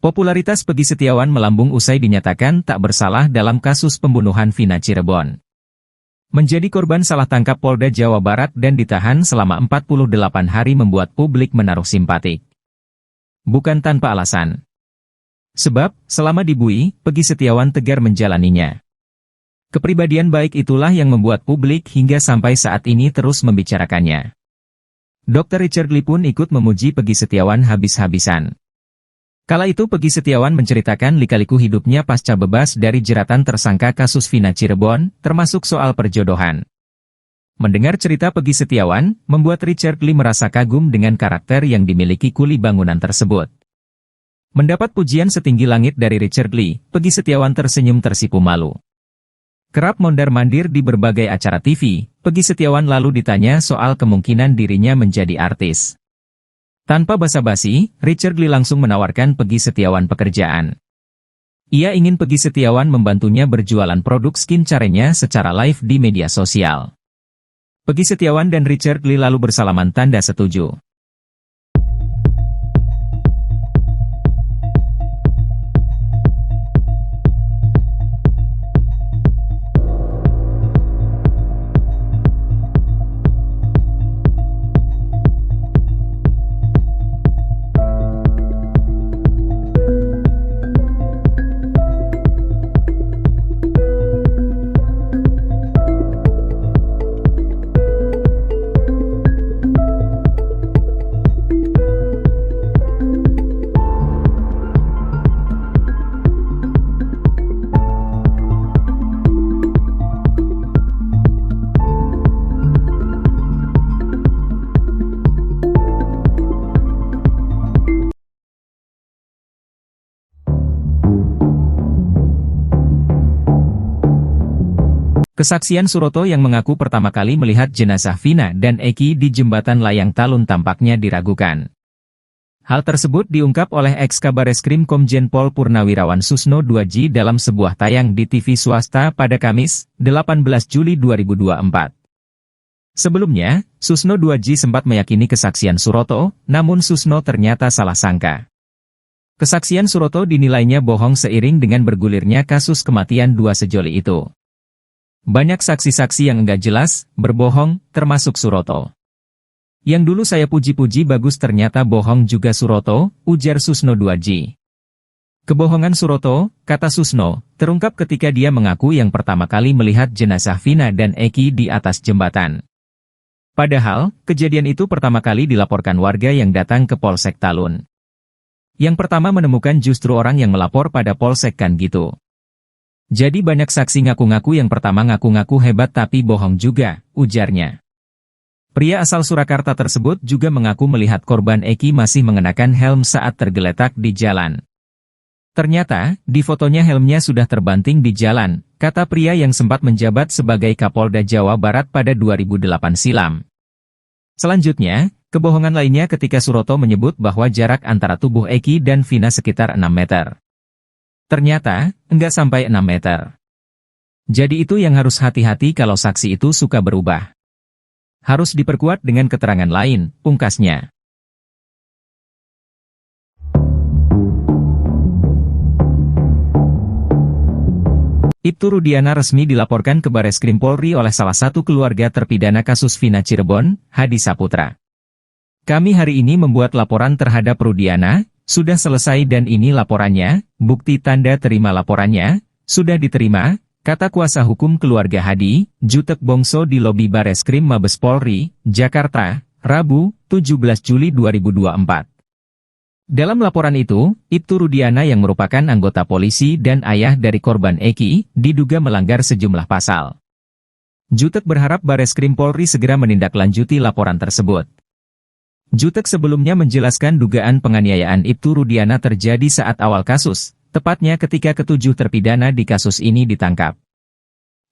Popularitas Peggy Setiawan melambung usai dinyatakan tak bersalah dalam kasus pembunuhan Vina Cirebon. Menjadi korban salah tangkap Polda Jawa Barat dan ditahan selama 48 hari membuat publik menaruh simpatik. Bukan tanpa alasan. Sebab, selama di BUI, Peggy Setiawan tegar menjalaninya. Kepribadian baik itulah yang membuat publik hingga sampai saat ini terus membicarakannya. Dr. Richard Lee pun ikut memuji Peggy Setiawan habis-habisan. Kala itu Peggy Setiawan menceritakan lika-liku hidupnya pasca bebas dari jeratan tersangka kasus Vina Cirebon, termasuk soal perjodohan. Mendengar cerita Peggy Setiawan, membuat Richard Lee merasa kagum dengan karakter yang dimiliki kuli bangunan tersebut. Mendapat pujian setinggi langit dari Richard Lee, Peggy Setiawan tersenyum tersipu malu. Kerap mondar-mandir di berbagai acara TV, Peggy Setiawan lalu ditanya soal kemungkinan dirinya menjadi artis. Tanpa basa-basi, Richard Lee langsung menawarkan Peggy Setiawan pekerjaan. Ia ingin Peggy Setiawan membantunya berjualan produk skincare-nya secara live di media sosial. Peggy Setiawan dan Richard Lee lalu bersalaman tanda setuju. Kesaksian Suroto yang mengaku pertama kali melihat jenazah Vina dan Eki di jembatan Layang Talun tampaknya diragukan. Hal tersebut diungkap oleh ex-Kabareskrim Komjen Pol Purnawirawan Susno 2J dalam sebuah tayang di TV swasta pada Kamis, 18 Juli 2024. Sebelumnya, Susno 2J sempat meyakini kesaksian Suroto, namun Susno ternyata salah sangka. Kesaksian Suroto dinilainya bohong seiring dengan bergulirnya kasus kematian dua sejoli itu. Banyak saksi-saksi yang enggak jelas, berbohong, termasuk Suroto. Yang dulu saya puji-puji bagus ternyata bohong juga Suroto, ujar Susno 2J. Kebohongan Suroto, kata Susno, terungkap ketika dia mengaku yang pertama kali melihat jenazah Vina dan Eki di atas jembatan. Padahal, kejadian itu pertama kali dilaporkan warga yang datang ke Polsek Talun. Yang pertama menemukan justru orang yang melapor pada Polsek kan gitu. Jadi banyak saksi ngaku-ngaku yang pertama ngaku-ngaku hebat tapi bohong juga, ujarnya. Pria asal Surakarta tersebut juga mengaku melihat korban Eki masih mengenakan helm saat tergeletak di jalan. Ternyata, di fotonya helmnya sudah terbanting di jalan, kata pria yang sempat menjabat sebagai Kapolda Jawa Barat pada 2008 silam. Selanjutnya, kebohongan lainnya ketika Suroto menyebut bahwa jarak antara tubuh Eki dan Vina sekitar 6 meter. Ternyata, enggak sampai 6 meter. Jadi itu yang harus hati-hati kalau saksi itu suka berubah. Harus diperkuat dengan keterangan lain, pungkasnya. Ibtu Rudiana resmi dilaporkan ke Bareskrim Polri oleh salah satu keluarga terpidana kasus Vina Cirebon, Hadi Saputra. Kami hari ini membuat laporan terhadap Rudiana, sudah selesai dan ini laporannya, bukti tanda terima laporannya, sudah diterima, kata kuasa hukum keluarga Hadi, Jutek Bongso di lobi Bareskrim Mabes Polri, Jakarta, Rabu, 17 Juli 2024. Dalam laporan itu, Ibtu Rudiana yang merupakan anggota polisi dan ayah dari korban Eki, diduga melanggar sejumlah pasal. Jutek berharap Bareskrim Polri segera menindaklanjuti laporan tersebut. Jutek sebelumnya menjelaskan dugaan penganiayaan Ibtu Rudiana terjadi saat awal kasus, tepatnya ketika ketujuh terpidana di kasus ini ditangkap.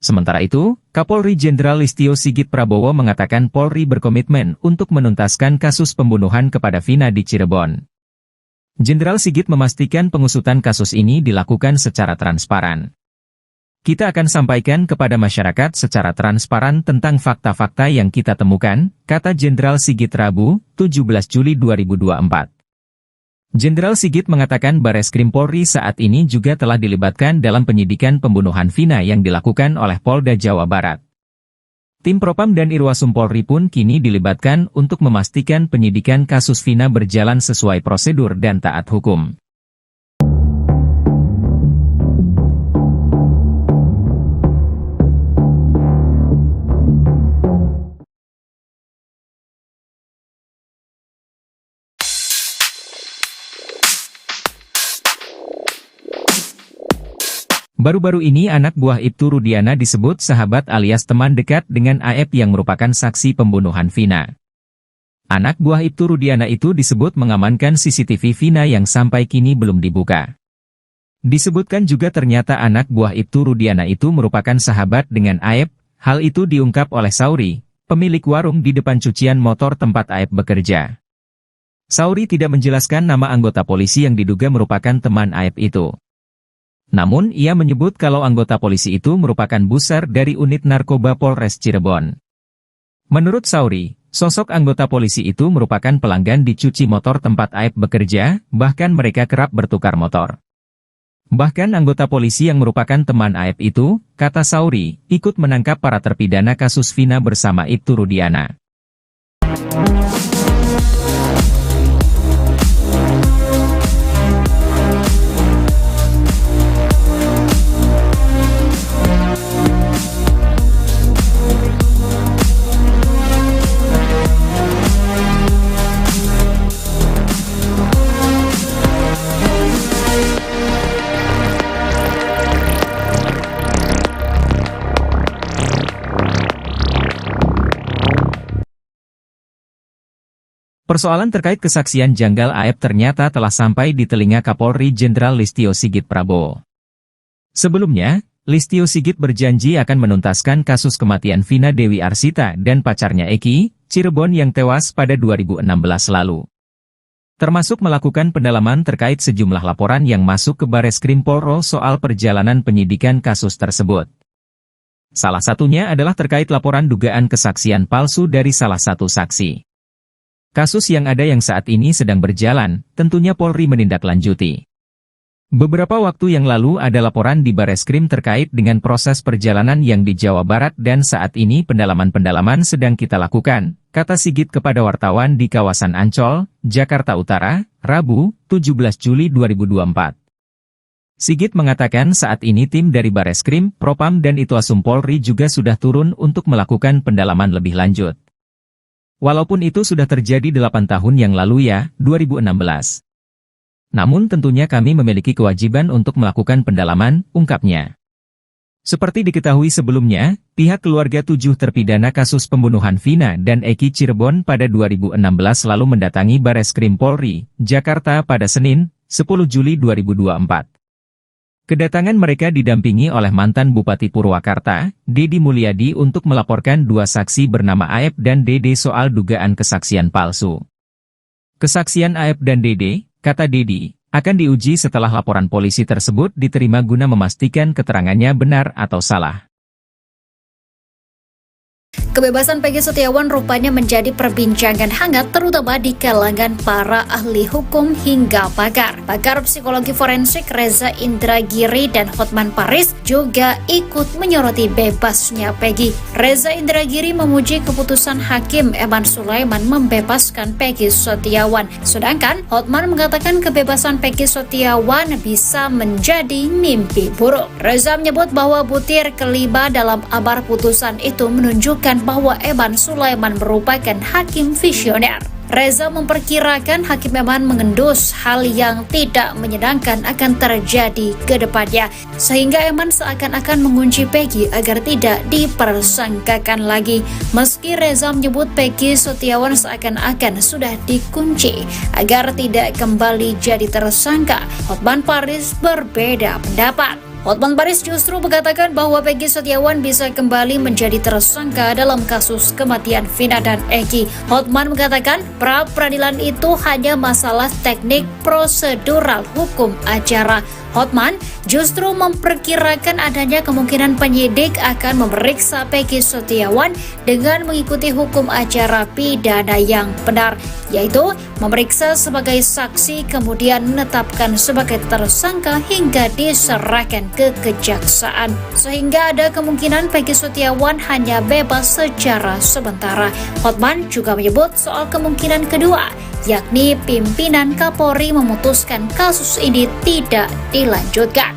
Sementara itu, Kapolri Jenderal Listio Sigit Prabowo mengatakan Polri berkomitmen untuk menuntaskan kasus pembunuhan kepada Vina di Cirebon. Jenderal Sigit memastikan pengusutan kasus ini dilakukan secara transparan. Kita akan sampaikan kepada masyarakat secara transparan tentang fakta-fakta yang kita temukan, kata Jenderal Sigit Rabu, 17 Juli 2024. Jenderal Sigit mengatakan Bareskrim Polri saat ini juga telah dilibatkan dalam penyidikan pembunuhan Vina yang dilakukan oleh Polda Jawa Barat. Tim Propam dan Irwasum Polri pun kini dilibatkan untuk memastikan penyidikan kasus Vina berjalan sesuai prosedur dan taat hukum. Baru-baru ini anak buah Ibtu Rudiana disebut sahabat alias teman dekat dengan AF yang merupakan saksi pembunuhan Vina. Anak buah Ibtu Rudiana itu disebut mengamankan CCTV Vina yang sampai kini belum dibuka. Disebutkan juga ternyata anak buah Ibtu Rudiana itu merupakan sahabat dengan AF, hal itu diungkap oleh Sauri, pemilik warung di depan cucian motor tempat AF bekerja. Sauri tidak menjelaskan nama anggota polisi yang diduga merupakan teman AF itu. Namun ia menyebut kalau anggota polisi itu merupakan buser dari unit narkoba Polres Cirebon. Menurut Sauri, sosok anggota polisi itu merupakan pelanggan di cuci motor tempat Aep bekerja, bahkan mereka kerap bertukar motor. Bahkan anggota polisi yang merupakan teman Aep itu, kata Sauri, ikut menangkap para terpidana kasus Vina bersama Ibtu Rudiana. Persoalan terkait kesaksian janggal Aep ternyata telah sampai di telinga Kapolri Jenderal Listio Sigit Prabowo. Sebelumnya, Listio Sigit berjanji akan menuntaskan kasus kematian Vina Dewi Arsita dan pacarnya Eki, Cirebon yang tewas pada 2016 lalu. Termasuk melakukan pendalaman terkait sejumlah laporan yang masuk ke Bareskrim Polri soal perjalanan penyidikan kasus tersebut. Salah satunya adalah terkait laporan dugaan kesaksian palsu dari salah satu saksi. Kasus yang ada yang saat ini sedang berjalan, tentunya Polri menindaklanjuti. Beberapa waktu yang lalu ada laporan di Bareskrim terkait dengan proses perjalanan yang di Jawa Barat dan saat ini pendalaman-pendalaman sedang kita lakukan, kata Sigit kepada wartawan di kawasan Ancol, Jakarta Utara, Rabu, 17 Juli 2024. Sigit mengatakan saat ini tim dari Bareskrim, Propam dan Itwasum Polri juga sudah turun untuk melakukan pendalaman lebih lanjut. Walaupun itu sudah terjadi 8 tahun yang lalu ya, 2016. Namun tentunya kami memiliki kewajiban untuk melakukan pendalaman, ungkapnya. Seperti diketahui sebelumnya, pihak keluarga 7 terpidana kasus pembunuhan Vina dan Eki Cirebon pada 2016 lalu mendatangi Bareskrim Polri, Jakarta pada Senin, 10 Juli 2024. Kedatangan mereka didampingi oleh mantan Bupati Purwakarta, Dedi Mulyadi untuk melaporkan 2 saksi bernama Aep dan Dede soal dugaan kesaksian palsu. Kesaksian Aep dan Dede, kata Dedi, akan diuji setelah laporan polisi tersebut diterima guna memastikan keterangannya benar atau salah. Kebebasan Peggy Setiawan rupanya menjadi perbincangan hangat terutama di kalangan para ahli hukum hingga pakar. Pakar psikologi forensik Reza Indragiri dan Hotman Paris juga ikut menyoroti bebasnya Peggy. Reza Indragiri memuji keputusan Hakim Eman Sulaiman membebaskan Peggy Setiawan. Sedangkan Hotman mengatakan kebebasan Peggy Setiawan bisa menjadi mimpi buruk. Reza menyebut bahwa butir kelima dalam amar putusan itu menunjukkan bahwa Eman Sulaiman merupakan hakim visioner. Reza memperkirakan Hakim Eman mengendus hal yang tidak menyenangkan akan terjadi ke depannya, sehingga Eman seakan-akan mengunci Peggy agar tidak dipersangkakan lagi. Meski Reza menyebut Peggy Setiawan seakan-akan sudah dikunci agar tidak kembali jadi tersangka, Hotman Paris berbeda pendapat. Hotman Paris justru mengatakan bahwa Peggy Setiawan bisa kembali menjadi tersangka dalam kasus kematian Vina dan Eki. Hotman mengatakan pra-peradilan itu hanya masalah teknik prosedural hukum acara. Hotman justru memperkirakan adanya kemungkinan penyidik akan memeriksa Peggy Setiawan dengan mengikuti hukum acara pidana yang benar, yaitu memeriksa sebagai saksi kemudian menetapkan sebagai tersangka hingga diserahkan ke kejaksaan. Sehingga ada kemungkinan Peggy Setiawan hanya bebas secara sementara. Hotman juga menyebut soal kemungkinan kedua, yakni pimpinan Kapolri memutuskan kasus ini tidak dilanjutkan.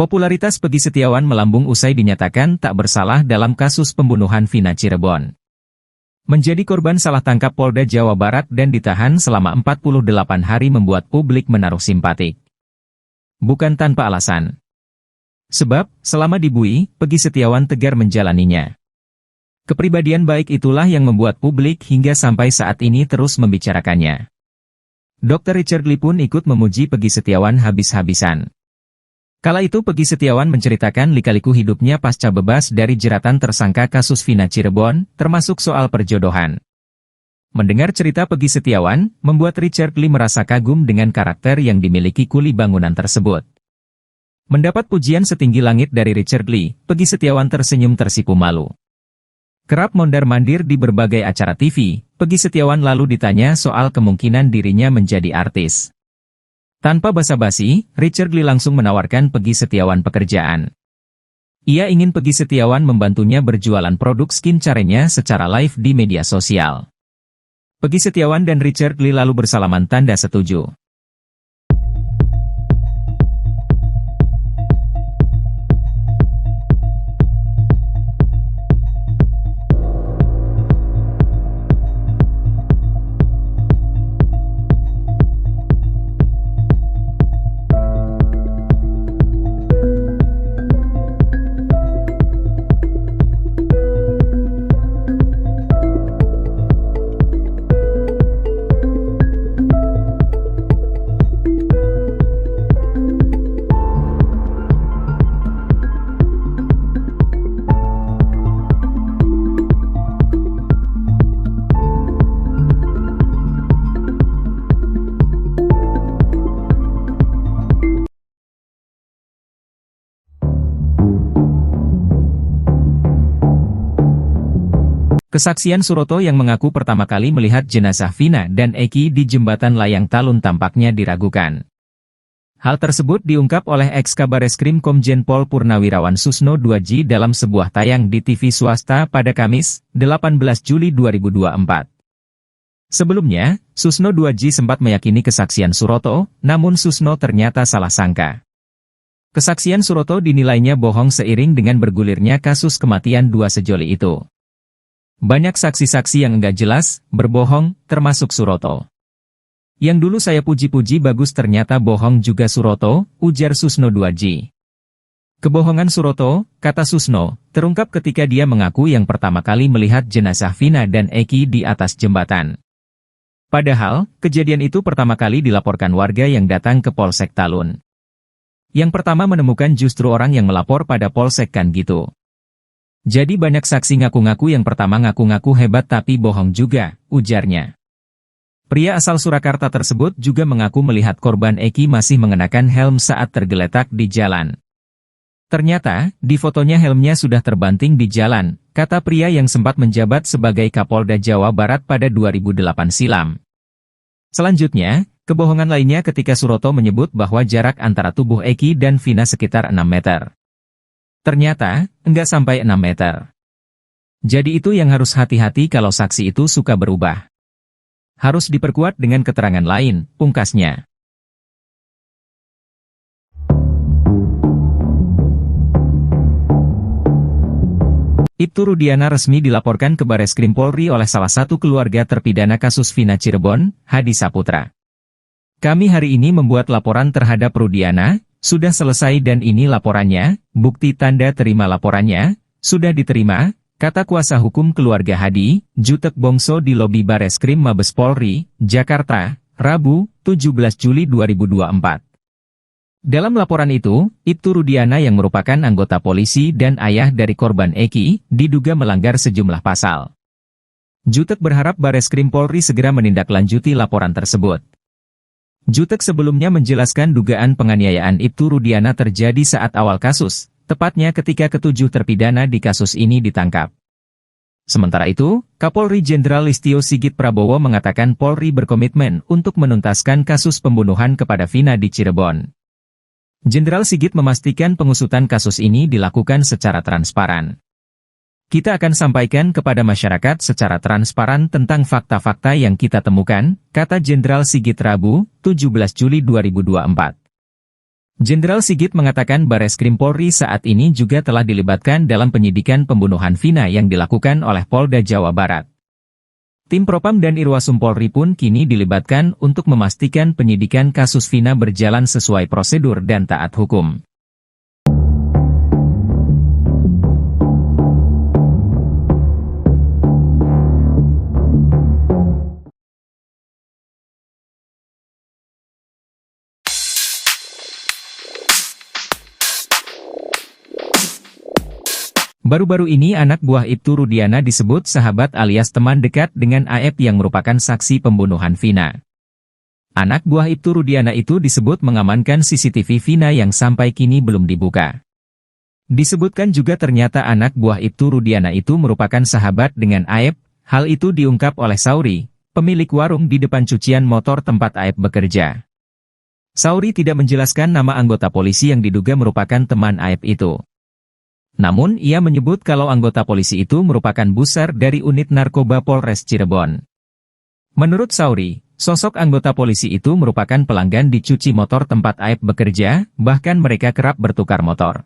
Popularitas Peggy Setiawan melambung usai dinyatakan tak bersalah dalam kasus pembunuhan Vina Cirebon. Menjadi korban salah tangkap Polda Jawa Barat dan ditahan selama 48 hari membuat publik menaruh simpatik. Bukan tanpa alasan. Sebab, selama di BUI, Peggy Setiawan tegar menjalaninya. Kepribadian baik itulah yang membuat publik hingga sampai saat ini terus membicarakannya. Dr. Richard Lee pun ikut memuji Peggy Setiawan habis-habisan. Kala itu Peggy Setiawan menceritakan lika-liku hidupnya pasca bebas dari jeratan tersangka kasus Vina Cirebon, termasuk soal perjodohan. Mendengar cerita Peggy Setiawan, membuat Richard Lee merasa kagum dengan karakter yang dimiliki kuli bangunan tersebut. Mendapat pujian setinggi langit dari Richard Lee, Peggy Setiawan tersenyum tersipu malu. Kerap mondar-mandir di berbagai acara TV, Peggy Setiawan lalu ditanya soal kemungkinan dirinya menjadi artis. Tanpa basa-basi, Richard Lee langsung menawarkan Peggy Setiawan pekerjaan. Ia ingin Peggy Setiawan membantunya berjualan produk skincare-nya secara live di media sosial. Peggy Setiawan dan Richard Lee lalu bersalaman tanda setuju. Kesaksian Suroto yang mengaku pertama kali melihat jenazah Vina dan Eki di jembatan Layang Talun tampaknya diragukan. Hal tersebut diungkap oleh ex-Kabareskrim Komjen Pol Purnawirawan Susno 2J dalam sebuah tayang di TV swasta pada Kamis, 18 Juli 2024. Sebelumnya, Susno 2J sempat meyakini kesaksian Suroto, namun Susno ternyata salah sangka. Kesaksian Suroto dinilainya bohong seiring dengan bergulirnya kasus kematian dua sejoli itu. Banyak saksi-saksi yang enggak jelas, berbohong, termasuk Suroto. Yang dulu saya puji-puji bagus ternyata bohong juga Suroto, ujar Susno 2J. Kebohongan Suroto, kata Susno, terungkap ketika dia mengaku yang pertama kali melihat jenazah Vina dan Eki di atas jembatan. Padahal, kejadian itu pertama kali dilaporkan warga yang datang ke Polsek Talun. Yang pertama menemukan justru orang yang melapor pada Polsek kan gitu. Jadi banyak saksi ngaku-ngaku yang pertama ngaku-ngaku hebat tapi bohong juga, ujarnya. Pria asal Surakarta tersebut juga mengaku melihat korban Eki masih mengenakan helm saat tergeletak di jalan. Ternyata, di fotonya helmnya sudah terbanting di jalan, kata pria yang sempat menjabat sebagai Kapolda Jawa Barat pada 2008 silam. Selanjutnya, kebohongan lainnya ketika Suroto menyebut bahwa jarak antara tubuh Eki dan Vina sekitar 6 meter. Ternyata, enggak sampai 6 meter. Jadi itu yang harus hati-hati kalau saksi itu suka berubah. Harus diperkuat dengan keterangan lain, pungkasnya. Ibtu Rudiana resmi dilaporkan ke Bareskrim Polri oleh salah satu keluarga terpidana kasus Vina Cirebon, Hadi Saputra. Kami hari ini membuat laporan terhadap Rudiana. Sudah selesai dan ini laporannya, bukti tanda terima laporannya, sudah diterima, kata kuasa hukum keluarga Hadi, Jutek Bongso di lobi Bareskrim Mabes Polri, Jakarta, Rabu, 17 Juli 2024. Dalam laporan itu, Ibtu Rudiana yang merupakan anggota polisi dan ayah dari korban Eki, diduga melanggar sejumlah pasal. Jutek berharap Bareskrim Polri segera menindaklanjuti laporan tersebut. Jutek sebelumnya menjelaskan dugaan penganiayaan Ibtu Rudiana terjadi saat awal kasus, tepatnya ketika ketujuh terpidana di kasus ini ditangkap. Sementara itu, Kapolri Jenderal Listio Sigit Prabowo mengatakan Polri berkomitmen untuk menuntaskan kasus pembunuhan kepada Vina di Cirebon. Jenderal Sigit memastikan pengusutan kasus ini dilakukan secara transparan. Kita akan sampaikan kepada masyarakat secara transparan tentang fakta-fakta yang kita temukan, kata Jenderal Sigit Rabu, 17 Juli 2024. Jenderal Sigit mengatakan Bareskrim Polri saat ini juga telah dilibatkan dalam penyidikan pembunuhan Vina yang dilakukan oleh Polda Jawa Barat. Tim Propam dan Irwasum Polri pun kini dilibatkan untuk memastikan penyidikan kasus Vina berjalan sesuai prosedur dan taat hukum. Baru-baru ini anak buah Ibtu Rudiana disebut sahabat alias teman dekat dengan AF yang merupakan saksi pembunuhan Vina. Anak buah Ibtu Rudiana itu disebut mengamankan CCTV Vina yang sampai kini belum dibuka. Disebutkan juga ternyata anak buah Ibtu Rudiana itu merupakan sahabat dengan AF, hal itu diungkap oleh Sauri, pemilik warung di depan cucian motor tempat AF bekerja. Sauri tidak menjelaskan nama anggota polisi yang diduga merupakan teman AF itu. Namun ia menyebut kalau anggota polisi itu merupakan busar dari unit narkoba Polres Cirebon. Menurut Sauri, sosok anggota polisi itu merupakan pelanggan di cuci motor tempat AF bekerja, bahkan mereka kerap bertukar motor.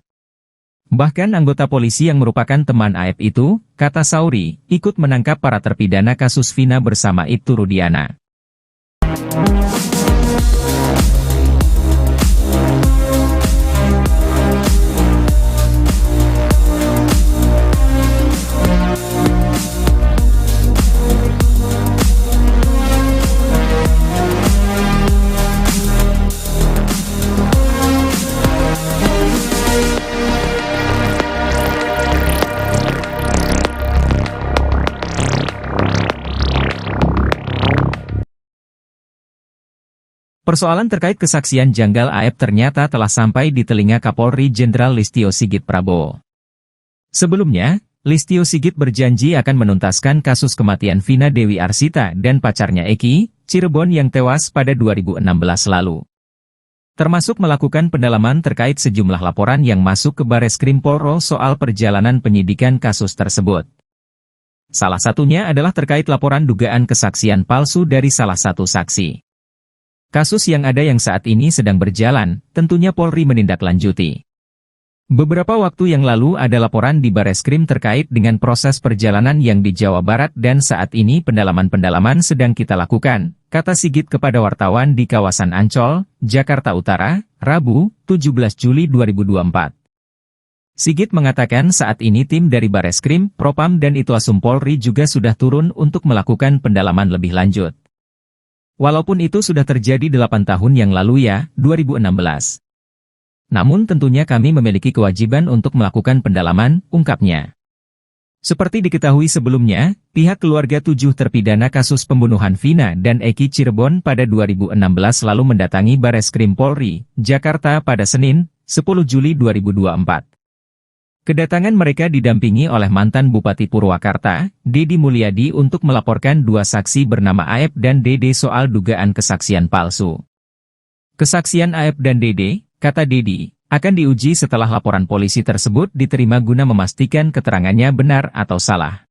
Bahkan anggota polisi yang merupakan teman AF itu, kata Sauri, ikut menangkap para terpidana kasus Vina bersama Ibtu Rudiana. Persoalan terkait kesaksian janggal AF ternyata telah sampai di telinga Kapolri Jenderal Listio Sigit Prabowo. Sebelumnya, Listio Sigit berjanji akan menuntaskan kasus kematian Vina Dewi Arsita dan pacarnya Eki, Cirebon yang tewas pada 2016 lalu. Termasuk melakukan pendalaman terkait sejumlah laporan yang masuk ke Bareskrim Polri soal perjalanan penyidikan kasus tersebut. Salah satunya adalah terkait laporan dugaan kesaksian palsu dari salah satu saksi. Kasus yang ada yang saat ini sedang berjalan, tentunya Polri menindaklanjuti. Beberapa waktu yang lalu ada laporan di Bareskrim terkait dengan proses perjalanan yang di Jawa Barat dan saat ini pendalaman-pendalaman sedang kita lakukan, kata Sigit kepada wartawan di kawasan Ancol, Jakarta Utara, Rabu, 17 Juli 2024. Sigit mengatakan saat ini tim dari Bareskrim, Propam dan Itwasum Polri juga sudah turun untuk melakukan pendalaman lebih lanjut. Walaupun itu sudah terjadi 8 tahun yang lalu ya, 2016. Namun tentunya kami memiliki kewajiban untuk melakukan pendalaman, ungkapnya. Seperti diketahui sebelumnya, pihak keluarga 7 terpidana kasus pembunuhan Vina dan Eki Cirebon pada 2016 lalu mendatangi Bareskrim Polri, Jakarta pada Senin, 10 Juli 2024. Kedatangan mereka didampingi oleh mantan Bupati Purwakarta, Dedi Mulyadi untuk melaporkan 2 saksi bernama AF dan Dede soal dugaan kesaksian palsu. Kesaksian AF dan Dede, kata Dedi, akan diuji setelah laporan polisi tersebut diterima guna memastikan keterangannya benar atau salah.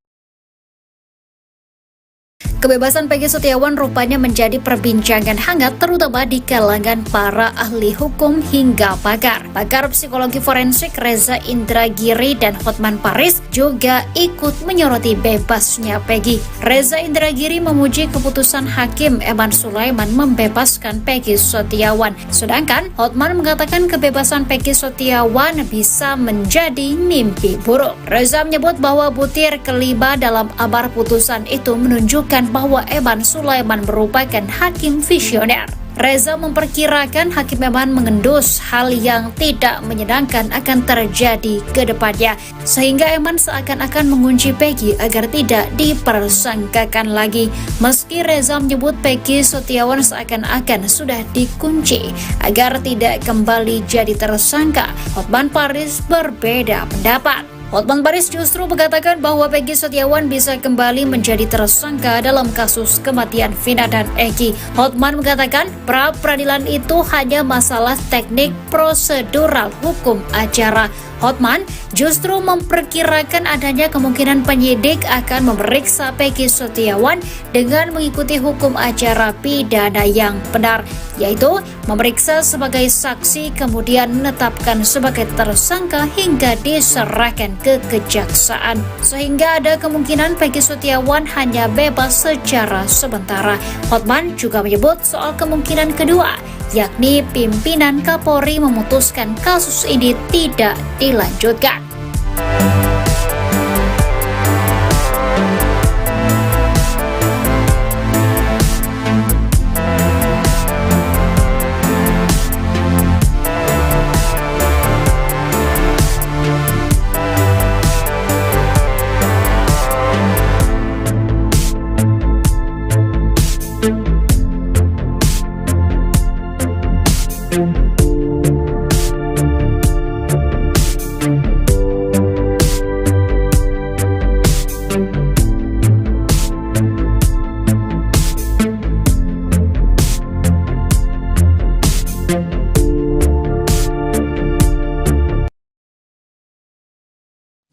Kebebasan Peggy Setiawan rupanya menjadi perbincangan hangat terutama di kalangan para ahli hukum hingga pakar. Pakar psikologi forensik Reza Indragiri dan Hotman Paris juga ikut menyoroti bebasnya Peggy. Reza Indragiri memuji keputusan Hakim Eman Sulaiman membebaskan Peggy Setiawan. Sedangkan Hotman mengatakan kebebasan Peggy Setiawan bisa menjadi mimpi buruk. Reza menyebut bahwa butir kelima dalam amar putusan itu menunjukkan bahwa Eman Sulaiman merupakan hakim visioner. Reza memperkirakan Hakim Eman mengendus hal yang tidak menyenangkan akan terjadi ke depannya, sehingga Eman seakan-akan mengunci Peggy agar tidak dipersangkakan lagi. Meski Reza menyebut Peggy Setiawan seakan-akan sudah dikunci agar tidak kembali jadi tersangka, Hotman Paris berbeda pendapat. Hotman Paris justru mengatakan bahwa Peggy Setiawan bisa kembali menjadi tersangka dalam kasus kematian Vina dan Eki. Hotman mengatakan pra-peradilan itu hanya masalah teknik prosedural hukum acara. Hotman justru memperkirakan adanya kemungkinan penyidik akan memeriksa Peggy Setiawan dengan mengikuti hukum acara pidana yang benar, yaitu memeriksa sebagai saksi kemudian menetapkan sebagai tersangka hingga diserahkan ke kejaksaan. Sehingga ada kemungkinan Peggy Setiawan hanya bebas secara sementara. Hotman juga menyebut soal kemungkinan kedua, yakni pimpinan Kapolri memutuskan kasus ini tidak dilanjutkan.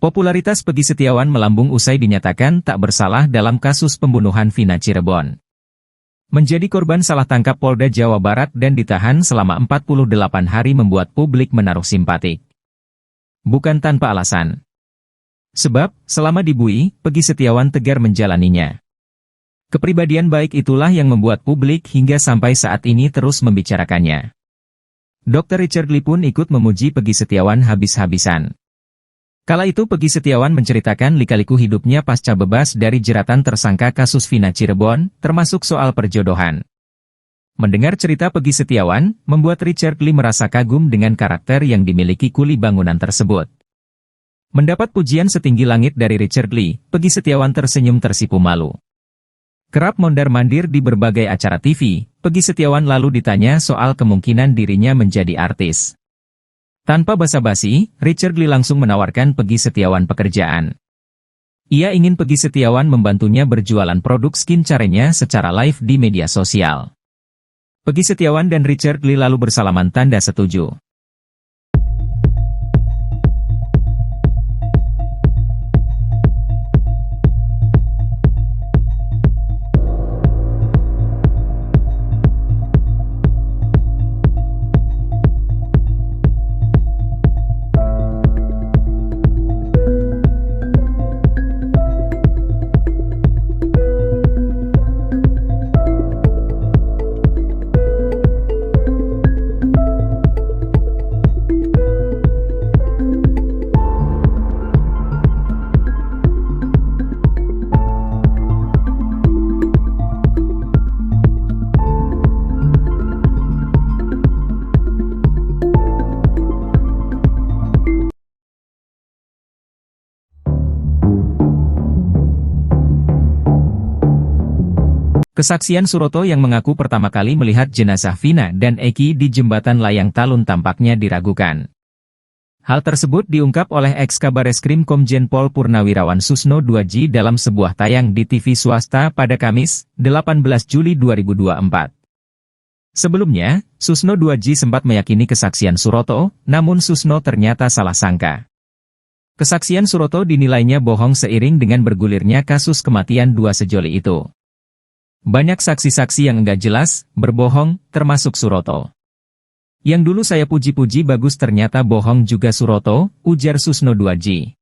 Popularitas Peggy Setiawan melambung usai dinyatakan tak bersalah dalam kasus pembunuhan Vina Cirebon. Menjadi korban salah tangkap Polda Jawa Barat dan ditahan selama 48 hari membuat publik menaruh simpatik. Bukan tanpa alasan. Sebab, selama dibui, Peggy Setiawan tegar menjalaninya. Kepribadian baik itulah yang membuat publik hingga sampai saat ini terus membicarakannya. Dr. Richard Lee pun ikut memuji Peggy Setiawan habis-habisan. Kala itu Peggy Setiawan menceritakan lika-liku hidupnya pasca bebas dari jeratan tersangka kasus Vina Cirebon, termasuk soal perjodohan. Mendengar cerita Peggy Setiawan, membuat Richard Lee merasa kagum dengan karakter yang dimiliki kuli bangunan tersebut. Mendapat pujian setinggi langit dari Richard Lee, Peggy Setiawan tersenyum tersipu malu. Kerap mondar-mandir di berbagai acara TV, Peggy Setiawan lalu ditanya soal kemungkinan dirinya menjadi artis. Tanpa basa-basi, Richard Lee langsung menawarkan Peggy Setiawan pekerjaan. Ia ingin Peggy Setiawan membantunya berjualan produk skincare-nya secara live di media sosial. Peggy Setiawan dan Richard Lee lalu bersalaman tanda setuju. Kesaksian Suroto yang mengaku pertama kali melihat jenazah Vina dan Eki di jembatan Layang Talun tampaknya diragukan. Hal tersebut diungkap oleh ex-Kabareskrim Komjen Pol Purnawirawan Susno Duaji dalam sebuah tayang di TV swasta pada Kamis, 18 Juli 2024. Sebelumnya, Susno Duaji sempat meyakini kesaksian Suroto, namun Susno ternyata salah sangka. Kesaksian Suroto dinilainya bohong seiring dengan bergulirnya kasus kematian dua sejoli itu. Banyak saksi-saksi yang enggak jelas, berbohong, termasuk Suroto. Yang dulu saya puji-puji bagus ternyata bohong juga Suroto, ujar Susno Duaji.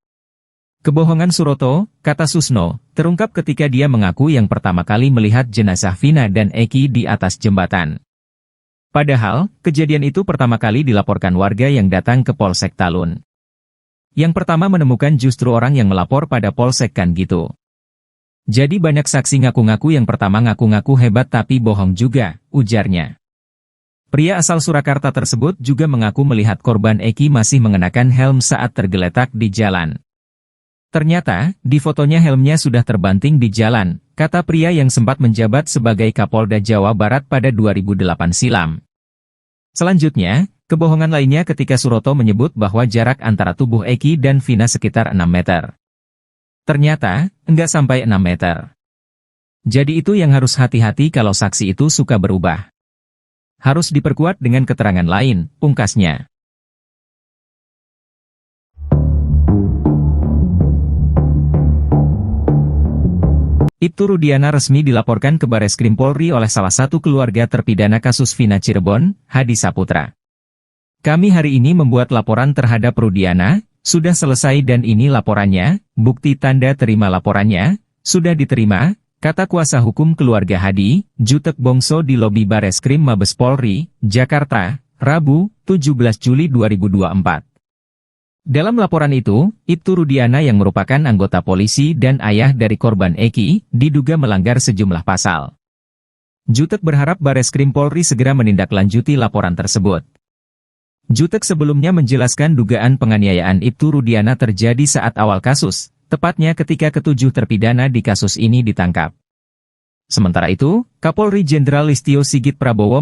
Kebohongan Suroto, kata Susno, terungkap ketika dia mengaku yang pertama kali melihat jenazah Vina dan Eki di atas jembatan. Padahal, kejadian itu pertama kali dilaporkan warga yang datang ke Polsek Talun. Yang pertama menemukan justru orang yang melapor pada Polsek kan gitu. Jadi banyak saksi ngaku-ngaku yang pertama ngaku-ngaku hebat tapi bohong juga, ujarnya. Pria asal Surakarta tersebut juga mengaku melihat korban Eki masih mengenakan helm saat tergeletak di jalan. Ternyata, di fotonya helmnya sudah terbanting di jalan, kata pria yang sempat menjabat sebagai Kapolda Jawa Barat pada 2008 silam. Selanjutnya, kebohongan lainnya ketika Suroto menyebut bahwa jarak antara tubuh Eki dan Vina sekitar 6 meter. Ternyata, enggak sampai 6 meter. Jadi itu yang harus hati-hati kalau saksi itu suka berubah. Harus diperkuat dengan keterangan lain, pungkasnya. Ibtu Rudiana resmi dilaporkan ke Bareskrim Polri oleh salah satu keluarga terpidana kasus Vina Cirebon, Hadi Saputra. Kami hari ini membuat laporan terhadap Rudiana, sudah selesai dan ini laporannya, bukti tanda terima laporannya, sudah diterima, kata kuasa hukum keluarga Hadi, Jutek Bongso di lobi Bareskrim Mabes Polri, Jakarta, Rabu, 17 Juli 2024. Dalam laporan itu, Ibtu Rudiana yang merupakan anggota polisi dan ayah dari korban Eki, diduga melanggar sejumlah pasal. Jutek berharap Bareskrim Polri segera menindaklanjuti laporan tersebut. Jutek sebelumnya menjelaskan dugaan penganiayaan Ibtu Rudiana terjadi saat awal kasus, tepatnya ketika ketujuh terpidana di kasus ini ditangkap. Sementara itu, Kapolri Jenderal Listio Sigit Prabowo